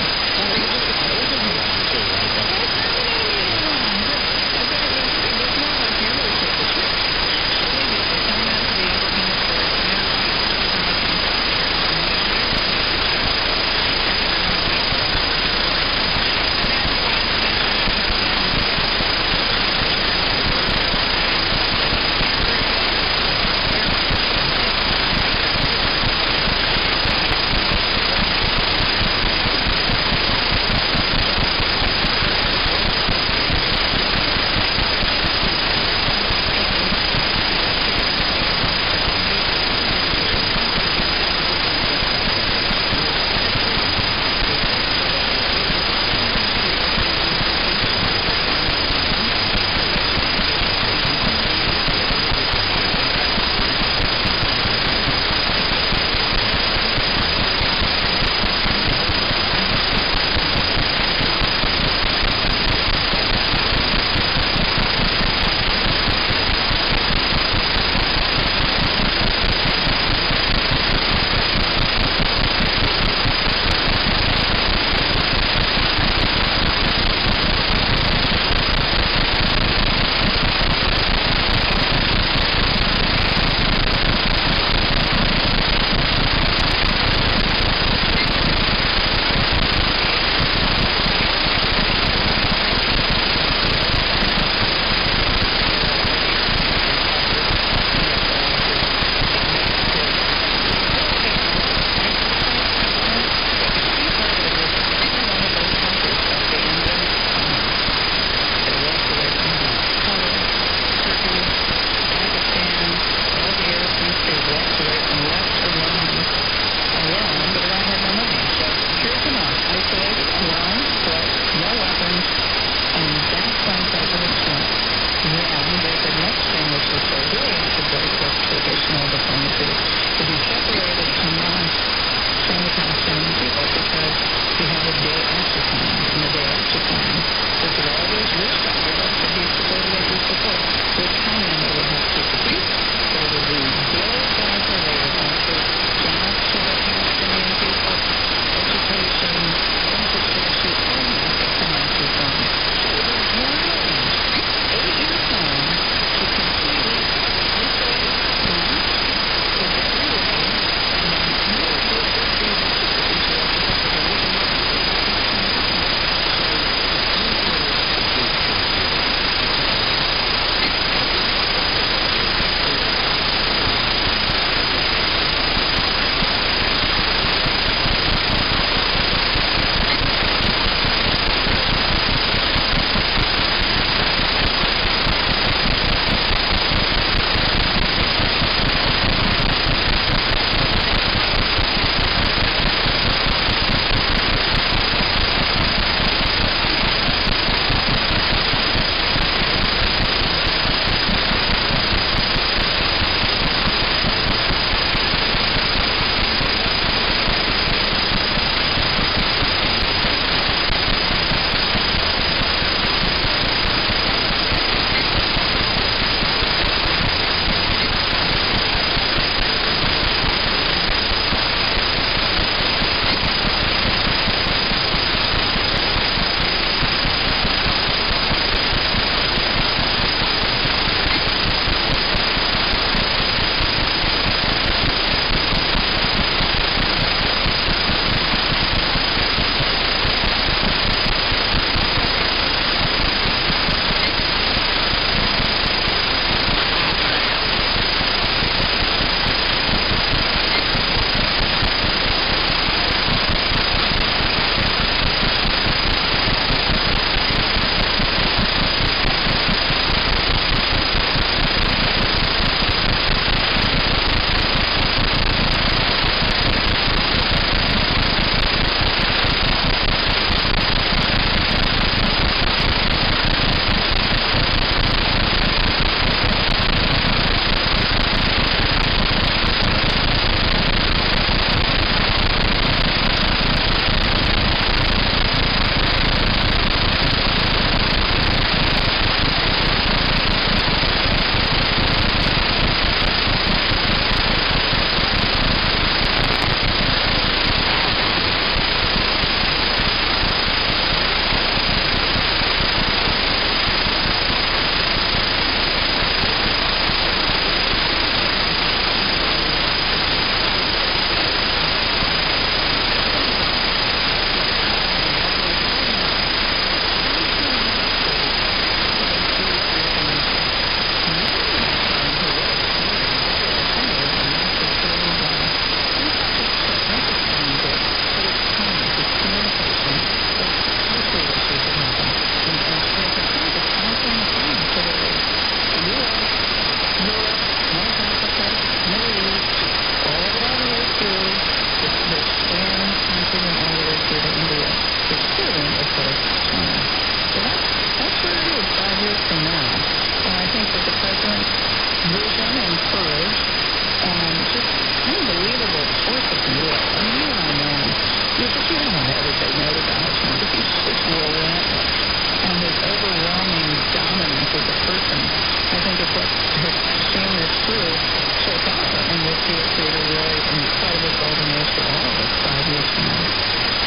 [SPEAKER 3] true so far, and we'll see it prove a really incredible golden age for all of us 5 years from now.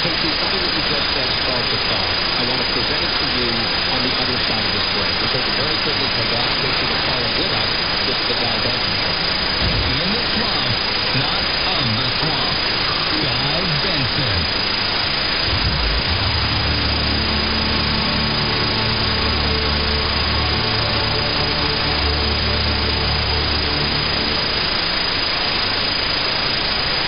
[SPEAKER 19] Casey, something that you just said sparked a thought. I want to present it to you on the other side of this break. We'll take a very quickly, come back. Casey will follow with us. This is the Guy Benson Show.
[SPEAKER 15] In the swamp, not of the swamp. Guy Benson.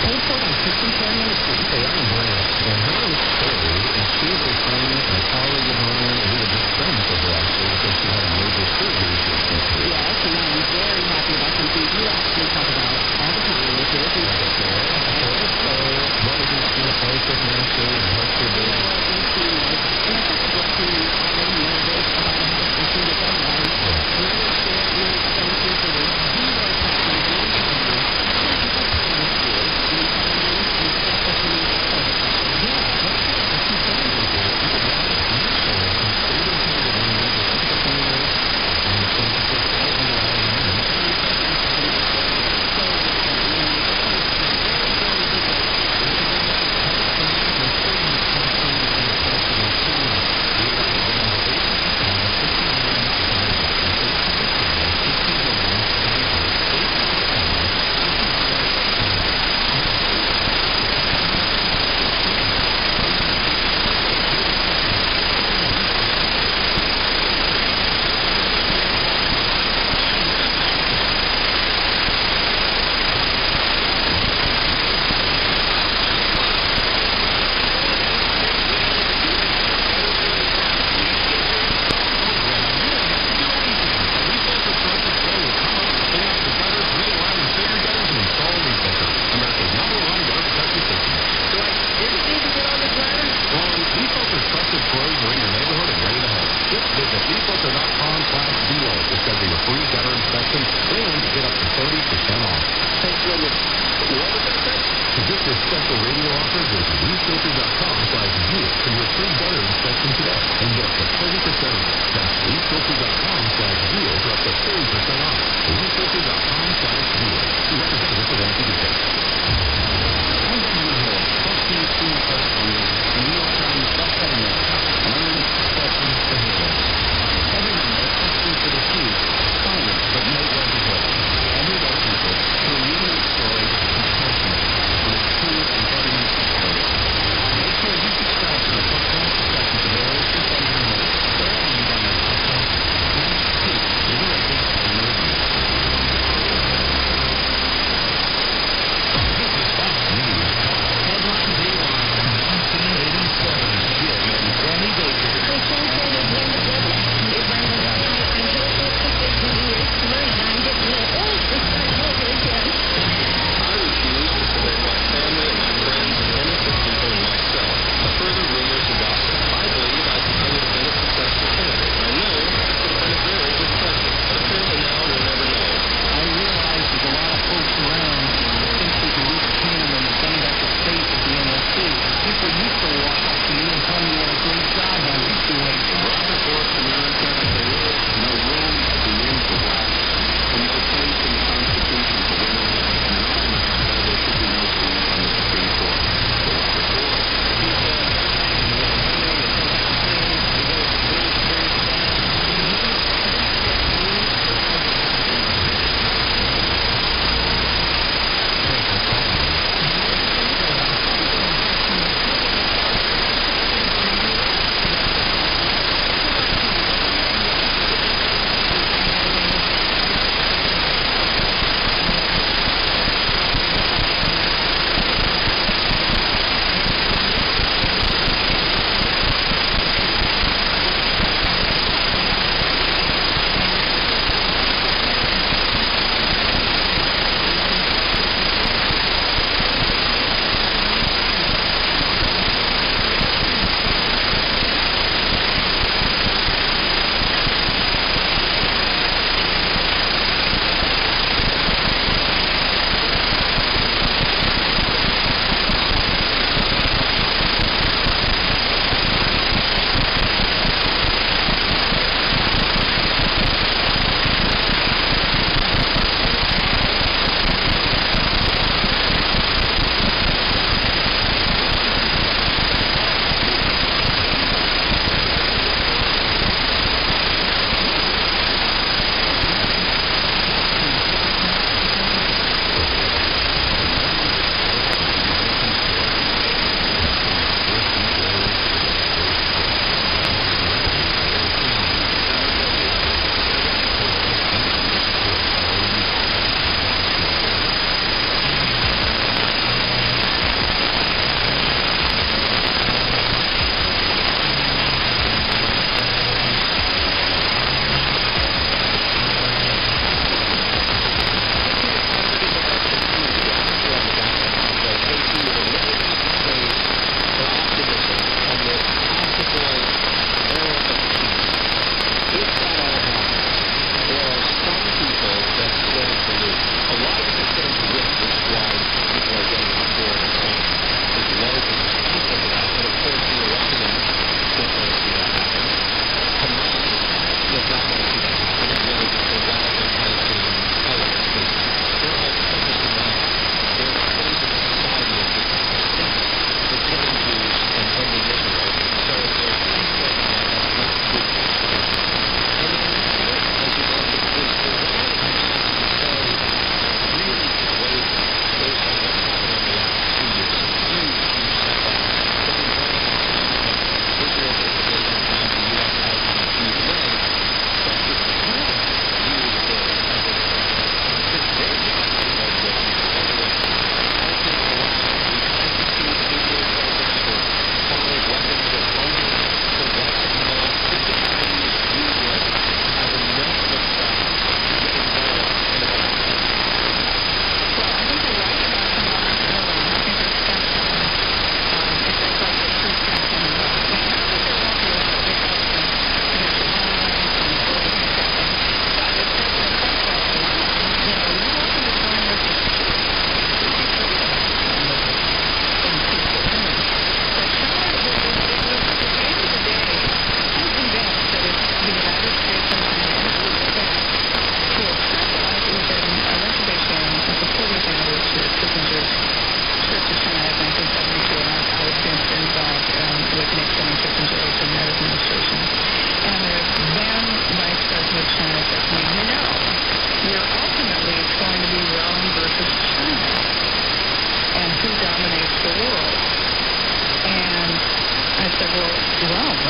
[SPEAKER 6] Paid for by Christian Care Ministries. Hey, I'm Brad, and her name is Carrie, and she is a friend and a colleague of mine, and we were just friends with her, actually, because she had a major surgery just recently.
[SPEAKER 9] Yes, and I am very happy about some things you actually talk about all the time with your business.
[SPEAKER 6] So, what would you like me to fellowship ministry and help you do?
[SPEAKER 9] And it's such a blessing, and you already know this about a house and things otherwise. Really short, really expensive, so there's zero problems, no problems. Thank you for coming to you. And you tell me and stuff that you need to service.
[SPEAKER 6] Yeah, that's it. That's two things. You could write it down, so even if you don't know what the thing is, and it's going to put all the way in.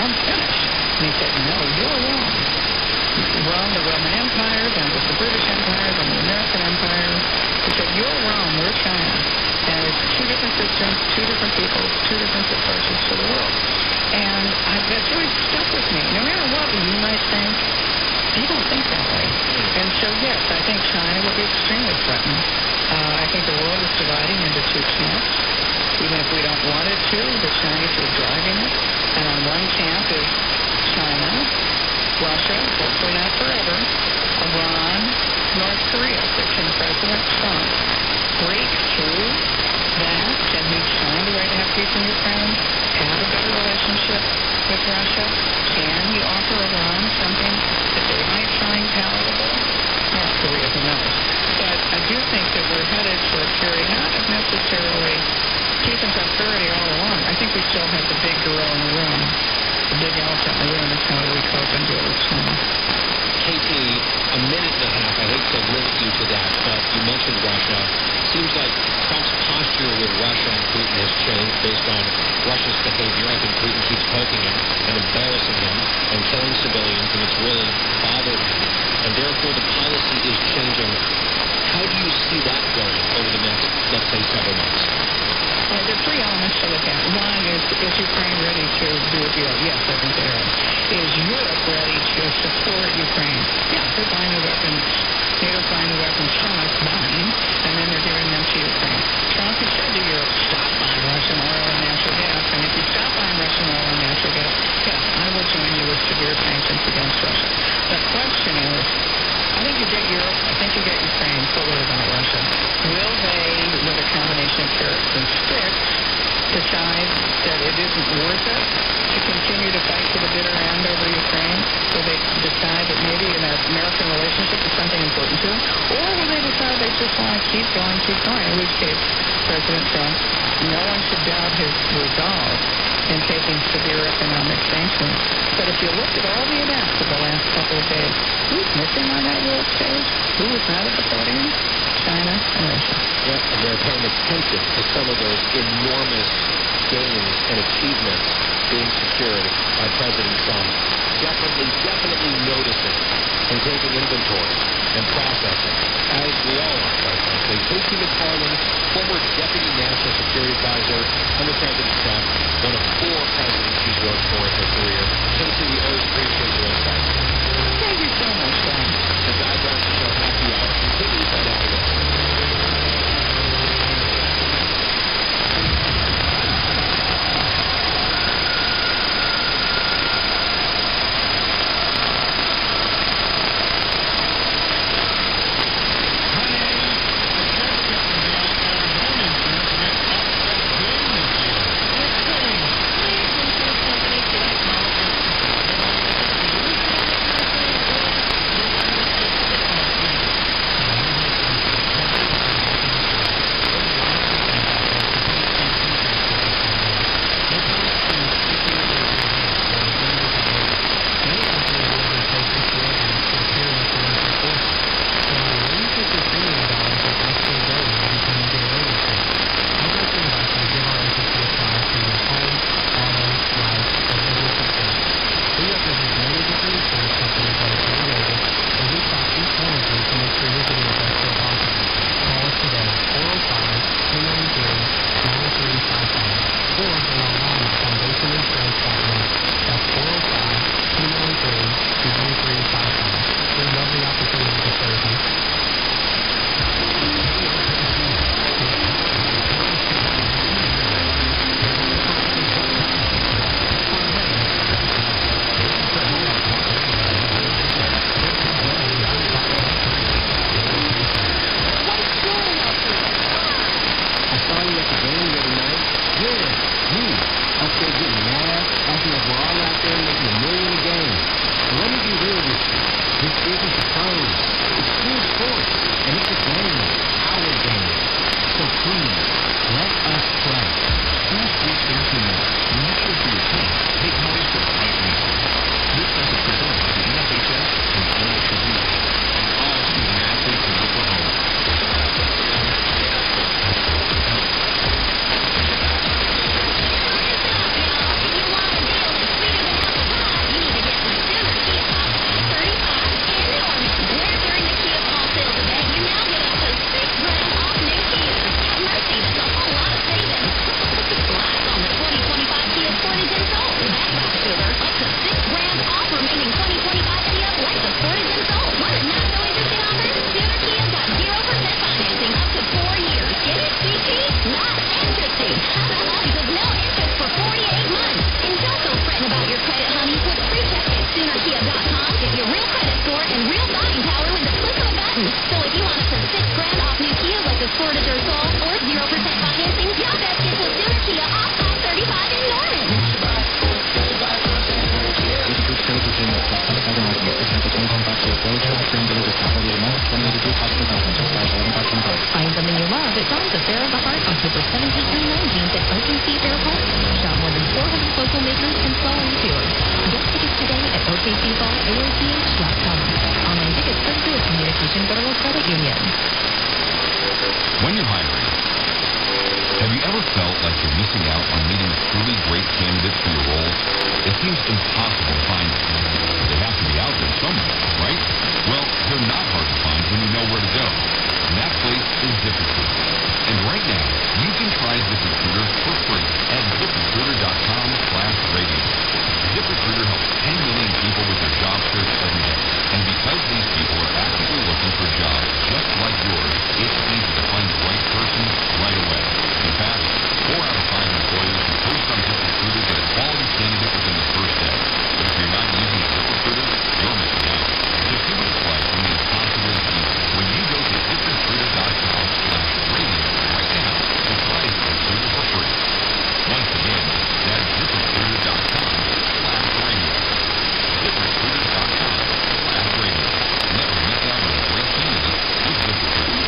[SPEAKER 3] I'm finished. And he said, no, you're wrong. Rome, the Roman empires, and the British empires, and the American empires. He said, you're Rome, we're China. And it's two different systems, two different peoples, two different approaches to the world. And that's really stuck with me. No matter what you might think, I don't think that way. And so, yes, I think China will be extremely threatened. I think the world is dividing into two camps. Even if we don't want it to, the Chinese are driving it. And on one camp is China, Russia, hopefully not forever, Iran, North Korea. But can President Trump break through that? Can he find a way to have peace in Ukraine, have a better relationship with Russia? Can he offer Iran something that they might find palatable? North Korea, who knows? But I do think that we're headed for a period not of necessarily peace and prosperity all along. I think we still have the big gorilla in the room. The big elephant in the room is how do we cope and deal with China.
[SPEAKER 19] Katie, a minute and a half. I hate to limit you to that, but you mentioned Russia. Seems like Trump's posture with Russia and Putin has changed based on Russia's behavior. I think Putin keeps poking him and embarrassing him and killing civilians, and it's really bothered him. And therefore, the policy is changing. How do you see that going over the next, let's say, several months?
[SPEAKER 3] There are three elements to look at. One is Ukraine ready to do a deal? Yes, I think they are. Is Europe ready to support Ukraine? Yeah, they're buying the weapons. NATO's buying the weapons from us, buying, and then they're giving them to Ukraine. Trump has said to Europe, stop buying Russian oil and natural gas, and if you stop buying Russian oil and natural gas, yes, I will join you with severe sanctions against Russia. The question is, I think you get Europe, I think you get Ukraine, but what about Russia? Will they, with a combination of carrots and sticks, decide that it isn't worth it to continue to fight to the bitter end over Ukraine? Will they decide that maybe an American relationship is something important to them? Or will they decide they just want to keep going, in which case President Trump, no one should doubt his resolve in taking severe economic sanctions. But if you look at all the events of the last couple of days, who's missing on that world stage? Who was not at the podium? China and Russia.
[SPEAKER 19] Yep, and they're paying attention to some of those enormous gains and achievements being secured by President Trump. Definitely noticing and taking inventory and processing, as we all are, quite frankly. Casey McFarland, former Deputy National Security Advisor under President Trump, one of 4 presidents she's worked for in her career. Casey, we always appreciate your insight.
[SPEAKER 3] Thank you so much, Don.
[SPEAKER 19] The Guy Bradshaw Show Happy Hour continues right after this.
[SPEAKER 21] Find something you love at Dawn's Affair of the Heart October 17th through 19th at Rtl-Sdr Park. Shop more than 400 local makers and smaller retailers. Get tickets today at okcballorth.com. Online tickets are through Communication Federal Credit Union.
[SPEAKER 11] When you're hiring, have you ever felt like you're missing out on meeting truly great candidates for your roles? It seems impossible to find them. They have to be out there somewhere, right? Well, they're not hard to find when you know where to go. And that place is ZipRecruiter. And right now, you can try ZipRecruiter for free at ZipRecruiter.com/radio. ZipRecruiter helps 10 million people with their job search every day. And because these people are actively looking for jobs just like yours, it's easy to find the right person right away. In fact, 4 out of 5 employers who post on ZipRecruiter get a quality candidate within the first day. But if you're not using ZipRecruiter, you're missing out. So see what it's like when it's possibly easy when you go to ZipRecruiter.com/radio right now and try ZipRecruiter for free. Once again, that's ZipRecruiter.com/radio. ZipRecruiter.com/radio. Never miss out on a great candidate with ZipRecruiter.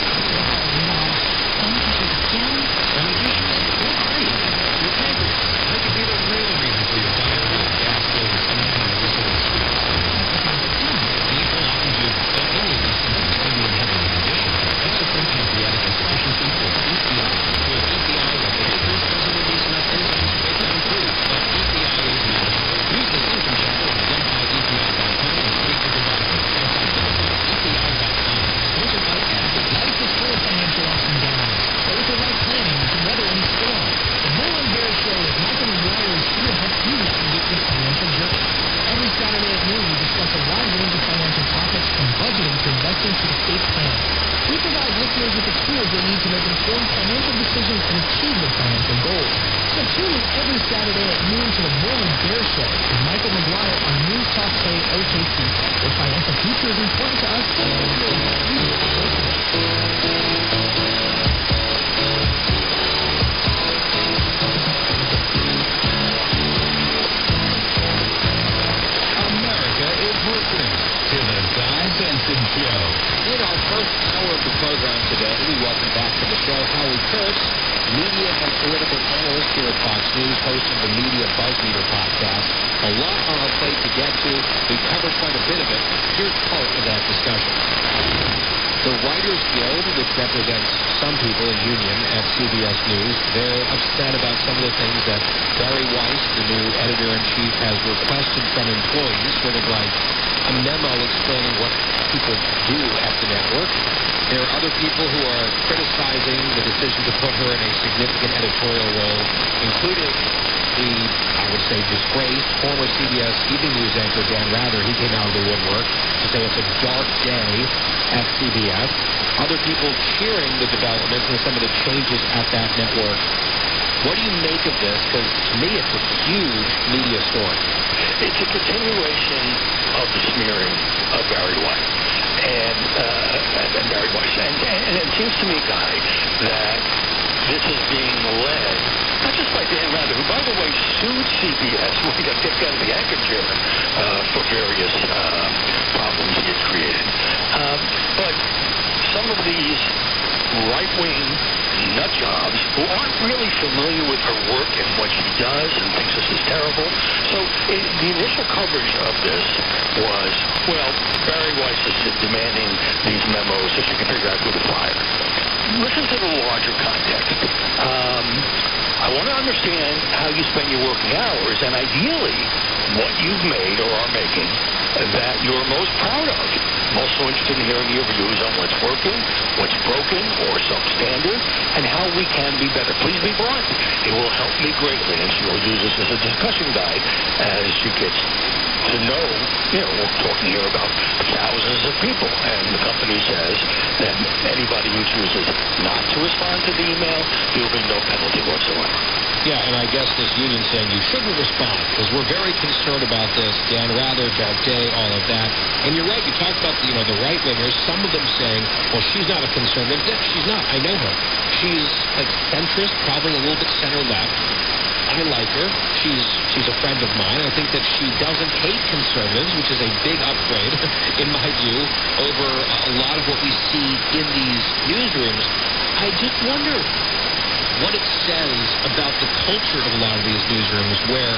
[SPEAKER 19] What do you make of this? Because to me, it's a huge media story.
[SPEAKER 13] It's a continuation of the smearing of Barry White and Barry Weiss. And it seems to me, Guy, that this is being led not just by Dan Rather, who, by the way, sued CBS when he got kicked out of the anchor chair for various problems he had created. But some of these right-wing nut jobs who aren't really familiar with her work and what she does and thinks this is terrible. So the initial coverage of this was, well, Barry Weiss is demanding these memos so she can figure out who to fire. Listen to the larger context. I want to understand how you spend your working hours and ideally what you've made or are making that you're most proud of. I'm also interested in hearing your views on what's working, what's broken or substandard, and how we can be better. Please be blunt. It will help me greatly, and she will use this as a discussion guide as she gets to know, we're talking here about thousands of people, and the company says that anybody who chooses not to respond to the email, there will be no penalty whatsoever.
[SPEAKER 19] Yeah, and I guess this union saying you shouldn't respond because we're very concerned about this. Dan Rather, Dark Day, all of that. And you're right. You talked about the right-wingers, some of them saying, well, she's not a conservative. She's not. I know her. She's like centrist, probably a little bit center-left. I like her. She's a friend of mine. I think that she doesn't hate conservatives, which is a big upgrade, in my view, over a lot of what we see in these newsrooms. I just wonder what it says about the culture of a lot of these newsrooms where,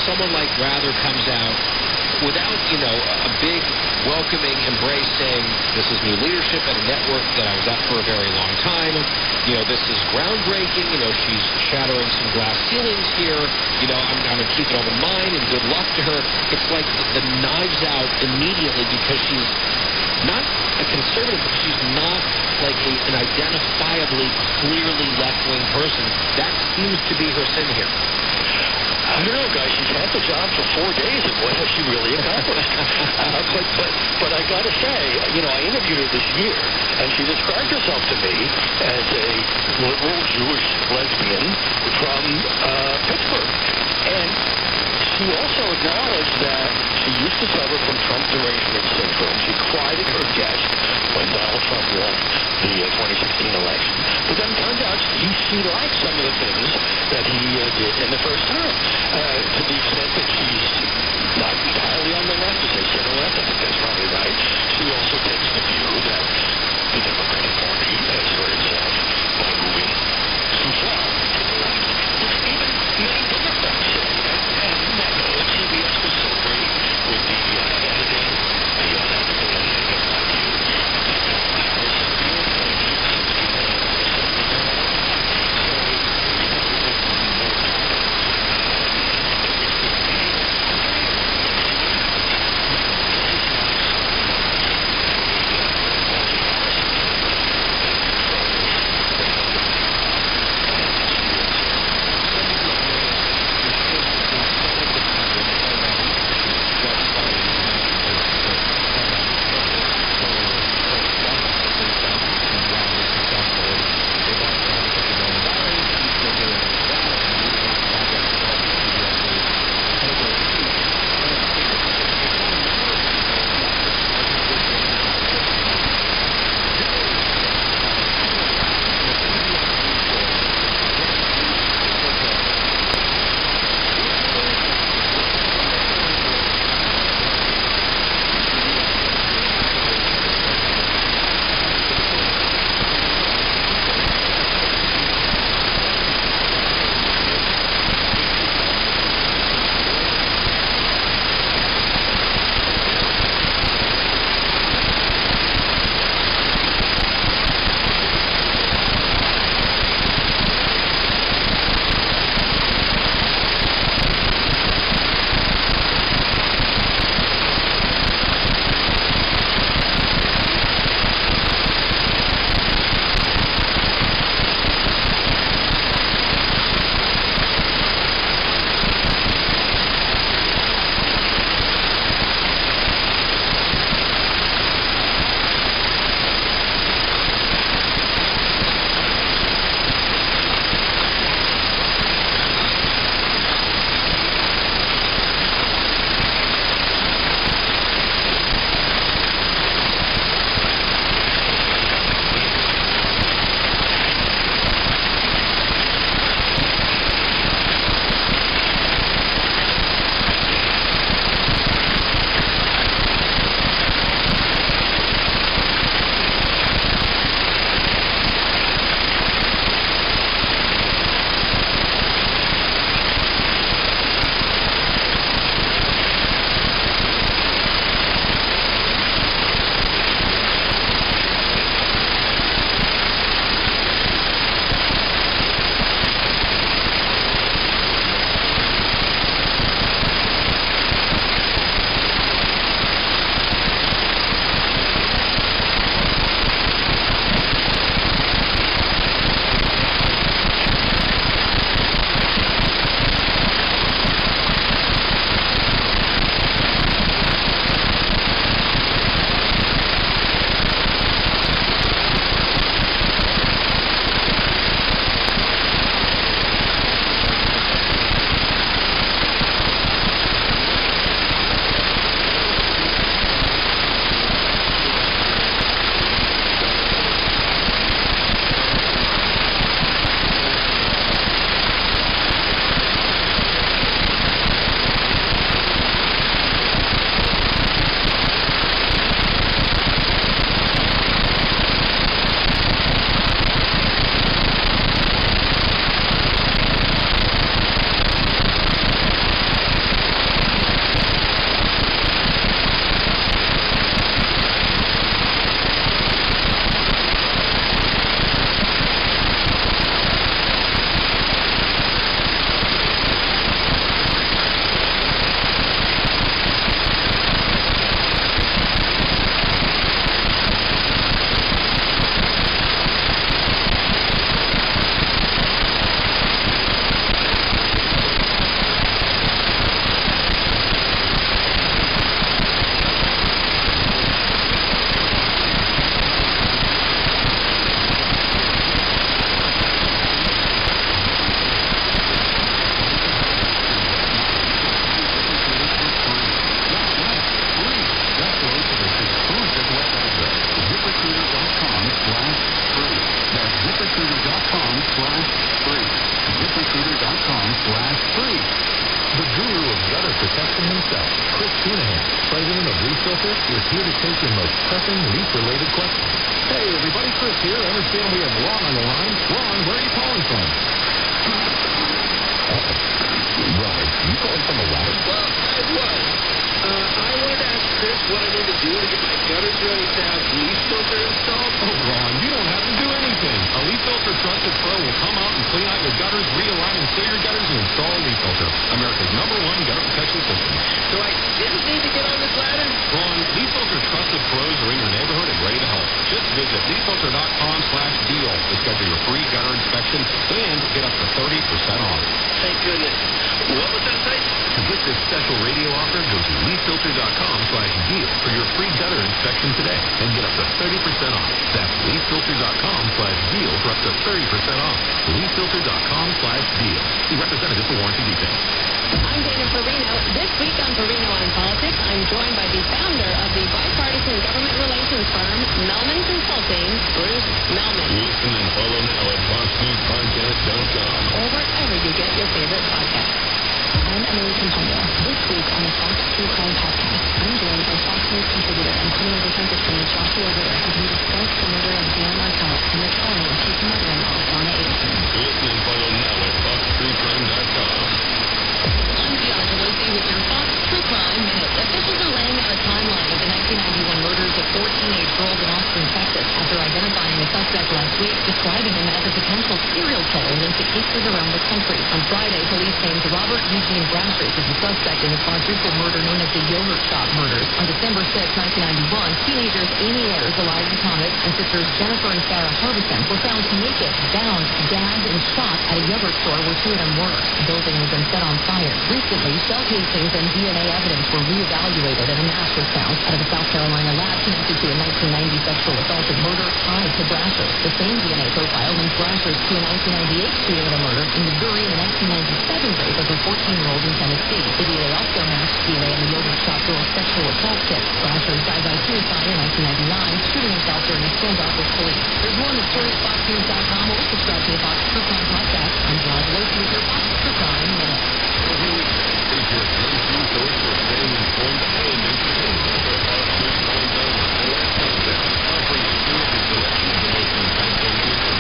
[SPEAKER 19] someone like Rather comes out without, a big welcoming embrace saying, this is new leadership at a network that I was at for a very long time. This is groundbreaking. She's shattering some glass ceilings here. I'm going to keep it all in mind and good luck to her. It's like the knives out immediately because she's not a conservative, but she's not like an identifiably, clearly left-wing person. That seems to be her sin here.
[SPEAKER 13] I don't know, guys. She's had the job for 4 days, and what has she really accomplished? But I got to say, I interviewed her this year, and she described herself to me as a liberal Jewish lesbian from Pittsburgh. And she also acknowledged that she used to suffer from Trump derangement syndrome. She cried at her desk when Donald Trump won the 2016 election. But then it turns out she liked some of the things that he did in the first term. To the extent that she's not entirely on the left, to say center left, I think that's probably right. She also takes the view that the Democratic Party has hurt itself by moving too far to the left. Even many Democrats say, and CBS was so great with the editing, the unethical editing, in my view, Harris Field and 60 million percent marijuana. So, more power.
[SPEAKER 1] Shanahan, president of Leaf Filter, is here to take your most pressing leaf-related questions. Hey, everybody, Chris here. I understand we have Ron on the line. Ron, where are you calling from? Ron, are you calling from a ladder?
[SPEAKER 12] Well, I was. I wanted to ask Chris what I need to do to get my gutters ready to have leaf filter installed.
[SPEAKER 1] Oh, Ron, you don't have to do anything. A Leaf Filter Trusted Pro will come out and clean out your gutters, realign and clear your gutters, and install a Leaf Filter, America's #1 gutter protection system.
[SPEAKER 12] So I didn't need to get on this ladder?
[SPEAKER 1] Ron, Leaf Filter Trusted Pros are in your neighborhood and ready to help. Just visit leaffilter.com/deal to schedule your free gutter inspection and get up to 30% off.
[SPEAKER 12] Thank goodness. What was that site?
[SPEAKER 1] To get this special radio offer, go to leaffilter.com/deal for your free gutter inspection today and get up to 30% off. That's leaffilter.com/deal for up to 30% off. leaffilter.com/deal. See representative for warranty details.
[SPEAKER 14] I'm Dana Perino. This week on Perino on Politics, I'm joined by the founder of the bipartisan government relations firm, Melman Consulting, Bruce Melman.
[SPEAKER 11] Listen and follow now at FoxNewsPodcast.com.
[SPEAKER 14] Or wherever you get your favorite podcasts.
[SPEAKER 3] I'm Emily Compondo. This week on the Fox True Crime Podcast, I'm joined by Fox News contributor and criminal defense attorney Joshua Ritter as we discuss the murder of Dan Martell and the killing of his mother-in-law, Donna Aitken.
[SPEAKER 11] Listen and follow now at FoxTrueCrime.com.
[SPEAKER 14] I'm Gianna Pelosi with your Fox True Crime Minute. Officials are laying out a timeline of the 1991 murders of 4 teenage girls in Austin, Texas, after identifying a suspect last week, describing him as a potential serial killer linked to cases around the country. On Friday, police named Robert Eugene Blanchard as the suspect in the quadruple murder known as the Yogurt Shop murders. On December 6, 1991, teenagers Amy Ayers, Eliza Thomas, and sisters Jennifer and Sarah Harbison were found naked, bound, gagged, and shot at a yogurt store where 2 of them were. The building was then set on fire. Recently, shell casings and DNA evidence were reevaluated and a match was found out of a South Carolina lab connected to a 1990 sexual assault and murder tied to Blanchard. The same DNA profile links Blanchard to a 1998 shooting of a murder in Missouri and a 1997 rape of a 14-year-old in Tennessee. The DNA also matched DNA in the yogurt shop girl's sexual assault kit. Blanchard died by suicide in 1999, shooting himself during a standoff with police. There's more on the story at FoxNews.com or subscribe to the Fox True Crime Podcast. I'm John Pelosi with your Fox True Crime Minute.
[SPEAKER 11] It's your go-to source for staying informed and entertained. FoxNewsCrime.com offering a curated selection of the most impactful news from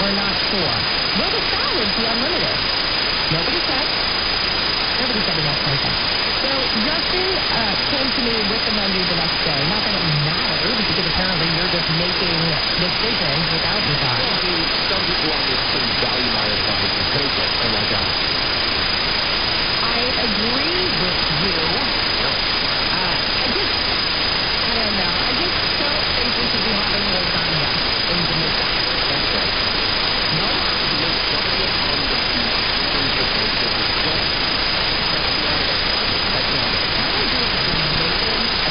[SPEAKER 3] or not sure. Will the salads be unlimited? Nobody said. Nobody said in that sentence. So Justin came to me with the menu the next day. Not that it mattered, because apparently you're just making decisions without me, guys.
[SPEAKER 19] Well, I mean, some people on this team value my advice and take it, unlike us.
[SPEAKER 3] I agree with you. I don't know. I just don't think we should be having lasagna in Jamaica.
[SPEAKER 19] That's right.
[SPEAKER 3] No?
[SPEAKER 19] Lasagna on the beach in Jamaica is just, that's not it. That's not it.
[SPEAKER 3] Why don't we do a Jamaican Italian?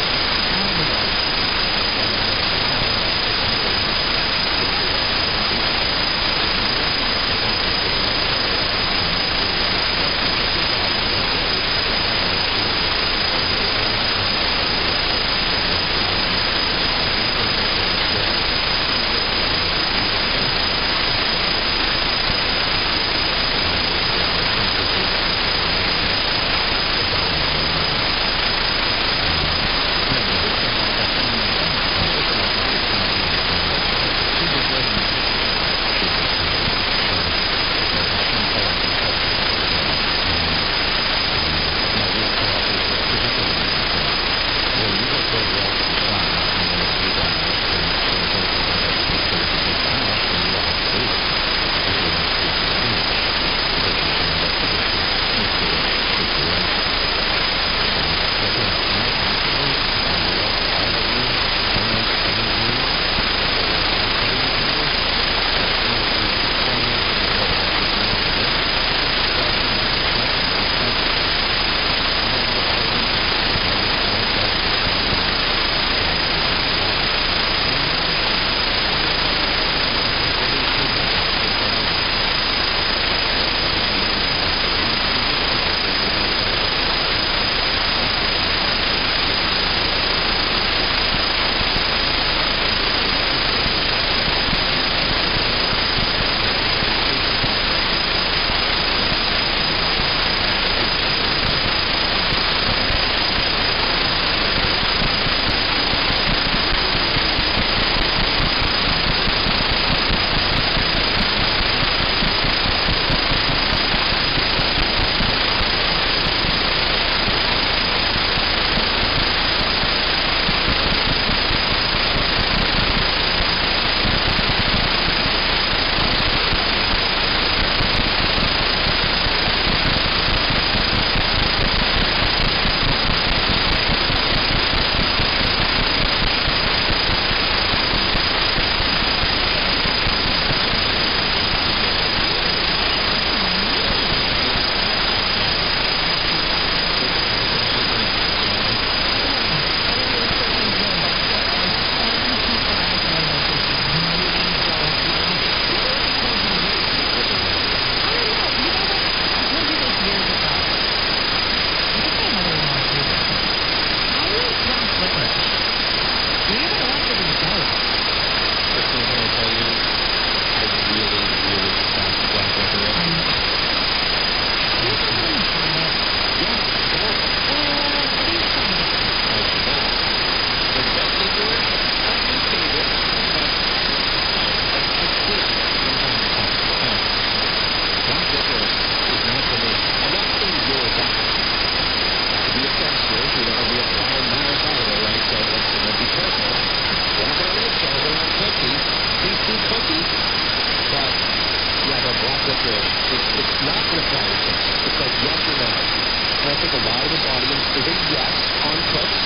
[SPEAKER 19] It's not going to fly your face. It's like yes or no. And I think a lot of this audience is a yes on cooks,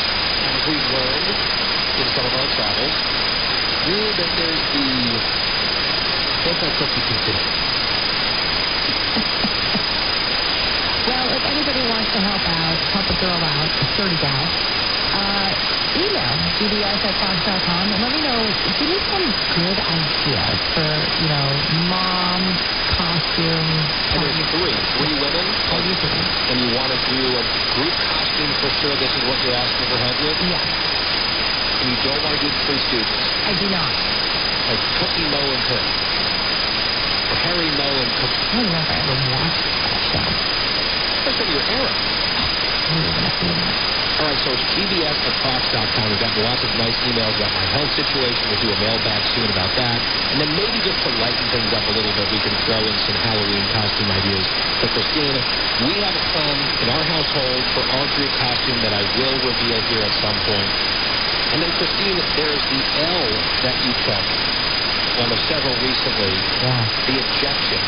[SPEAKER 19] as we've learned in some of our travels. Then there's the anti-cookie people.
[SPEAKER 3] Well, if anybody wants to help a girl out, a sturdy gal, email bbs@fox.com and let me know, give me some good ideas for, mom costume.
[SPEAKER 19] And there's three women.
[SPEAKER 3] Oh, you three.
[SPEAKER 19] And you want to do a group costume for sure. This is what you're asking for help with?
[SPEAKER 3] Yes.
[SPEAKER 19] And you don't want to do the Three Stooges?
[SPEAKER 3] I do not.
[SPEAKER 19] Like Cookie, Mo, and Pip. Or Harry, Mo, and Cookie.
[SPEAKER 3] I don't know if I ever watched that show.
[SPEAKER 19] That's from your era.
[SPEAKER 3] I don't even know.
[SPEAKER 19] All right, so it's gbs@fox.com. We've gotten lots of nice emails about my health situation. We'll do a mailbag soon about that. And then maybe just to lighten things up a little bit, we can throw in some Halloween costume ideas for Christine. We have a plan in our household for our group costume that I will reveal here at some point. And then, Christine, there's the L that you took, one of several recently, the ejection.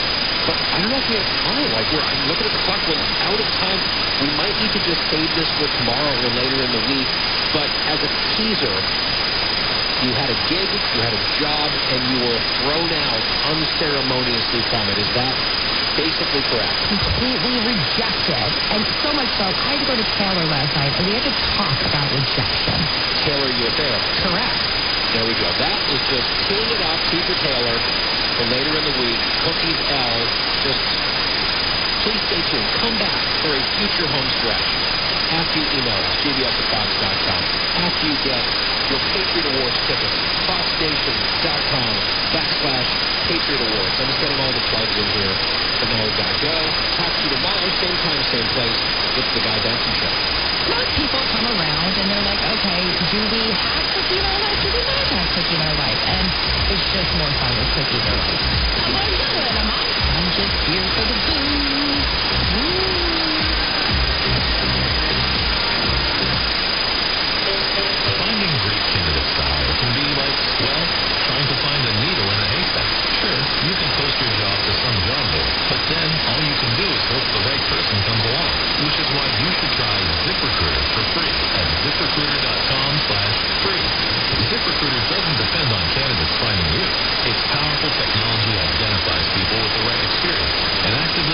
[SPEAKER 19] But I don't know if we have time. Like, I'm looking at the clock. We're out of time. We might need to just save this for tomorrow or later in the week. But as a teaser, you had a gig, you had a job, and you were thrown out unceremoniously from it. Is that basically correct?
[SPEAKER 2] Completely rejected. And so much so, I had to go to Taylor last night, and we had to talk about rejection.
[SPEAKER 19] Taylor, your therapist.
[SPEAKER 2] Correct.
[SPEAKER 19] There we go. That is just teeing it up, Teacher Taylor, for later in the week. Cookies L. Just please stay tuned. Come back for a future home stretch after you email us, gbs@fox.com. After you get your Patriot Awards tickets, foxnation.com/Patriot Awards. I'm just getting all the plugs in here, but now we've got to go. Talk to you tomorrow, same time, same place. It's the Guy Benson Show.
[SPEAKER 2] Most people come around and they're like, okay, do we have cookie in our life? Do we not have cookie in our life? And it's just more fun with cookie in our life. I'm just here for the booze.
[SPEAKER 1] Finding great candidate style can be like, well, trying to find a needle in a haystack. Sure, you can post your job to some job board, but then all you can do is hope the right person comes along, which is why you should try ZipRecruiter for free at ZipRecruiter.com/free. ZipRecruiter doesn't depend on candidates finding you. Its powerful technology identifies people with the right experience and actively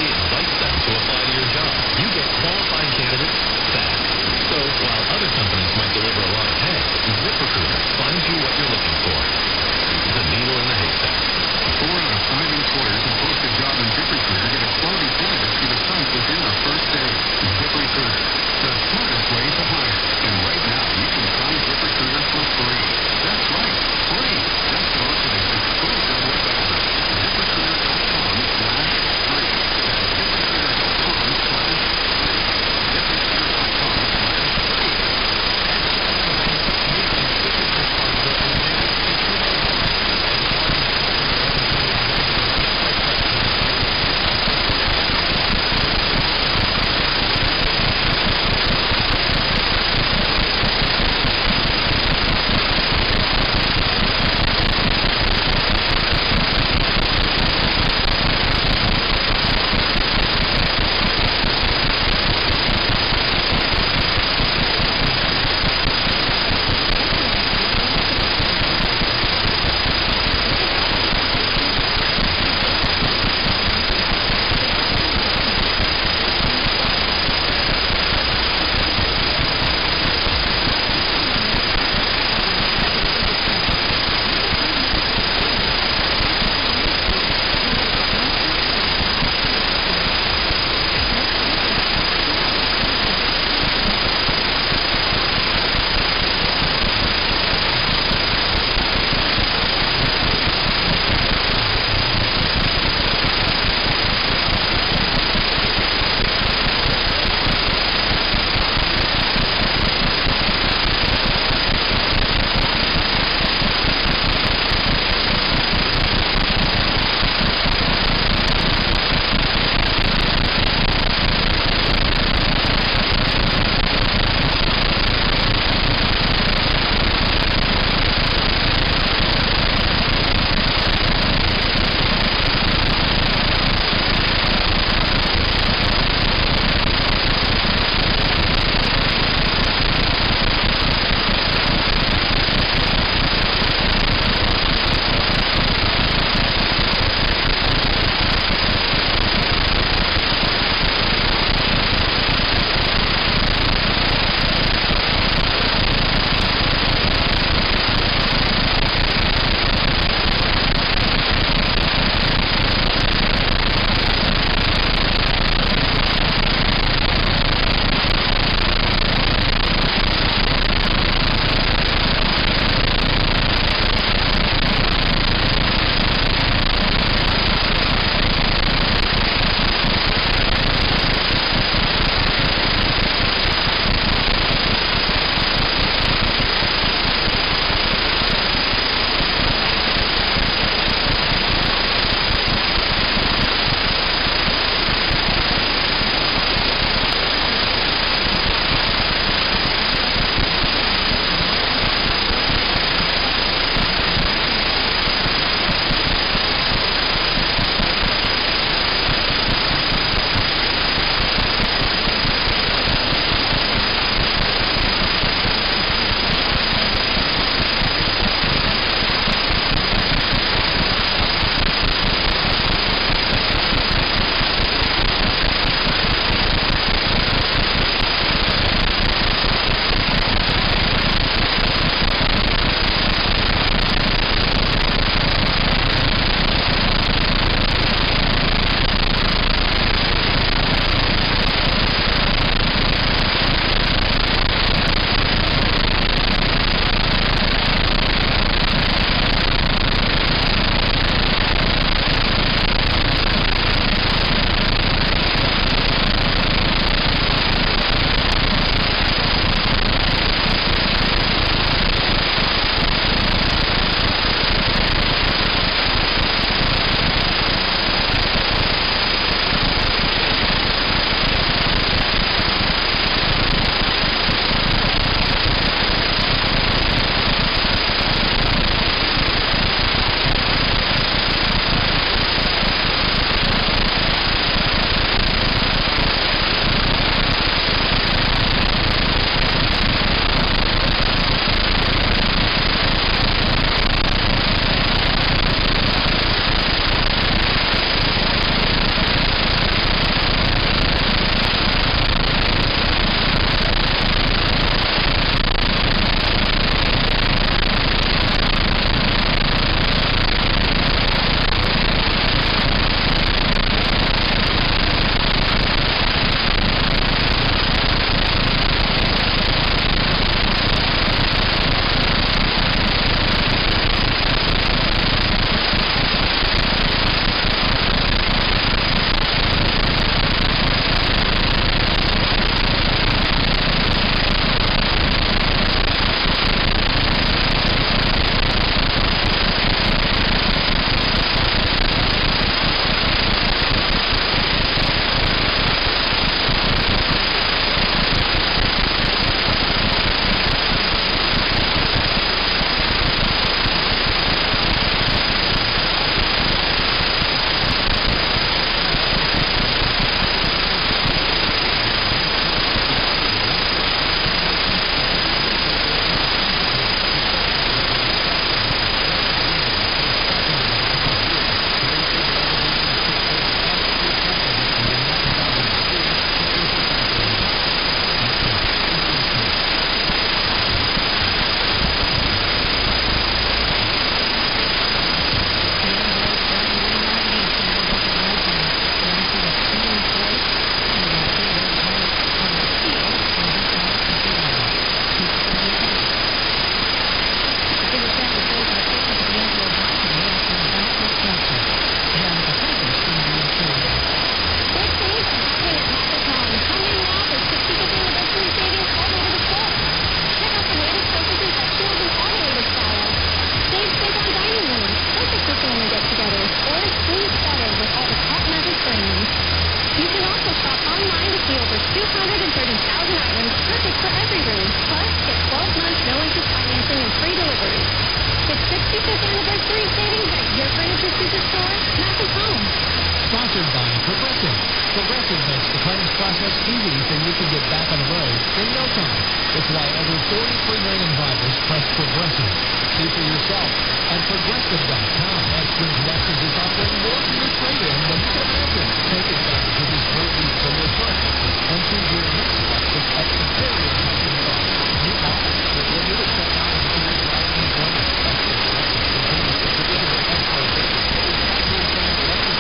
[SPEAKER 8] process easy so you can get back on the road in no time. It's why over 43 million drivers trust Progressive. See for yourself at Progressive.com. Extras Lexus is offering more for your trade-in than you can imagine. Take advantage of this great deal for your current Lexus and choose your next Lexus at superior pricing cost. New models with the newest technology for your driving enjoyment. Extras Lexus continues to produce an expert service with factory-trained Lexus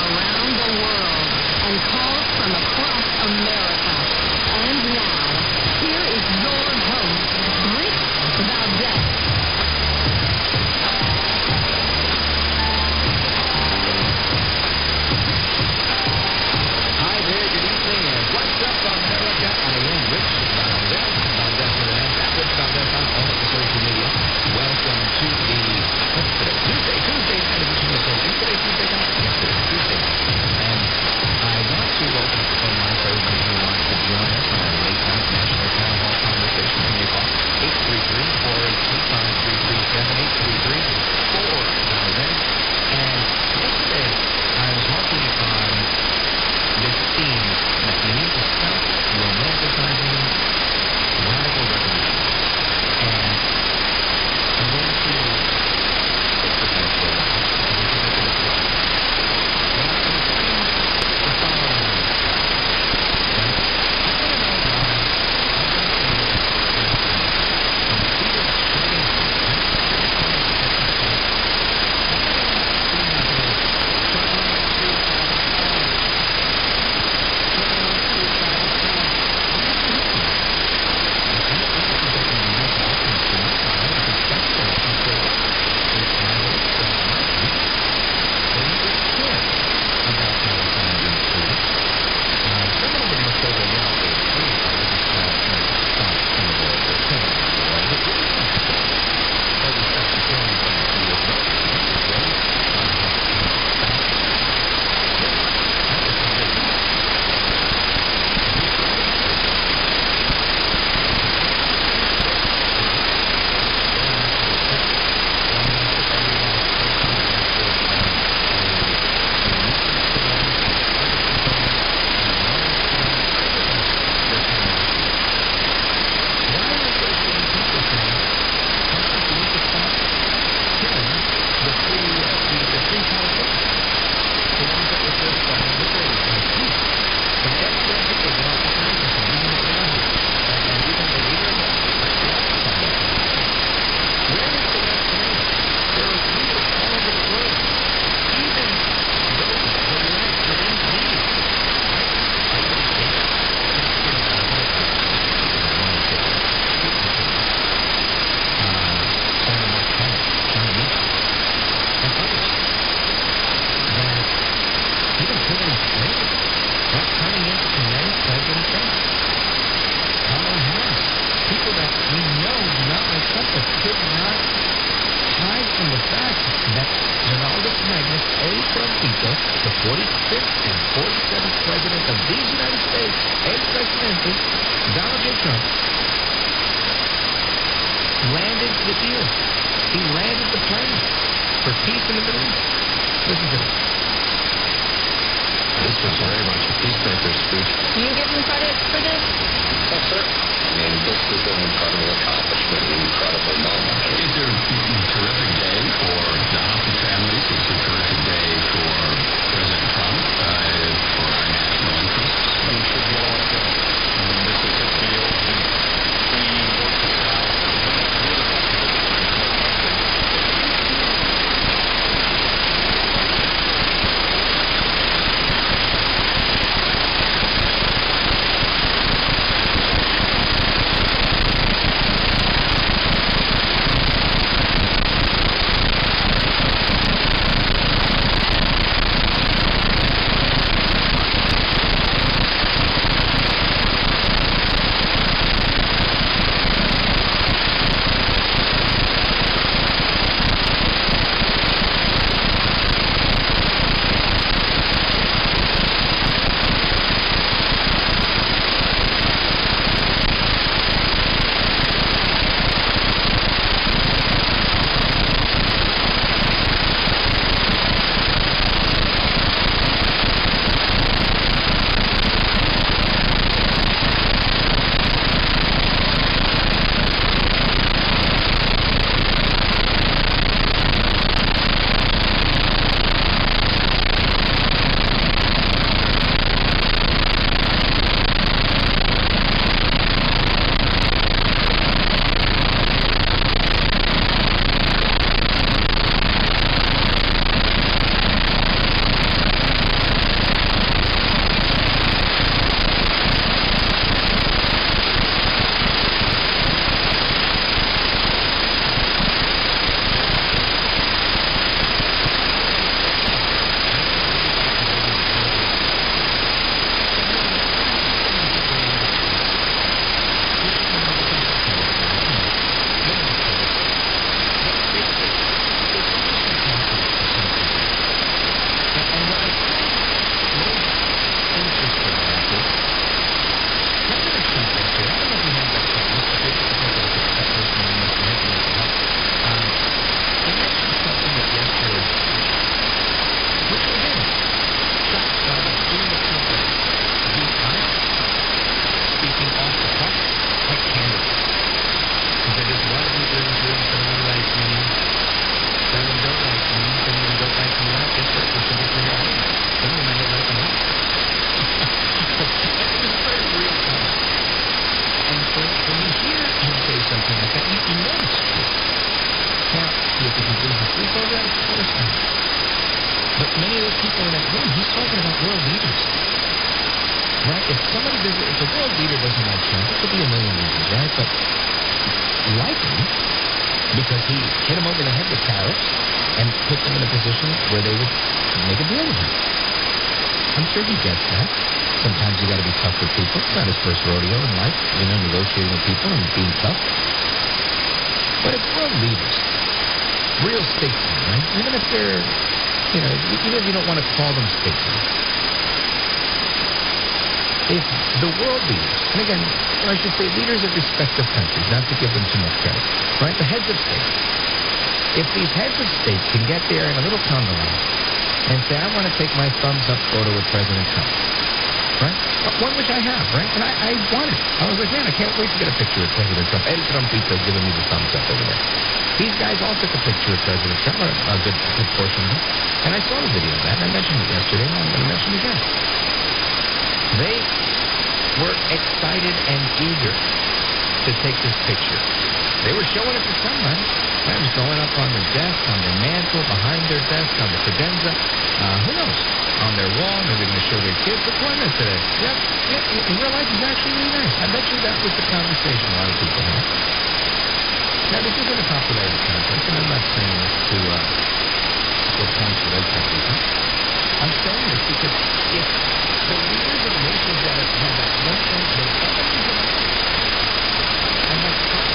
[SPEAKER 8] technicians. And call them out at your local Auto Centers in America. That's Extras Lexus.
[SPEAKER 6] It's very much a peacemaker speech.
[SPEAKER 2] Do you give him credit for this?
[SPEAKER 27] Yes, sir. I mean, this is an incredible accomplishment, an incredible moment.
[SPEAKER 11] It's a terrific day for the Hockey families. It's a terrific day for President Trump, for our national interests.
[SPEAKER 27] He should get all of it. I mean, this is his deal. He worked it out. Really got to the difference in the country.
[SPEAKER 7] Sometimes you got to be tough with people. It's not his first rodeo in life, negotiating with people and being tough. But if world leaders, real statesmen, right? Even if they're, even if you don't want to call them statesmen, if the world leaders, and again, or I should say leaders of respective countries, not to give them too much credit, right? The heads of state. If these heads of state can get there in a little Congo and say, I want to take my thumbs up photo with President Trump. Right? One which I have, right? And I want it. I was like, man, I can't wait to get a picture with President Trump. El Trumpito giving me the thumbs up over there. These guys all took a picture with President Trump, a good portion of them. And I saw the video of that, and I mentioned it yesterday, and I'm going to mention it again. They were excited and eager to take this picture. They were showing it to somebody. It was going up on their desk, on their mantle, behind their desk, on the credenza. Who knows? On their wall, maybe going to show their kids. What's going on today? Yeah, in real life, it's actually really nice. I bet you that was the conversation a lot of people had. Now, this isn't a popularity contest, and I'm not saying this to point to those type of people. I'm saying this because if the leaders of nations that have had that one point, the enemies of us, and have come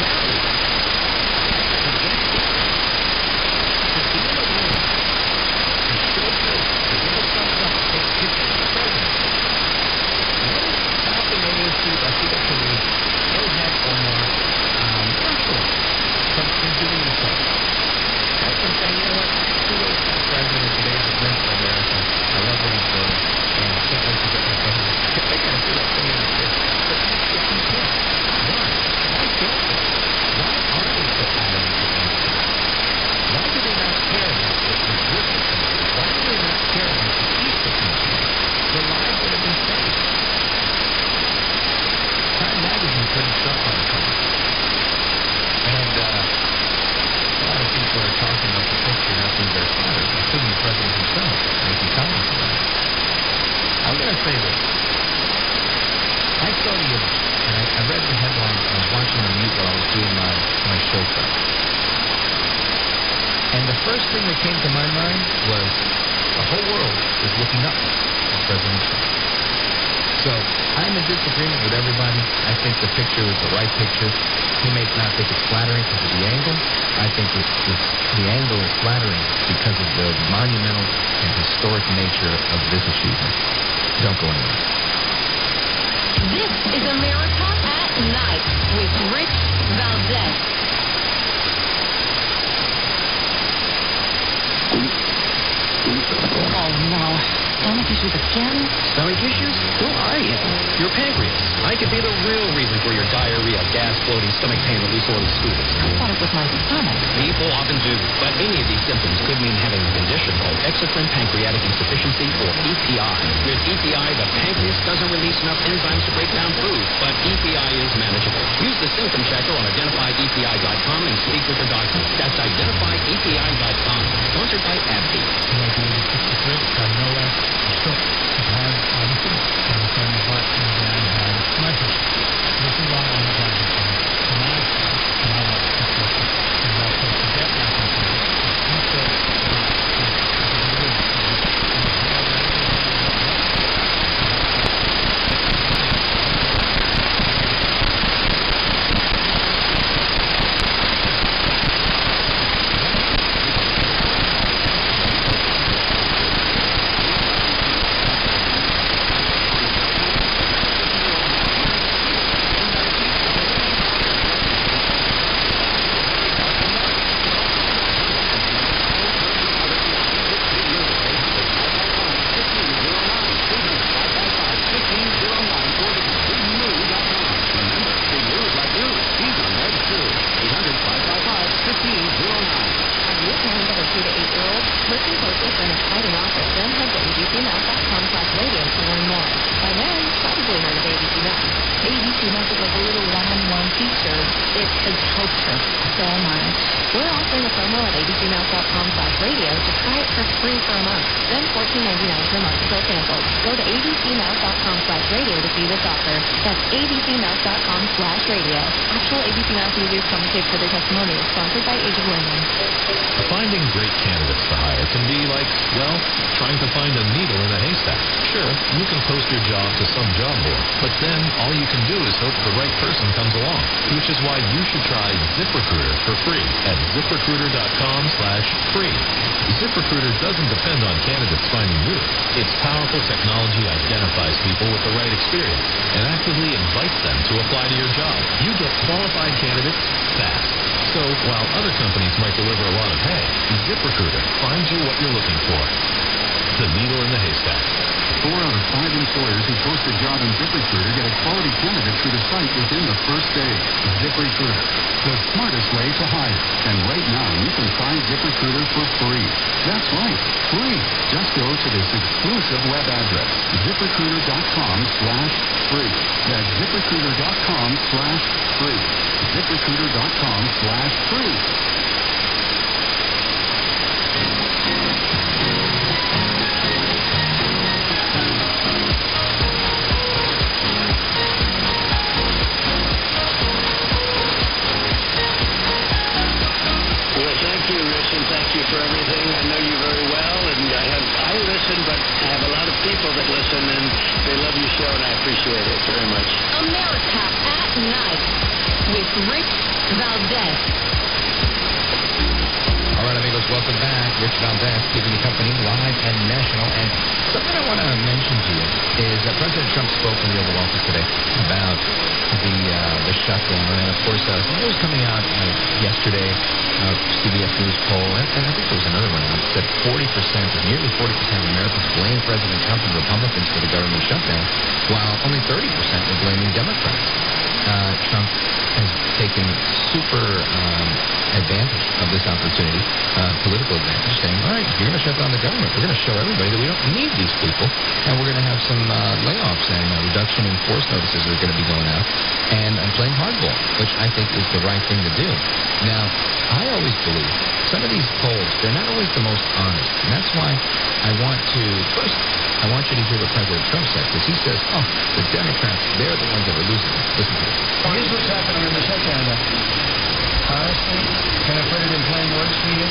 [SPEAKER 7] rallied to get together, to be in a room, to show grace, to give a thumbs up, to take pictures of the president. What is stopping AOC, Rashida Tlaib, Ilhan Omar, Joshua from doing the same? From saying, you know what, kudos to the president, today's a win for America. I love what he's doing.
[SPEAKER 6] I'm going to say this. I saw the image, and I read the headlines, and I was watching the mute while I was doing my show prep. And the first thing that came to my mind was the whole world is looking up at President Trump. So I'm in disagreement with everybody. I think the picture was the right picture. He may not think it's flattering because of the angle. I think the angle is flattering because of the monumental and historic nature of this achievement. Don't go anywhere.
[SPEAKER 14] This is America at Night with Rich Valdez.
[SPEAKER 2] Oh, no. Stomach issues again?
[SPEAKER 19] Stomach issues? Who are you? Your pancreas. I could be the real reason for your diarrhea, gas, bloating, stomach pain, or disordered stools.
[SPEAKER 2] I thought it was my stomach.
[SPEAKER 19] People often do, but any of these symptoms could mean having a condition called exocrine pancreatic insufficiency, or EPI. With EPI, the pancreas doesn't release enough enzymes to break down food, but EPI is manageable. Use the symptom checker on identifyepi.com and speak with your doctor. That's identifyepi.com. Sponsored by AbbVie.
[SPEAKER 7] Got no less stroke. It's hard, obviously. And the same but my dad had message. This is why I'm glad to say the last time my life was different. And that's what to get back into it. You said
[SPEAKER 21] radio to try it for free for a month. Then $14.99 per month until canceled. Go to abcmouse.com/radio to see this offer. That's abcmouse.com/radio. Actual ABC Mouse users commented for their testimonials. Sponsored by Age of Women.
[SPEAKER 1] Finding great candidates to hire can be like, well, trying to find a needle in a haystack. Sure, you can post your job to some job board, but then all you can do is hope the right person comes along, which is why you should try ZipRecruiter for free at ZipRecruiter.com/free. ZipRecruiter doesn't depend on candidates finding you. Its powerful technology identifies people with the right experience and actively invites them to apply to your job. You get qualified candidates fast. So while other companies might deliver a lot of hay, ZipRecruiter finds you what you're looking for. The needle in the haystack.
[SPEAKER 4] 4 out of 5 employers who post a job in ZipRecruiter get a quality candidate through the site within the first day. ZipRecruiter, the smartest way to hire. And right now, you can try ZipRecruiter for free. That's right, free. Just go to this exclusive web address, ZipRecruiter.com/free. That's ZipRecruiter.com/free. ZipRecruiter.com/free.
[SPEAKER 25] Thank you for everything. I know you very well, and I listen, but I have a lot of people that listen, and they love your show, and I appreciate it very much.
[SPEAKER 14] America at Night with Rich Valdez.
[SPEAKER 6] All right, amigos, welcome back. Rich Valdez keeping you company live and national. And something I want to mention to you is that President Trump spoke in the Oval Office today about the shutdown. And, of course, news coming out yesterday, CBS News poll, and I think there was another one out, that nearly 40% of Americans blame President Trump and Republicans for the government shutdown, while only 30% were blaming Democrats. Trump has taken super advantage of this opportunity to political advantage, saying, all right, if you're going to shut down the government, we're going to show everybody that we don't need these people, and we're going to have some layoffs and reduction in force notices are going to be going out, and playing hardball, which I think is the right thing to do. Now, I always believe some of these polls, they're not always the most honest, and that's why I want you to hear what President Trump said, because he says, the Democrats, they're the ones that are losing it. Listen to this.
[SPEAKER 7] Here's what's happening in the shutdown. Honestly, can I put it in plain words for you?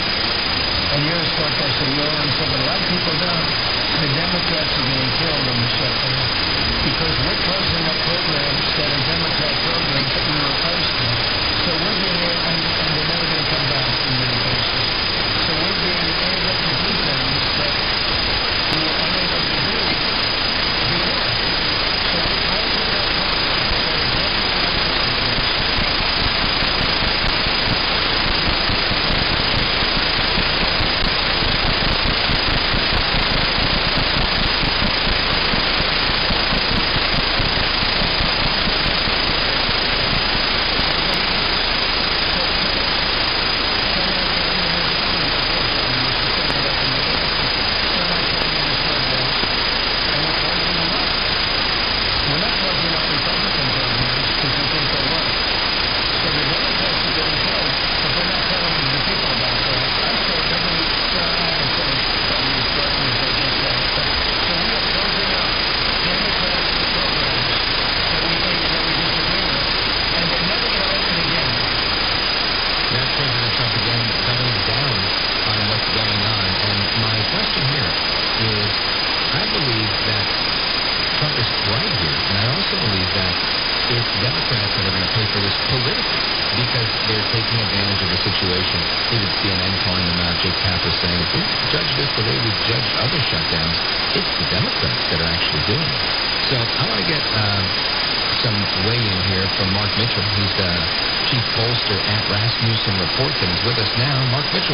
[SPEAKER 7] And you're a sportcaster, you already said, but a lot of people don't. The Democrats are getting killed on the shutdown because we're closing up programs that are Democrat programs that we were opposed to. So we're being able, and they're never going to come back in many cases. So we're being able to do things that we were unable to do before. So closing up programs that are Democrat programs.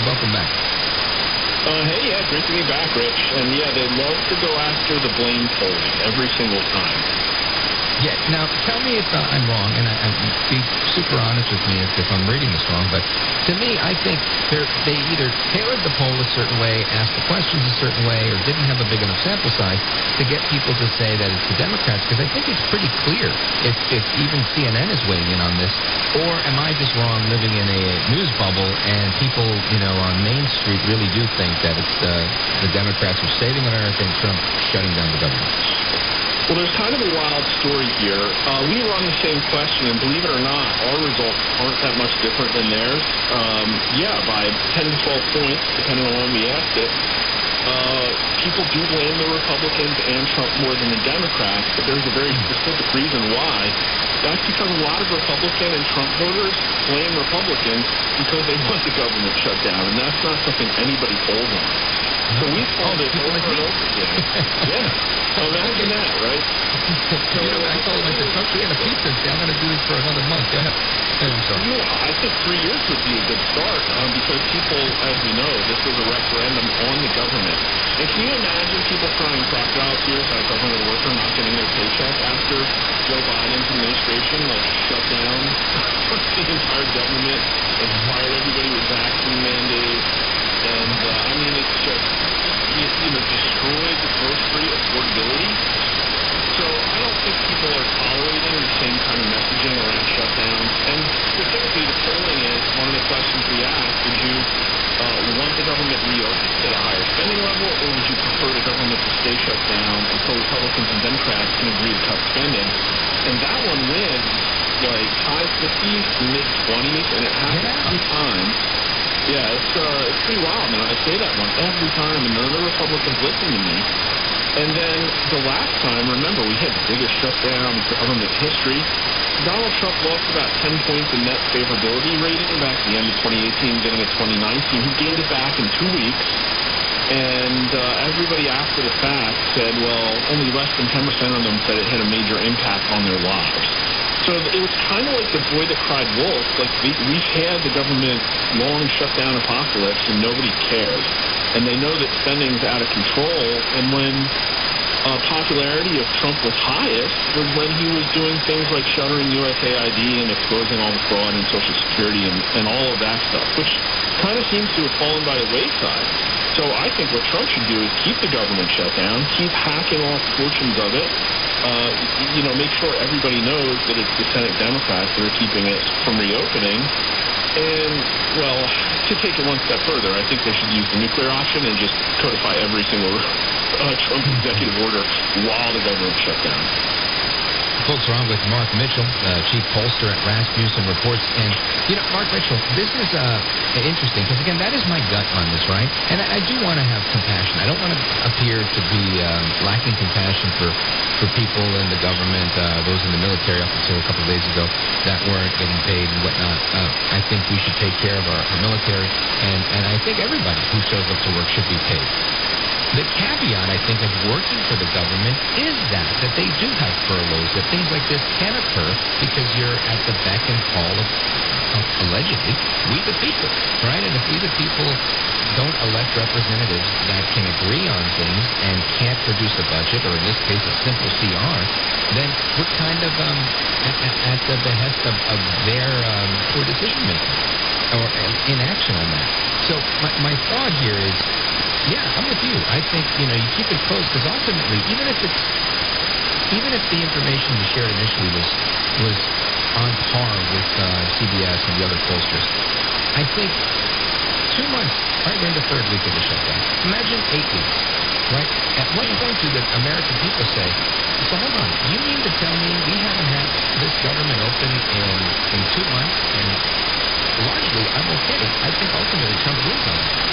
[SPEAKER 6] Welcome back.
[SPEAKER 5] Hey, yeah, great to be back, Rich. And yeah, they love to go after the blame polling every single time.
[SPEAKER 6] Yeah, now tell me if I'm wrong, and be super honest with me if I'm reading this wrong, but to me, I think they either tailored the poll a certain way, asked the questions a certain way, or didn't have a big enough sample size to get people to say that it's the Democrats, because I think it's pretty clear if even CNN is weighing in on this, or am I just wrong living in a news bubble and people, on Main Street really do think that it's the Democrats are saving America and Trump shutting down the government?
[SPEAKER 5] Well, there's kind of a wild story here. We run the same question, and believe it or not, our results aren't that much different than theirs. By 10 to 12 points, depending on when we asked it. People do blame the Republicans and Trump more than the Democrats, but there's a very specific reason why. That's because a lot of Republican and Trump voters blame Republicans because they want the government shut down, and that's not something anybody polls on. So we found it over and over again. Yeah. Imagine that, right?
[SPEAKER 6] So, I told him, I said, Trump, we had a pizza. I'm going to do this for another month. Go ahead. I'm sorry.
[SPEAKER 5] I think 3 years would be a good start because people, as we know, this was a referendum on the government. And can you imagine people crying crocodile tears at a government worker not getting their paycheck after Joe Biden's administration, shut down the entire government and fired everybody with vaccine mandates? And, it's just, destroyed the grocery affordability. So I don't think people are tolerating the same kind of messaging around shutdowns. And specifically, the polling is one of the questions we asked. Would you want the government reopened at a higher spending level, or would you prefer the government to stay shut down until Republicans and Democrats can agree to cut spending? And that one wins high 50s, mid-20s, and it happens 3 times. Yeah, it's pretty wild, man. I say that one every time, and none of the Republicans listen to me. And then the last time, remember, we had the biggest shutdown in government history. Donald Trump lost about 10 points in net favorability rating back at the end of 2018, getting at 2019. He gained it back in 2 weeks. And everybody after the fact said, well, only less than 10% of them said it had a major impact on their lives. So it was kind of like the boy that cried wolf. We've had the government long shutdown apocalypse, and nobody cared. And they know that spending's out of control. And when popularity of Trump was highest was when he was doing things like shuttering USAID and exposing all the fraud in Social Security and all of that stuff, which kind of seems to have fallen by the wayside. So I think what Trump should do is keep the government shut down, keep hacking off portions of it, make sure everybody knows that it's the Senate Democrats that are keeping it from reopening. And, well, to take it one step further, I think they should use the nuclear option and just codify every single Trump executive order while the government shut down.
[SPEAKER 6] Folks, we're on with Mark Mitchell, chief pollster at Rasmussen Reports. And, Mark Mitchell, this is interesting because, again, that is my gut on this, right? And I do want to have compassion. I don't want to appear to be lacking compassion for people in the government, those in the military up until a couple of days ago that weren't getting paid and whatnot. I think we should take care of our military, and I think everybody who shows up to work should be paid. The caveat, I think, of working for the government is that they do have furloughs, that things like this can occur because you're at the beck and call of allegedly, we the people, right? And if we the people don't elect representatives that can agree on things and can't produce a budget, or in this case, a simple CR, then we're kind of at the behest of their poor decision-making or inaction on that. So my thought here is, yeah, I'm with you. I think, you keep it close because ultimately, even if the information you shared initially was on par with CBS and the other pollsters, I think 2 months, right? We're in the third week of the shutdown. Imagine 8 weeks, right? At what point do the American people say, so hold on, you mean to tell me we haven't had this government open in 2 months? And largely, I'm okay. I think ultimately Trump wins on that.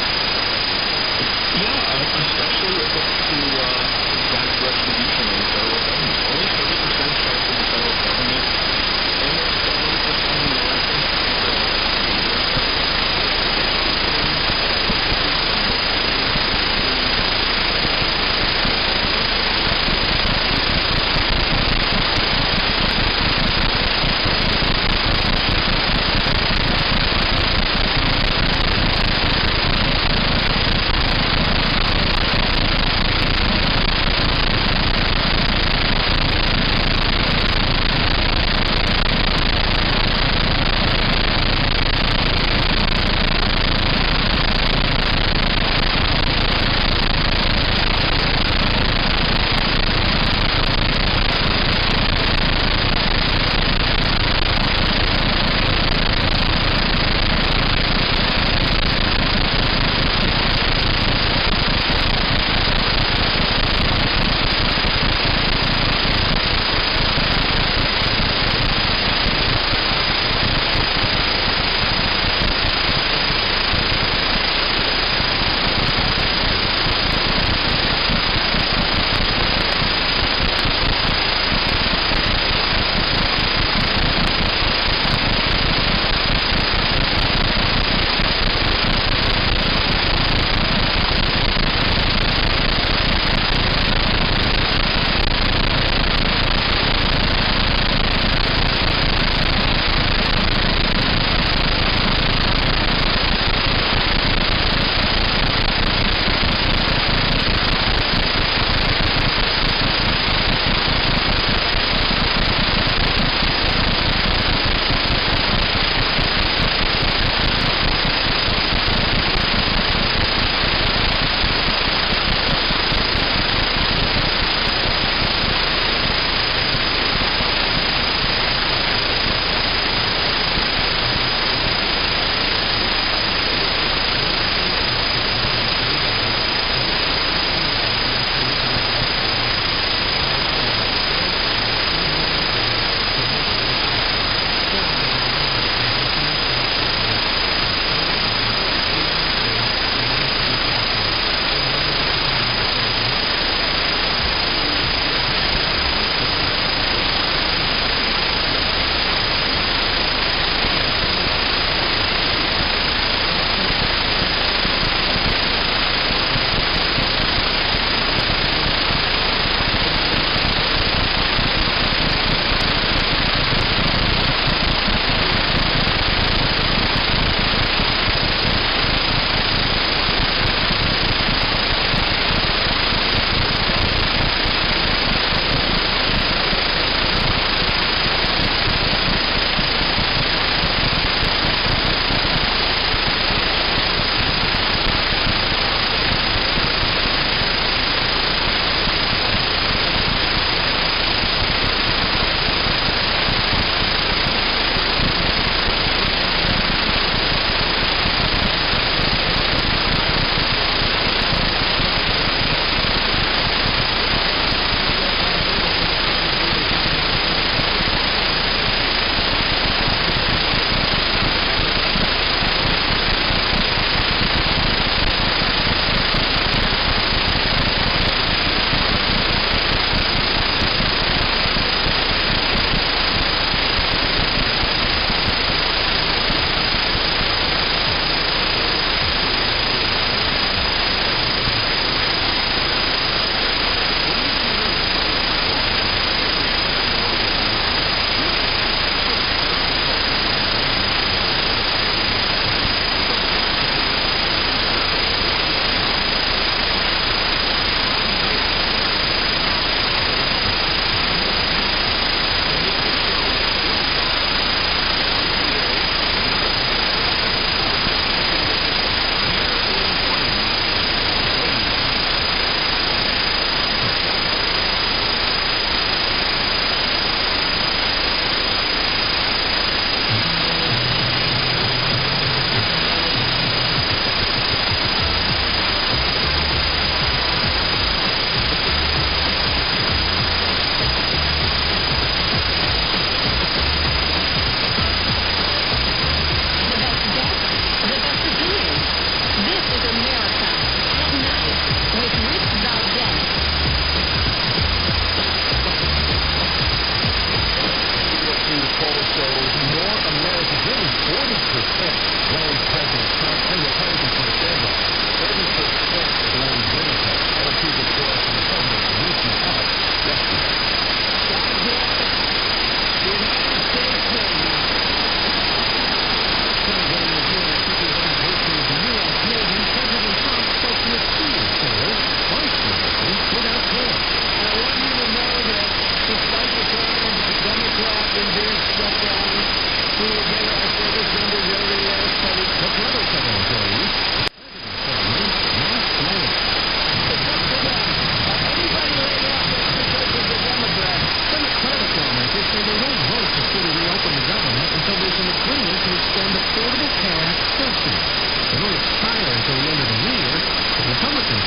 [SPEAKER 5] Yeah, especially with the exact retribution on the federal government. Only 30% show up in the federal government, and there's 70% Americans who think they're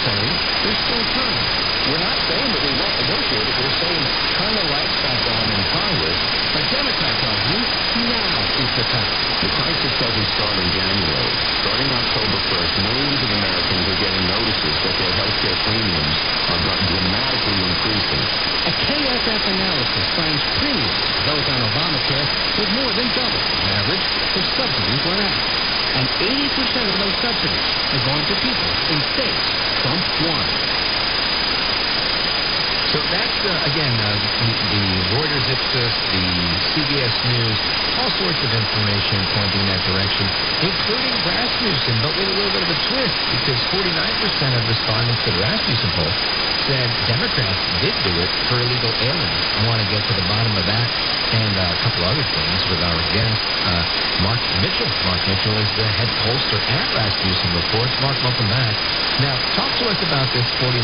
[SPEAKER 8] saying there's still time.
[SPEAKER 7] We're not saying that we won't negotiate it. We're saying turn the lights back on in Congress.
[SPEAKER 8] But Democrats argue now is the time.
[SPEAKER 1] The crisis doesn't start in January. Starting October 1st, millions of Americans are getting notices that their health care premiums are dramatically increasing.
[SPEAKER 8] A KSF analysis finds premiums for those on Obamacare would more than double on average if subsidies run out. And 80% of those subsidies are going to people in states Trump won.
[SPEAKER 6] So that's, again, the Reuters Ipsos, the CBS News, all sorts of information pointing that direction, including Rasmussen, but with a little bit of a twist, because 49% of respondents to the Rasmussen poll said Democrats did do it for illegal aliens. I want to get to the bottom of that and a couple other things with our guest, Mark Mitchell. Mark Mitchell is the head pollster at Rasmussen Reports. Mark, welcome back. Now, talk to us about this 49%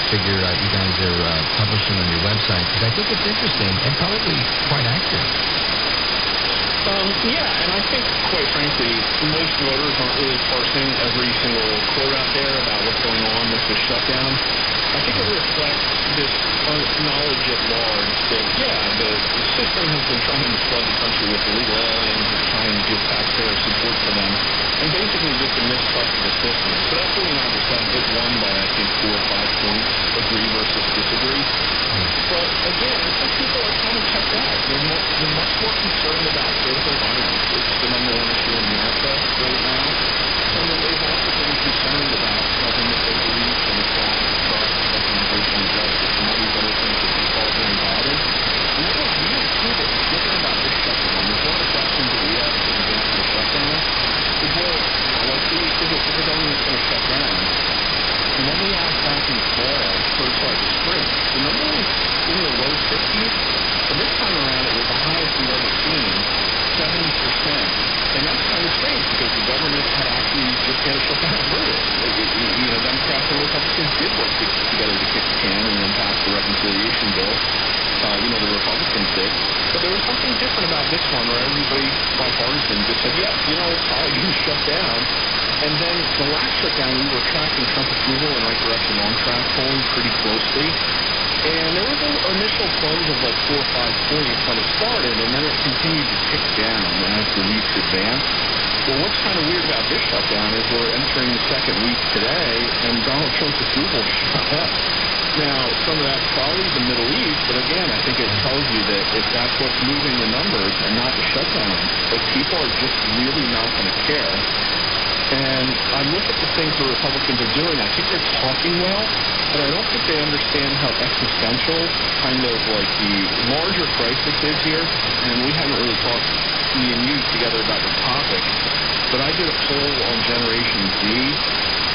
[SPEAKER 6] figure you guys are publishing on your website, because I think it's interesting and probably quite accurate.
[SPEAKER 5] Yeah, and I think, quite frankly, most voters aren't really parsing every single quote out there about what's going on with the shutdown. I think it reflects this knowledge at large that, the system has been trying to flood the country with illegal aliens and trying to give taxpayer support for them, and basically just a mistrust of the system. So that 49%, it won by, I think, 4 or 5 points, agree versus disagree. But, again, I think people are kind of checked out. They're much more concerned about political violence. It's the number one issue in America right now. And then they've also been concerned about government overreach and the collapse of trust, weaponization of justice, and all these other things that they call very bottom. And the other really key that was different about this shutdown is one of the questions that we asked in advance of the shutdown is, well, if the government's going to shut down, and then we asked back in the spring, the number was in the low 60s, but this time around it was the highest we've ever seen, 70%. And that's kind of strange because the government had actually just had a shutdown voted. Democrats and Republicans did work together to kick the can and then pass the reconciliation bill. The Republicans did. But there was something different about this one where everybody, bipartisan, just said, it's probably going to shut down. And then the last shutdown, we were tracking Trump approval and right direction on track polling pretty closely. And there was an initial plunge of like 4 or 5 points when it started, and then it continued to tick down as the weeks advanced. Well, what's kind of weird about this shutdown is we're entering the second week today, and Donald Trump's approval shot up. Now, some of that's probably the Middle East, but again, I think it tells you that if that's what's moving the numbers and not the shutdown, that people are just really not going to care. And I look at the things the Republicans are doing. I think they're talking well, but I don't think they understand how existential kind of like the larger crisis is here. And we haven't really talked, me and you, together about this topic, but I did a poll on Generation Z,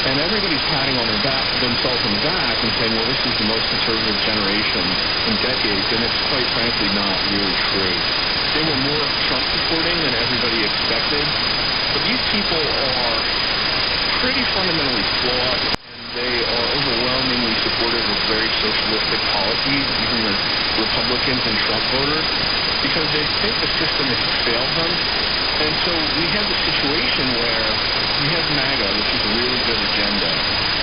[SPEAKER 5] and everybody's patting on themselves on the back and saying, well, this is the most conservative generation in decades, and it's quite frankly not really true. They were more Trump supporting than everybody expected. But these people are pretty fundamentally flawed, and they are overwhelmingly supportive of very socialistic policies, even the Republicans and Trump voters, because they think the system has failed them. And so we have a situation where you have MAGA, which is a really good agenda.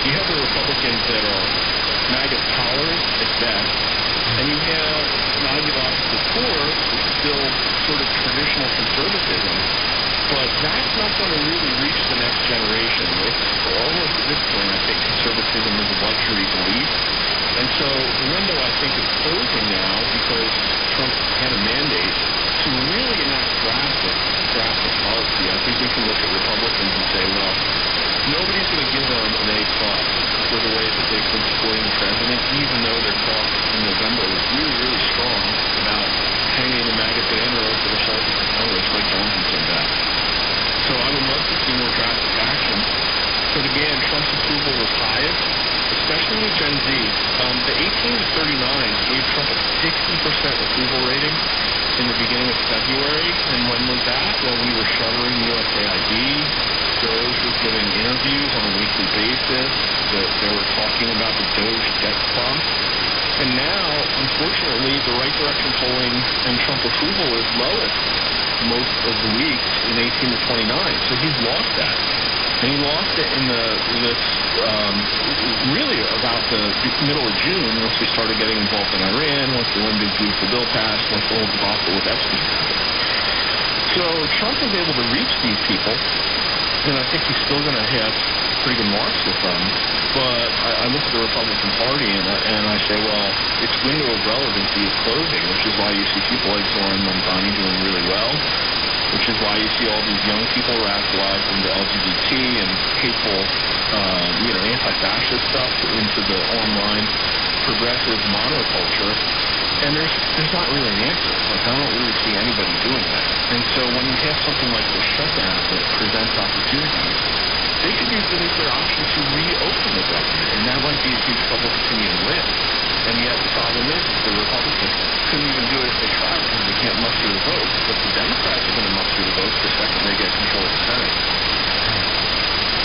[SPEAKER 5] You have the Republicans that are MAGA tolerant at best, and you have an ideological core that's still sort of traditional conservatism. But that's not going to really reach the next generation. It's almost at this point, I think conservatism is a luxury belief. And so the window, I think, is closing now because Trump had a mandate to really enact drastic policy. I think we can look at Republicans and say, well, nobody's going to give them an A+ for the way that they've been supporting the president, even though their talk in November was really, really strong about hanging the MAGA banner over the halls of Congress like Johnson said that. So I would love to see more drastic action. But again, Trump's approval was highest, especially with Gen Z. The 18 to 39 gave Trump a 60% approval rating in the beginning of February. And when was that? Well, we were shuttering USAID. Doge was giving interviews on a weekly basis. They were talking about the Doge debt bump. And now, unfortunately, the right direction polling and Trump approval is lowest most of the weeks in 18 to 29. So he's lost that. And he lost it in this really about the middle of June, once we started getting involved in Iran, once the One Big Beautiful Bill passed, once the whole debacle with Epstein happened. So Trump was able to reach these people, and I think he's still going to have pretty good marks with them. But I look at the Republican Party, and I say, well, its window of relevancy is closing, which is why you see people like Zoran Mamdani doing really well, which is why you see all these young people radicalized into LGBT and hateful, anti-fascist stuff into the online progressive monoculture. And there's not really an answer. Like, I don't really see anybody doing that. And so when you have something like this shutdown that presents opportunities, they could use the nuclear option to reopen the government, and that might be a huge public opinion win. And yet the problem is the Republicans couldn't even do it if they tried because they can't muster the votes. But the Democrats are going to muster the votes the second they get control of the Senate.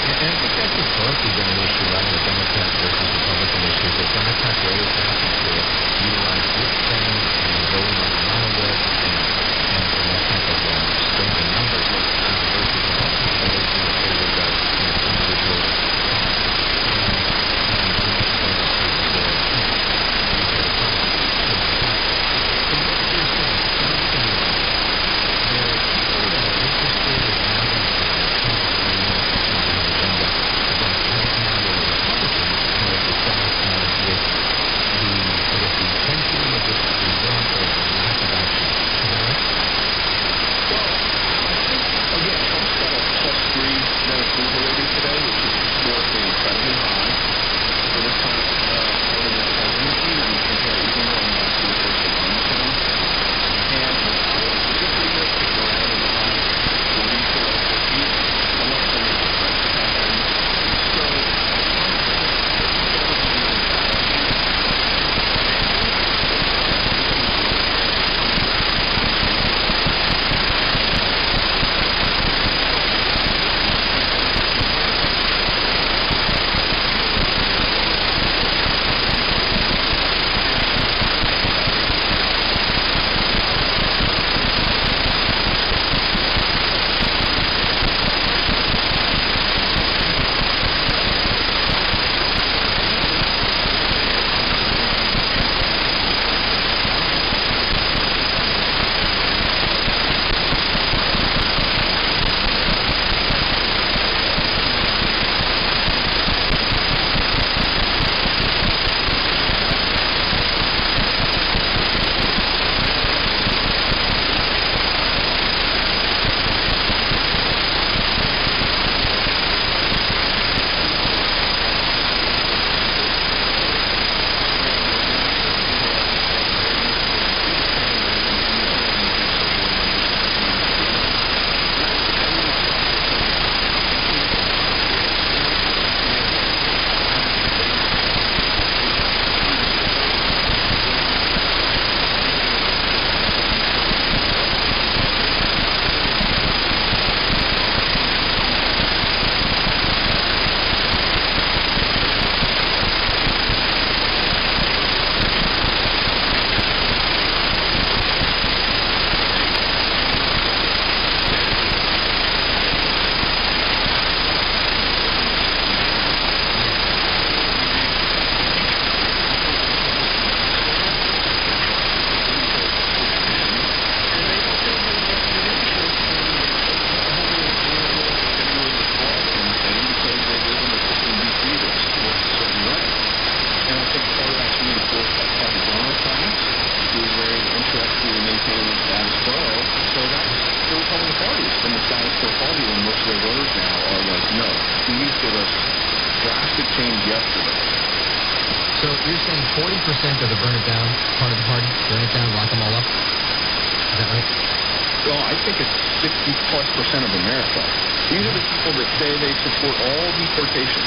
[SPEAKER 6] And I think that's historically been an issue, right, on the Democrat versus Republican issues. The Democrats are always happy to utilize weak things and vote like a monolith and that type of strength in numbers versus Republicans have always been in favor of individual So you're saying 40% of the burn it down part of the party, burn it down, lock them all up? Is that right?
[SPEAKER 5] Well, I think it's 60+% of America. These are the people that say they support all deportation.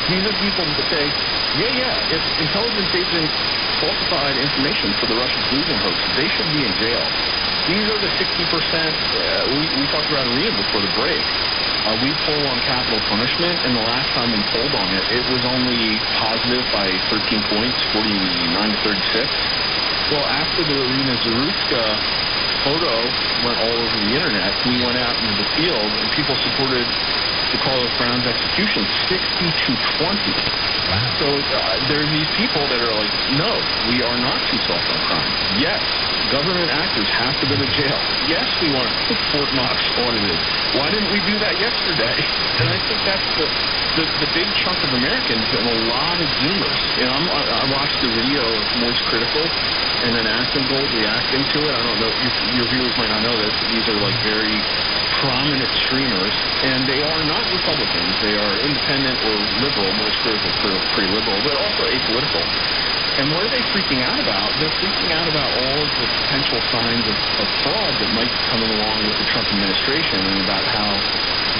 [SPEAKER 5] These are people that say, if intelligence agents falsified information for the Russian collusion hoax, they should be in jail. These are the 60%. We talked about Rita before the break. We poll on capital punishment, and the last time we polled on it, it was only positive by 13 points, 49 to 36. Well, after the Irina Zarutska photo went all over the internet, we went out into the field, and people supported the Carlos Brown's execution 60 to 20.
[SPEAKER 6] Wow.
[SPEAKER 5] So there's these people that are like, no, we are not too soft on crime. Yes, government actors have to go to jail. Yes, we want Fort Knox audited. Why didn't we do that yesterday? And I think that's the big chunk of Americans and a lot of Zoomers. You know, I watched the video of Moist Critical and then Acton Gold reacting to it. I don't know, your viewers might not know this. These are like very prominent streamers, and they are not Republicans. They are independent or liberal. Moist Critical is pretty liberal, but also apolitical. And what are they freaking out about? They're freaking out about all of the potential signs of fraud that might be coming along with the Trump administration, and about how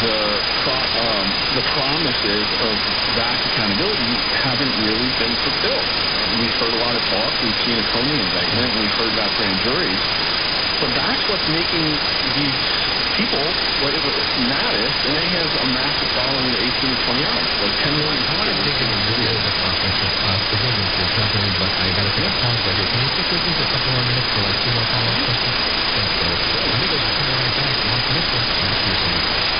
[SPEAKER 5] the promises of vast accountability haven't really been fulfilled. We've heard a lot of talk. We've seen a Comey indictment. We've heard about grand juries. But that's what's making these people, like Mattis, and he has a massive following of 18 to 20 hours, like 10 million.
[SPEAKER 6] I want to dig in a little bit more question. Forgive me for jumping in, but I got to take a pause right here. Can you stick with me for a couple more minutes for like 2 more follow-up questions? Thanks, brother. Amigos, we're coming right back. More from this one. Back to your side.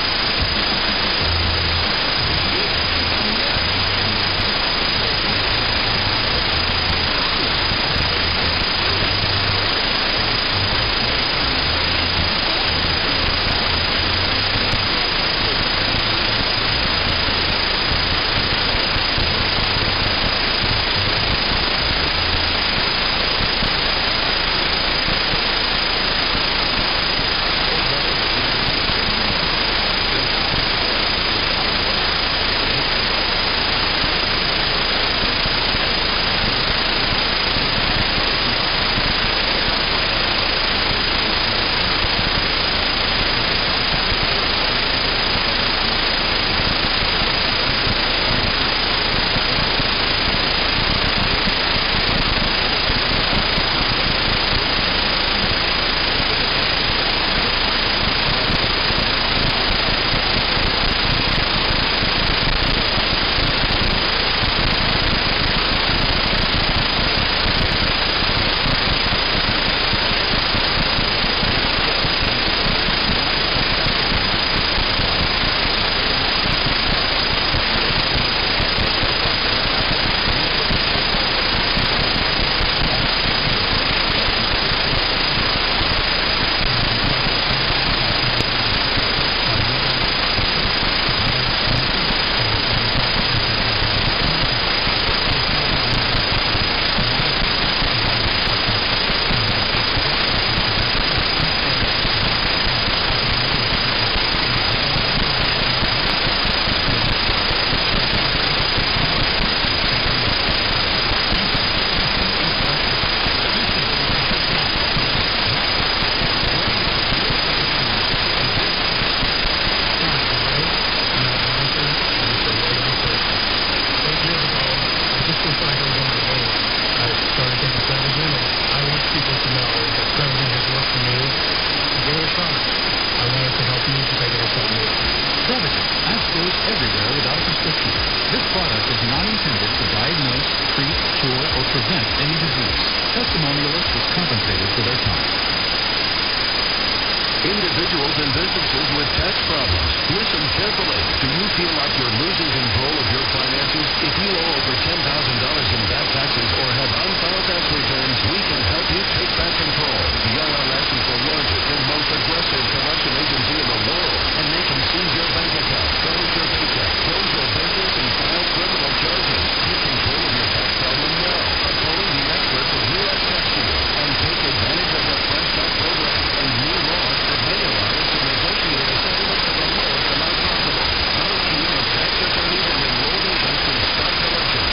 [SPEAKER 1] Individuals and businesses with tax problems, listen carefully. Do you feel like you're losing control of your finances? If you owe over $10,000 in back taxes or have unfiled tax returns, we can help you take back control. The IRS is the largest and most aggressive collection agency in the world, and they can seize your bank account, froze your paycheck, close your business, and file criminal charges. Take control of your tax problem now by calling the experts at U.S. Tax Shield and take advantage of the Fresh Start program and new laws that may allow us to negotiate a settlement for the lowest amount possible. Our team of tax attorneys and enrolled agents can start collections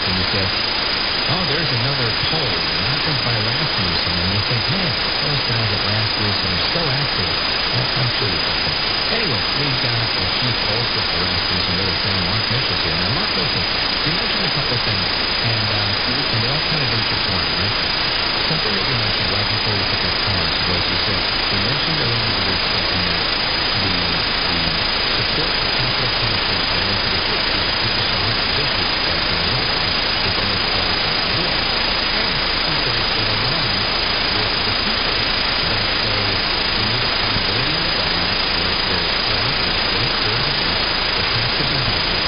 [SPEAKER 6] and you say, oh, there's another poll, not as by Rasmussen, and you think, man, I was going to have Rasmussen, he's so active. Well, I'm sure you can. Anyway, we've got the chief pollster for Rasmussen with us now, Mark Mitchell's here. Now, Mark, listen, you mentioned a couple things, and they all kind of intertwine, right? Something that you mentioned right before we took our pause was you mentioned earlier in the week something that the support for capital punishment going into the 60s, people saw it as vicious, but you know what? It's an awful idea. And you said it's going to run with the people that say we need accountability in the government, there's fraud, there's fair abuse, there has to be better.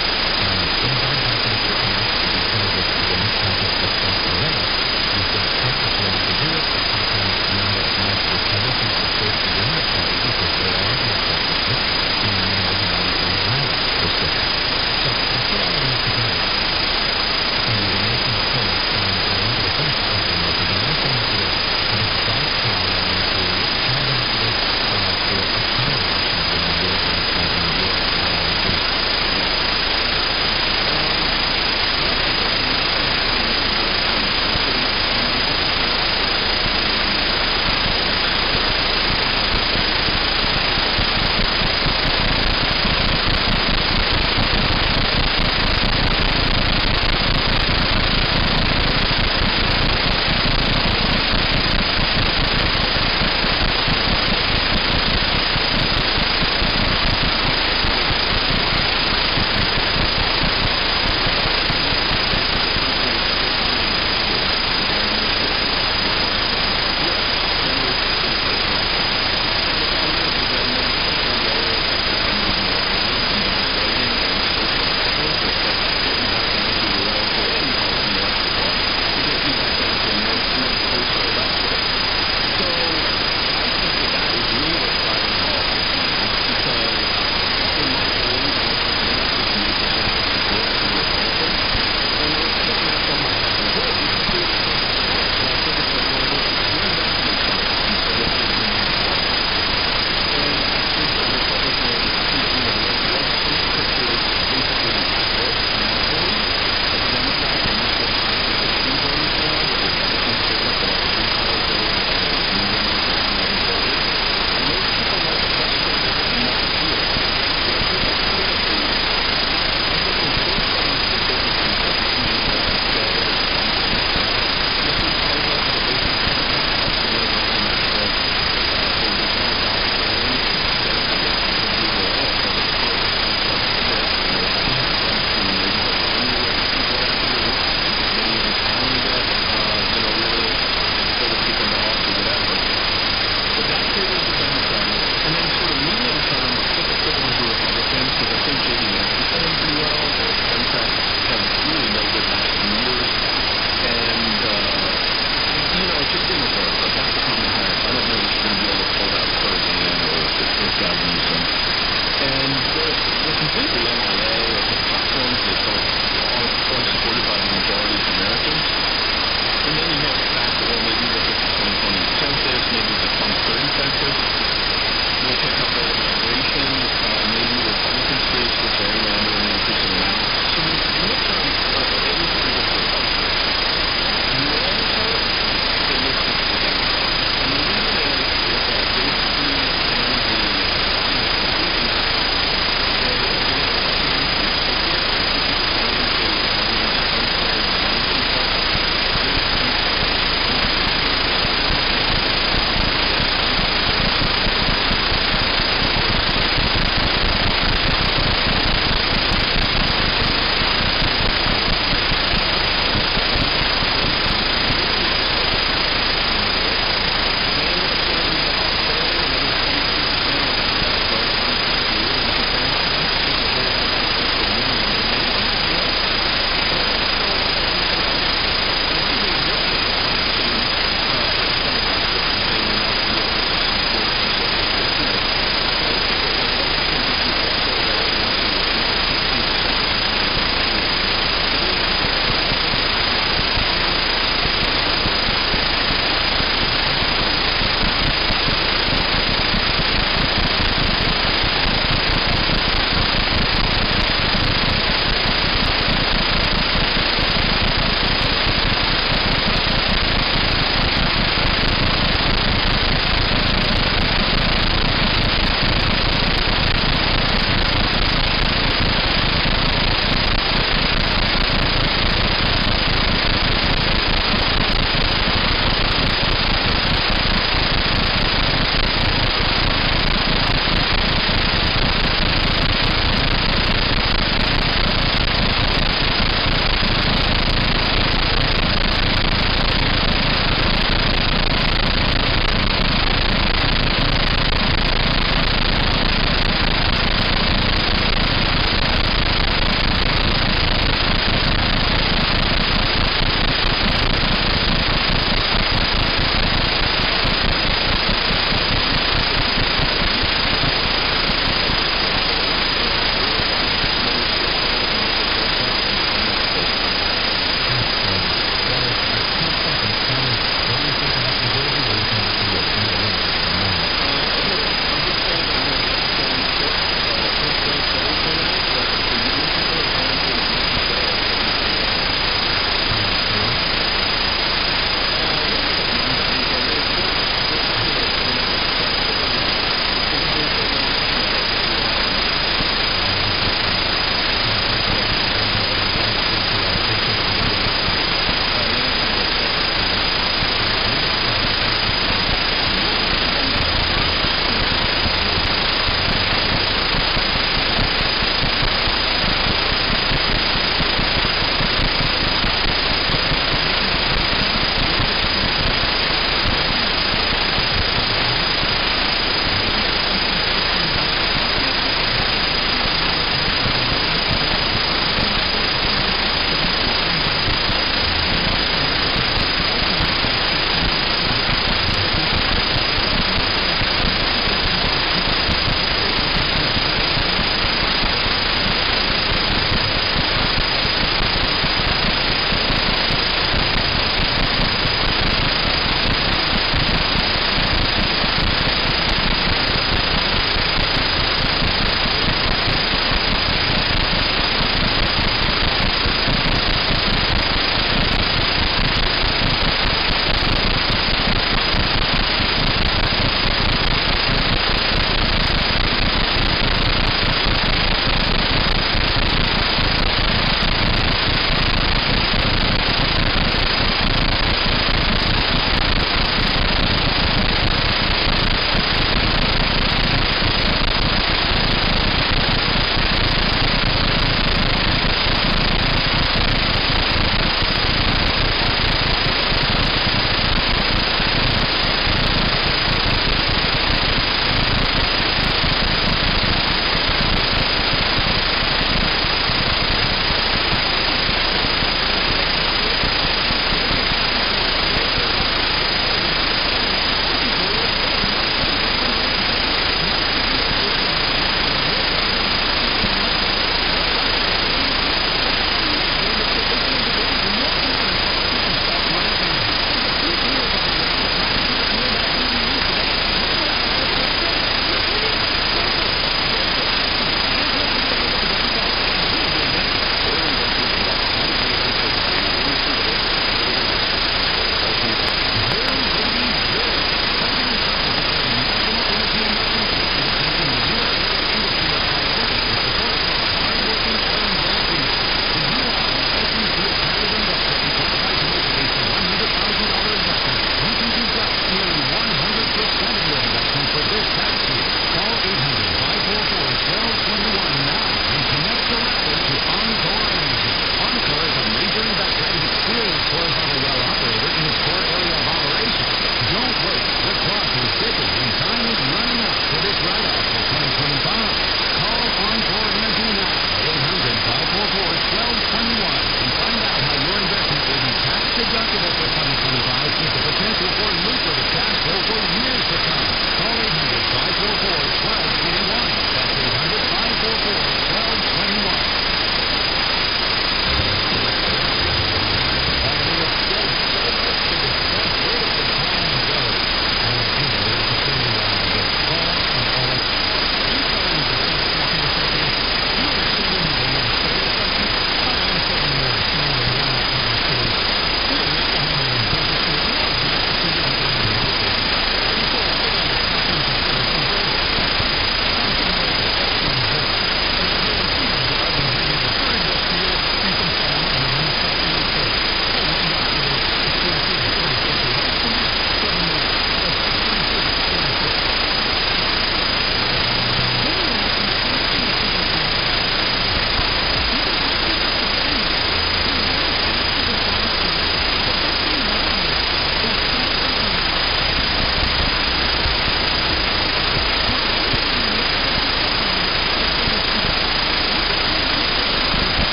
[SPEAKER 6] Things aren't happening fast because of the misconduct that's left already. You've got purpose willing to do it, but sometimes not as much Republican support within the party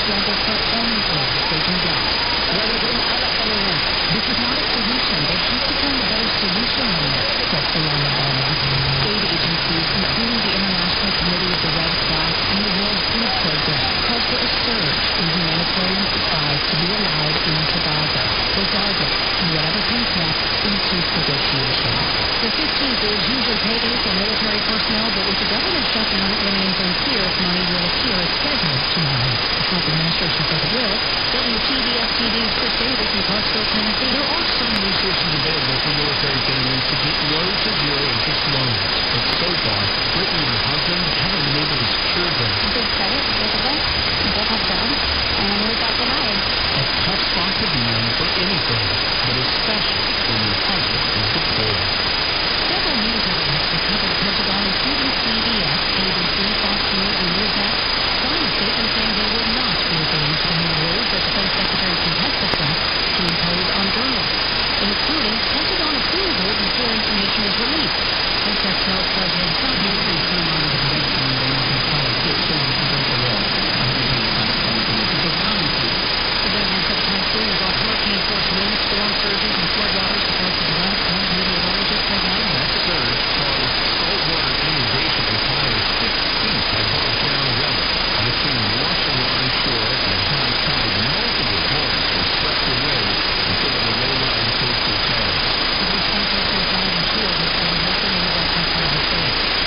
[SPEAKER 2] struggle for anything they can get. This is not a solution. There has to come a better solution than this, said Fiona Bowman. Aid agencies, including the International Committee of the Red Cross and the World Food Program, called for a surge in humanitarian supplies to be allowed into Gaza, regardless of whatever comes next in peace negotiations. The 15th is usually payday for military personnel, but with the government shutdown, it remains unclear if money will appear as scheduled tomorrow. The Trump administration says it will. WTVS-TV's Chris Davis in Clarksville, Tennessee.
[SPEAKER 8] There are some resources available for military families to get low to zero interest loans, but so far, Brittany and her husband haven't been able to secure them.
[SPEAKER 10] Good credit, difficult, both have jobs, and we've got the house.
[SPEAKER 8] A tough spot to be in for any family, but especially when your husband is deployed.
[SPEAKER 2] Several news outlets that cover the Pentagon, including CBS, ABC, Fox News, and Newsmax, signed a statement saying they will not be agreeing to the new rules that Defense Secretary Pete Hegseth wants to impose on journalists, including Pentagon approval before information is released. Hegseth tells President Trump he will turn on the debate on the nation's policy so he can break the law. The governor said the typhoon is off hurricane force winds, storm surges, and floodwaters to parts of the west. And meteorologists say now
[SPEAKER 23] That surge caused saltwater inundation and fires 6 feet above ground level. A stream washed along shore at high tide. Multiple homes were swept away in some of the low-lying coastal towns.
[SPEAKER 2] At least 1 person has died and 2 others have been hurt in the West Texas state.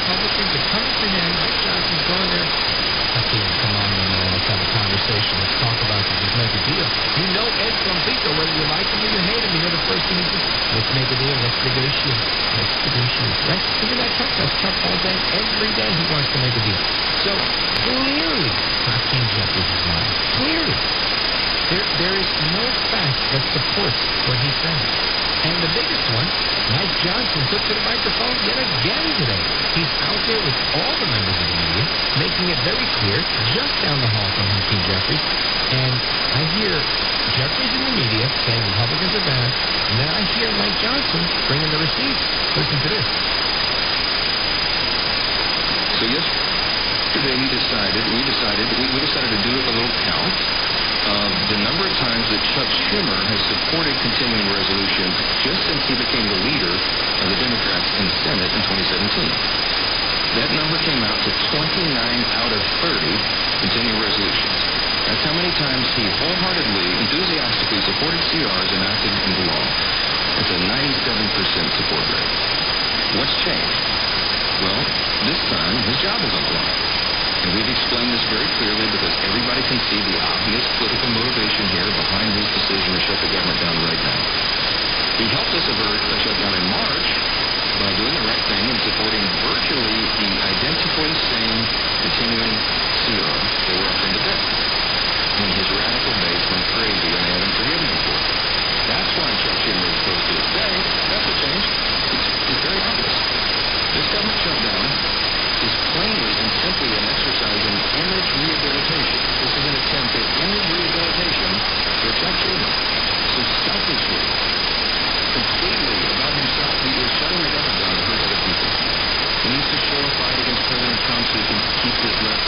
[SPEAKER 6] Republicans are coming for him. Mike Johnson's going there. Okay, come on, man, let's have a conversation. Let's talk about this. Let's make a deal. You know Ed Trumpito, whether you like him or you hate him, you know the first thing he says, let's make a deal, let's negotiate. Let's negotiate, right? Isn't that Trump? That's Trump all day. Every day he wants to make a deal. So, clearly, Hakeem Jeffries is lying. Clearly. There is no fact that supports what he's saying. And the biggest one, Mike Johnson took to the microphone yet again today. He's out there with all the members of the media, making it very clear, just down the hall from Hakeem Jeffries. And I hear Jeffries in the media saying Republicans are bad, and then I hear Mike Johnson bringing the receipts. Listen to this.
[SPEAKER 16] So yesterday we decided to do a little count of the number of times that Chuck Schumer has supported continuing resolutions just since he became the leader of the Democrats in the Senate in 2017. That number came out to 29 out of 30 continuing resolutions. That's how many times he wholeheartedly, enthusiastically supported CRs enacted into law. That's a 97% support rate. What's changed? Well, this time his job is on the line. And we've explained this very clearly because everybody can see the obvious political motivation here behind his decision to shut the government down right now. He helped us avert a shutdown in March by doing the right thing and supporting virtually the identically same continuing CR that we're offering today. When his radical base went crazy and they haven't forgiven him for it. That's why Chuck Schumer is opposed to it today. That's what changed. It's very obvious. This government shutdown is plainly and simply an exercise in image rehabilitation. This is an attempt at image rehabilitation for Chuck Schumer. So selfishly, completely about himself, he is shutting the government down to hurt other people. He needs to show a fight against President Trump so he can keep his left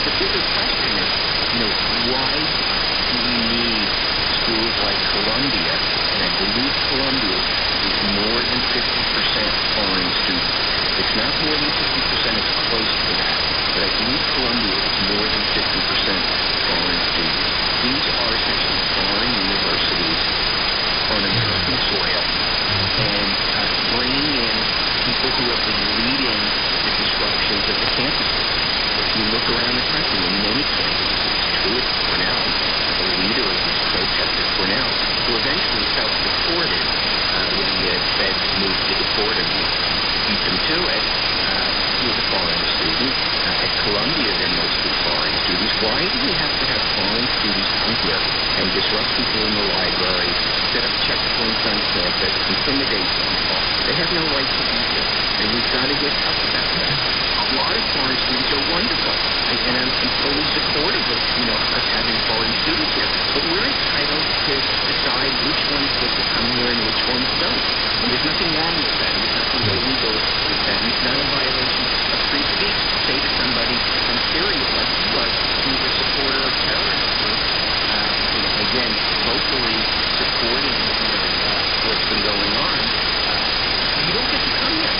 [SPEAKER 15] the bigger question is, why do we need schools like Columbia? And I believe Columbia is more than 50% foreign students. It's not more than 50%, it's close to that. But I believe Columbia is more than 50% foreign students. These are essentially foreign universities on American soil, and bringing in people who have been leading the disruptions of the campuses. If you look around the country, in many campuses, it's true at Cornell, the leader of these protests at Cornell, who eventually self-deported when the feds moved to deport him, beat them to it. He was a foreign student. At Columbia, they're mostly foreign students. Why do we have to have foreign students come here and disrupt people in the library, set up checkpoints on campus, intimidate people? They have no right to be here, and we've got to get tough about that. A lot of foreign students are wonderful, and I'm fully supportive of us having foreign students here. But we're entitled to decide which ones get to come here and which ones don't. And there's nothing wrong with that. There's nothing illegal with that. And it's not a violation of free speech to say to somebody from Syria, like you are, who's a supporter of terrorist groups, again, vocally supporting what's been going on, you don't get to come here.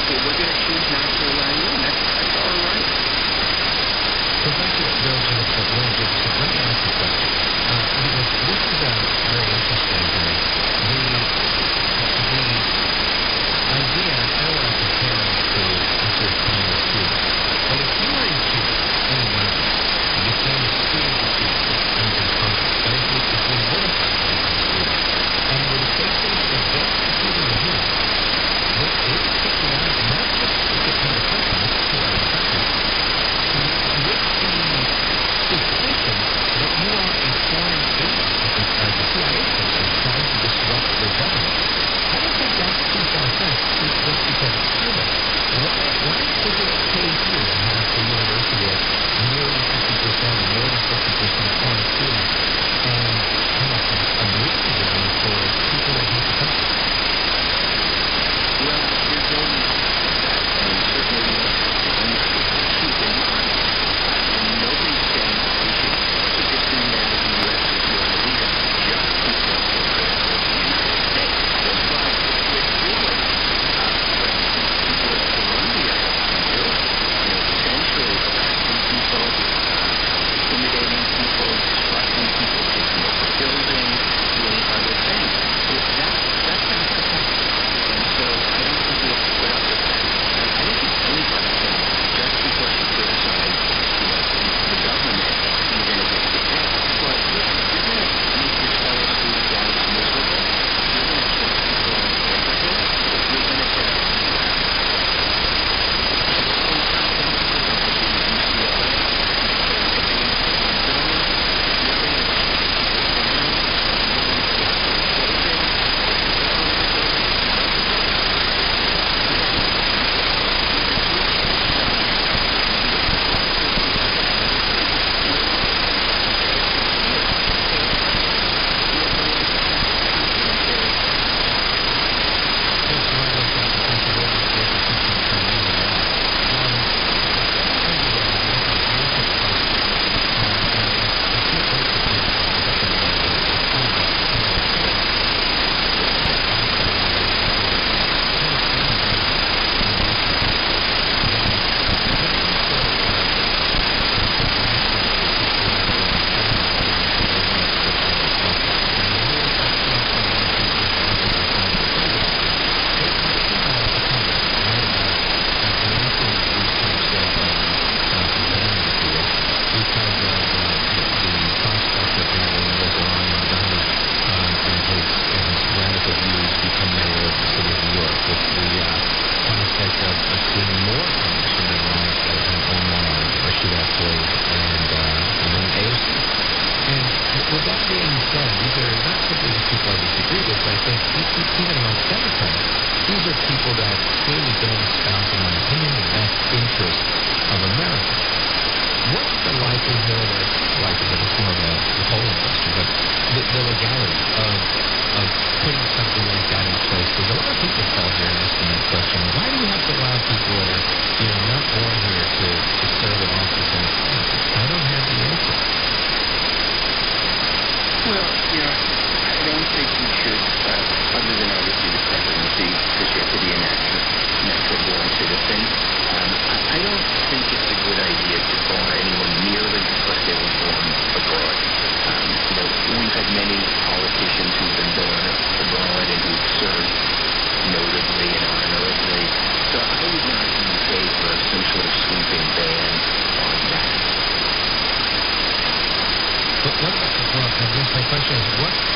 [SPEAKER 15] Okay, we're going to choose not to allow you in. That's our right.
[SPEAKER 6] Professor Bill Jacobson, let me ask you a question. Because this is very interesting to me. The idea, I don't want to compare it to just being a student, but if you were a student in America, you became a student of teachers and in Congress, but if you would have been a student and were to say things against the people in here, they would kick you out, not just from the country, not just from the country. With the suspicion that you are a foreign agent, as a CIA person, trying to disrupt the government. I don't think that's too far-fetched just because it's Cuba. Why is it okay here to have a university at more than 50%, more than 50% foreign students, and have a breeding ground for people that hate the country?
[SPEAKER 15] Well, there's no reason for that, and certainly we have to keep in mind. And nobody's saying that we should keep it being that the U.S. security leaders just because they're critical of the United States. But if you're doing what these people at Columbia are doing, essentially arresting people, intimidating people, disrupting people, taking over buildings, doing other things, that's unprotected. And so I don't think we have to put up with that. I don't think anybody thinks just because you criticize, the government, you're going to get kicked out. But you're going to make your fellow student lives miserable. You're going to chase people on campuses. You're going to set up conferences like they did at UCLA. You're going to burn buildings. You're going to arrest people's families. You're going to take children.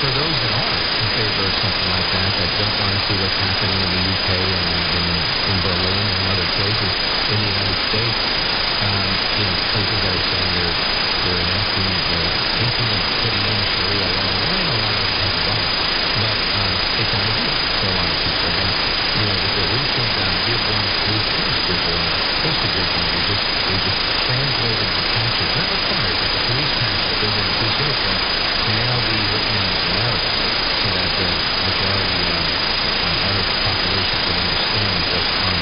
[SPEAKER 6] for those that are in favor of something like that don't want to see what's happening in the UK and in Berlin and other places in the United States, places that are saying they're enacting putting in Sharia law. There ain't a lot of that, but it's ideal for a lot of people. And they say we should give one police division. They just translated the patches, not required, but the police patch that goes in the police uniform can now be written in Arabic so that the majority of the population can understand what's on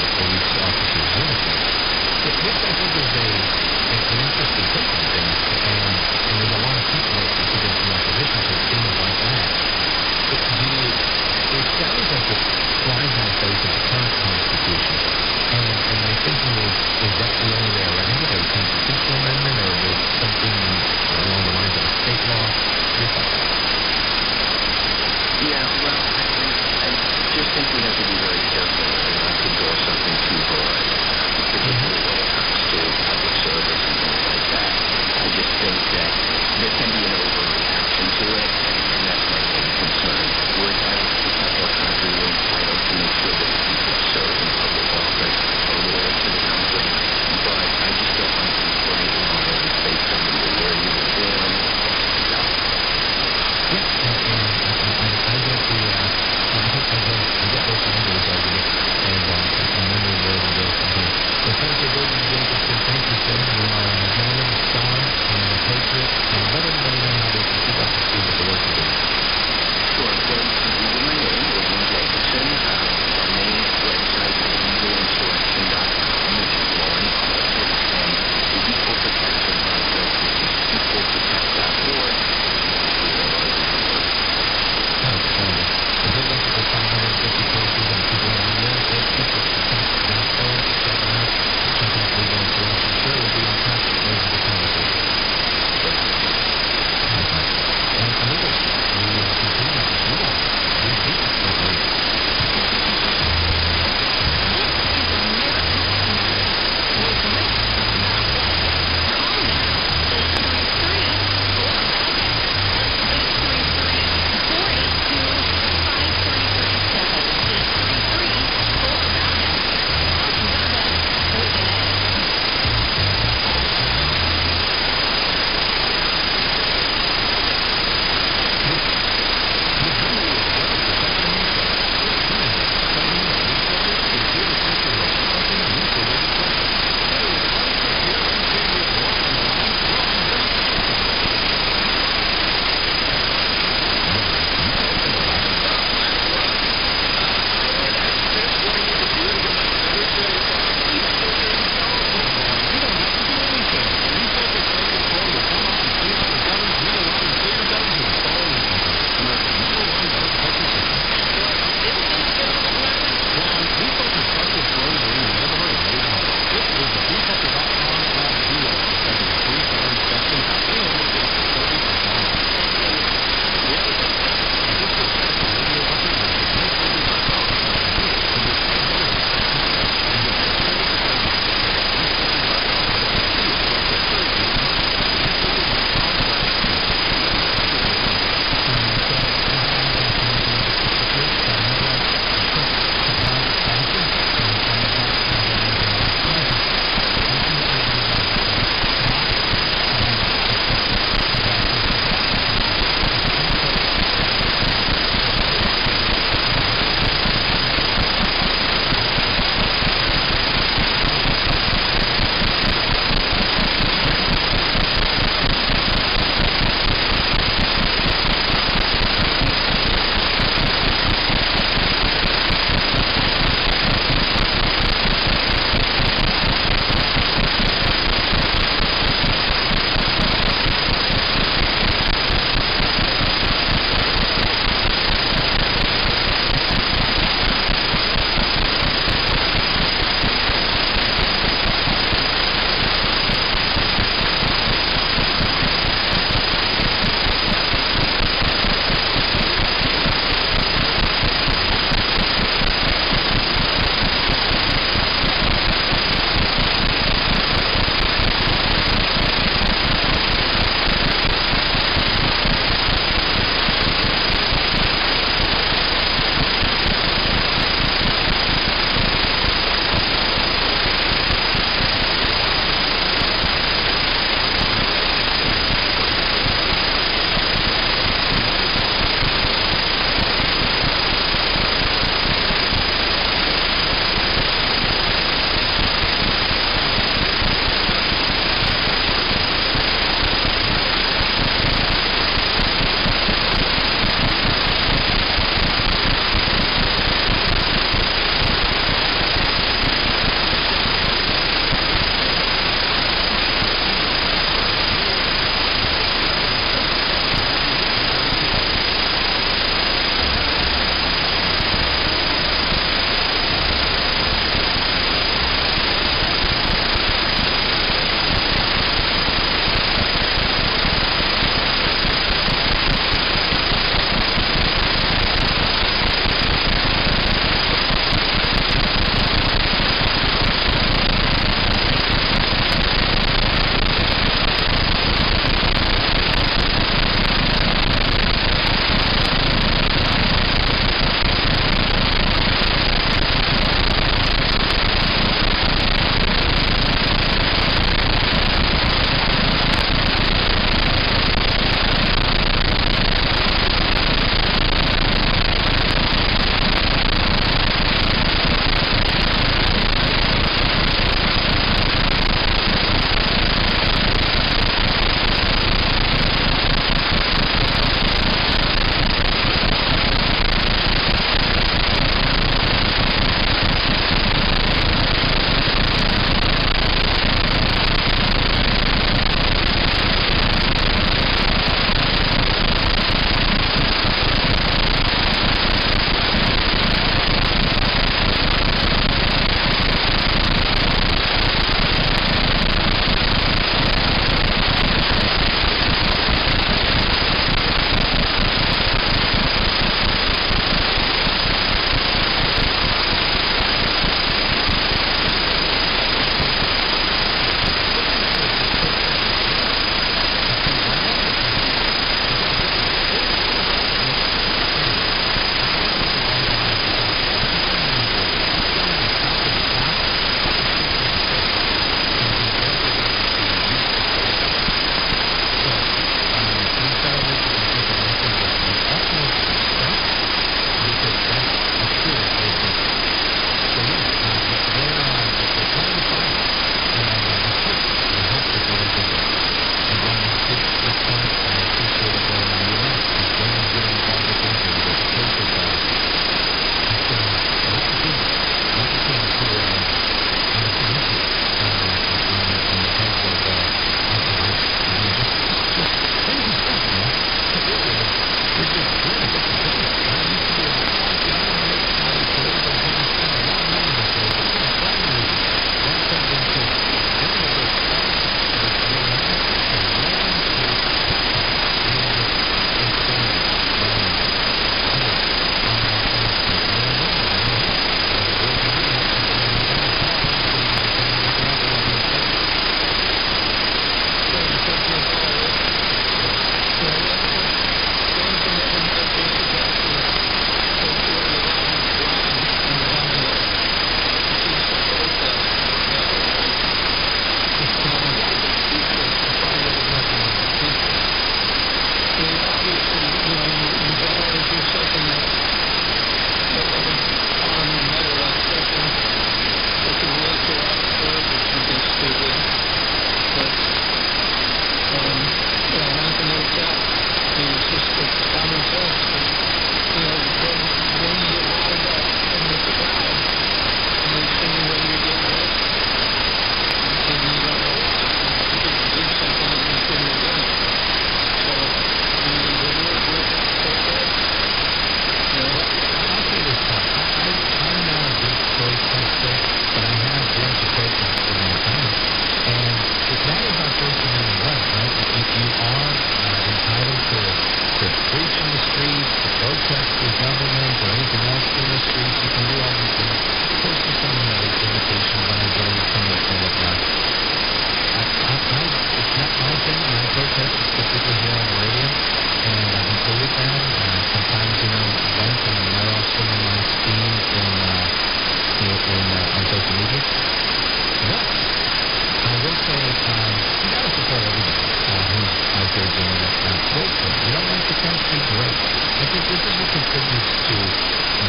[SPEAKER 6] encouraging and that's not vote for it. You don't like the country, great. I think this is what contributes to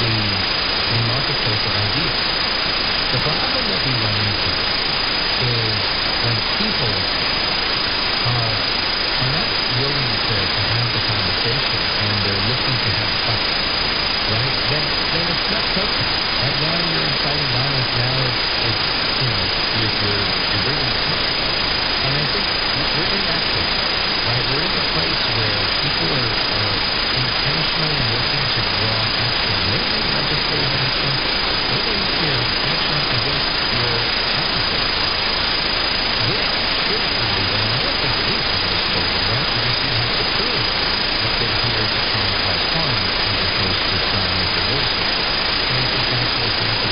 [SPEAKER 6] the marketplace of ideas. The problem that we run into is when people are not willing to have the conversation and they're looking to have fun, right? Then it's not protest. Right now you're inciting violence. Now it's you're bringing smoke. And I think we're in that place, right? We're in the place where people are intentionally looking to draw action, maybe legislative action, maybe action against your adversaries. This should be legal, and I don't think it is legislative, right? Because you have to prove that they're here to try and cause harm as opposed to try and make their voice heard. And I think that's what's happening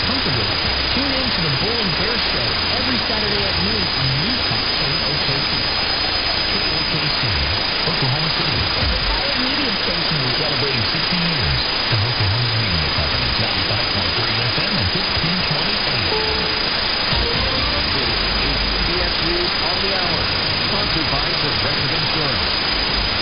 [SPEAKER 8] comfortably. Tune in to the Bull and Bear Show every Saturday at noon on News Talk KOKC.
[SPEAKER 1] KOKC, Oklahoma City.
[SPEAKER 2] The Fire Media Station.
[SPEAKER 1] Celebrating 60 years of Oklahoma's media company. 95.3 FM and 1520 AM.
[SPEAKER 9] CBS News on the Hour, sponsored by Progressive Insurance.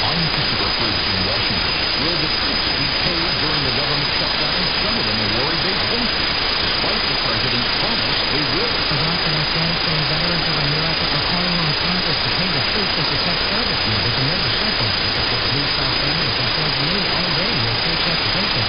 [SPEAKER 1] On December 1st in Washington,
[SPEAKER 9] Will the troops be paid during the government shutdown? Some of them are worried they won't be, despite the president's promise they will.
[SPEAKER 2] Iraq and Afghanistan veterans around Europe are calling on Congress to pay the troops and protect service members amid the shutdown. The police saw families and children already with paycheck to paycheck.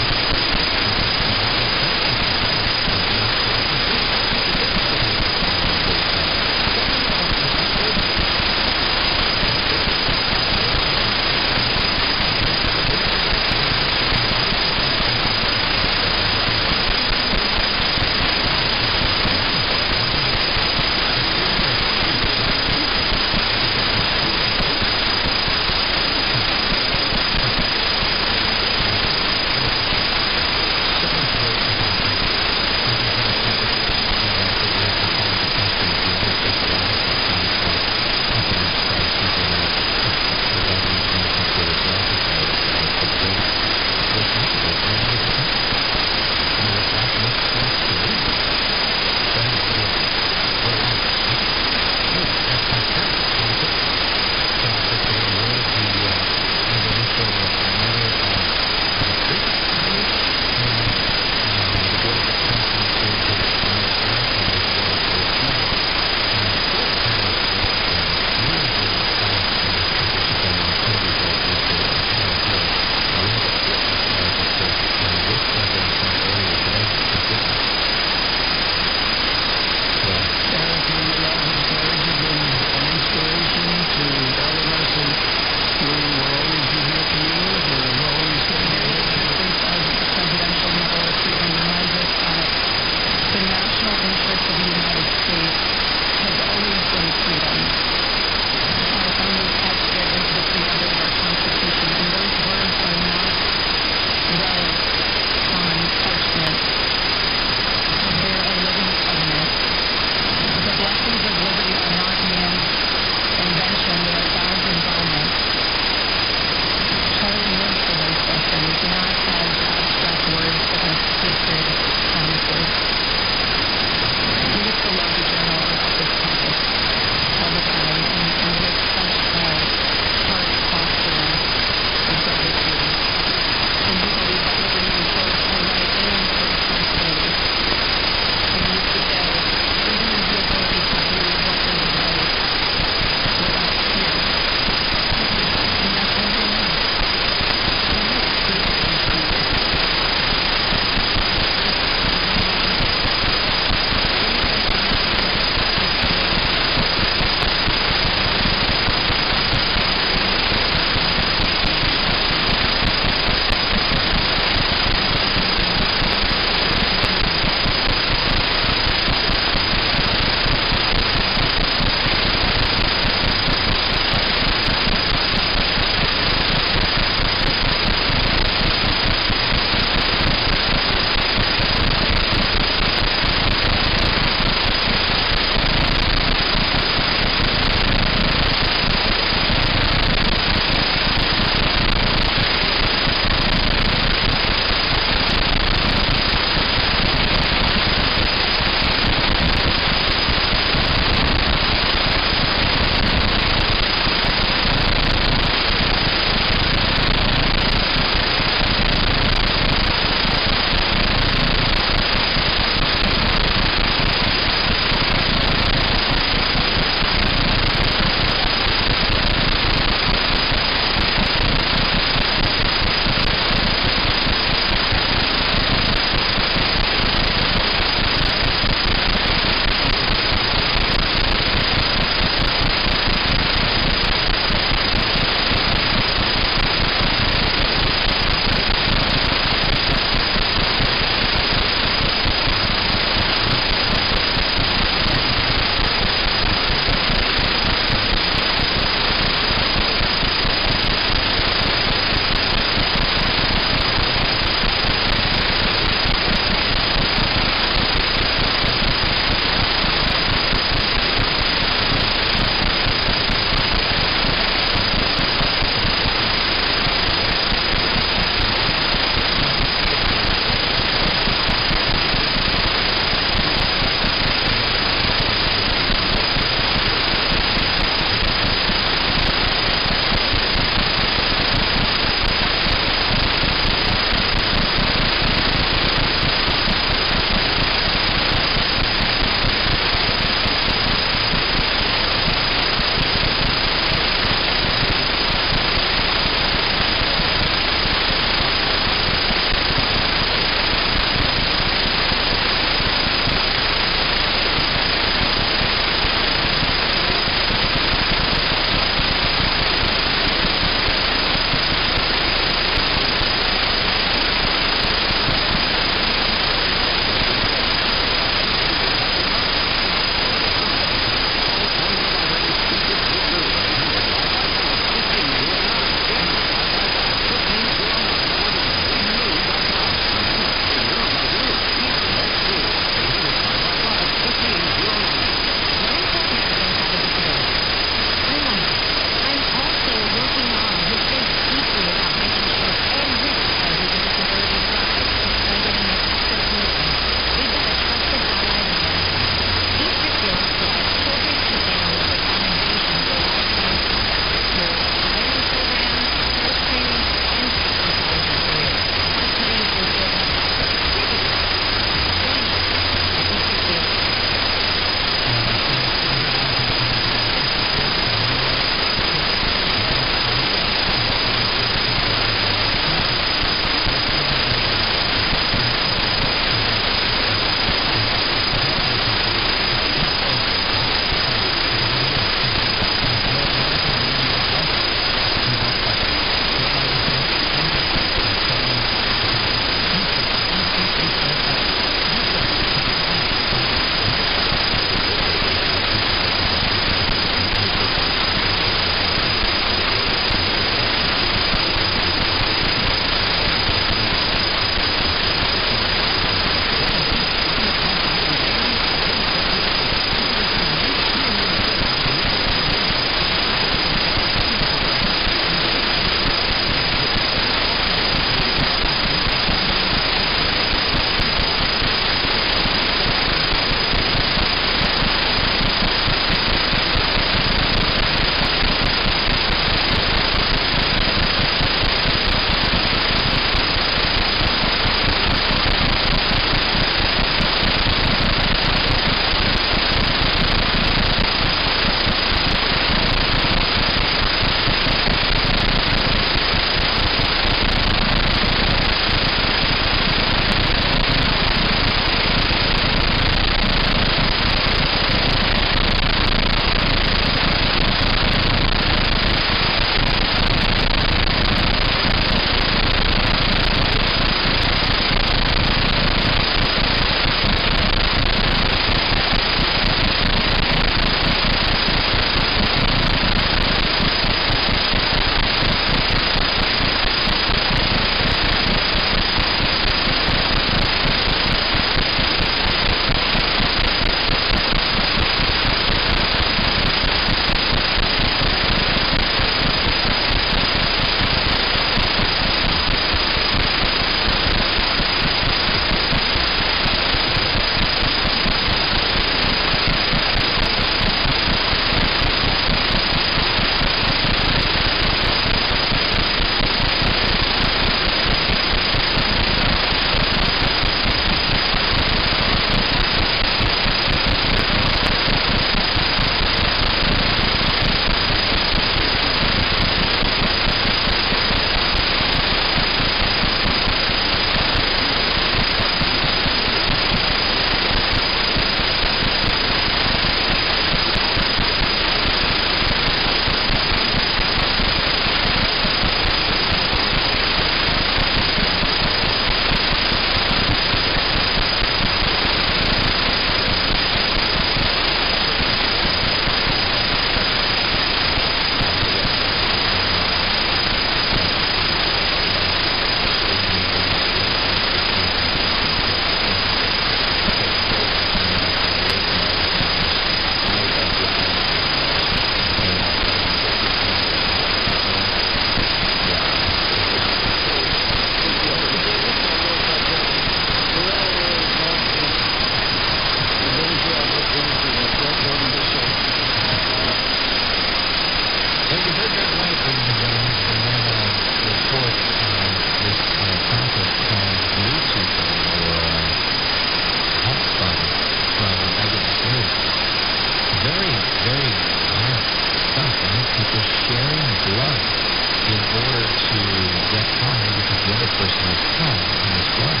[SPEAKER 6] flood,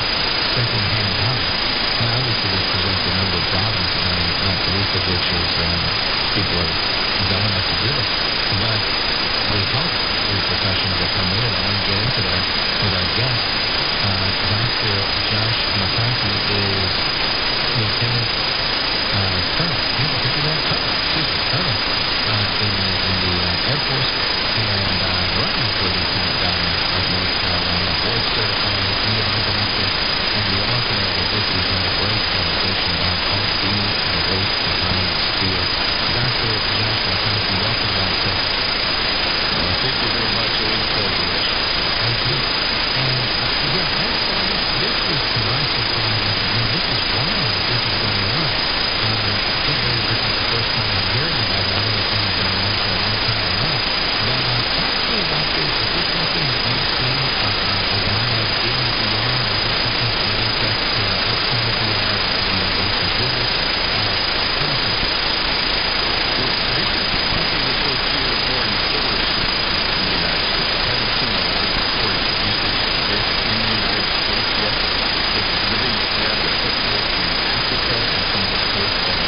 [SPEAKER 6] secondhand knowledge. Now, obviously, this presents a number of problems, not the least of which is people are dumb enough to do it. But the health repercussions that come with it, I want to get into that with our guest. Dr. Josh McCarthy is Lieutenant Colonel. I think he's a Colonel in the Air Force and running for Lieutenant Governor of North Carolina, board certified ER doctor, and the author of a book we've had a great conversation about called Be the Voice Behind Fear. Dr. Josh McCarthy, welcome back, sir.
[SPEAKER 13] Thank you very much. Always a pleasure, Rich.
[SPEAKER 6] Thank you. And again, let's start off. This is to my surprise. This is wild. This is going on. Can't believe this is the first time I'm hearing about it. I know it's been going on for a long time now. But talk to me about this. Is this something that you've seen a lot of in the ER? Is this something that manifests outside of the ER to the emergency visits? Tell us about this.
[SPEAKER 13] Well, this is something that you'll hear more in stores in the United States. I haven't seen a lot of reports of usage of this in the United States yet. It's really more applicable in Africa and some of the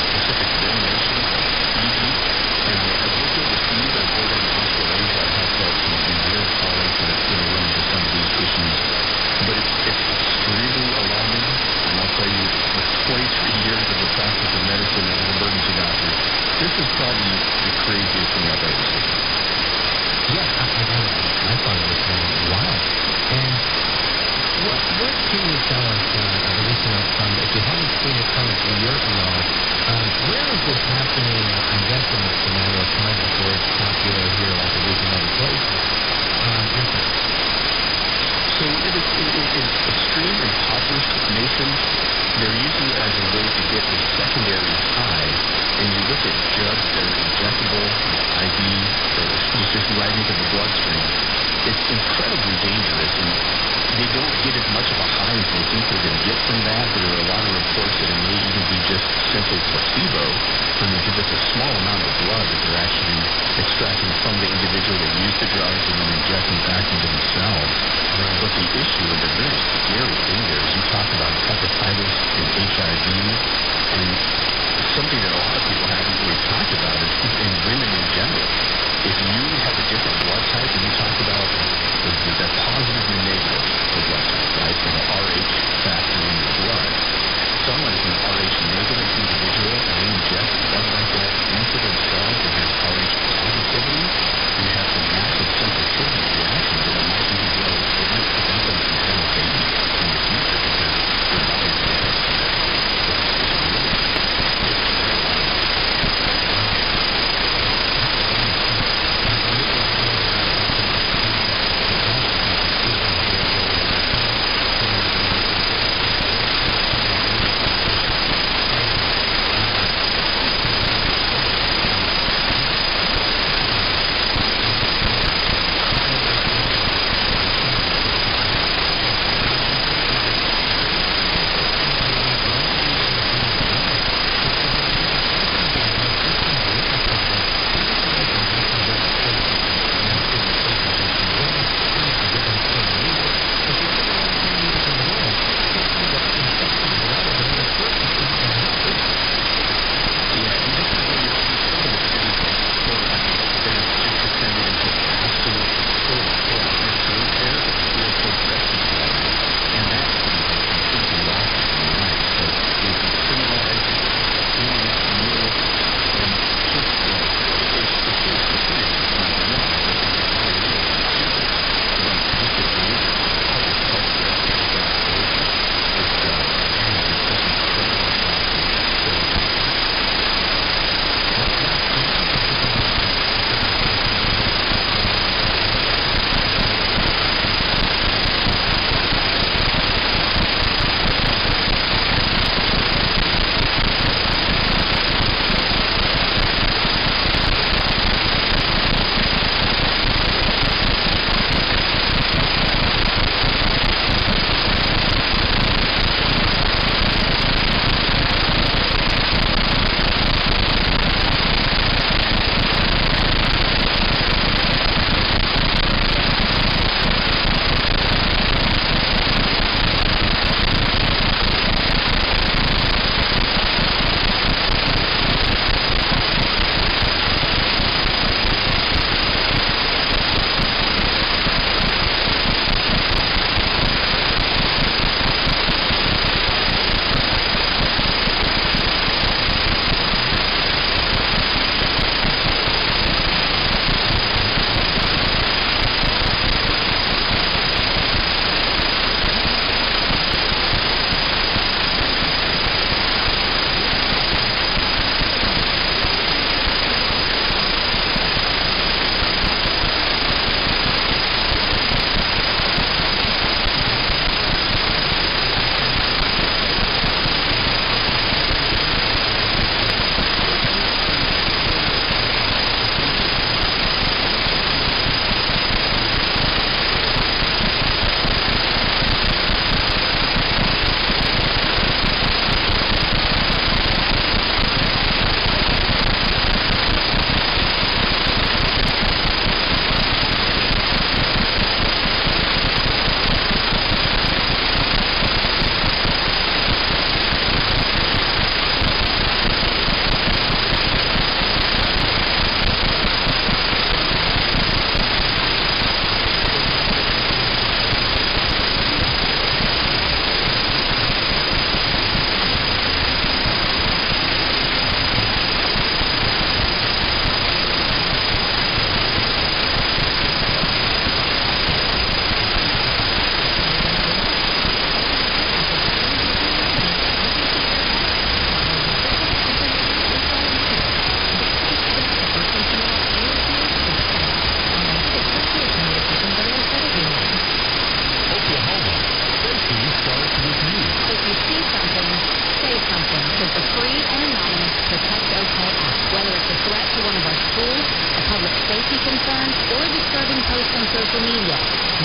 [SPEAKER 13] Pacific Rim nations like Fiji. And I've worked overseas. I've worked in Australasia. I have felt some real colleagues that have run into some of these issues. But it's extremely alarming. And I'll tell you, with 23 years of the practice of medicine as an emergency doctor, this is probably the craziest thing I've ever seen.
[SPEAKER 6] Yeah, I thought it was wild. And what can you tell us, at least from, if you haven't seen it coming through your ER, where is this happening? I'm guessing it's a matter of time before it's popular here like it is in other places. Your thoughts?
[SPEAKER 13] So in extreme impoverished nations, they're using it as a way to get a secondary high. And you look at drugs that are injectable, IV, or just right into the bloodstream. It's incredibly dangerous, and they don't get as much of a high as they think they're going to get from that. There are a lot of reports that it may even be just simply placebo. Because it's a small amount of blood that they're actually extracting from the individual that used the drugs and then injecting back into themselves. Right. But the issue and the really scary thing there is you talk about hepatitis and HIV, and something that a lot of people haven't really talked about is in women in general. If you have a different blood type, and you talk about the positive and negative for blood type, right? So the Rh factor in your blood. Someone is an Rh negative individual and they inject blood like that into themselves and have Rh positivity, you have some massive sensitivity reactions that it might even be able to prevent them from having babies in the future because their body reacts to that. It's really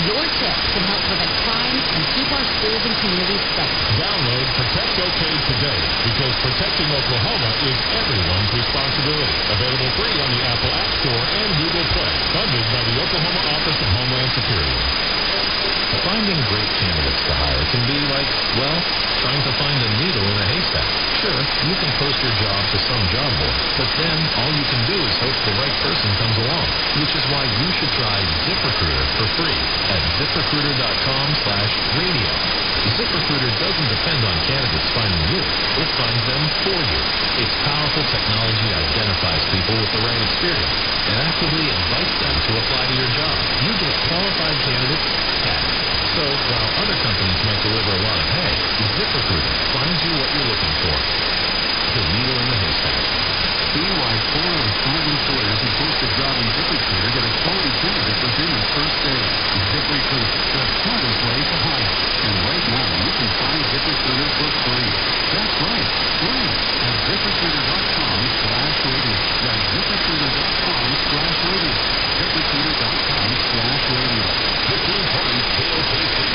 [SPEAKER 2] Your tips can help prevent crime and keep our schools and communities safe.
[SPEAKER 12] Download Protect OK today, because protecting Oklahoma is everyone's responsibility. Available free on the Apple App Store and Google Play. Funded by the Oklahoma Office of Homeland Security.
[SPEAKER 1] Finding great candidates to hire can be like, well, trying to find a needle in a haystack. Sure, you can post your job to some job board, but then all you can do is hope the right person comes along, which is why you should try ZipRecruiter for free at ZipRecruiter.com/radio. ZipRecruiter doesn't depend on candidates finding you. It finds them for you. Its powerful technology identifies people with the right experience and actively invites them to apply to your job. You get qualified candidates fast. So while other companies might deliver a lot of hay, ZipRecruiter finds you what you're looking for. The needle in the haystack.
[SPEAKER 4] See why 4 out of 5 employers who post a job in ZipRecruiter get a quality candidate within the first day. ZipRecruiter, the smartest way to hire. And right now, you can try ZipRecruiter for free. That's right, free at ZipRecruiter.com/radio. That's ZipRecruiter.com/radio. ZipRecruiter.com/radio.
[SPEAKER 1] 1520 KOKC.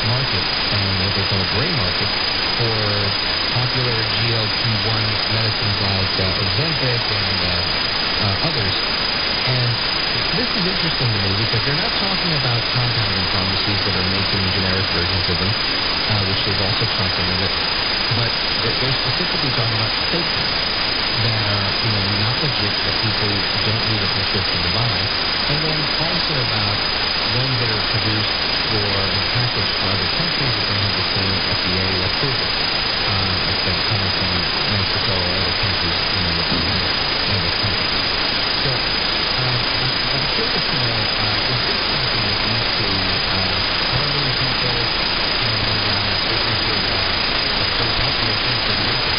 [SPEAKER 6] market, and what they call a gray market, for popular GLP-1 medicines like Ozempic and others. And this is interesting to me because they're not talking about compounding pharmacies that are making generic versions of them, which they've also supplemented, but they're specifically talking about fake ones that are, not legit, that people don't need a prescription to buy, and then also about ones that are produced for and packaged for other countries that don't have the same FDA approval, like coming from Mexico or other countries, that don't have those companies. So, I'm curious to know, is this something that you see harming people, and if you could, help your information?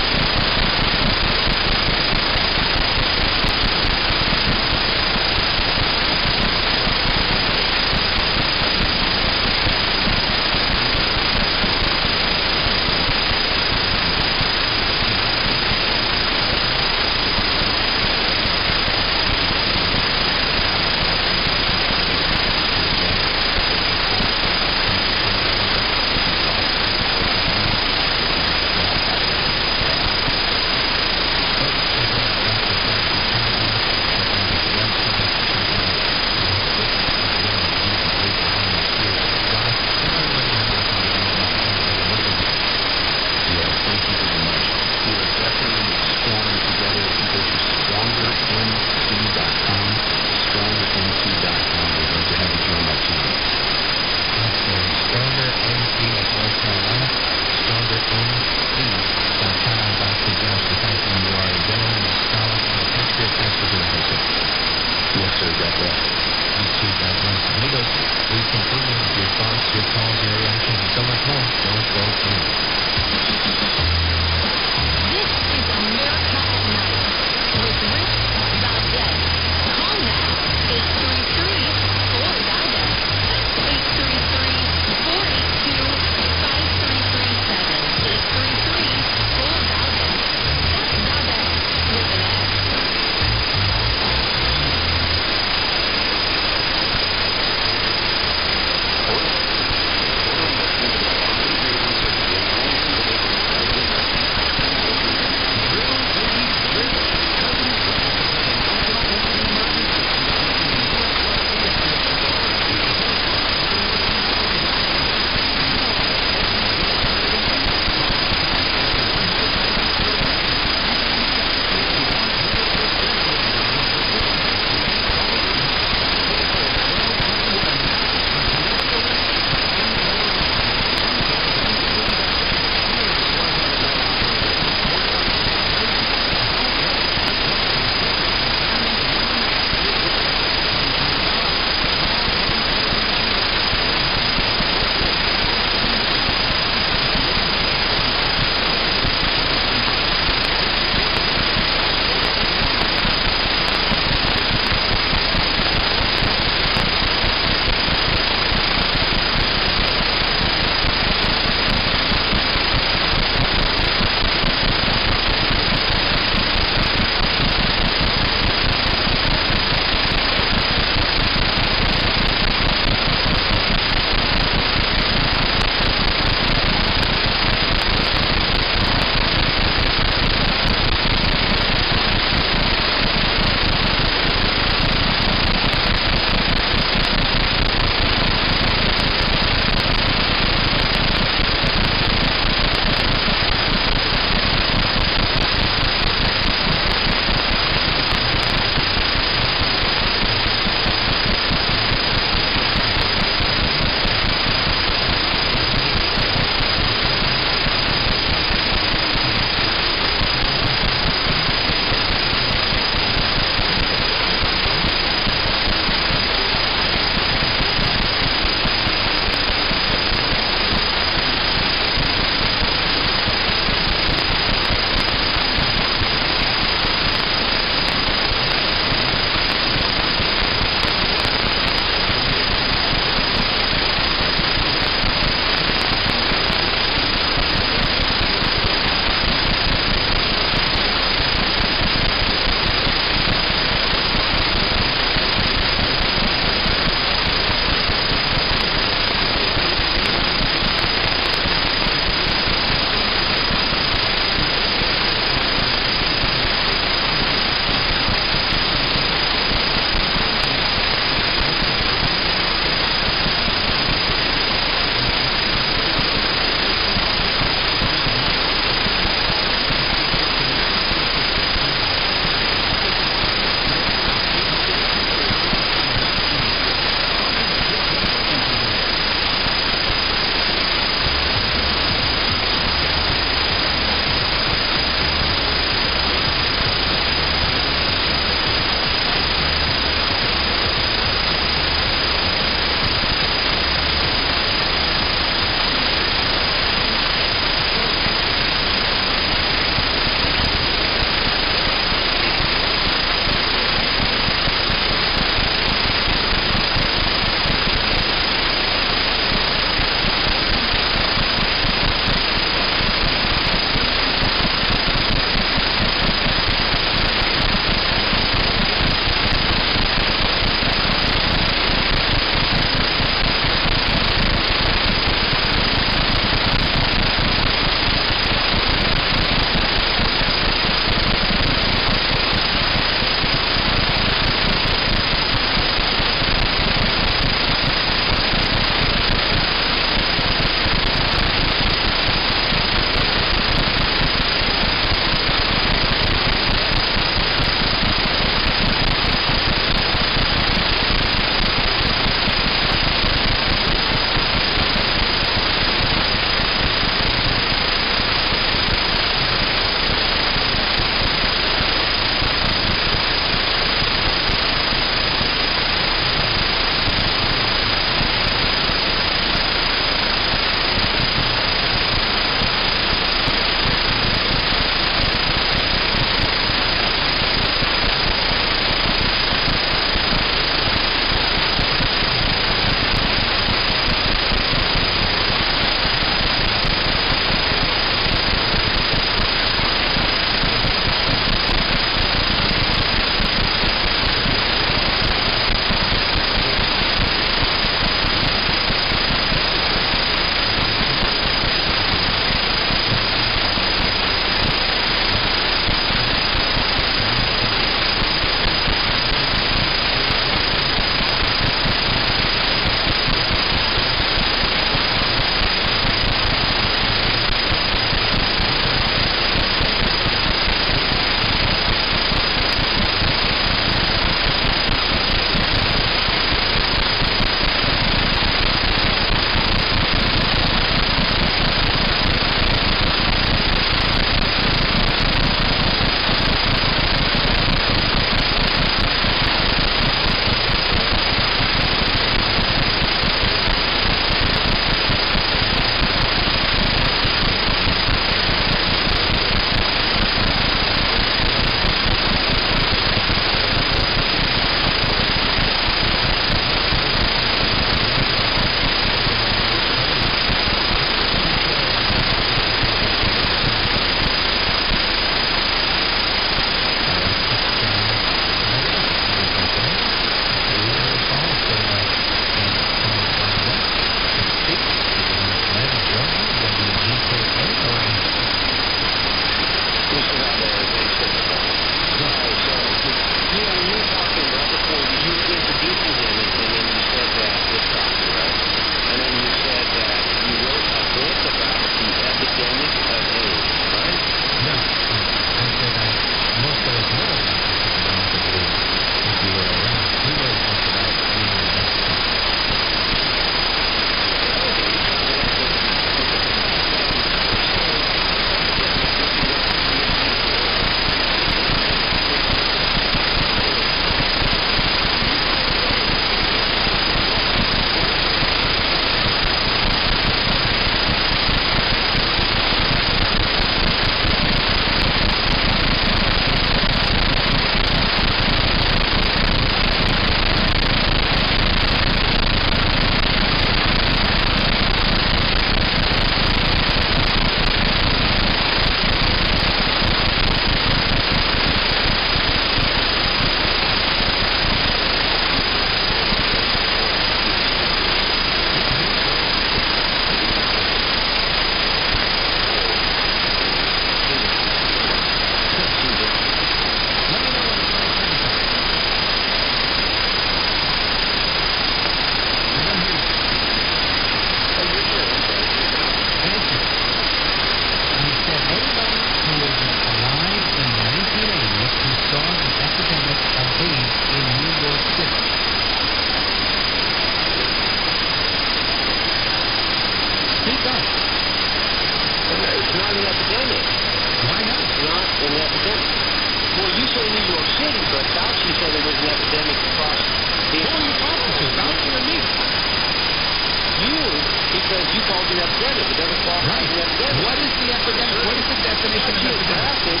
[SPEAKER 3] causing an epidemic. It doesn't cause an epidemic.
[SPEAKER 6] What is the epidemic? What is the definition of epidemic?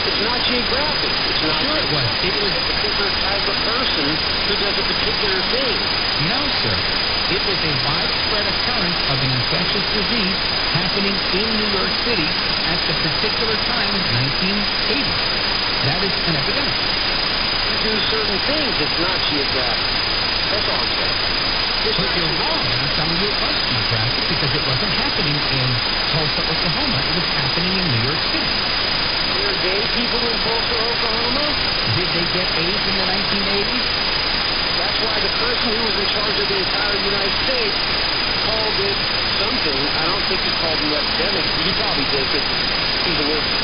[SPEAKER 3] It's not geographic. It's not.
[SPEAKER 6] Sure it was. It was
[SPEAKER 3] a particular type of person who does a particular thing.
[SPEAKER 6] No, sir. It was a widespread occurrence of an infectious disease happening in New York City at the particular time of 1980. That is an epidemic.
[SPEAKER 3] You do certain things. It's not geographic. That's all I'm saying.
[SPEAKER 6] But you're wrong. I'm telling you it was geographic because it wasn't happening in Tulsa, Oklahoma. It was happening in New York City.
[SPEAKER 3] There are gay people in Tulsa, Oklahoma?
[SPEAKER 6] Did they get AIDS in the 1980s?
[SPEAKER 3] That's why the person who was in charge of the entire United States called it something. I don't think he called it an epidemic. He probably did because he's a wizard.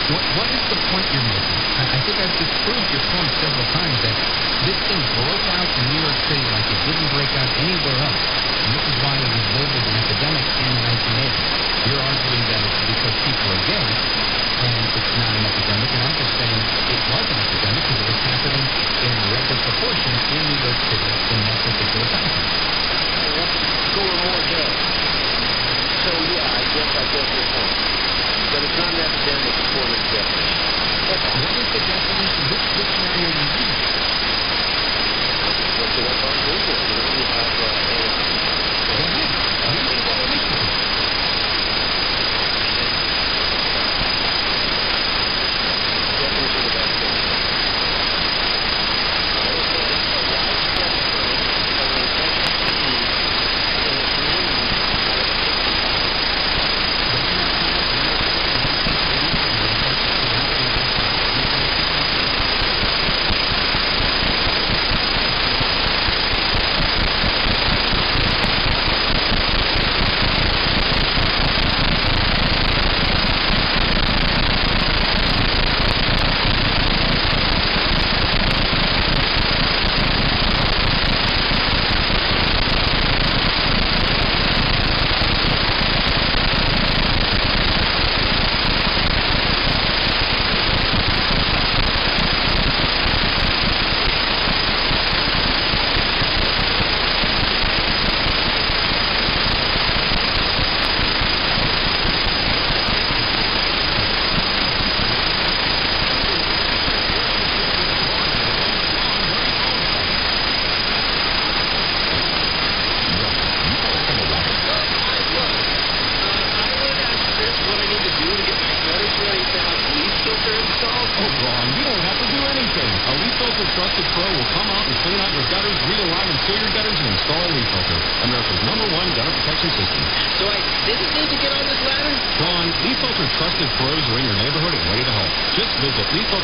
[SPEAKER 6] What is the point you're making? I think I've disproved your point several times that this thing broke out in New York City like it didn't break out anywhere else. And this is why it was labeled an epidemic in the 1980s. You're arguing that it's because people are gay, and it's not an epidemic, and I'm just saying it was an epidemic because it was happening in record proportion in New York City in that particular time frame.
[SPEAKER 3] Who are more gay? So, yeah, I guess your point. But it's not an epidemic according to the definition.
[SPEAKER 6] What is the definition? Which dictionary are you using?
[SPEAKER 3] Look it up on Google. You know, you have AI.
[SPEAKER 6] Go ahead. Use the definition.
[SPEAKER 3] Definition of epidemic. It says a widespread occurrence of an infectious disease in a community at a particular time.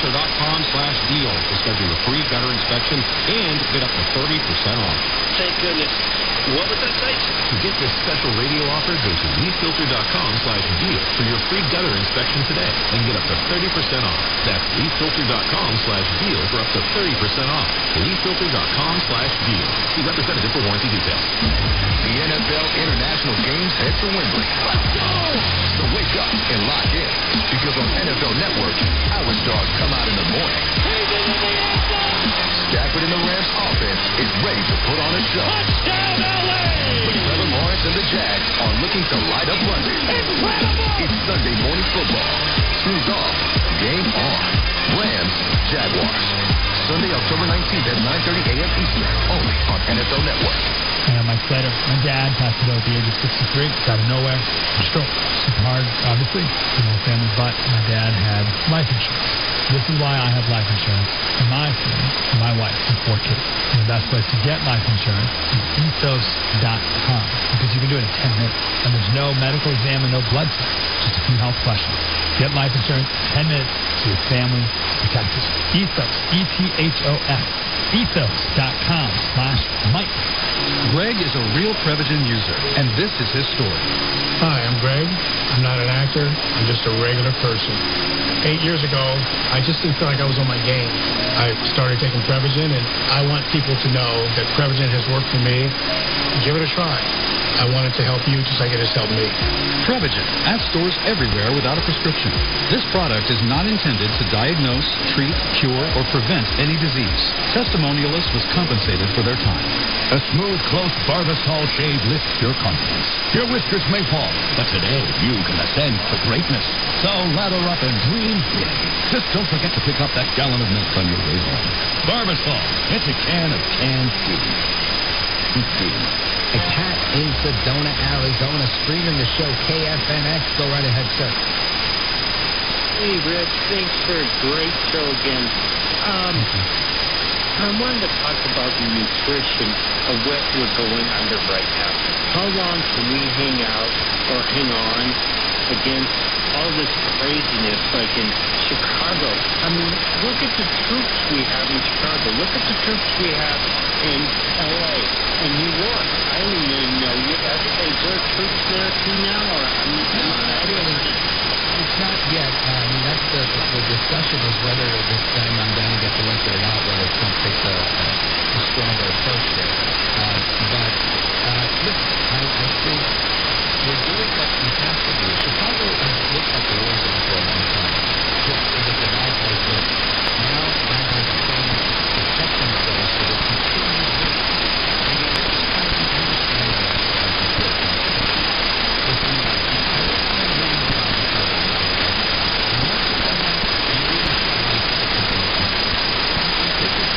[SPEAKER 11] Rtl-Sdr to schedule a free gutter inspection and get up to 30% off.
[SPEAKER 3] Thank goodness. What was that site?
[SPEAKER 1] To get this special radio offer, go to leafilter.com/deal for your free gutter inspection today and get up to 30% off. That's leafilter.com/deal for up to 30% off. leafilter.com/deal. See representative for warranty details.
[SPEAKER 17] The NFL International Games head to Wembley. Let's go! So wake up and lock in, because on NFL Network, our stars come out in the morning. Stafford and the Rams offense is ready to put on a show. Touchdown, LA! But Trevor Lawrence and the Jags are looking to light up London. Incredible! It's Sunday morning football. Snooze off, game on. Rams, Jaguars. Sunday, October 19th at 9:30 a.m. Eastern, only on NFL Network.
[SPEAKER 18] And I'm Mike Slater. My dad passed away at the age of 63, out of nowhere. Stroke. Super hard, obviously. In my family, but my dad had life insurance. This is why I have life insurance for my family, for my wife, and 4 kids. And the best place to get life insurance is ethos.com, because you can do it in 10 minutes. And there's no medical exam and no blood test, just a few health questions. Get life insurance in 10 minutes so your family protected. Ethos, E-T-H-O-S. Ethos.com/Mike.
[SPEAKER 4] Greg is a real Prevagen user, and this is his story.
[SPEAKER 20] Hi, I'm Greg. I'm not an actor. I'm just a regular person. 8 years ago, I just didn't feel like I was on my game. I started taking Prevagen, and I want people to know that Prevagen has worked for me. Give it a try. I want it to help you just like it has helped me.
[SPEAKER 4] Prevagen, at stores everywhere without a prescription. This product is not intended to diagnose, treat, cure, or prevent any disease. Testimonialists was compensated for their time.
[SPEAKER 9] A smooth, close Barbasol shave lifts your confidence. Your whiskers may fall, but today you can ascend to greatness. So lather up and dream big. Just don't forget to pick up that gallon of milk on your way home. Barbasol. It's a can of canned speed.
[SPEAKER 6] A Pat in Sedona, Arizona, streaming the show KFNX. Go right ahead, sir.
[SPEAKER 19] Hey, Rich. Thanks for a great show again. I wanted to talk about the nutrition of what we're going under right now. How long can we hang out or hang on against all this craziness like in Chicago? I mean, look at the troops we have in Chicago. Look at the troops we have in L.A. and New York. I don't even know. Is there troops there too now? Or
[SPEAKER 6] it's not yet. That's the discussion is whether this guy Mandani gets elected or not, whether Trump takes a stronger approach there. Listen, I think we're doing what we have to do. Chicago has looked like a war zone for a long time. Just it was a bad place to live. Now guys are trying to protect themselves so they continue living. And you have to understand that before Trump. Listen, I was kind of reading about this earlier. Most of them have really tried to protect themselves. This is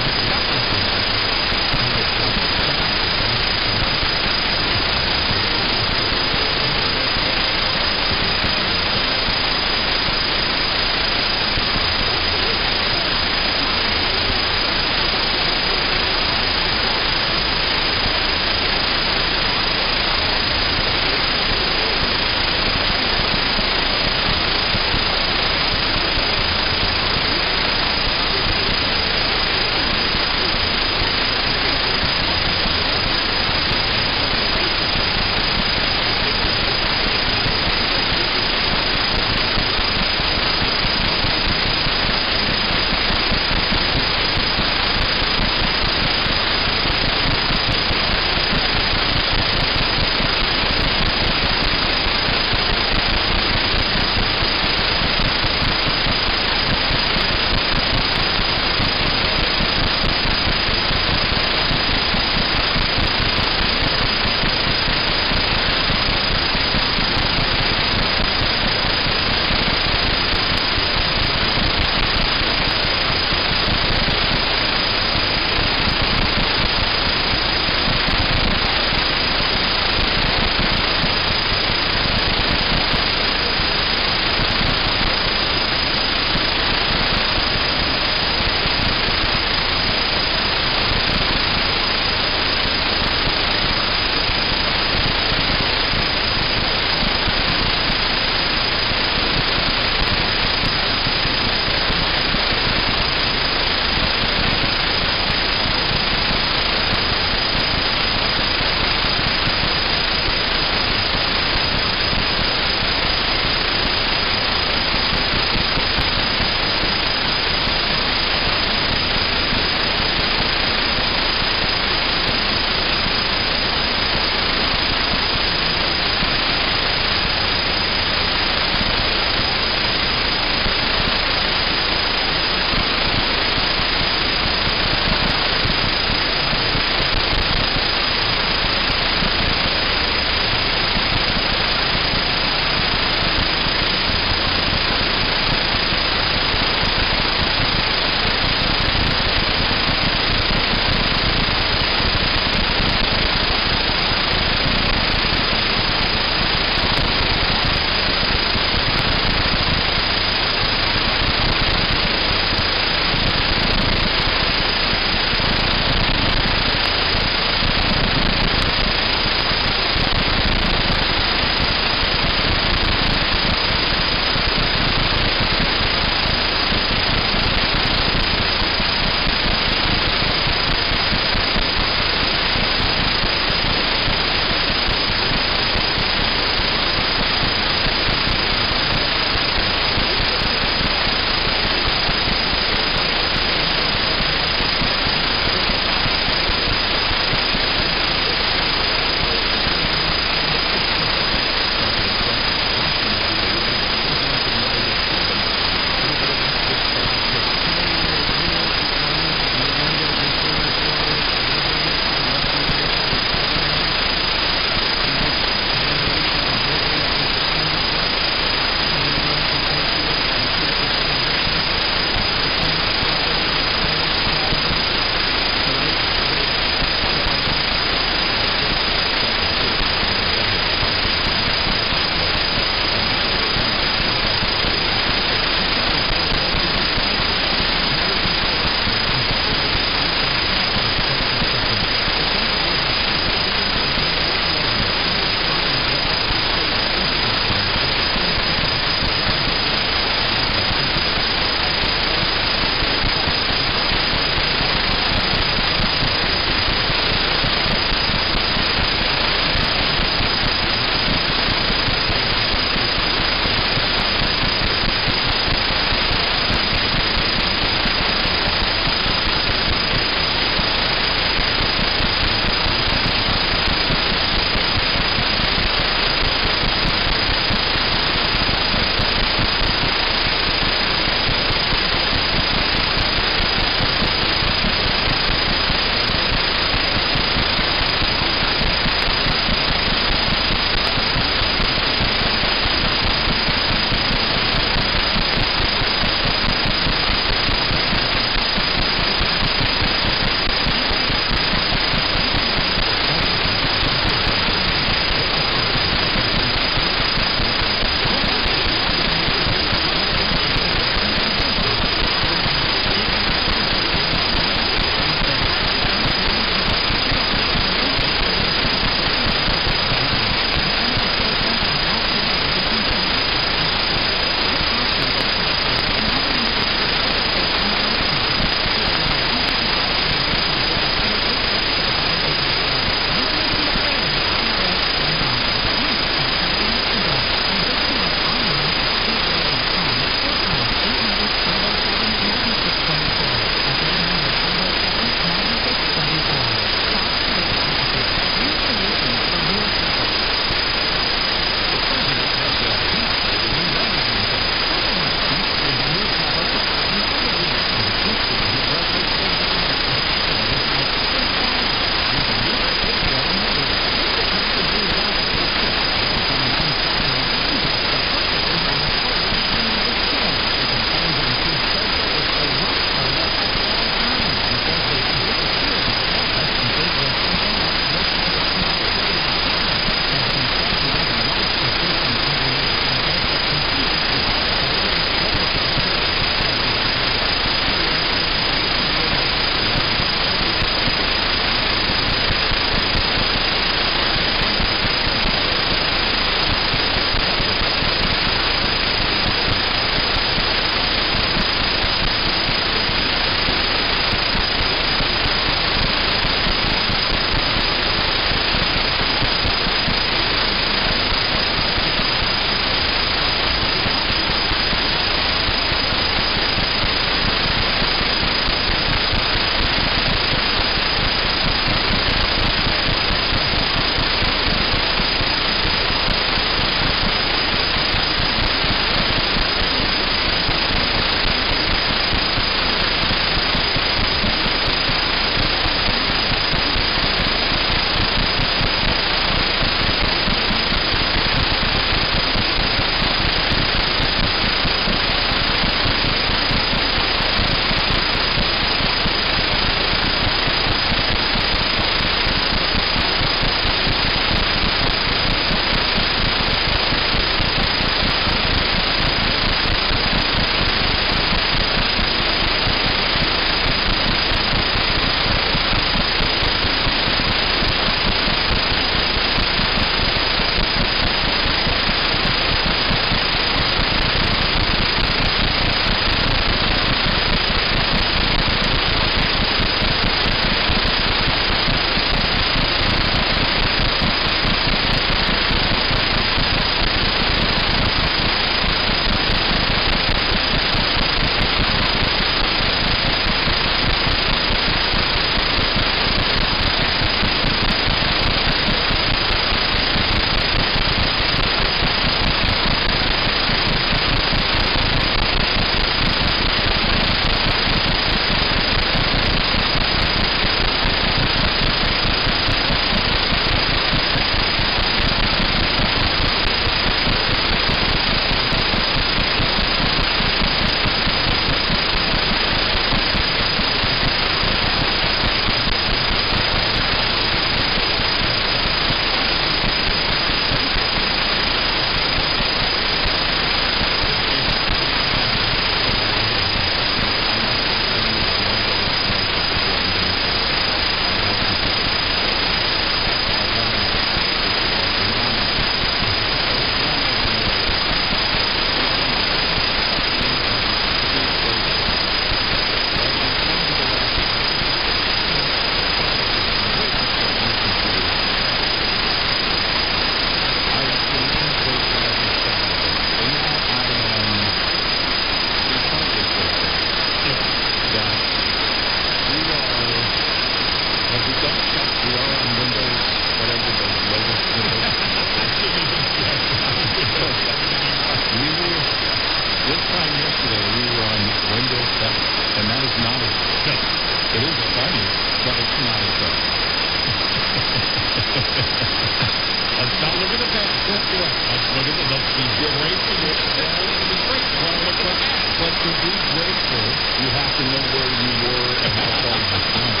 [SPEAKER 14] to know where you were and how far you jumped.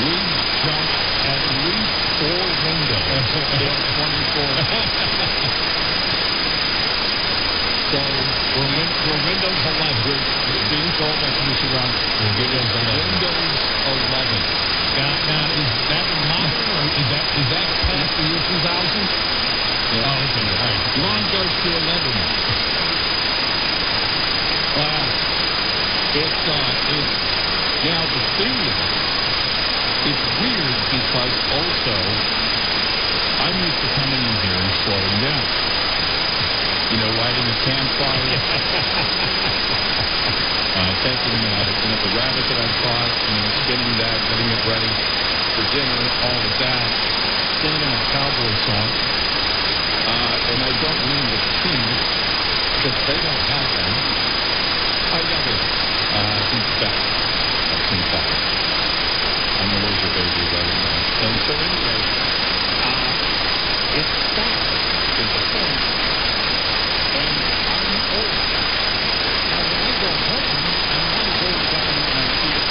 [SPEAKER 14] We jumped at least 4 windows in 24 So we're Windows 11. We're being told by Commissioner Brown we're Windows 11. Now is that modern or is that past the year 2000? Yeah. Oh, okay. All right. Long goes to 11. Well, it's now the thing is, it's weird because also I'm used to coming in here and slowing down. You know, lighting a campfire, taking the rabbit that I've caught, skinning that, getting it ready for dinner, all of that. Then I'm going to have cowboy song, and I don't mean the Chiefs because they don't have them. Oh, yeah, they do. He's back. He's back. I'm a loser baby right now. And so anyway, it's sad is the point. And I'm old. Now, when I go home, I want to go down and I see it.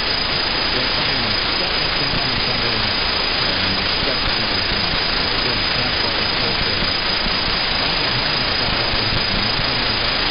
[SPEAKER 14] They're trying to set it down and come in and set people down. Again, campfire, propane. I don't know how much I have to get my mind on that.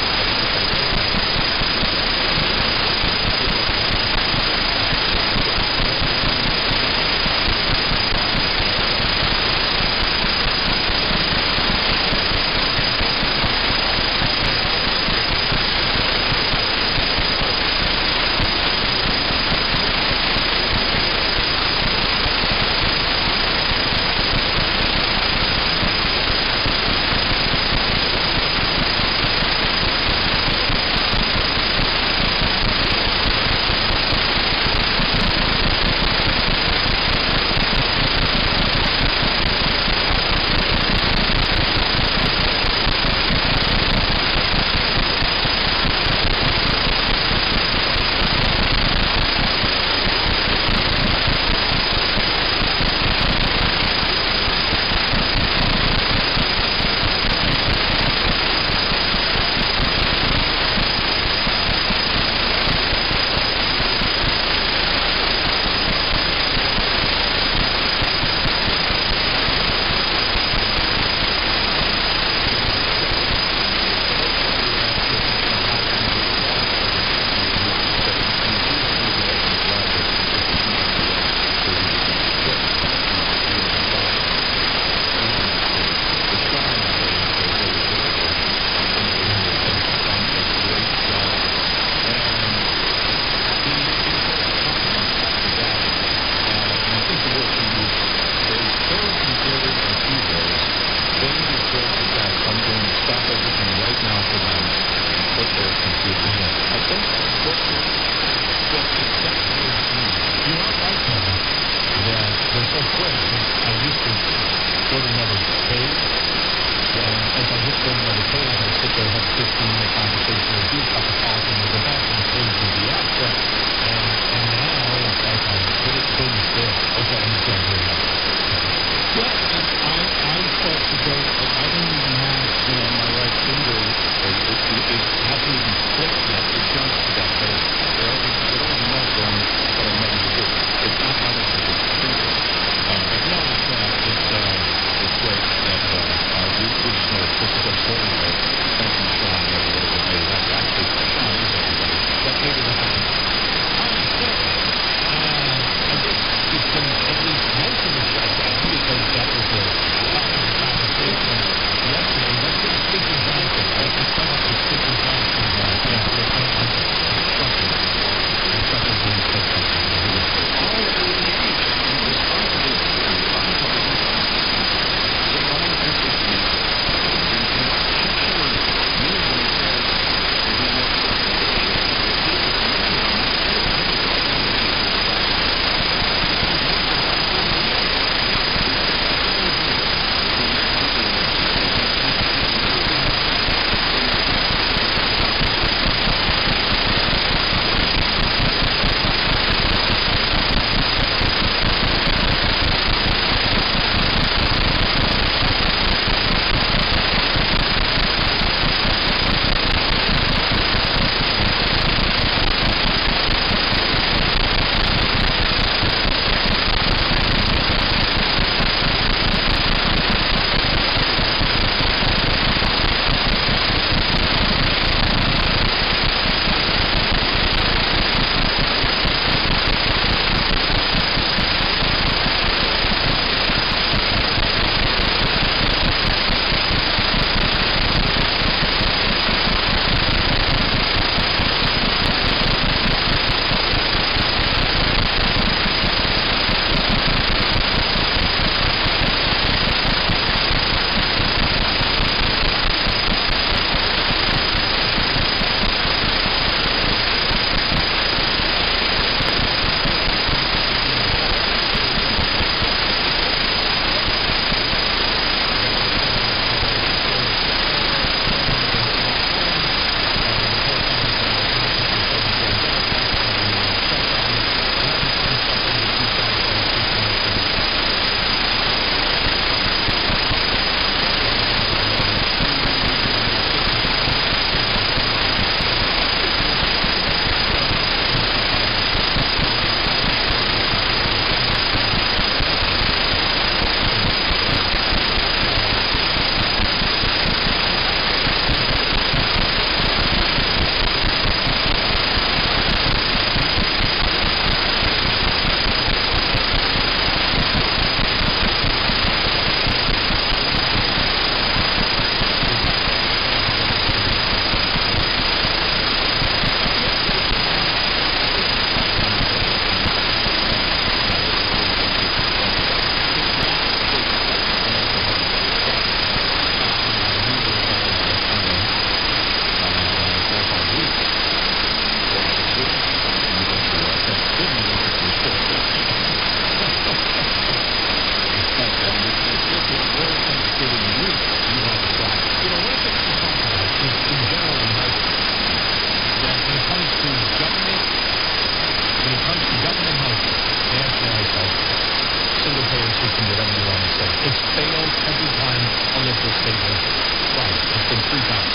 [SPEAKER 14] national state history. Right. It's been 3 times.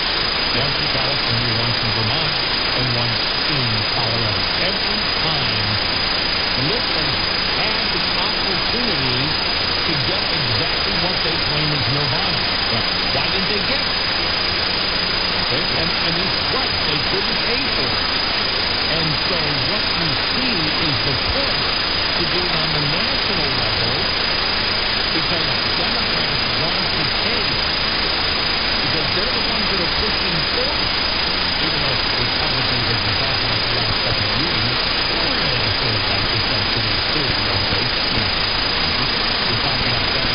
[SPEAKER 14] Once in California, once in Vermont, and once in Colorado. Every time the Lincoln had the opportunity to get exactly what they claim is nirvana. Right. Why didn't they get it? Okay. And he's right. They couldn't pay for it. And so what you see is the push to do it on the national level because Democrats want to take, because they're the ones that are pushing for it. Even though Republicans, as we talked about the last couple of meetings, really sort of like this activity too, don't they? We talked about that.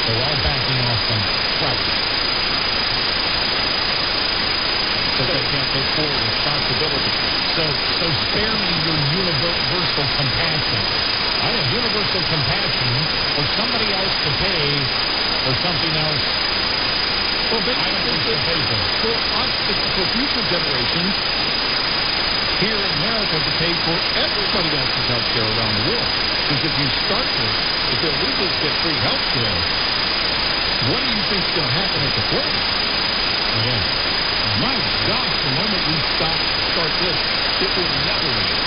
[SPEAKER 14] They're all backing off from Christ. Because they can't take full responsibility. So spare me your universal compassion. I want universal compassion for somebody else to pay for something else.
[SPEAKER 9] Well, basically, for us, for future generations here in America to pay for everybody else's health care around the world. Because if you start this, if the illegals get free health care, what do you think's going to happen at the point?
[SPEAKER 14] Yeah.
[SPEAKER 9] My gosh, the moment we start this, it will never end.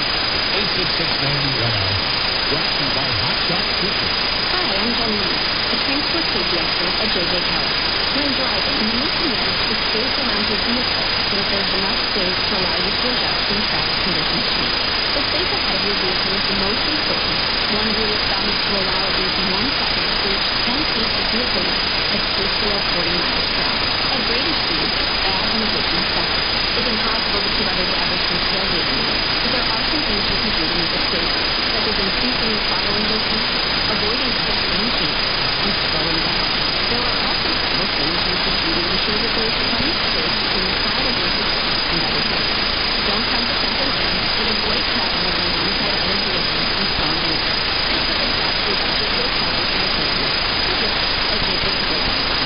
[SPEAKER 14] 866-90-RED-I.
[SPEAKER 9] Brought to you by Hot Shot Super.
[SPEAKER 10] Hi, I'm Jen Lee, a transport safety expert at JJ Keller. When driving, you need to manage the space around your vehicle so that there's enough space to allow you to adjust when traffic conditions change. The space ahead of your vehicle is the most important. One rule of thumb is to allow at least one car for each 10 feet of vehicle length at space below 40 miles per hour. At greater speeds, add limitations separate. It's impossible to keep other drivers from tailgating you, but there are some things you can do to make it safer, such as increasing your following distance, avoiding quick lane changes, and slowing down. There are also several things you can do to ensure that there is plenty of space between the side of your vehicle and other drivers. Don't come to center lane and avoid traveling alongside other vehicles in strong winds. Just look at that to about JJ Keller for the safety. Visit us at jjkeller.com.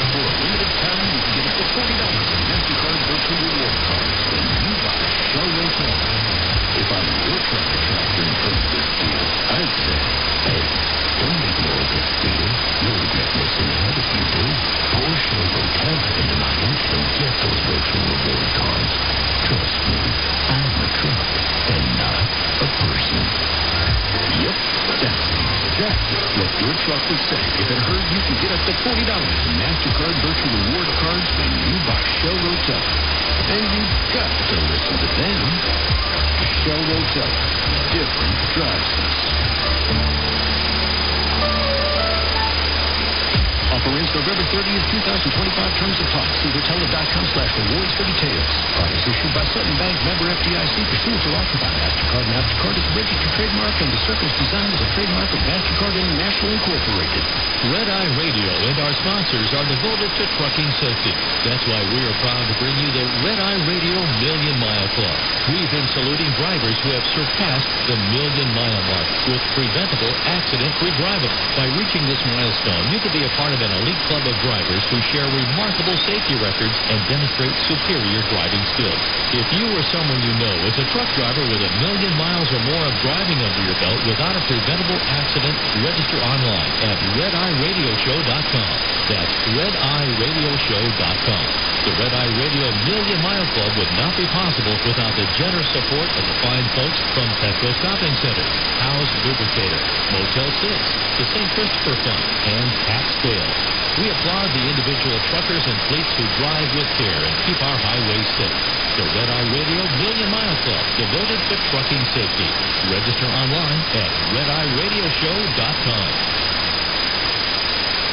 [SPEAKER 17] For a limited time, you can get up to $40 in MasterCard virtual reward cards when you buy Shell Rtl. If I were your tractor tractor in front of this deal, I'd say, hey, don't ignore this deal. You'll regret missing out if you do. Pour Shell Rtl into mine and get those virtual reward cards. Trust me, I'm a truck and not a person. Yep, that's exactly what your truck would say if it heard you could get up to $40 in MasterCard virtual reward cards when you buy Shell Rtl. And you've got to listen to them. Shell Rtl. Different drives us. Offer ends November 30th, 2025. Terms apply. See Rtl.com/rewards for details. Products issued by Sutton Bank, member FDIC, pursuant to offer by MasterCard. MasterCard is a registered trademark, and the circle is designed as a trademark of MasterCard International Incorporated.
[SPEAKER 7] Red Eye Radio and our sponsors are devoted to trucking safety. That's why we are proud to bring you the Red Eye Radio Million Mile Club. We've been saluting drivers who have surpassed the million-mile mark with preventable, accident-free driving. By reaching this milestone, you could be a part of an elite club of drivers who share remarkable safety records and demonstrate superior driving skills. If you or someone you know is a truck driver with 1 million miles or more of driving under your belt without a preventable accident, register online at RedEyeRadioshow.com. That's RedEyeRadioshow.com. The Red Eye Radio Million Mile Club would not be possible without the generous support of the fine folks from Petco Shopping Centers, House Lubricator, Motel 6, the St. Christopher Fund, and Tax Sale. We applaud the individual truckers and fleets who drive with care and keep our highways safe. The Red Eye Radio Million Mile Club, devoted to trucking safety. Register online at RedEyeRadioshow.com.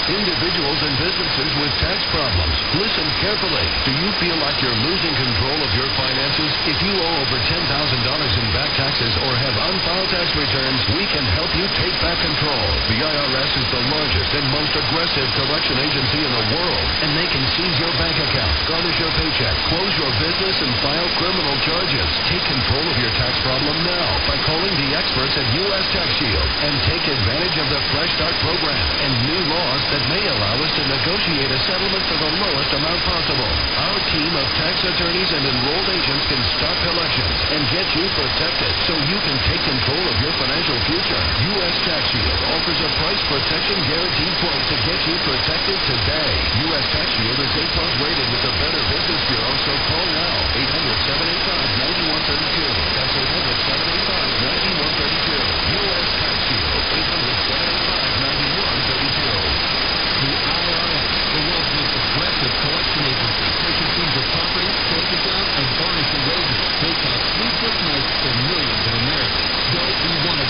[SPEAKER 21] Individuals and businesses with tax problems, listen carefully. Do you feel like you're losing control of your finances? If you owe over $10,000 in back taxes or have unfiled tax returns, we can help you take back control. The IRS is the largest and most aggressive collection agency in the world, and they can seize your bank account, garnish your paycheck, close your business, and file criminal charges. Take control of your tax problem now by calling the experts at U.S. Tax Shield and take advantage of the Fresh Start program and new laws that may allow us to negotiate a settlement for the lowest amount possible. Our team of tax attorneys and enrolled agents can stop collections and get you protected so you can take control of your financial future. U.S. Tax Shield offers a price protection guarantee quote to get you protected today. U.S. Tax Shield is A+ rated with the Better Business Bureau, so call now. 800-785-9132. That's 800-785-9132. U.S. Tax Shield. 800-785-9132.
[SPEAKER 7] The IRS, the world's most aggressive collection agency, they can seize your property, close your job, and garnish your wages. They cause sleepless nights for millions of Americans. So we want to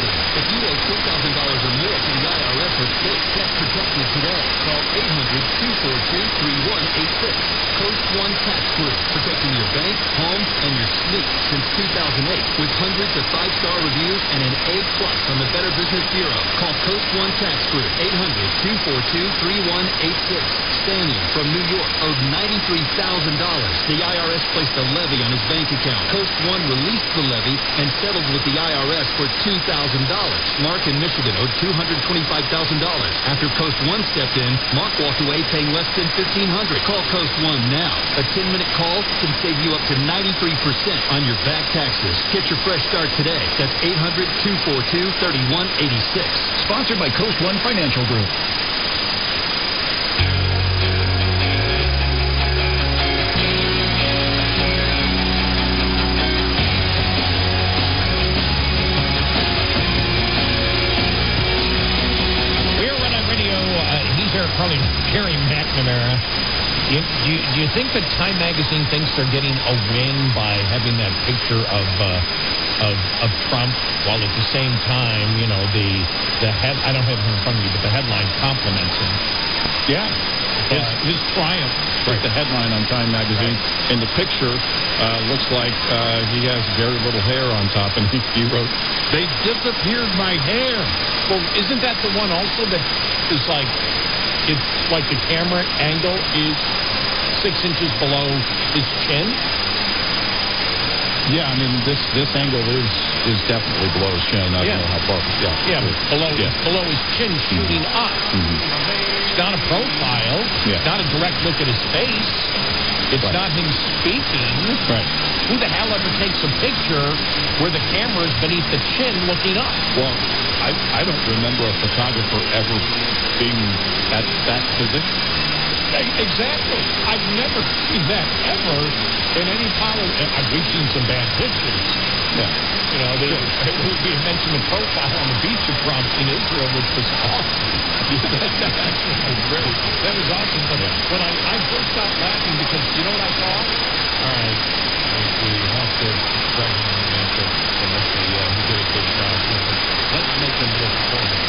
[SPEAKER 5] Coast One Tax Group, protecting your bank, home, and your sleep since 2008 with hundreds of 5-star reviews and an A+ on the Better Business Bureau. Call Coast One Tax Group, 800-242-3186. Stanley from New York owed $93,000. The IRS placed a levy on his bank account. Coast One released the levy and settled with the IRS for $2,000. Mark in Michigan owed $225,000. After Coast One stepped in, Mark walked away paying less than $1,500. Call Coast One now. A 10-minute call can save you up to 93% on your back taxes. Get your fresh start today. That's 800-242-3186.
[SPEAKER 9] Sponsored by Coast One Financial Group.
[SPEAKER 22] Probably Terry McNamara. Do you think that Time Magazine thinks they're getting a win by having that picture of Trump, while at the same time, you know, the head, I don't have it in front of me, but the headline compliments him.
[SPEAKER 14] Yeah. His triumph is the headline on Time Magazine. Right. And the picture looks like he has very little hair on top. And he wrote, "They disappeared my hair."
[SPEAKER 22] Well, isn't that the one also that is like, it's like the camera angle is 6 inches below his chin?
[SPEAKER 14] Yeah, I mean, this angle is definitely below his chin. I don't know how far.
[SPEAKER 22] Yeah, below his chin, shooting up. Mm-hmm. It's not a profile. Yeah. It's not a direct look at his face. It's not him speaking.
[SPEAKER 14] Right.
[SPEAKER 22] Who the hell ever takes a picture where the camera is beneath the chin looking up?
[SPEAKER 14] Well, I don't remember a photographer ever being at that position.
[SPEAKER 22] Exactly. I've never seen that ever in any we've seen some bad pictures.
[SPEAKER 14] Yeah.
[SPEAKER 22] You know, we mentioned the profile on the beach of Trump in Israel, which was awesome. That actually was great. That was awesome. But when I first stopped laughing because you know what I thought? All right, we have to President Lincoln, and he did a good job. Let's make him look forward.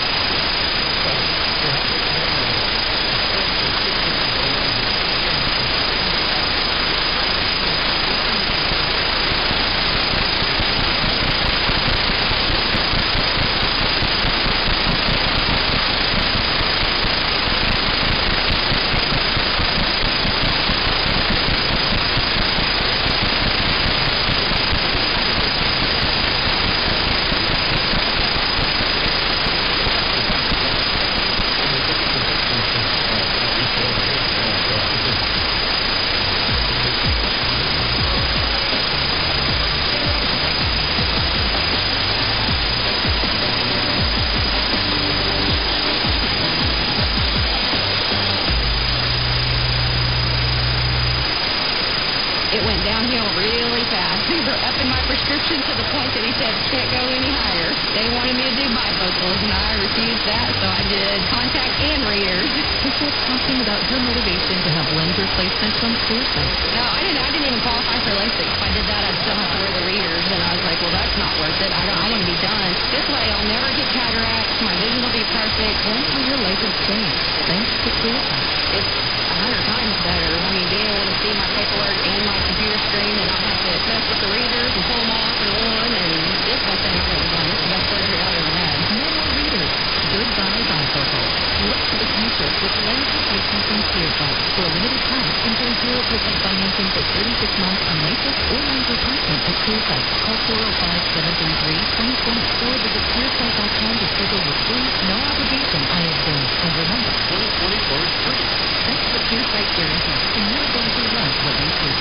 [SPEAKER 2] It went downhill really fast. They were upping my prescription to the point that he said, can't go any higher. They wanted me to do bifocals, and I refused that, so I did contact and readers.
[SPEAKER 23] She was talking about her motivation to have lens replacement from Clearsight.
[SPEAKER 2] No, I didn't even qualify for LASIK. If I did that, I'd still have to wear the readers, and I was like, well, that's not worth it. I want to be done. This way, I'll never get cataracts. My vision will be perfect.
[SPEAKER 23] When will your LASIK change? Thanks to Clearsight.
[SPEAKER 2] It's 100 times better. I mean, being able to see my paperwork and my computer screen and not have to mess with the readers and pull them off and on, and it's the best thing I've ever done. It's the best surgery I've ever had.
[SPEAKER 23] No more readers. Goodbye bifocals. Look to the future with lens replacement from Clearsight. For a limited time, enjoy 0% financing for 36 months on LASIK or lens replacement at Clearsight. Call 405-733-2020 or visit clearsight.com to schedule your free, no obligation eye exam. And remember,
[SPEAKER 22] 2024 is free.
[SPEAKER 23] That's the Clearsight guarantee. And you're going to love what you see.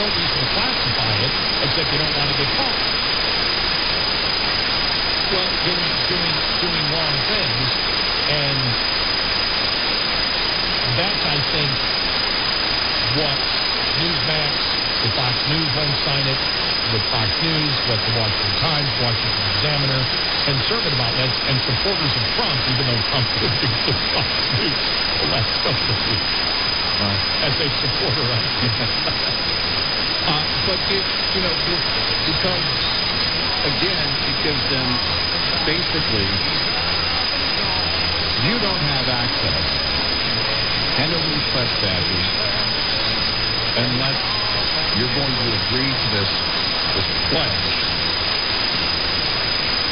[SPEAKER 14] no reason to classify it except you don't want to get caught. Well, doing wrong things, and that's, I think, what Newsmax, the Fox News won't sign it with Fox News, what the Washington Times, Washington Examiner, and conservative outlets and supporters of Trump, even though Trump would be with Fox News the last couple of weeks as a supporter of
[SPEAKER 8] but because, again, it gives them basically, you don't have access and illegal press badges unless you're going to agree to this pledge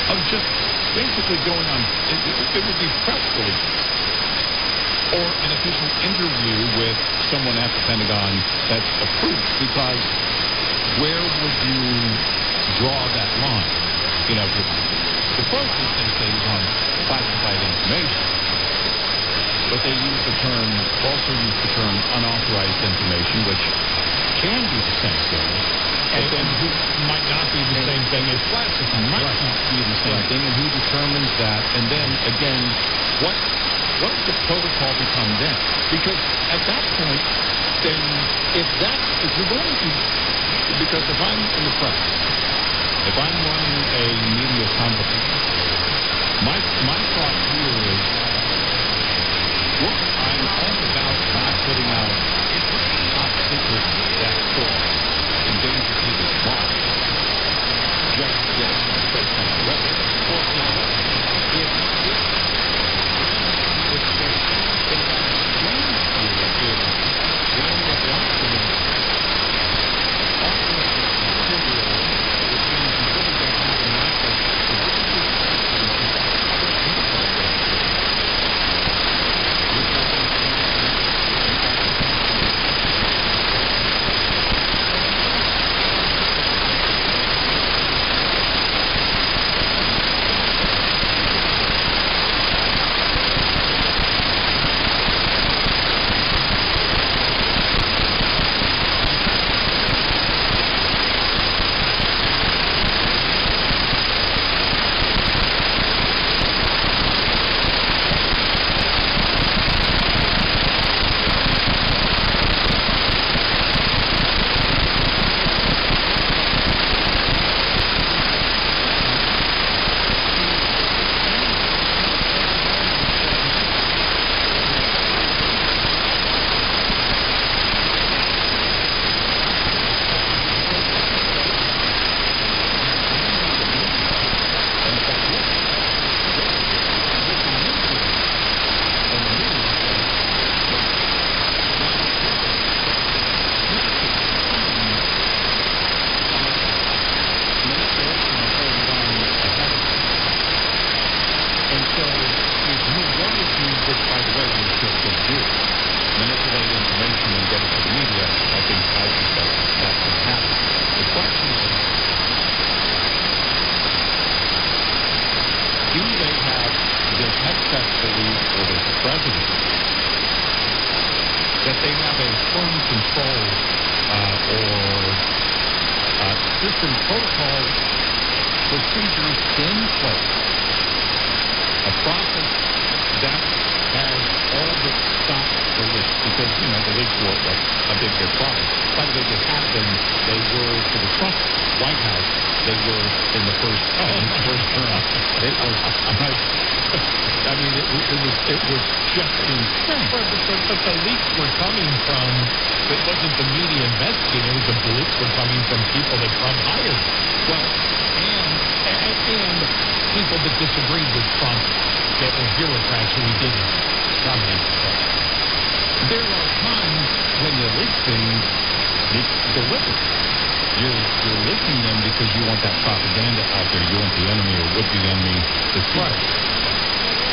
[SPEAKER 8] of just basically going on. It would be press release or an official interview with someone at the Pentagon that's approved, because where would you draw that line? The closest they say is on classified information, but they also use the term unauthorized information, which can be the same thing.
[SPEAKER 14] And who might not be the same thing as classified.
[SPEAKER 8] Might not be the same thing, and who determines that? And then, again, what does the protocol become then? Because at that point, then if you're going to, because if I'm in the press, if I'm running a media company, my thought here is, look, I'm all about not putting out top secret that could endanger people's lives just to get some press on the way.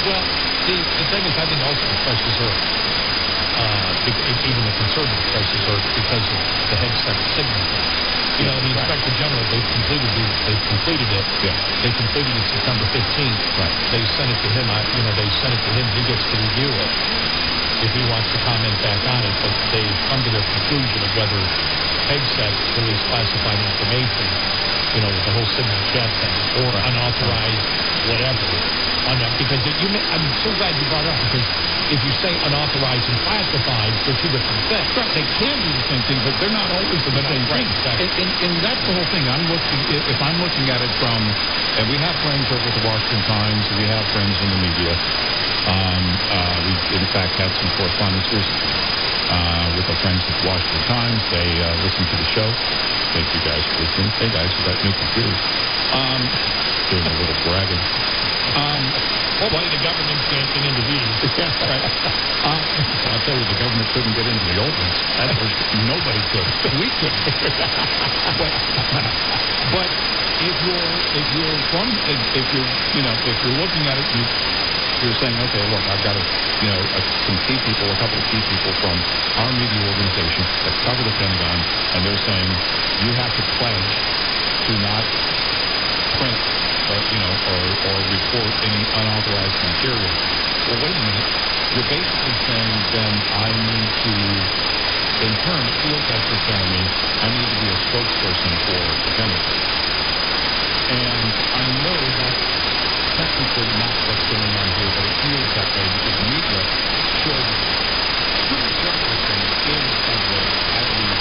[SPEAKER 8] Well,
[SPEAKER 14] even the conservative press deserves, because of the headset signal. The Inspector General, they've completed it. Yeah. They completed it September 15th. Right. They sent it to him. They sent it to him. He gets to review it if he wants to comment back on it. But they've come to their conclusion of whether
[SPEAKER 8] Peg said, release classified information, you know, with the whole Sidney Chad thing, or unauthorized whatever on that. Because I'm so glad you brought it up, because if you say unauthorized and classified, they're two different things.
[SPEAKER 14] Right, they can be the same thing, but they're not always the same thing.
[SPEAKER 8] Exactly.
[SPEAKER 14] And that's the whole thing. If I'm looking at it from, and we have friends over at the Washington Times, we have friends in the media. We, in fact, had some correspondence recently with our friends at the Washington Times. They listen to the show. Thank you guys for listening. Hey guys, we got new computers. Doing a little bragging.
[SPEAKER 8] Why the government's dancing into these?
[SPEAKER 14] Yeah, right. I'll tell you, the government couldn't get into the old ones. Nobody could. We couldn't. but if you're looking at it, you're saying, okay, look, I've got some key people, a couple of key people from our media organization that cover the Pentagon, and they're saying you have to pledge to not print or report any unauthorized material. Well, wait a minute. You're basically saying then I need to, in turn, it feels like you're telling me I need to be a spokesperson for the Pentagon. And I know that's technically not what's going on here, but it feels that way because the media should jump with them in some way, at least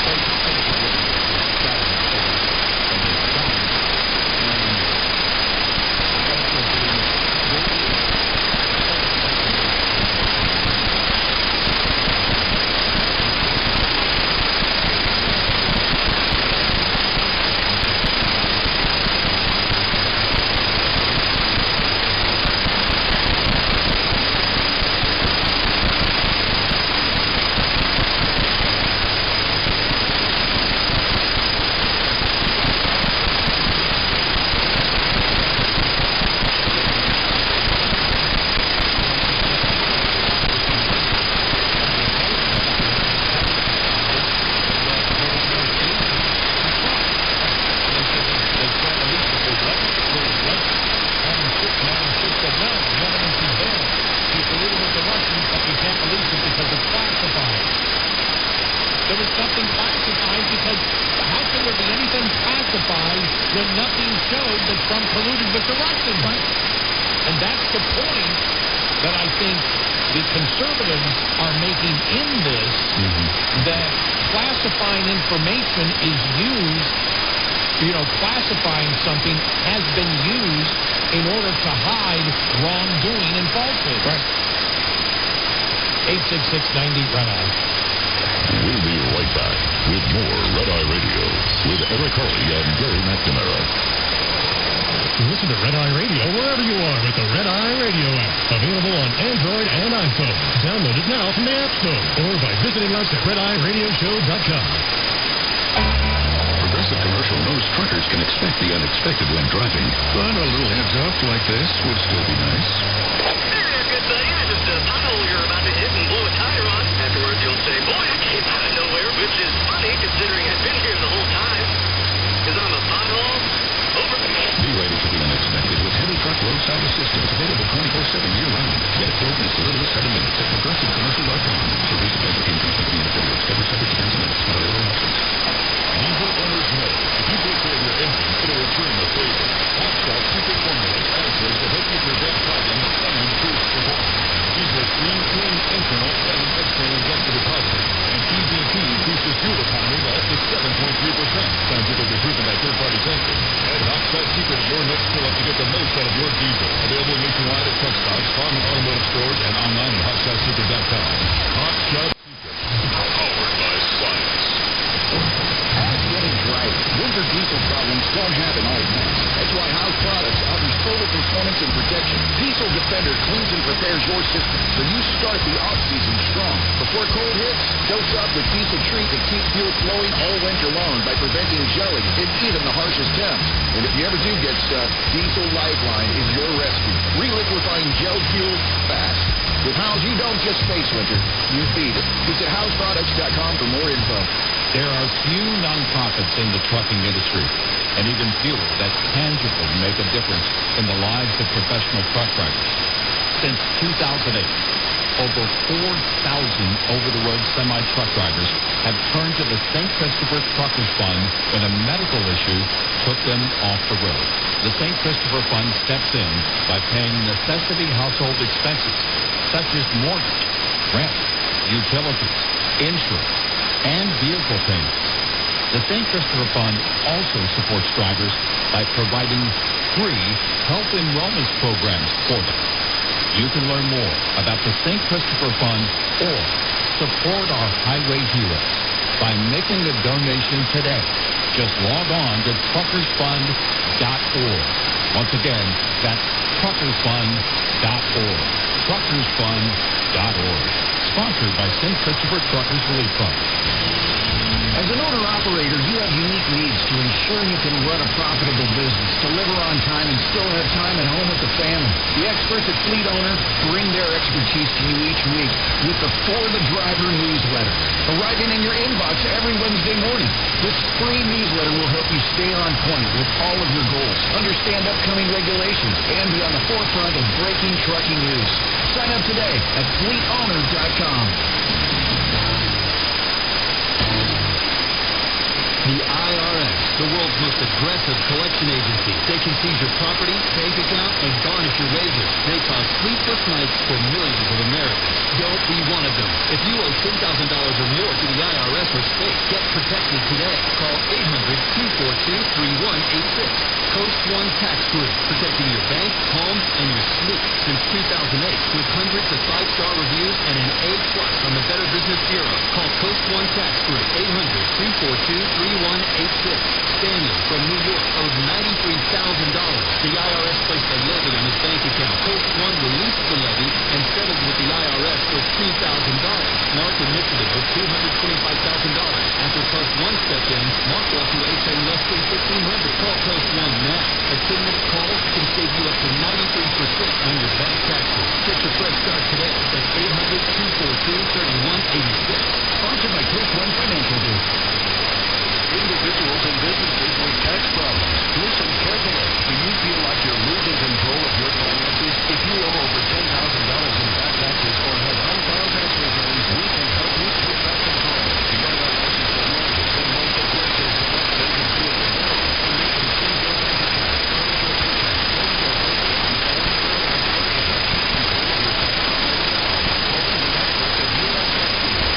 [SPEAKER 14] say what it's selling from the Times. And I also believe there is information is used, classifying something has been used in order to hide wrongdoing and falsehood. Right. 866-90 Red Eye.
[SPEAKER 9] We'll be right back with more Red Eye Radio with Eric Harley and Gary McNamara.
[SPEAKER 12] Listen to Red Eye Radio wherever you are with the Red Eye Radio app. Available on Android and iPhone. Download it now from the App Store or by visiting us at RedEyeRadioshow.com.
[SPEAKER 9] Progressive Commercial knows truckers can expect the unexpected when driving, but a little heads up like this would still be nice.
[SPEAKER 13] Hey, good buddy. There's just a pothole you're about to hit and blow a tire on. Afterwards, you'll say, boy, I came out of nowhere, which is funny considering I've been here the whole time. Because I'm a pothole. Over.
[SPEAKER 9] Be ready for the unexpected with heavy truck roadside assistance available 24/7 year-round. Get a quote in as little as 7 minutes at ProgressiveCommercial.com. Service of Evergreen Company and affiliates. Cover subject to cancellation. Not available options.
[SPEAKER 12] Diesel owners know if you take care of your engine, it'll return the favor. Hot Shot Secret Formulas additives will help you prevent problems and boost performance. Diesel's clean internal and external injector depositors. And EBT increases fuel economy by up to 7.3%. Scientifically proven by third-party testing. Add Hot Shot Secret to your next fill-up to get the most out of your diesel. Available nationwide at truck stops, farm and automotive stores, and online at HotShotSecret.com. Hot Shot Secret. Powered by science.
[SPEAKER 15] Right. Winter diesel problems don't happen all at once. That's why House Products offers total performance and protection. Diesel Defender cleans and prepares your system so you start the off-season strong. Before cold hits, dose up with Diesel Treat to keep fuel flowing all winter long by preventing gelling in even the harshest temps. And if you ever do get stuck, Diesel Lifeline is your rescue. Reliquefying gel fuel fast. With House, you don't just face winter, you beat it. Visit houseproducts.com for more info.
[SPEAKER 14] There are few nonprofits in the trucking industry, and even fewer that tangibly make a difference in the lives of professional truck drivers. Since 2008, over 4,000 over-the-road semi-truck drivers have turned to the St. Christopher Truckers Fund when a medical issue took them off the road. The St. Christopher Fund steps in by paying necessity household expenses such as mortgage, rent, utilities, insurance, and vehicle payments. The St. Christopher Fund also supports drivers by providing free health enrollment programs for them. You can learn more about the St. Christopher Fund or support our highway heroes by making a donation today. Just log on to truckersfund.org. Once again, that's truckersfund.org. Truckersfund.org. Sponsored by St. Christopher Truckers Relief Fund.
[SPEAKER 3] As an owner-operator, you have unique needs to ensure you can run a profitable business, deliver on time, and still have time at home with the family. The experts at Fleet Owner bring their expertise to you each week with the For the Driver newsletter, arriving in your inbox every Wednesday morning. This free newsletter will help you stay on point with all of your goals, understand upcoming regulations, and be on the forefront of breaking trucking news. Sign up today at fleetowner.com.
[SPEAKER 5] The IRS, the world's most aggressive collection agency. They can seize your property, bank account, and garnish your wages. They cause sleepless nights for millions of Americans. Don't be one of them. If you owe $10,000 or more to the IRS or state, get protected today. Call 800-242-3186. Coast One Tax Group, protecting your bank, home, and your sleep since 2008 with hundreds of 5-star reviews and an A+ on the Better Business Bureau. Call Coast One Tax Group, 800-242-3186. Daniel from New York owed $93,000. The IRS placed a levy on his bank account. Coast One released the levy and settled with the IRS for $2,000. Mark admits it was $225,000. After Coast One stepped in, Mark walked away paying less than $1,500. Call Coast One now. A 10-minute call can save you up to 93% on your back taxes. Get your fresh start today. That's 800-242-3186.
[SPEAKER 3] Sponsored by Coast One Financial Group.
[SPEAKER 21] Individuals and businesses with tax problems. Listen carefully. Do you feel like you're losing control of your finances? If you owe over $10,000 in back taxes or have unfiled tax returns, we can help you take back control. The IRS is the largest and most aggressive collection agency in the world, and they can seize your bank account, garnish your paycheck, close your business, and throw out charges that can't control your tax return at all. Call the experts at USSD at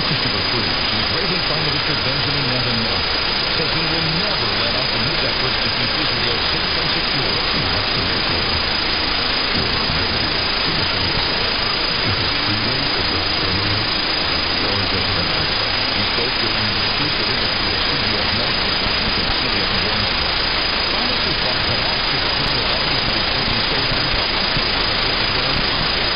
[SPEAKER 1] Christopher Cruz, who's raising Prime Minister Benjamin Netanyahu, says he will never let up in his efforts to keep Israel safe and secure.
[SPEAKER 12] Not to Israel. It will never be to Netanyahu. Is it too late to drop terminals? Or just that?
[SPEAKER 1] He spoke during an exclusive interview with CBS Morning Sessions and CBS Morning. Prime Minister's flight cut off to continue lives of Israeli soldiers at hospitals that live in their own country.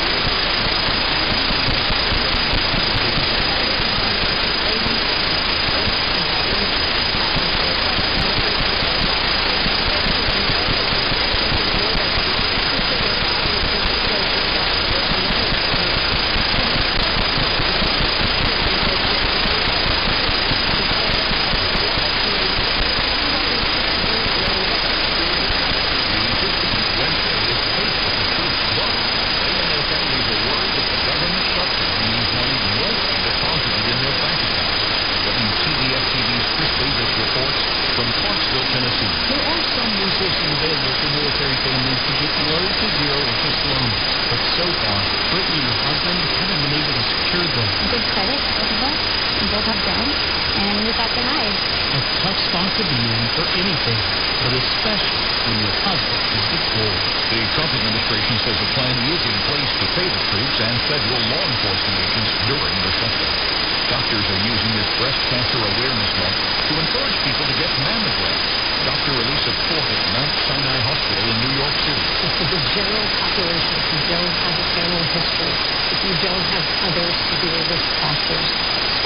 [SPEAKER 1] The Trump administration says a plan is in place to pay the troops and federal law enforcement agents during the shutdown. Doctors are using this Breast Cancer Awareness Month to encourage people to get mammograms. Dr. Elisa Ford at Mount Sinai Hospital in New York City.
[SPEAKER 11] It's for the general population. If you don't have a family history, if you don't have other severe risk factors,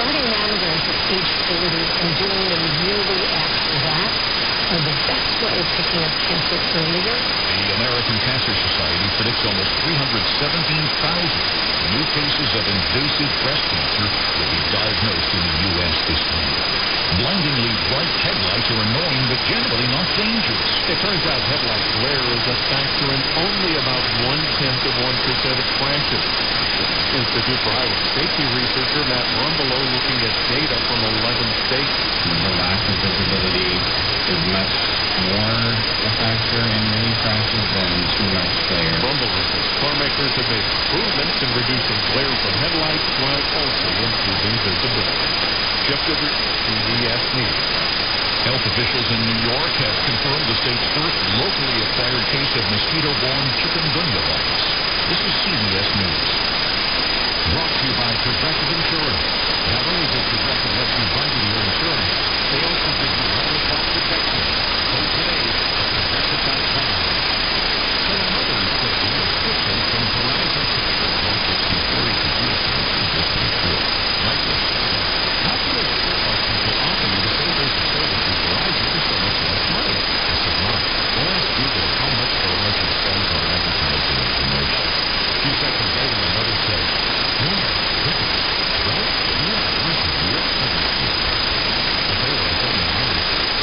[SPEAKER 11] starting mammograms at age 40 and doing them yearly after that are the best way of picking up cancer earlier.
[SPEAKER 1] The American Cancer Society predicts almost 317,000 new cases of invasive breast cancer will be diagnosed in the U.S. this year. Blindingly bright headlights are annoying, but generally not dangerous.
[SPEAKER 8] It turns out headlight glare is a factor in only about 0.1% of crashes. Institute for Highway Safety researcher Matt Rumbelow looking at data from 11 states.
[SPEAKER 6] The lack of visibility is much more a factor in many crashes than too much glare.
[SPEAKER 8] Rumbelow says car makers have made improvements in reducing glare from headlights while also improving visibility. Jeff Goodrich, CBS News.
[SPEAKER 1] Health officials in New York have confirmed the state's first locally acquired case of mosquito-borne chikungunya virus. This is CBS News.
[SPEAKER 12] Brought to you by Progressive Insurance. Not only does Progressive let you bundle your insurance, they also give you round-the-clock protection. Go today at Progressive.com. So another equipment is switching from Verizon to SurePlus, which seems very confusing to just be sure. Microsoft. How can a SurePlus people offer you the same basic service as Verizon for so much less money? I said, Mark, go ask Google how much Verizon spends on advertising and promotion. A few seconds later, another said, oh my goodness, well, 2 hours a year? I'll tell you what I'm telling you, Mark,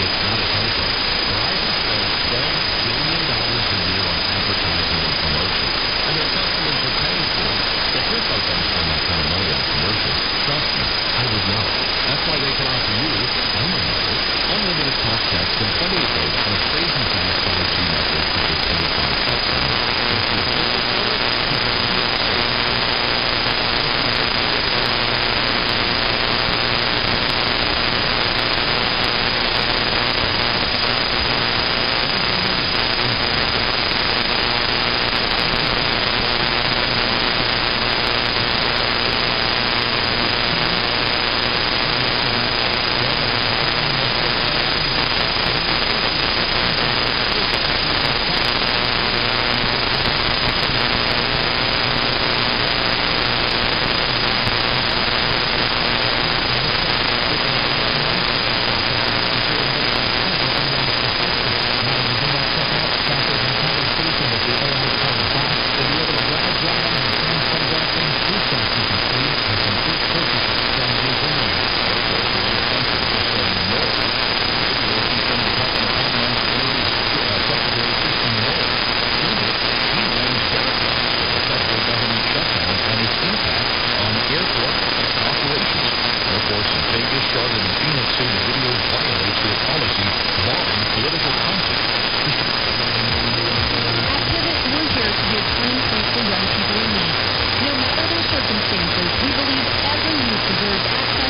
[SPEAKER 12] it's not a typo. Verizon spends $12 billion a year on advertising and promotion, and their customers are paying for it. If your folks don't spend that kind of money on commercials, trust me, I would know. That's why they can offer you, I'm a network, unlimited talk, text, and plenty of data on a crazy fast 5G network for just 25 bucks a month. If you
[SPEAKER 23] circumstances, we believe every youth deserves access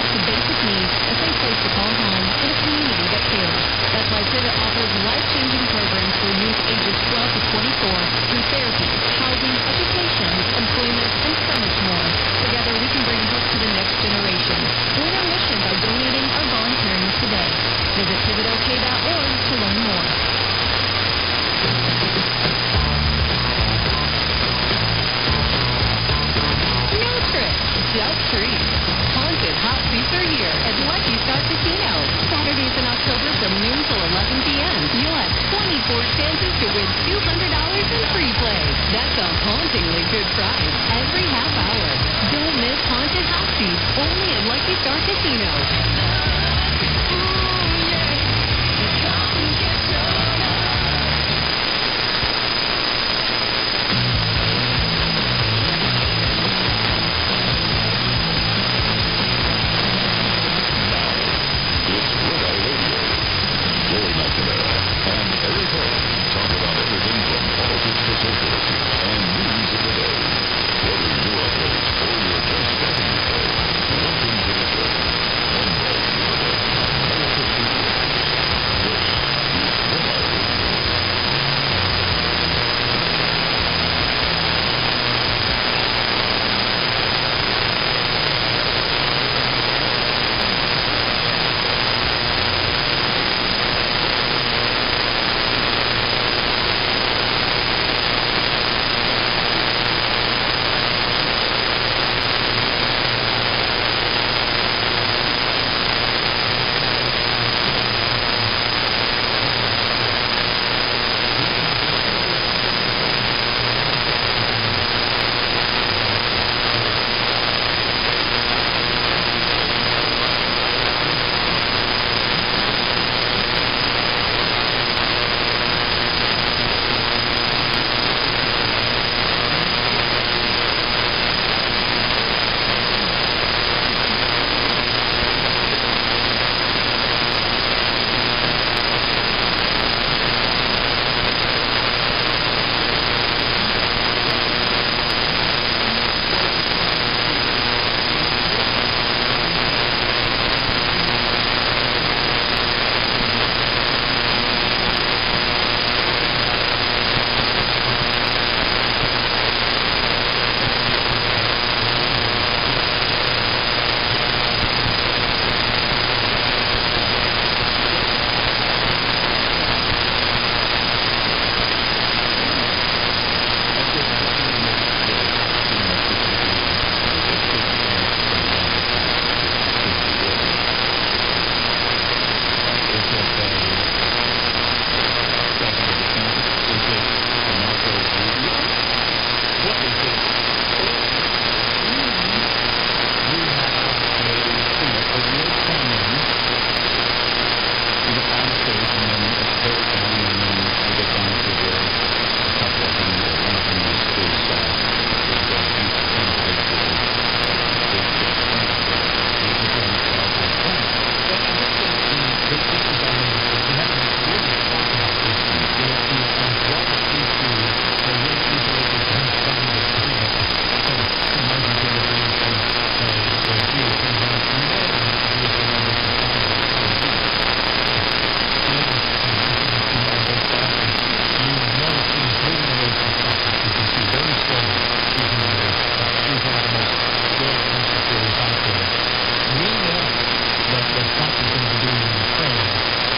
[SPEAKER 8] Trump is going to be doing in Ukraine,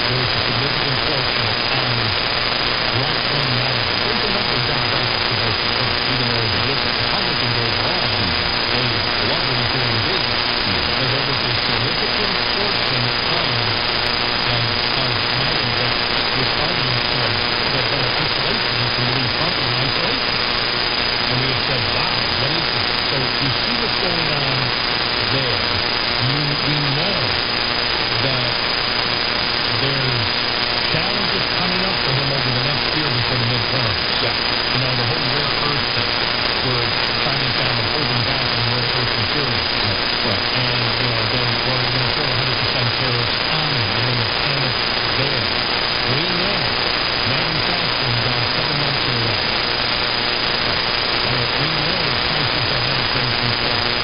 [SPEAKER 8] there is a significant portion of right-wing managers. There's a number of demographics who vote for Trump, even though if you look at Republicans overall, they love what he's doing in business. So there was a significant portion of MAGA that was arguing for that isolation from leaving Trump in isolation. And we had said, wow, what is this? So you see what's going on there. We know that there's challenges coming up for him over the next year before the midterm. Yeah. You know, the whole rare earth thing, where Chinese now are holding back on rare earth materials. Right. And, you know, then we're going to throw 100% tariffs on them. I mean, the planet's there. We know manufacturing down 7 months in a row. We know prices are headed for control.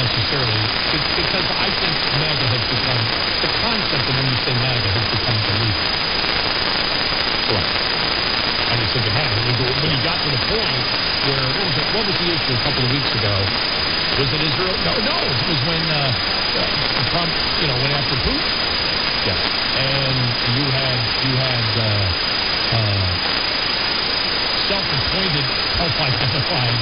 [SPEAKER 8] necessarily, because I think MAGA has become, the concept of when you say MAGA has become believable. to the point where, what was the issue a couple of weeks ago? Was it Israel? No, it was when Trump, went after Putin.
[SPEAKER 14] Yeah.
[SPEAKER 8] And you had self-appointed, self-identified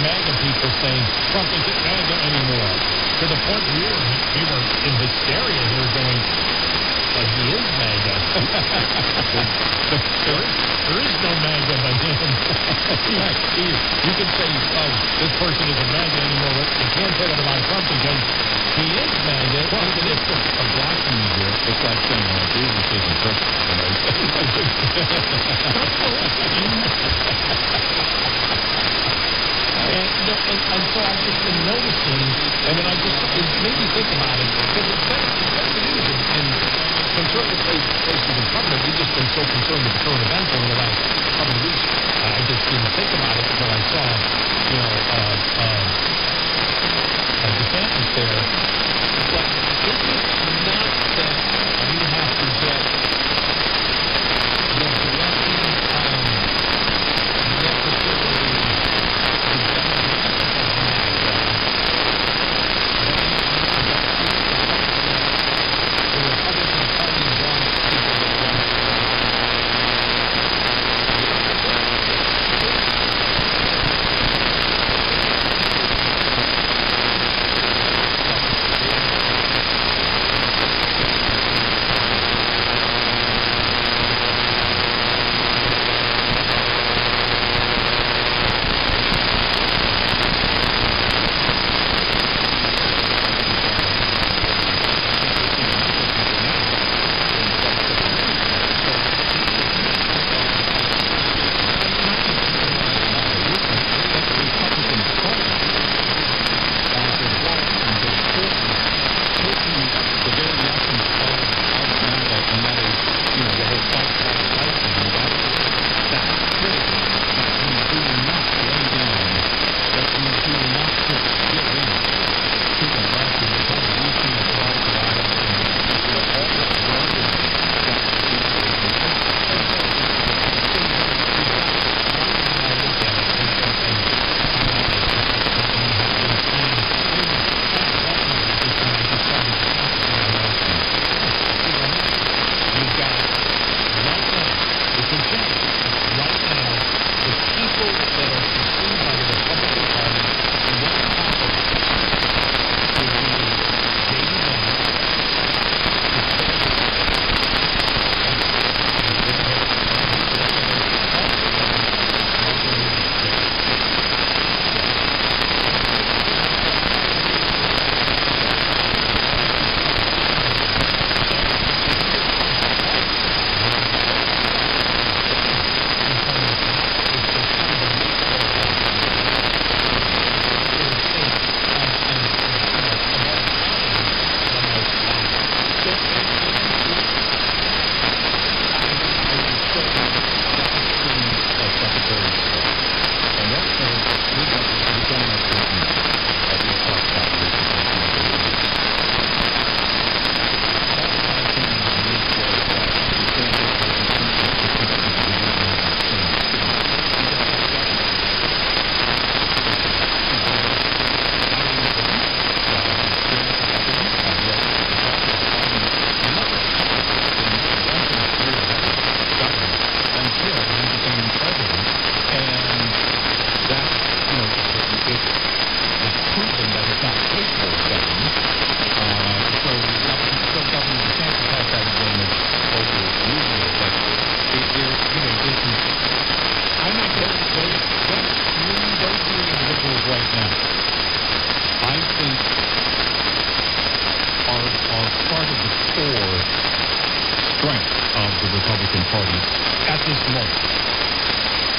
[SPEAKER 8] MAGA people saying Trump isn't MAGA anymore. To the point we were in hysteria here going, but he is MAGA. there is no MAGA but him. You can say, oh, this person isn't MAGA anymore, but you can't say that about Trump because he is MAGA.
[SPEAKER 14] Well, even if it's a blasphemy here, it's like saying, well, Jesus isn't Christian.
[SPEAKER 8] And so I've just been noticing, and then it made me think about it, because it's better to use it in conservative places of government. We've just been so concerned with the current events over the last couple of weeks. I just didn't think about it until I saw, DeSantis there. But is it not that you have to get the blessing necessarily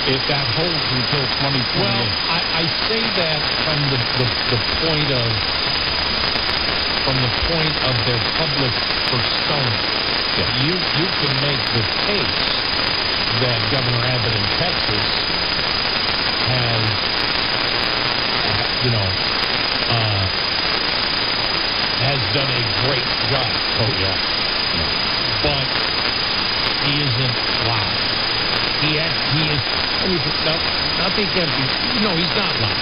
[SPEAKER 14] if that holds until 2028?
[SPEAKER 8] Well, I say that from the point of their public persona.
[SPEAKER 14] Yeah.
[SPEAKER 8] You can make the case that Governor Abbott in Texas has, has done a great job.
[SPEAKER 14] Oh, yeah.
[SPEAKER 8] But he isn't loud. He is.
[SPEAKER 22] Nothing can be. No, he's not loud.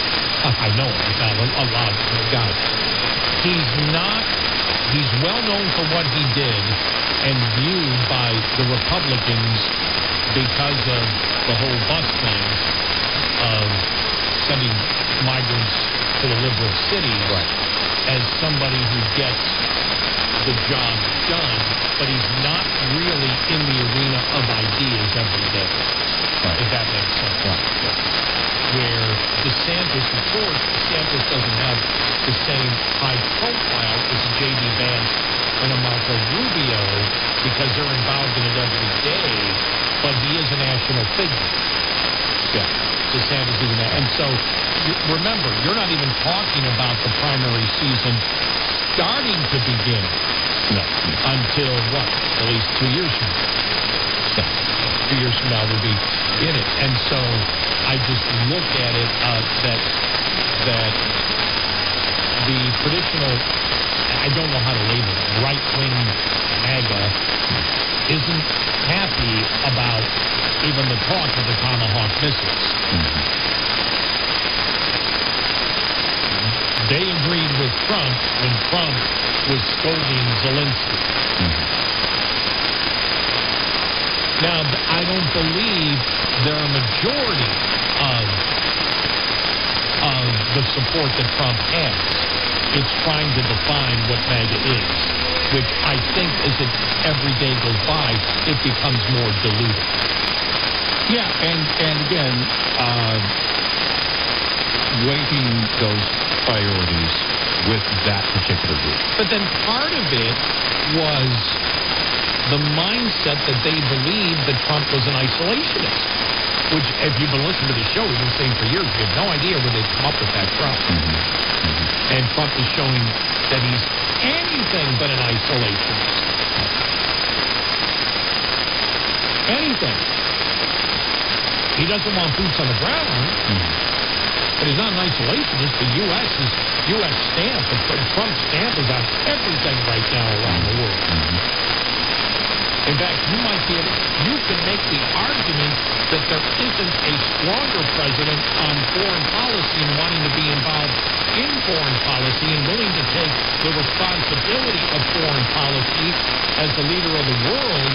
[SPEAKER 22] I know he's not a loud guy. He's not. He's well known for what he did and viewed by the Republicans because of the whole bus thing of sending migrants to the liberal cities as somebody who gets the job done, but he's not really in the arena of ideas every day. If that makes sense. Where DeSantis, of course, DeSantis doesn't have the same high profile as a J.D. Vance and a Marco Rubio because they're involved in it every day, but he is a national figure. Yeah, DeSantis is that. And so, remember, you're not even talking about the primary season starting to begin until, what, at least 2 years from now. 2 years from now we'll be in it. And so I just look at it that the traditional, I don't know how to label it, right-wing MAGA isn't happy about even the talk of the Tomahawk missiles. They agreed with Trump when Trump was scolding Zelensky. Now, I don't believe they're a majority of the support that Trump has. It's trying to define what MAGA is, which I think as every day goes by, it becomes more diluted.
[SPEAKER 8] Yeah, and again, weighting those priorities with that particular group.
[SPEAKER 22] But then part of it was the mindset that they believed that Trump was an isolationist, which, if you've been listening to the show, we've been saying for years, we have no idea where they've come up with that Trump. And Trump is showing that he's anything but an isolationist. Anything. He doesn't want boots on the ground, but he's not an isolationist. The U.S. stamp, the Trump stamp is on everything right now around the world. In fact, you can make the argument that there isn't a stronger president on foreign policy and wanting to be involved in foreign policy and willing to take the responsibility of foreign policy as the leader of the world.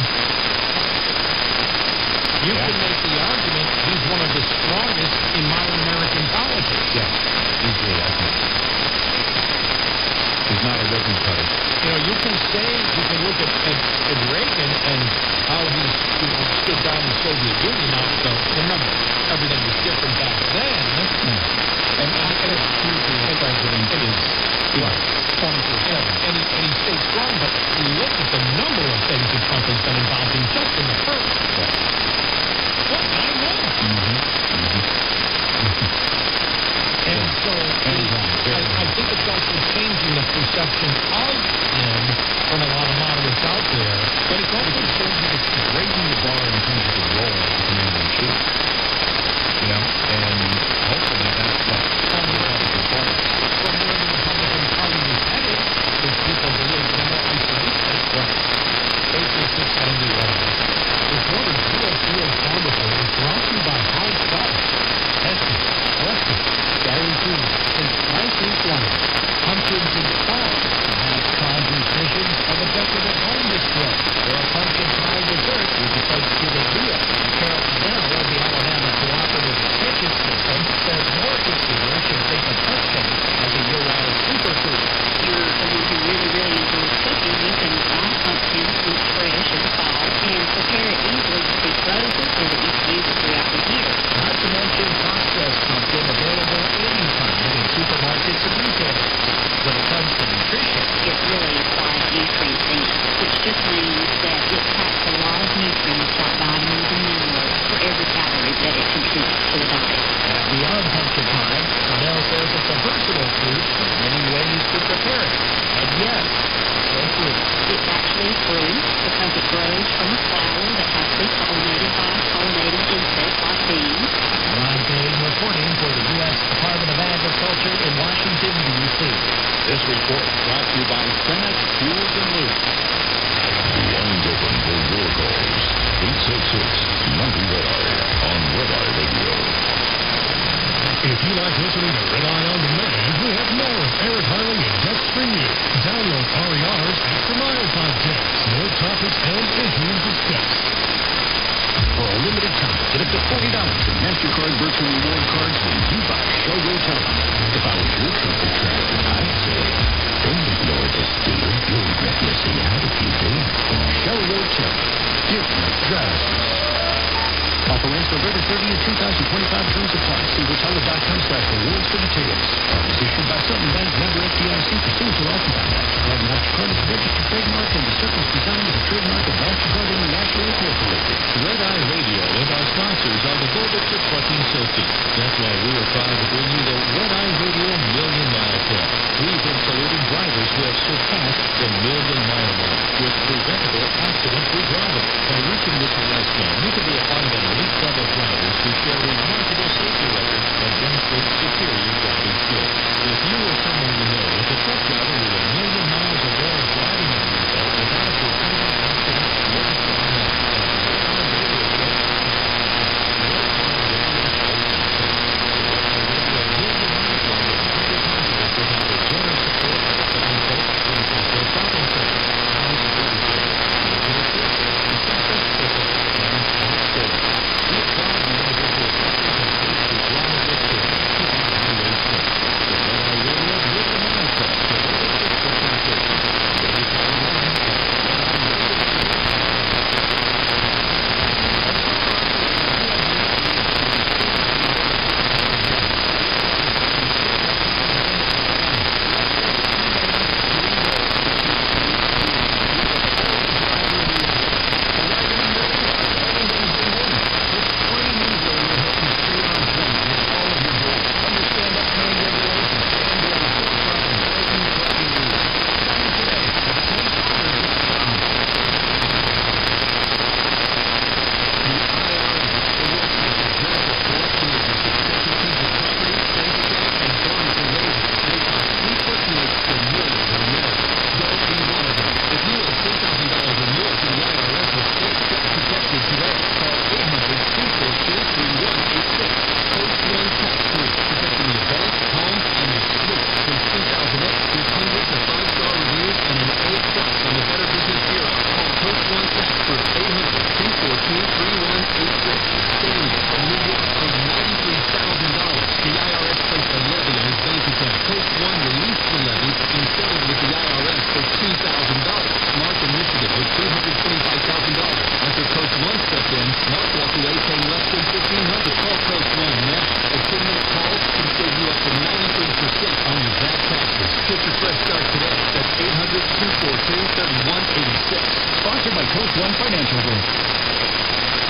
[SPEAKER 22] You can make the argument he's one of the strongest in modern American politics.
[SPEAKER 8] Yes, easily, I think. He's not a ribbon cutter.
[SPEAKER 22] You can look at Reagan and how he stood down the Soviet Union. Now, remember, everything was different back then. And the president is 24/7. And he stayed strong, but look at the number of things that Trump has been involved in just in the first. 9 months. And so I think it's also changing the perception of him from a lot of moderates out there.
[SPEAKER 8] But it's also changing, it's raising the bar in terms of his role as the commander-in-chief. And hopefully that's what the Republican Party.
[SPEAKER 22] From where the Republican Party is headed, which people believe is more isolationist, they just kind of do whatever. This order, Rtl-Sdr wonderful. It's brought to you by House Products. Tested, trusted, guaranteed since 1920. Pumpkins and Farms have called nutrition of the decorative home display. Or a pumpkin pie dessert with the Thanksgiving meal. Carol Bell of the Alabama Cooperative Extension System says more consumers should think of pumpkins as a year-round superfood.
[SPEAKER 10] If you're someone who really, really enjoys cooking, you can buy pumpkins when it's fresh in the fall and prepare it easily to be frozen so that you can use it throughout the year.
[SPEAKER 22] Not to mention processed pumpkin available anytime in supermarkets and retailers. When it comes to nutrition,
[SPEAKER 10] it really applies nutrient dense, which just means that it packs a lot of nutrients like vitamins and minerals for every calorie that it contributes to the diet.
[SPEAKER 22] Beyond pumpkin pie, Chanel says it's a versatile fruit for many ways to prepare it. And yes, so fruit.
[SPEAKER 10] It's actually fruit because it grows from a flower that has to be pollinated by pollinating insects like bees.
[SPEAKER 22] Ron Payne reporting for the U.S. Department of Agriculture in Washington, D.C.
[SPEAKER 8] This report brought to you by Senate Fuels and Lube.
[SPEAKER 1] Lines open for your calls. 866-90-RED-EYE on Red Eye Radio.
[SPEAKER 12] If you like listening to Red Eye on Demand, we have more of Eric Harley and guests for you. Download RER's After Mile podcast. More topics and issues discussed.
[SPEAKER 3] For a limited time, get up to $40 in MasterCard virtual reward cards when you buy Show Rtl. If I was your trusted tracker, I'd say, don't ignore this deal. You'll regret missing out if you do. Show Rtl. Different drivers. Offer ends November 30th, 2025. Terms apply. See Rtl.com/rewards for details. Card is issued by Sutton Bank, member FDIC, pursuant to Licensing Act. Card MasterCard is a registered trademark and the circles designed as a trademark of MasterCard International Incorporated.
[SPEAKER 7] Red Eye Radio and our sponsors are devoted to trucking safety. That's why we are proud to bring you the Red Eye Radio Million Mile Club. We've been saluting drivers who have surpassed the million-mile mark with preventable accident-free driving. By reaching this milestone, you can be among an elite club of drivers who share remarkable safety records and demonstrate superior driving skills. If you or someone you know is a truck driver with 1 million miles or more of driving on your belt without a preventable accident, let us know now.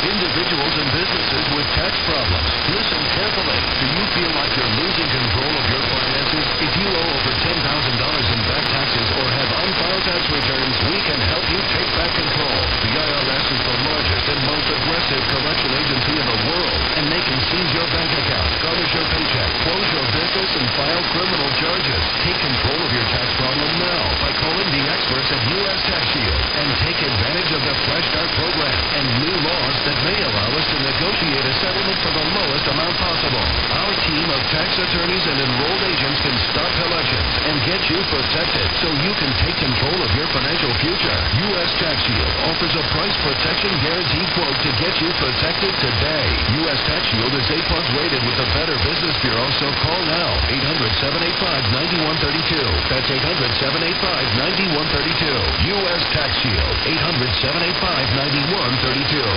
[SPEAKER 17] Individuals and businesses with tax problems, listen carefully. Do you feel like you're losing control of your finances? If you owe over $10,000 in back taxes or have unfiled tax returns, we can help you take back control. The IRS is the largest and most aggressive collection agency in the world, and they can seize your bank account, garnish your paycheck, close your business, and file criminal charges. Take control of your tax problem now by calling the experts at U.S. Tax Shield and take advantage of the Fresh Start program and new laws that may allow us to negotiate a settlement for the lowest amount possible. Our team of tax attorneys and enrolled agents can stop collections and get you protected so you can take control of your financial future. U.S. Tax Shield offers a price protection guarantee quote to get you protected today. U.S. Tax Shield is A+ rated with the Better Business Bureau, so call now. 800-785-9132. That's 800-785-9132. U.S. Tax Shield. 800-785-9132.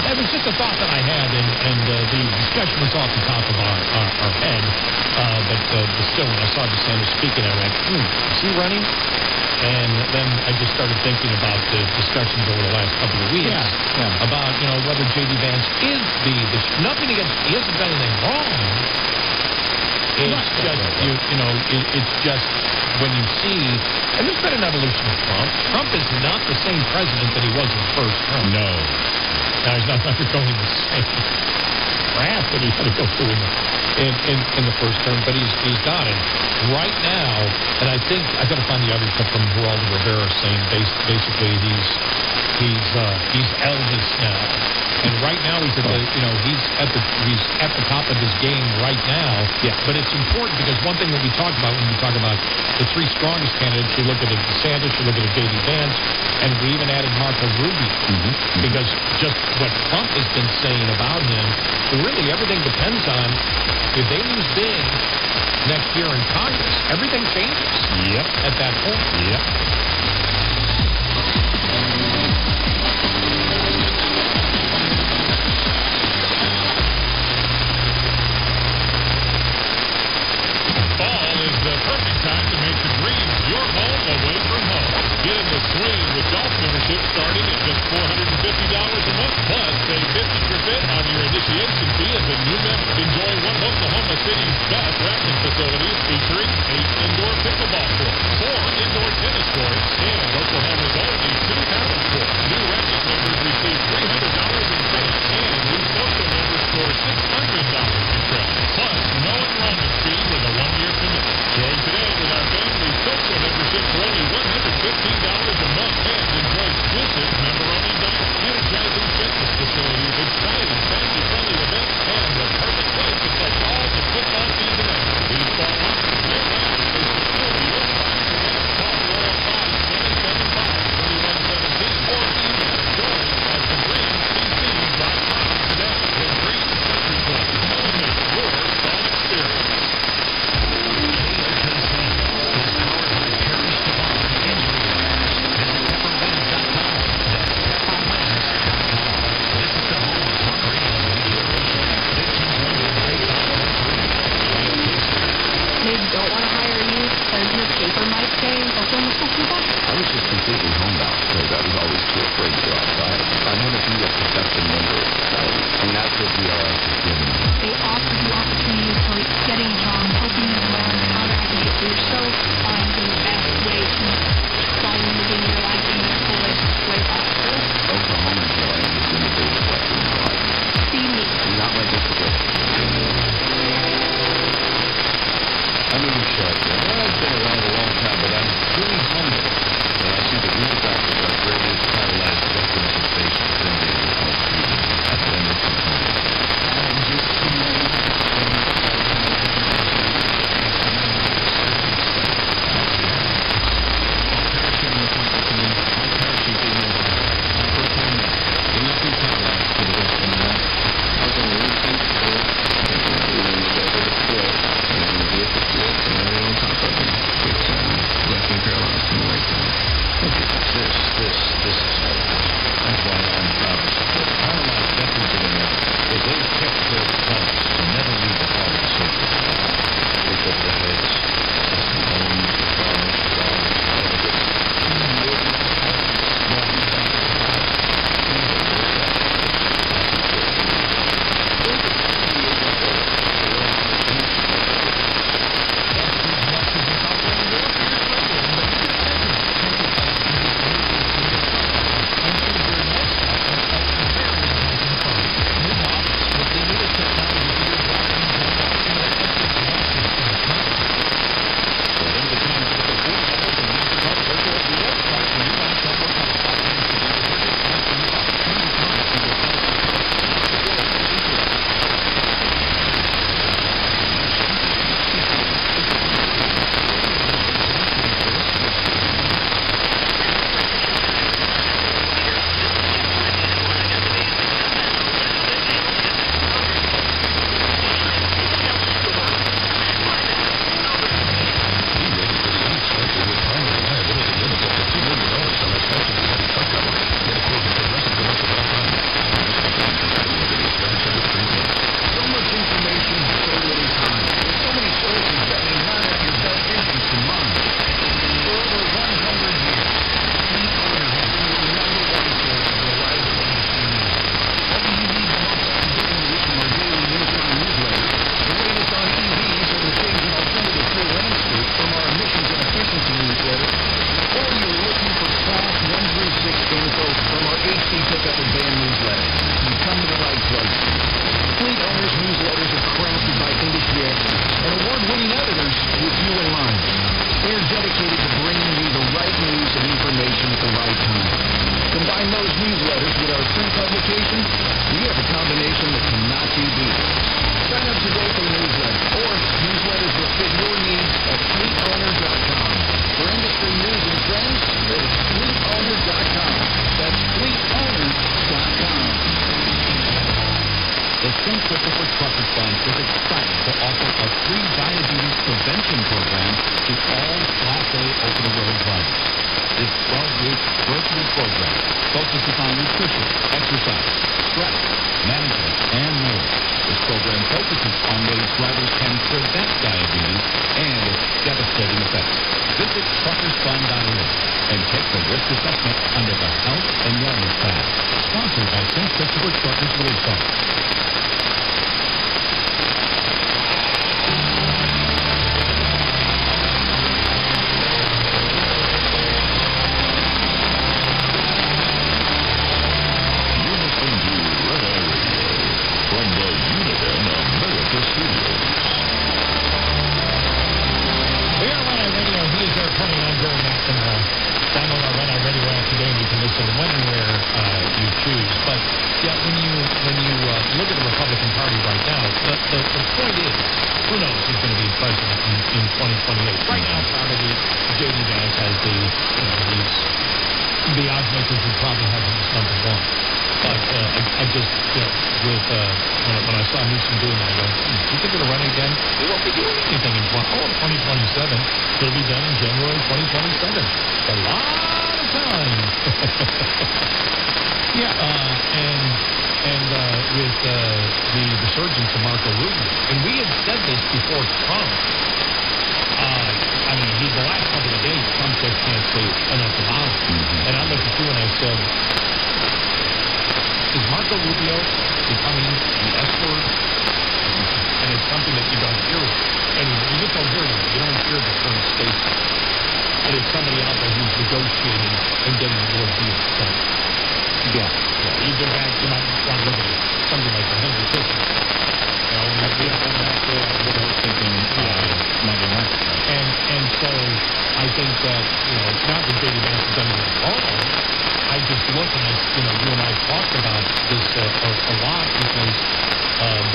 [SPEAKER 12] It was just a thought that I had, and the discussion was off the top of our head. But still, when I saw DeSantis speaking, I went, is he running? And then I just started thinking about the discussions over the last couple of weeks about, whether J.D. Vance is nothing against, he hasn't done anything wrong. It's just, it's just when you see, and there's been an evolution of Trump. Trump is not the same president that he was in the first term. No. Now he's not undergoing the same.
[SPEAKER 8] crap that he had to go through in the first term, but he's done it. Right now, and I think I've got to find the other clip from Geraldo Rivera saying basically he's Elvis now. And right now he's at the top of his game right now.
[SPEAKER 6] Yeah.
[SPEAKER 8] But it's important because one thing that we talk about when we talk about the three strongest candidates, we look at DeSantis, we look at J.D. Vance, and we even added Marco Rubio. Because just what Trump has been saying about him, really everything depends on if they lose big next year in Congress, everything changes.
[SPEAKER 6] Yep.
[SPEAKER 8] At that point.
[SPEAKER 6] Yep.
[SPEAKER 12] Fall is the perfect time to make the dream your home away from home. Get in the swing with golf membership starting at just $450 a month. Plus, save 50% on your initiation fee as a new member. Enjoy one of Oklahoma City's best practice facilities featuring 8 indoor pickleball courts, 4 indoor tennis courts, and Oklahoma's only 2 paddle courts. New racket members receive $300 in credit, and new social members score $600 in credit. Plus, no enrollment fee with a 1-year commitment. Join today with our family social membership for only $115 a month and enjoy exclusive member-only dining, energizing fitness facilities, exciting family-friendly events, and the perfect place to catch all the football season ever. These fall offers may last. They secure your spot today. Call 405-775-2117 or email join@thedreamcc.com today. The Dream Country Club. Elevate your fall experience.
[SPEAKER 10] They don't want to hire you because your paper might say Oklahoma School Pupil?
[SPEAKER 16] I was just completely homebound because I was always too afraid to go outside. I want to be a productive member of society, and that's what DRS is giving me.
[SPEAKER 10] They offer you opportunities for getting a job, helping you learn how to advocate for yourself, finding the best way to try and live your life in the fullest way possible.
[SPEAKER 16] Oklahoma joy has been the biggest blessing in my life.
[SPEAKER 10] See me.
[SPEAKER 16] Not my disability.
[SPEAKER 14] I'm in the show. Well, I've been around a long time, but I'm truly humbled when I see the music doctors our greatest paralyzed veterans have faced defending our freedom at the end of the
[SPEAKER 15] print publication, we have a combination that cannot be beat. Sign up today for the newsletter, or newsletters will fit your needs at fleetowner.com. For industry news and trends, go to fleetowner.com. That's fleetowner.com.
[SPEAKER 1] The St. Christopher Truckers Fund is excited to offer a free diabetes prevention program to all Class A over-the-road drivers. This 12-week virtual program focuses on nutrition, exercise, stress, management, and more. This program focuses on ways drivers can prevent diabetes and its devastating effects. Visit truckersfund.org and take the risk assessment under the Health and Wellness tab. Sponsored by St. Christopher Truckers Relief Fund.
[SPEAKER 4] The odds makers would probably have him as number one. But I just, when I saw Newsom doing that, I go, do you think it'll run again? He won't be doing anything in 2027. He'll be done in January 2027. A lot of time. With the resurgence of Marco Rubio, and we had said this before Trump. The last couple of days, Trump just can't say enough about it. And I looked at you and I said, is Marco Rubio becoming the S word? And it's something that you don't hear anymore. You just don't hear it. You don't hear the current statement. But it's somebody out there who's negotiating and getting the war deal done. You go back, you might want to look at something like the Henry Kissinger. And so I think that, it's not that J.D. Vance has done anything wrong. I just look and you and I talked about this a lot because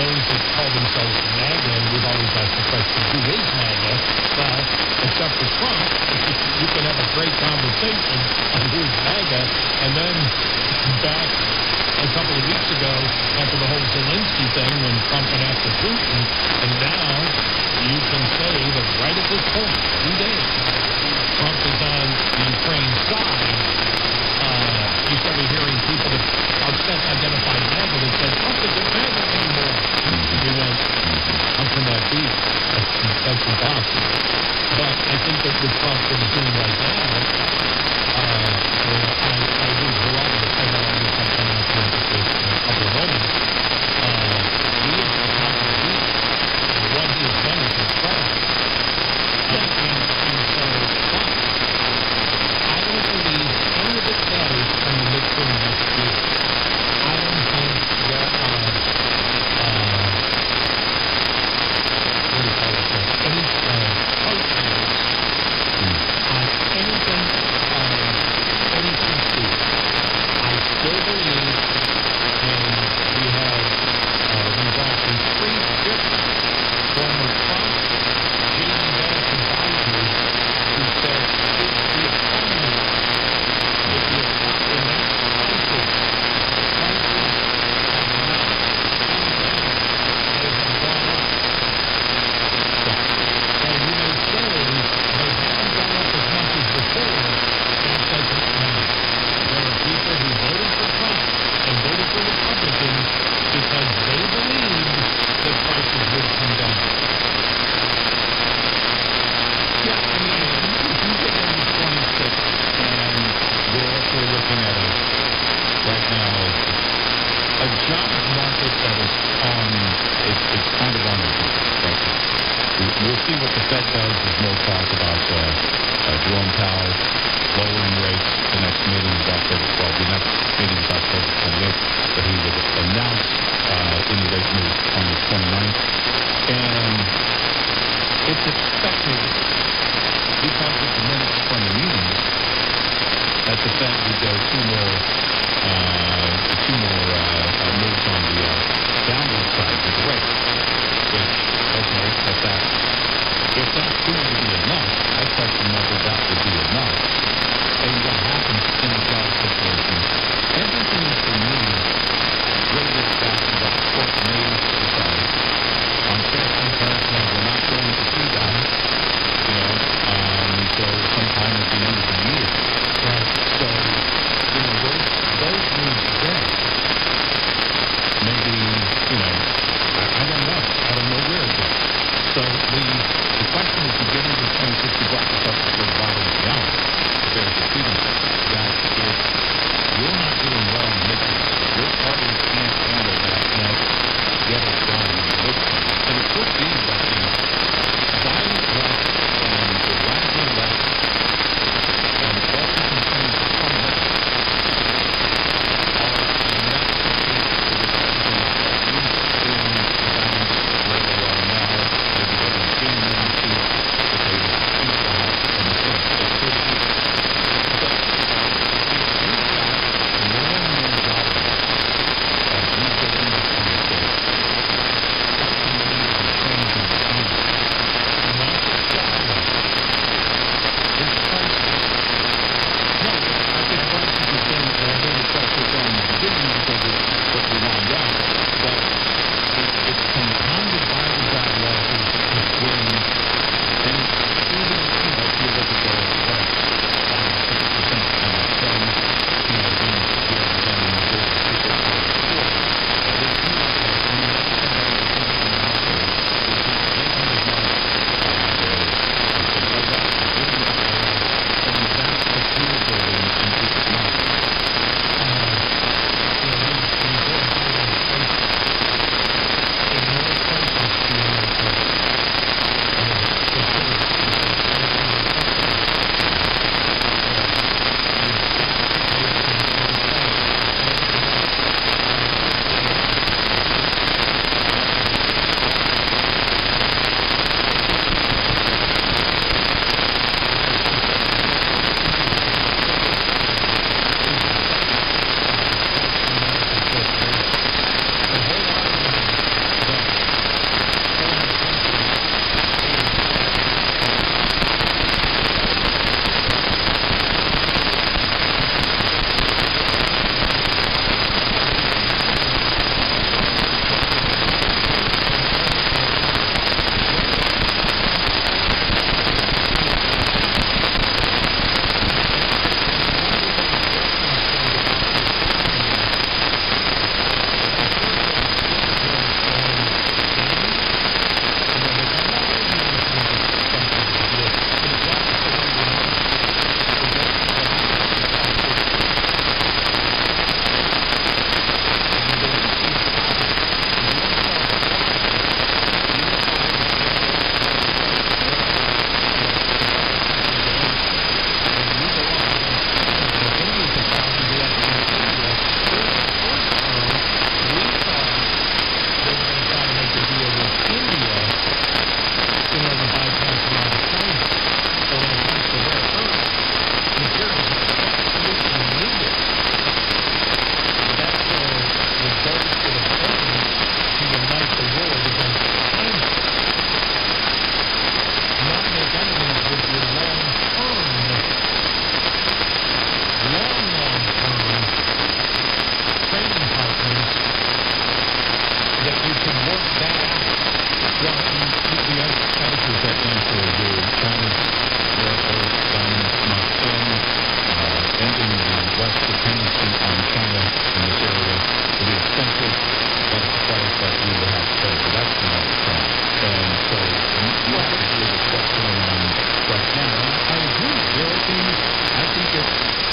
[SPEAKER 4] those that call themselves MAGA, and we've always asked the question, who is MAGA? Well, except for Trump, you can have a great conversation on who is MAGA, and then back a couple of weeks ago after the whole Zelensky thing when Trump went after Putin, and now you can say that right at this point, today, Trump is on the Ukraine side. You started hearing people that are self-identified MAGA that said, Trump isn't MAGA anymore. We went, how can that be? That's impossible. But I think that with Trump that he's doing right now, I think a lot of the time I was coming up here just a couple of moments, he is the top of the league. What he has done is incredible. And so, I don't believe any of it matters from the midterm next year. I don't think there are, any posters on anything I still believe, and we brought in 3 different former Trump, J.D. Vance advisors who said if the economy, in that crisis have not gone up. And you may say they haven't gone up as much as before, that doesn't matter. There are people who voted for Trump and voted for Republicans because they believed that prices would come down.
[SPEAKER 8] If you get into 26, and we're also looking at right now a job market that is it's kind of on the right now. We'll see what the Fed does. There's more talk about Jerome Powell lowering rates. The next meeting is the next meeting is October 28th, but he would announce any rate moves on the 29th. And it's expected, because of the minutes from the meetings, that the Fed would go two But if that's going to be enough, I question whether that would be enough. And what happens in a job situation, everything for me relates back to what the court may decide. Unfortunately, parents know we're not going to see that, until sometime at the end of the year. Right. So, those moves there, maybe, I don't know. I don't know where it goes. So the question is, you get into 26, you brought this up before the bottom of the hour, bears repeating, that if you're not doing well in midterms, your party can't handle that, let's get us done in the midterms. And it could be that the violent left and the radical left and Washington things that come with it are not the case for the Republicans, at least in the balance where they are now. Maybe they don't gain many seats, but they keep the House and the Senate. It could be. But if we've got more and more job loss as we get into 26, that's when we need to change in the view. Not just job loss. It's prices. No, I think prices have been a little pressure from the beginning because it's what we wound up. But it's compounded by the job losses when, and even, if you look at the, 5 or 6% trend, being together than the people were before. But there's two out there. I mean, every somebody that's in the household is not making as much. They're laid off, they're getting out laid off, and that's the fear building in people's minds.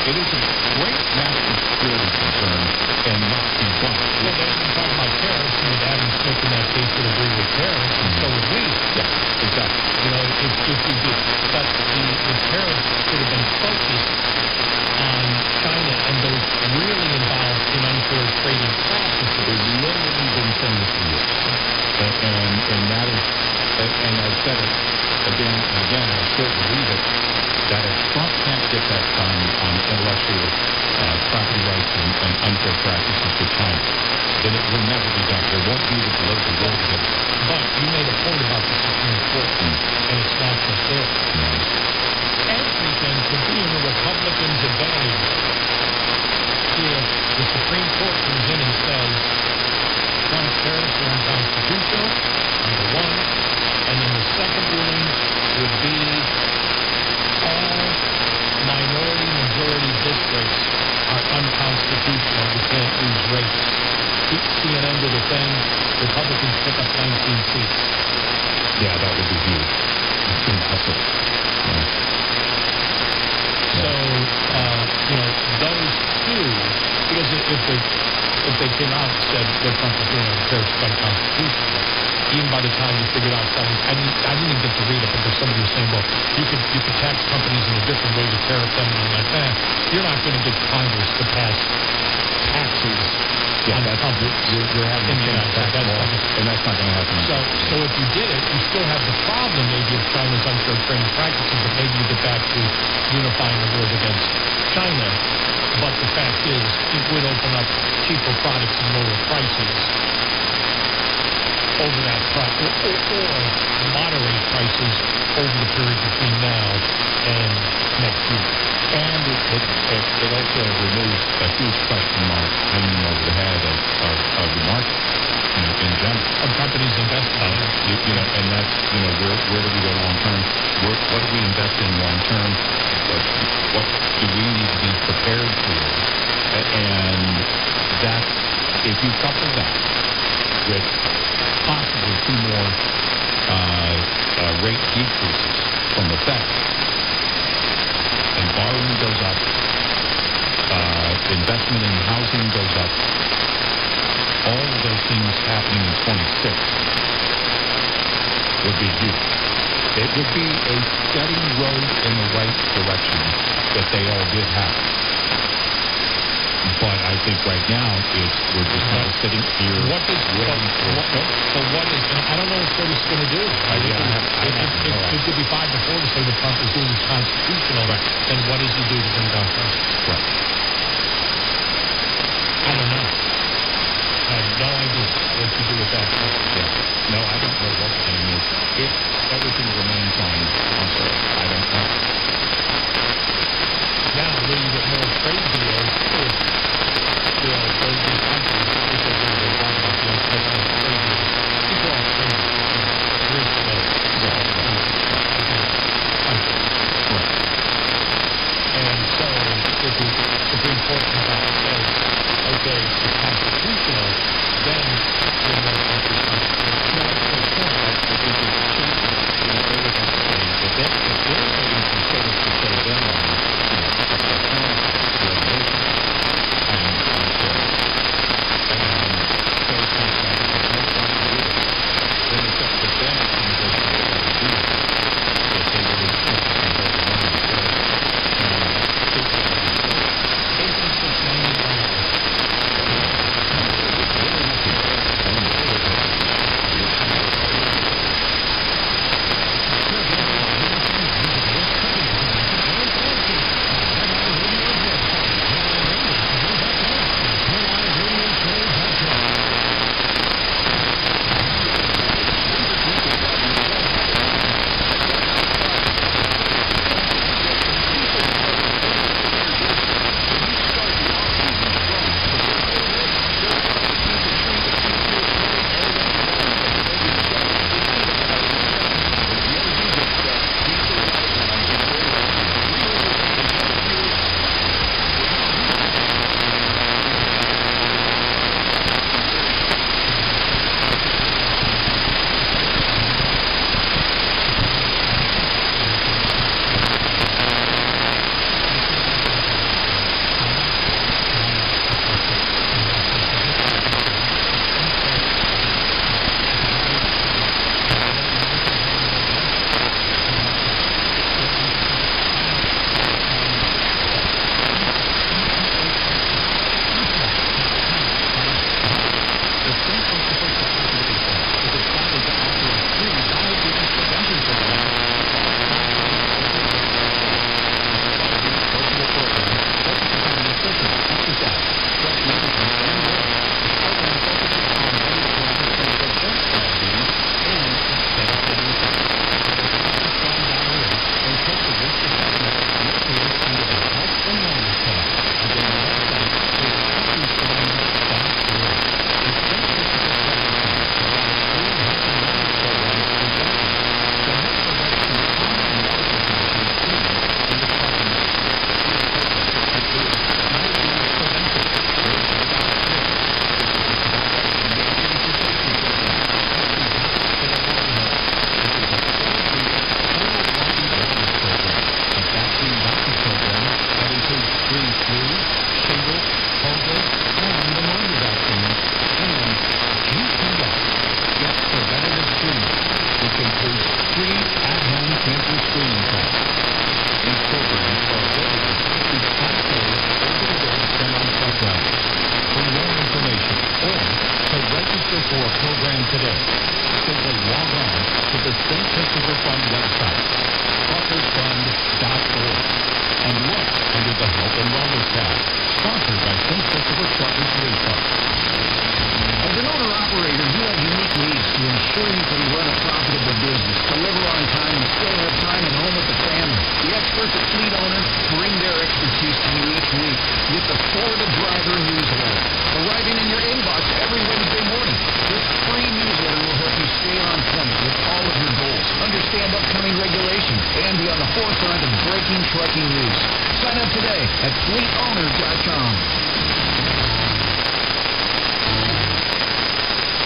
[SPEAKER 8] It is a great national security concern and not debunked.
[SPEAKER 4] Well, they didn't talk about tariffs, and Adam Smith in that case would agree with tariffs, and so would we.
[SPEAKER 8] Yeah, exactly.
[SPEAKER 4] But the tariffs should have been focused on China and those really involved in unfair trading practices.
[SPEAKER 8] They've literally been saying this for years. And that is, and I've said it again and again, and I still believe it. that if Trump can't get that done on intellectual property rights and unfair practices with China, then it will never be done. There won't be the political will to get it done.
[SPEAKER 4] But you made a point about the Supreme Court, and it's not just this. Everything could be in the Republicans' advantage if the Supreme Court comes in and says Trump's tariffs are unconstitutional, number one, and then the second ruling would be all minority-majority districts are unconstitutional. You can't use race. Keep CNN to the thing. Republicans pick up 19 seats.
[SPEAKER 8] Yeah, that would be huge. Massive.
[SPEAKER 4] So, those two, because if they came out and said what Trump was doing on the tariffs is unconstitutional, even by the time you figured out something, I didn't even get to read it, but there's somebody who's saying, well, you could tax companies in a different way to tariff them, and I'm like, you're not going to get Congress to pass taxes on companies.
[SPEAKER 8] You're having to change tax law, and that's not going to happen.
[SPEAKER 4] So if you did it, you still have the problem maybe of China's unfair trading practices, but maybe you get back to unifying the world against China. But the fact is, it would open up cheaper products and lower prices over that or moderate prices over the period between now and next year.
[SPEAKER 8] And it also removes a huge question mark hanging over the head of the market in general.
[SPEAKER 4] Of companies investing.
[SPEAKER 8] And that's, where do we go long term? What do we invest in long term? What do we need to be prepared for? And that's, if you couple that with possibly 2 more rate decreases from the Fed, and borrowing goes up, investment in housing goes up, all of those things happening in 26 would be huge. It would be a steady road in the right direction that they all did have. But I think right now we're just kind of sitting here waiting for it.
[SPEAKER 4] So what is, and I don't know what it's going to do. It could be 5 to 4 to say what Trump is doing is constitutional.
[SPEAKER 8] Right.
[SPEAKER 4] Then what does he do to bring down prices?
[SPEAKER 8] Right.
[SPEAKER 4] I don't know. I have no idea what to do with that.
[SPEAKER 8] Yeah. No, I don't know what the game is. If everything remains on sale, I don't know.
[SPEAKER 4] Now, where you get more trade deals is those big countries, because they talk about the unprecedented trade deals. These are all trade deals. Rich And so, if the Supreme Court comes out and says, okay, it's constitutional, then you're more constitutional.
[SPEAKER 8] No, that's a good point. I think it's changing. They would have to say, if they're waiting for states to say them on, regulation, for a program today, simply log on to the St. Christopher Fund website, truckersfund.org, and look under the Health and Wellness tab, sponsored by St. Christopher Truckers Relief Fund.
[SPEAKER 3] As an owner-operator, you have unique needs to ensure you can run a profitable business, deliver on time, and still have time at home with the family. The experts at Fleet Owner bring their expertise to you each week with the For the Driver newsletter, arriving in your inbox every Wednesday morning. This free newsletter will help you stay on point with all of your goals, understand upcoming regulations, and be on the forefront of breaking trucking news. Sign up today at fleetowner.com.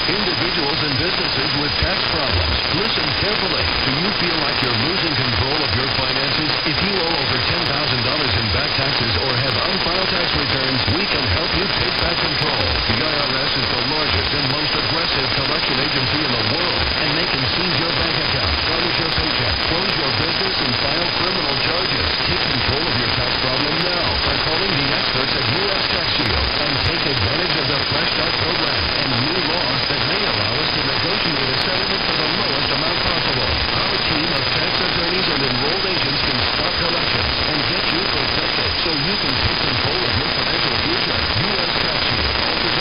[SPEAKER 21] Individuals and businesses with tax problems, listen carefully. Do you feel like you're losing control of your finances? If you owe over $10,000 in back taxes or have unfiled tax returns, we can help you take back control. The IRS is the largest and most aggressive collection agency in the world, and they can seize your bank account, garnish your paycheck, close your business, and file criminal charges. Take control of your tax problem now by calling the experts at U.S. Tax Shield and take advantage of the Fresh Start program and new laws that may allow us to negotiate a settlement for the lowest amount possible. Our team of tax attorneys and enrolled agents can stop collections and get you protected so you can take control of your financial future. U.S. Tax Shield offers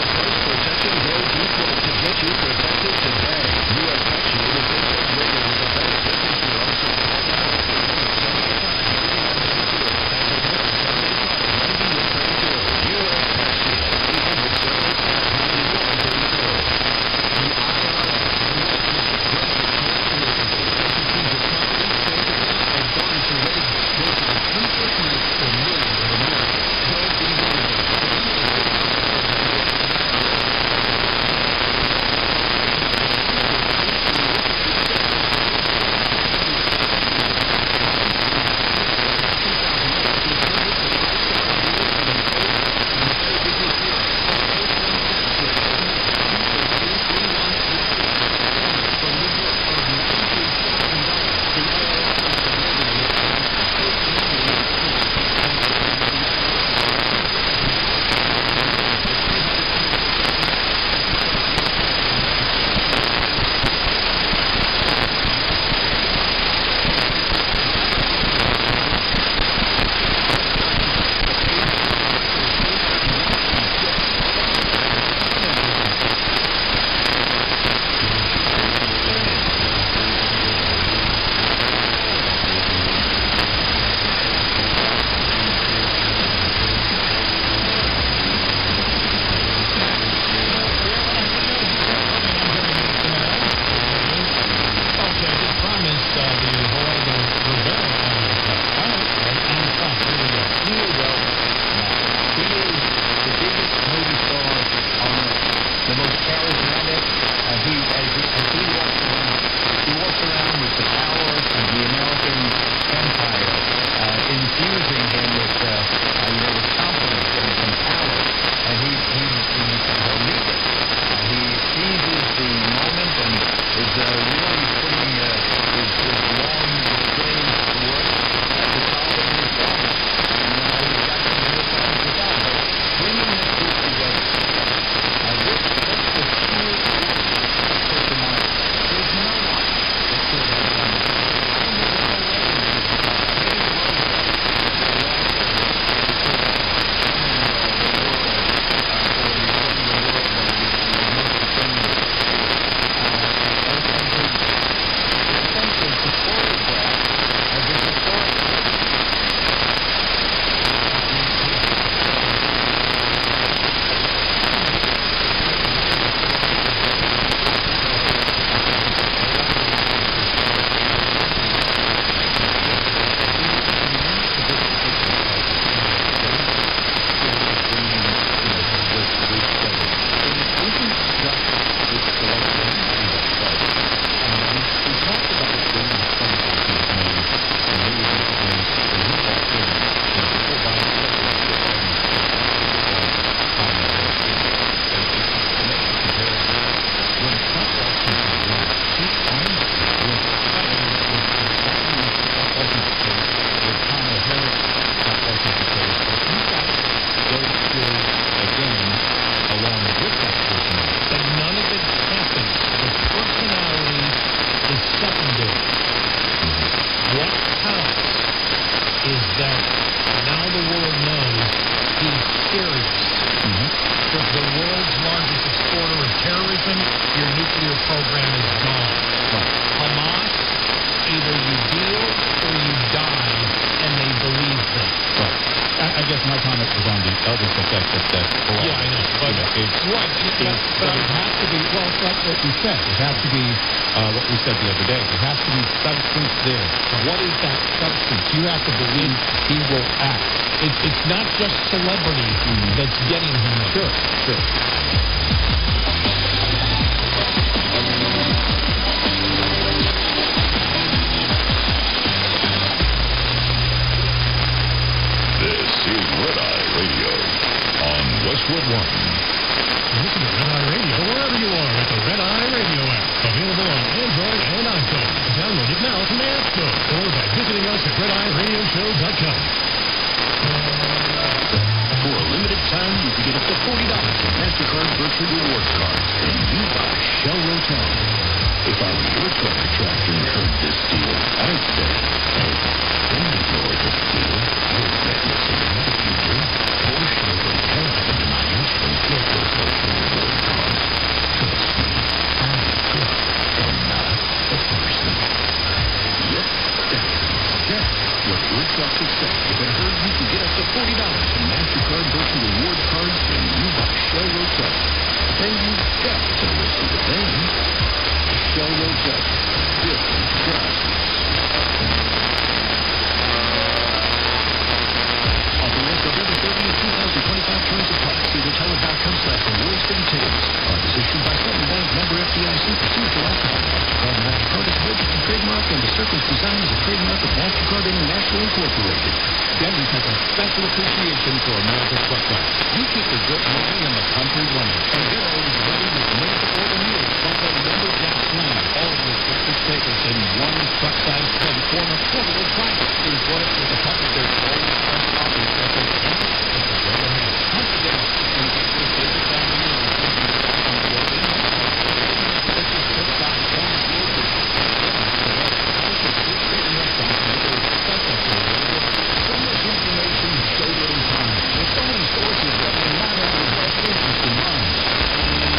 [SPEAKER 8] others affect that.
[SPEAKER 4] Yeah, I know. But
[SPEAKER 8] it's
[SPEAKER 4] right. But it has to be. Well, it's like what you said. It has to be
[SPEAKER 8] what we said the other day.
[SPEAKER 4] There has to be substance there. What is that substance? You have to believe he will act. It's not just celebrity that's getting him there.
[SPEAKER 8] Sure.
[SPEAKER 21] This is Red Eye Radio on Westwood One.
[SPEAKER 12] Listen to Red Eye Radio wherever you are with the Red Eye Radio app. Available on Android and iPhone. Download it now from the App Store or by visiting us at RedEyeRadioshow.com.
[SPEAKER 21] For a limited time, you can get up to $40 in MasterCard virtual rewards cards when you buy Shell Rotel. If I were your tractor tractor and heard this deal, I'd say, hey, don't ignore this deal. You'll regret missing out if you do. Pour Shell Rotel up in miles and get those virtual reward cards. Trust me, I'm a truck and not a person. Yep, that's what your truck would say if it heard you can get up to $40 in MasterCard virtual reward cards when you buy Shell Rotel. Then you got to listen to them. Shell Rotel. Different prices. Offer ends November 30th, 2025. Terms apply. See Rtl-Sdr.com/rewards for details. Card is issued by Southern Bank, member FDIC, pursuant to license. MasterCard is a registered trademark, and the Circles Design is a trademark of MasterCard International Incorporated.
[SPEAKER 8] Denny's has a special appreciation for America's truck guys. You keep the good moving and the country running. And they're always ready with made-to-order meals like a lumberjack slam. All your picture takers in one truck-size pen form a portable class. Enjoy it with a cup of their cold fresh coffee that is empty. It's a great hand. Hunt together and get your favorite family meal.
[SPEAKER 21] So little time. There's so many sources that may not have your best interest in mind.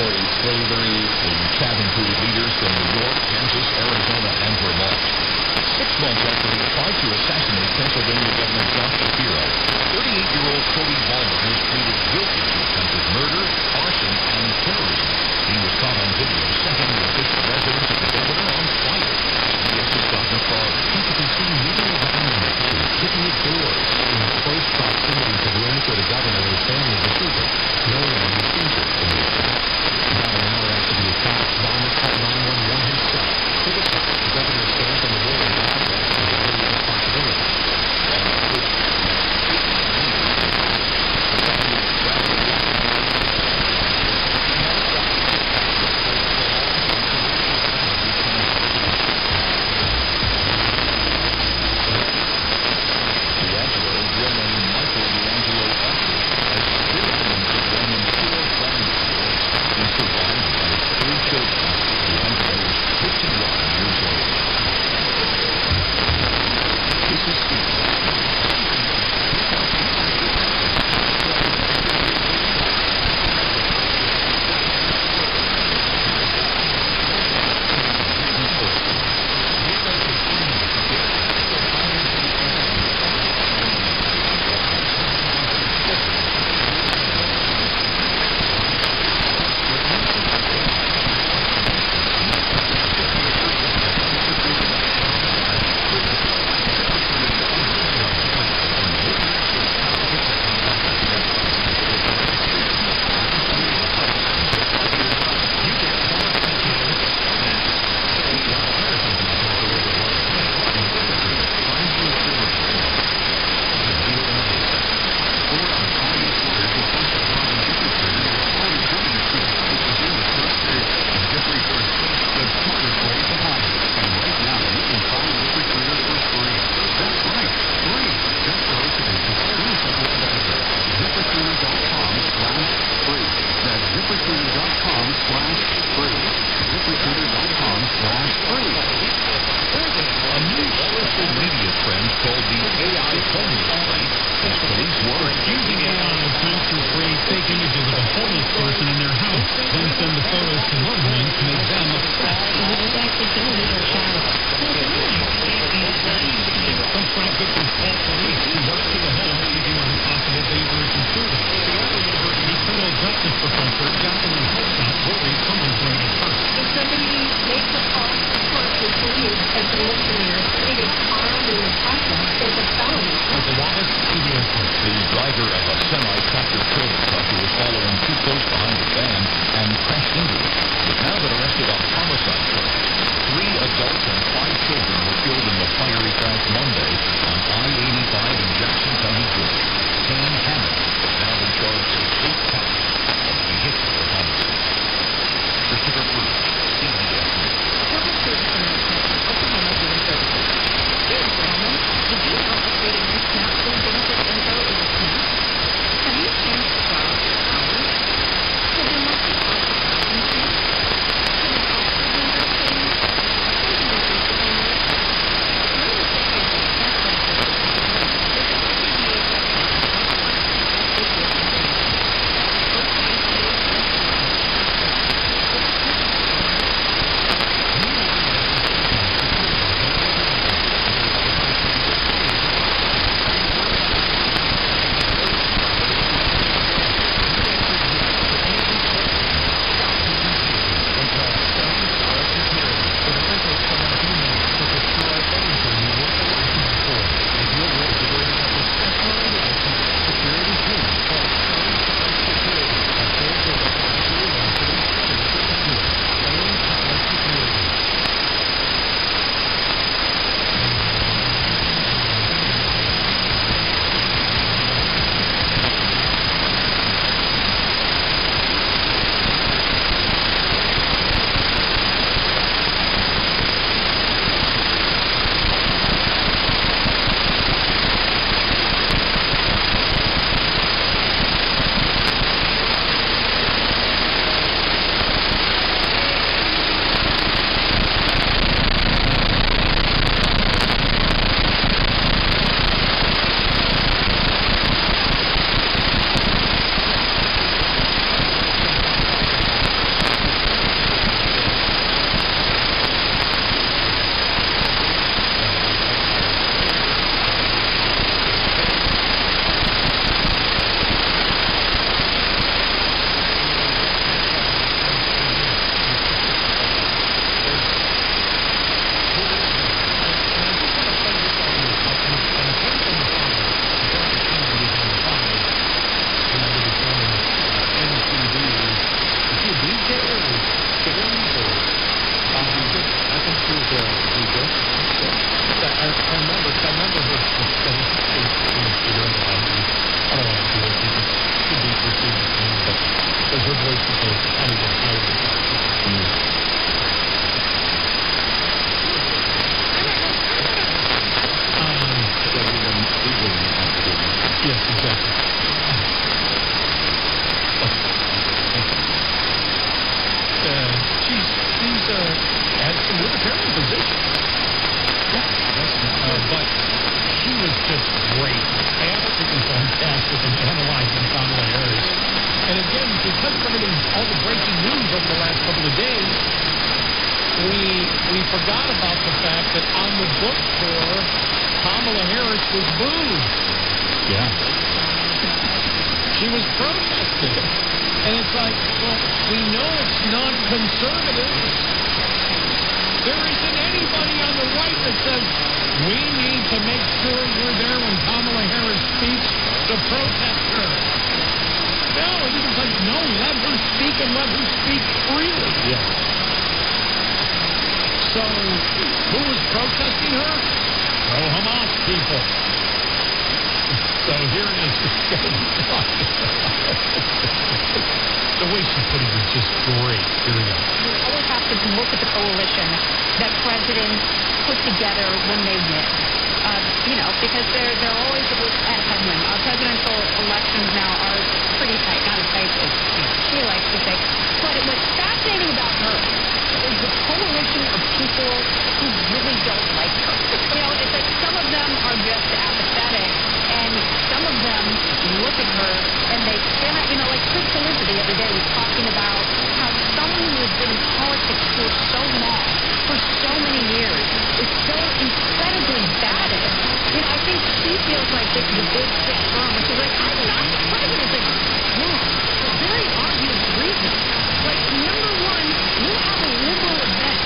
[SPEAKER 1] supporting slavery. The chat included leaders from New York, Kansas, Arizona, and Vermont. 6 months after he tried to assassinate Pennsylvania Governor John Shapiro, 38-year-old Cody Ballmer is pleaded guilty to attempted murder, arson, and terrorism. He was caught on video setting the official residence of the governor on fire. CBS's Scott McFarland.
[SPEAKER 18] He could be seen moving around and kicking at doors in close proximity to the Minnesota governor and his family this evening. No one was injured in the attack. About an hour after the attack, Ballmer called 911 himself. To the top, the governor's stamp on the wall and address as a witness responsibility.
[SPEAKER 4] has some libertarian positions. But she was just great, absolutely fantastic in analyzing Kamala Harris. And again, because of all the breaking news over the last couple of days, we forgot about the fact that on the book tour, Kamala Harris was booed.
[SPEAKER 8] Yeah.
[SPEAKER 4] She was protesting. And it's like, well, we know it's not conservative. There isn't anybody on the right that says, we need to make sure we're there when Kamala Harris speaks to protest her. No, it's like, no, let her speak and let her speak freely.
[SPEAKER 8] Yes.
[SPEAKER 4] So, who was protesting her? Pro-Hamas people. So here it is. The way she put it was just great. Here we go.
[SPEAKER 2] You always have to look at the coalition that presidents put together when they win. Because they're always at headwind. Our presidential elections now are pretty tight, not as tight as she likes to say. But what's fascinating about her is the coalition of people who really don't like her. It's like some of them are just apathetic, and some of them look at her and they cannot, like Chris Cillizza the other day was talking about how someone who has been in politics for so long, for so many years, is so incredibly bad at it. I think she feels like this is a big, sick firm, which is like, I'm not the president. It's like, wrong. For very obvious reasons. Like, number one, you have a liberal event.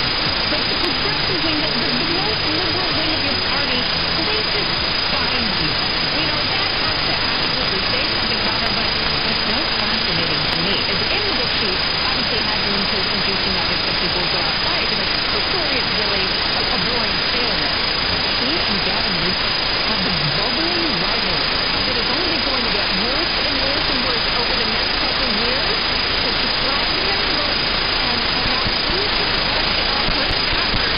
[SPEAKER 2] Like, the progressive wing, the most liberal wing of your party, they just find you. That has to absolutely say something about her, but what's most fascinating to me is in the book she obviously has room to inducing others so people go outside. Because her story is really a boring tale. She and Gavin Newsom have this bubbling rivalry that is only going to get worse and worse and worse over the next couple of years. So subscribe to them both and now please subscribe to our first chapter.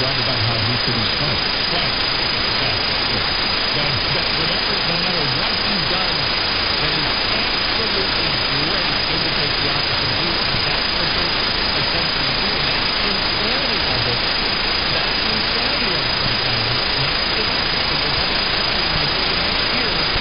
[SPEAKER 8] right about how he should respond.
[SPEAKER 4] Right. No matter what he does, that is absolutely great, indicates the opposite view. And that's what they're attempting to do. That's the insanity of it. That's the insanity of it sometimes. Not just the Republican Party until the next year.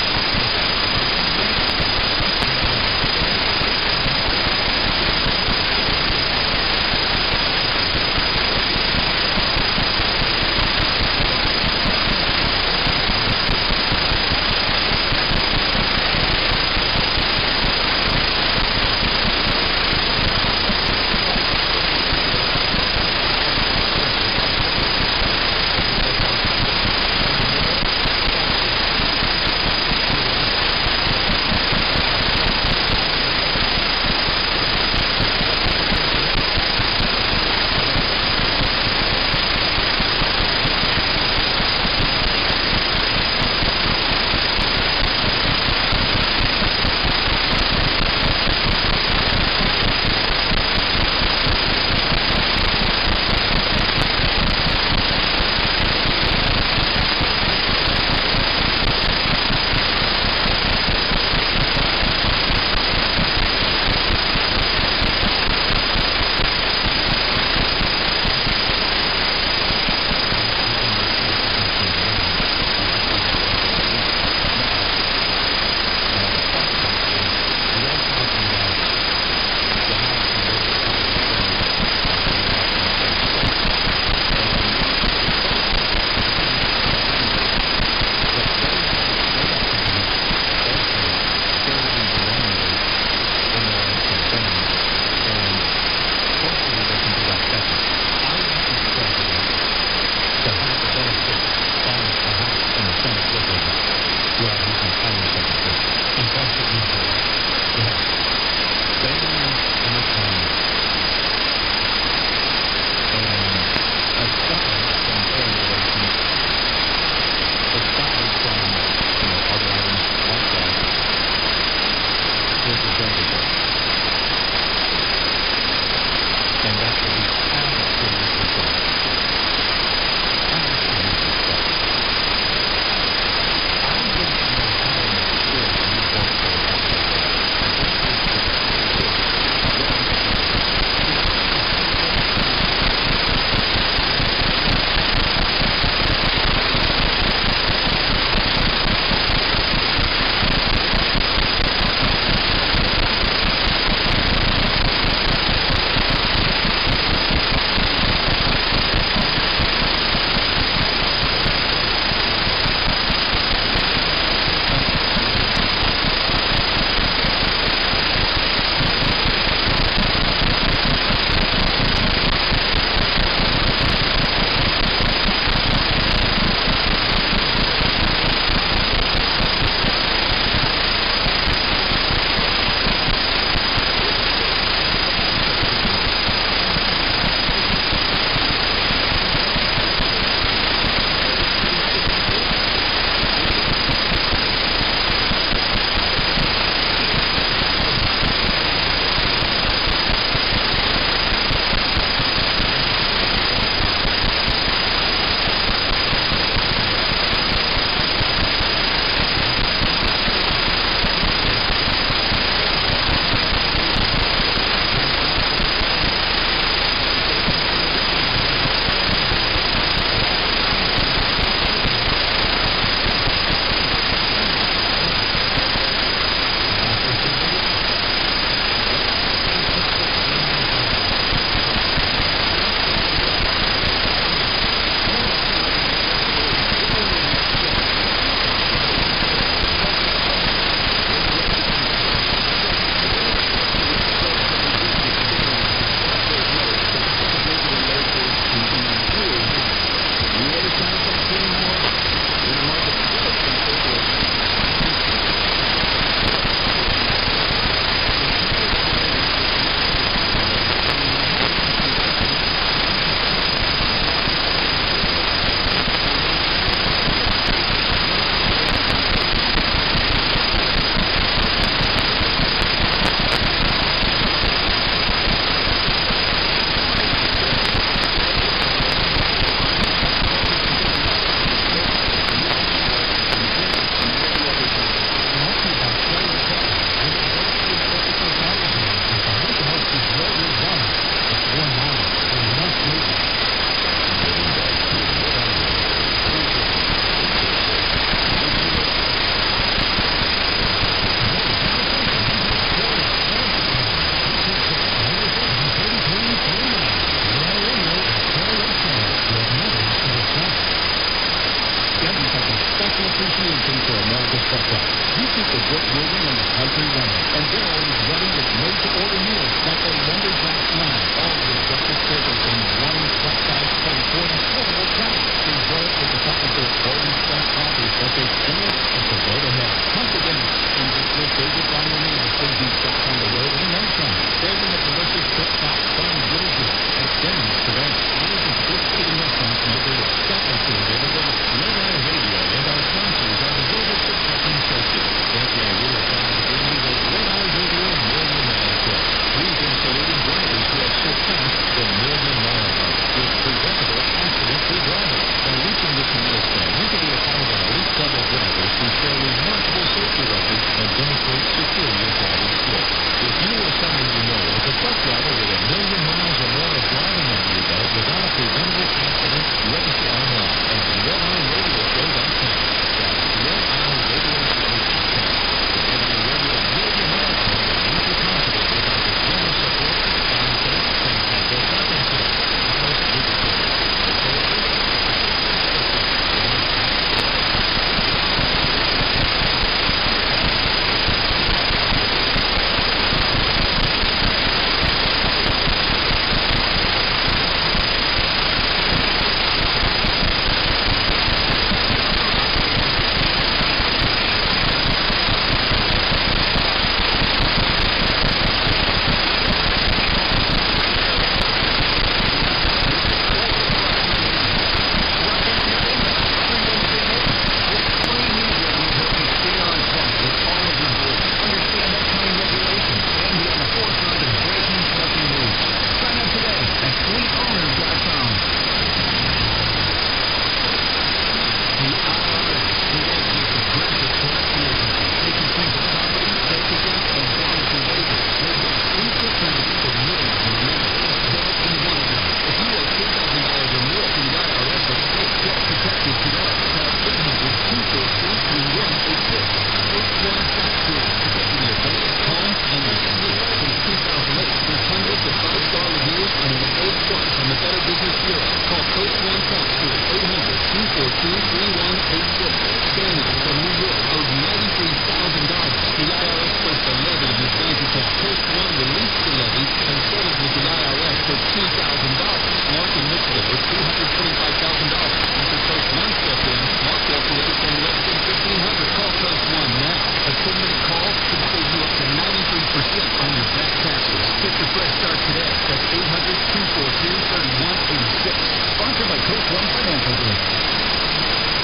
[SPEAKER 8] the book moving and the country running. And they're always ready with made-to-order meals like the lumberjack lamb, all your breakfast favorites in one cut-size plate for an affordable price. Enjoy it with a cup of their cold fresh coffee that tastes endless and to go to hell. Come for dinner and get your favorite liner meals from beef trucks on the road in no time. Saving a delicious quick stop, fun and really good at Denny's today. Hours of participating restaurants may vary. Stop by for availability.
[SPEAKER 7] Red Eye Radio and our sponsors are devoted to trucking safety. That's why we are proud to bring you the Red Eye Radio Million Mile Club. We've been saluting drivers who have surpassed the million-mile mark with preventable accident-free driving. By reaching this milestone, you can be a part of our elite club of drivers who share remarkable safety records and demonstrate superior driving skills. If you or someone you know is a truck driver with 1 million miles or more of driving under your belt without a preventable accident, register online at RedEyeRadioShow.com. That's RedEyeRadioShow.com. The Red Eye Radio Million Mile Club will make you confident without the generous support of Farm Safe and Capital Trucking Center. Thomas Nicholson.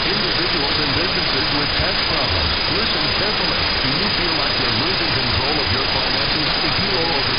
[SPEAKER 21] Individuals and businesses with tax problems. Listen carefully. Do you feel like you're losing control of your finances? If you owe over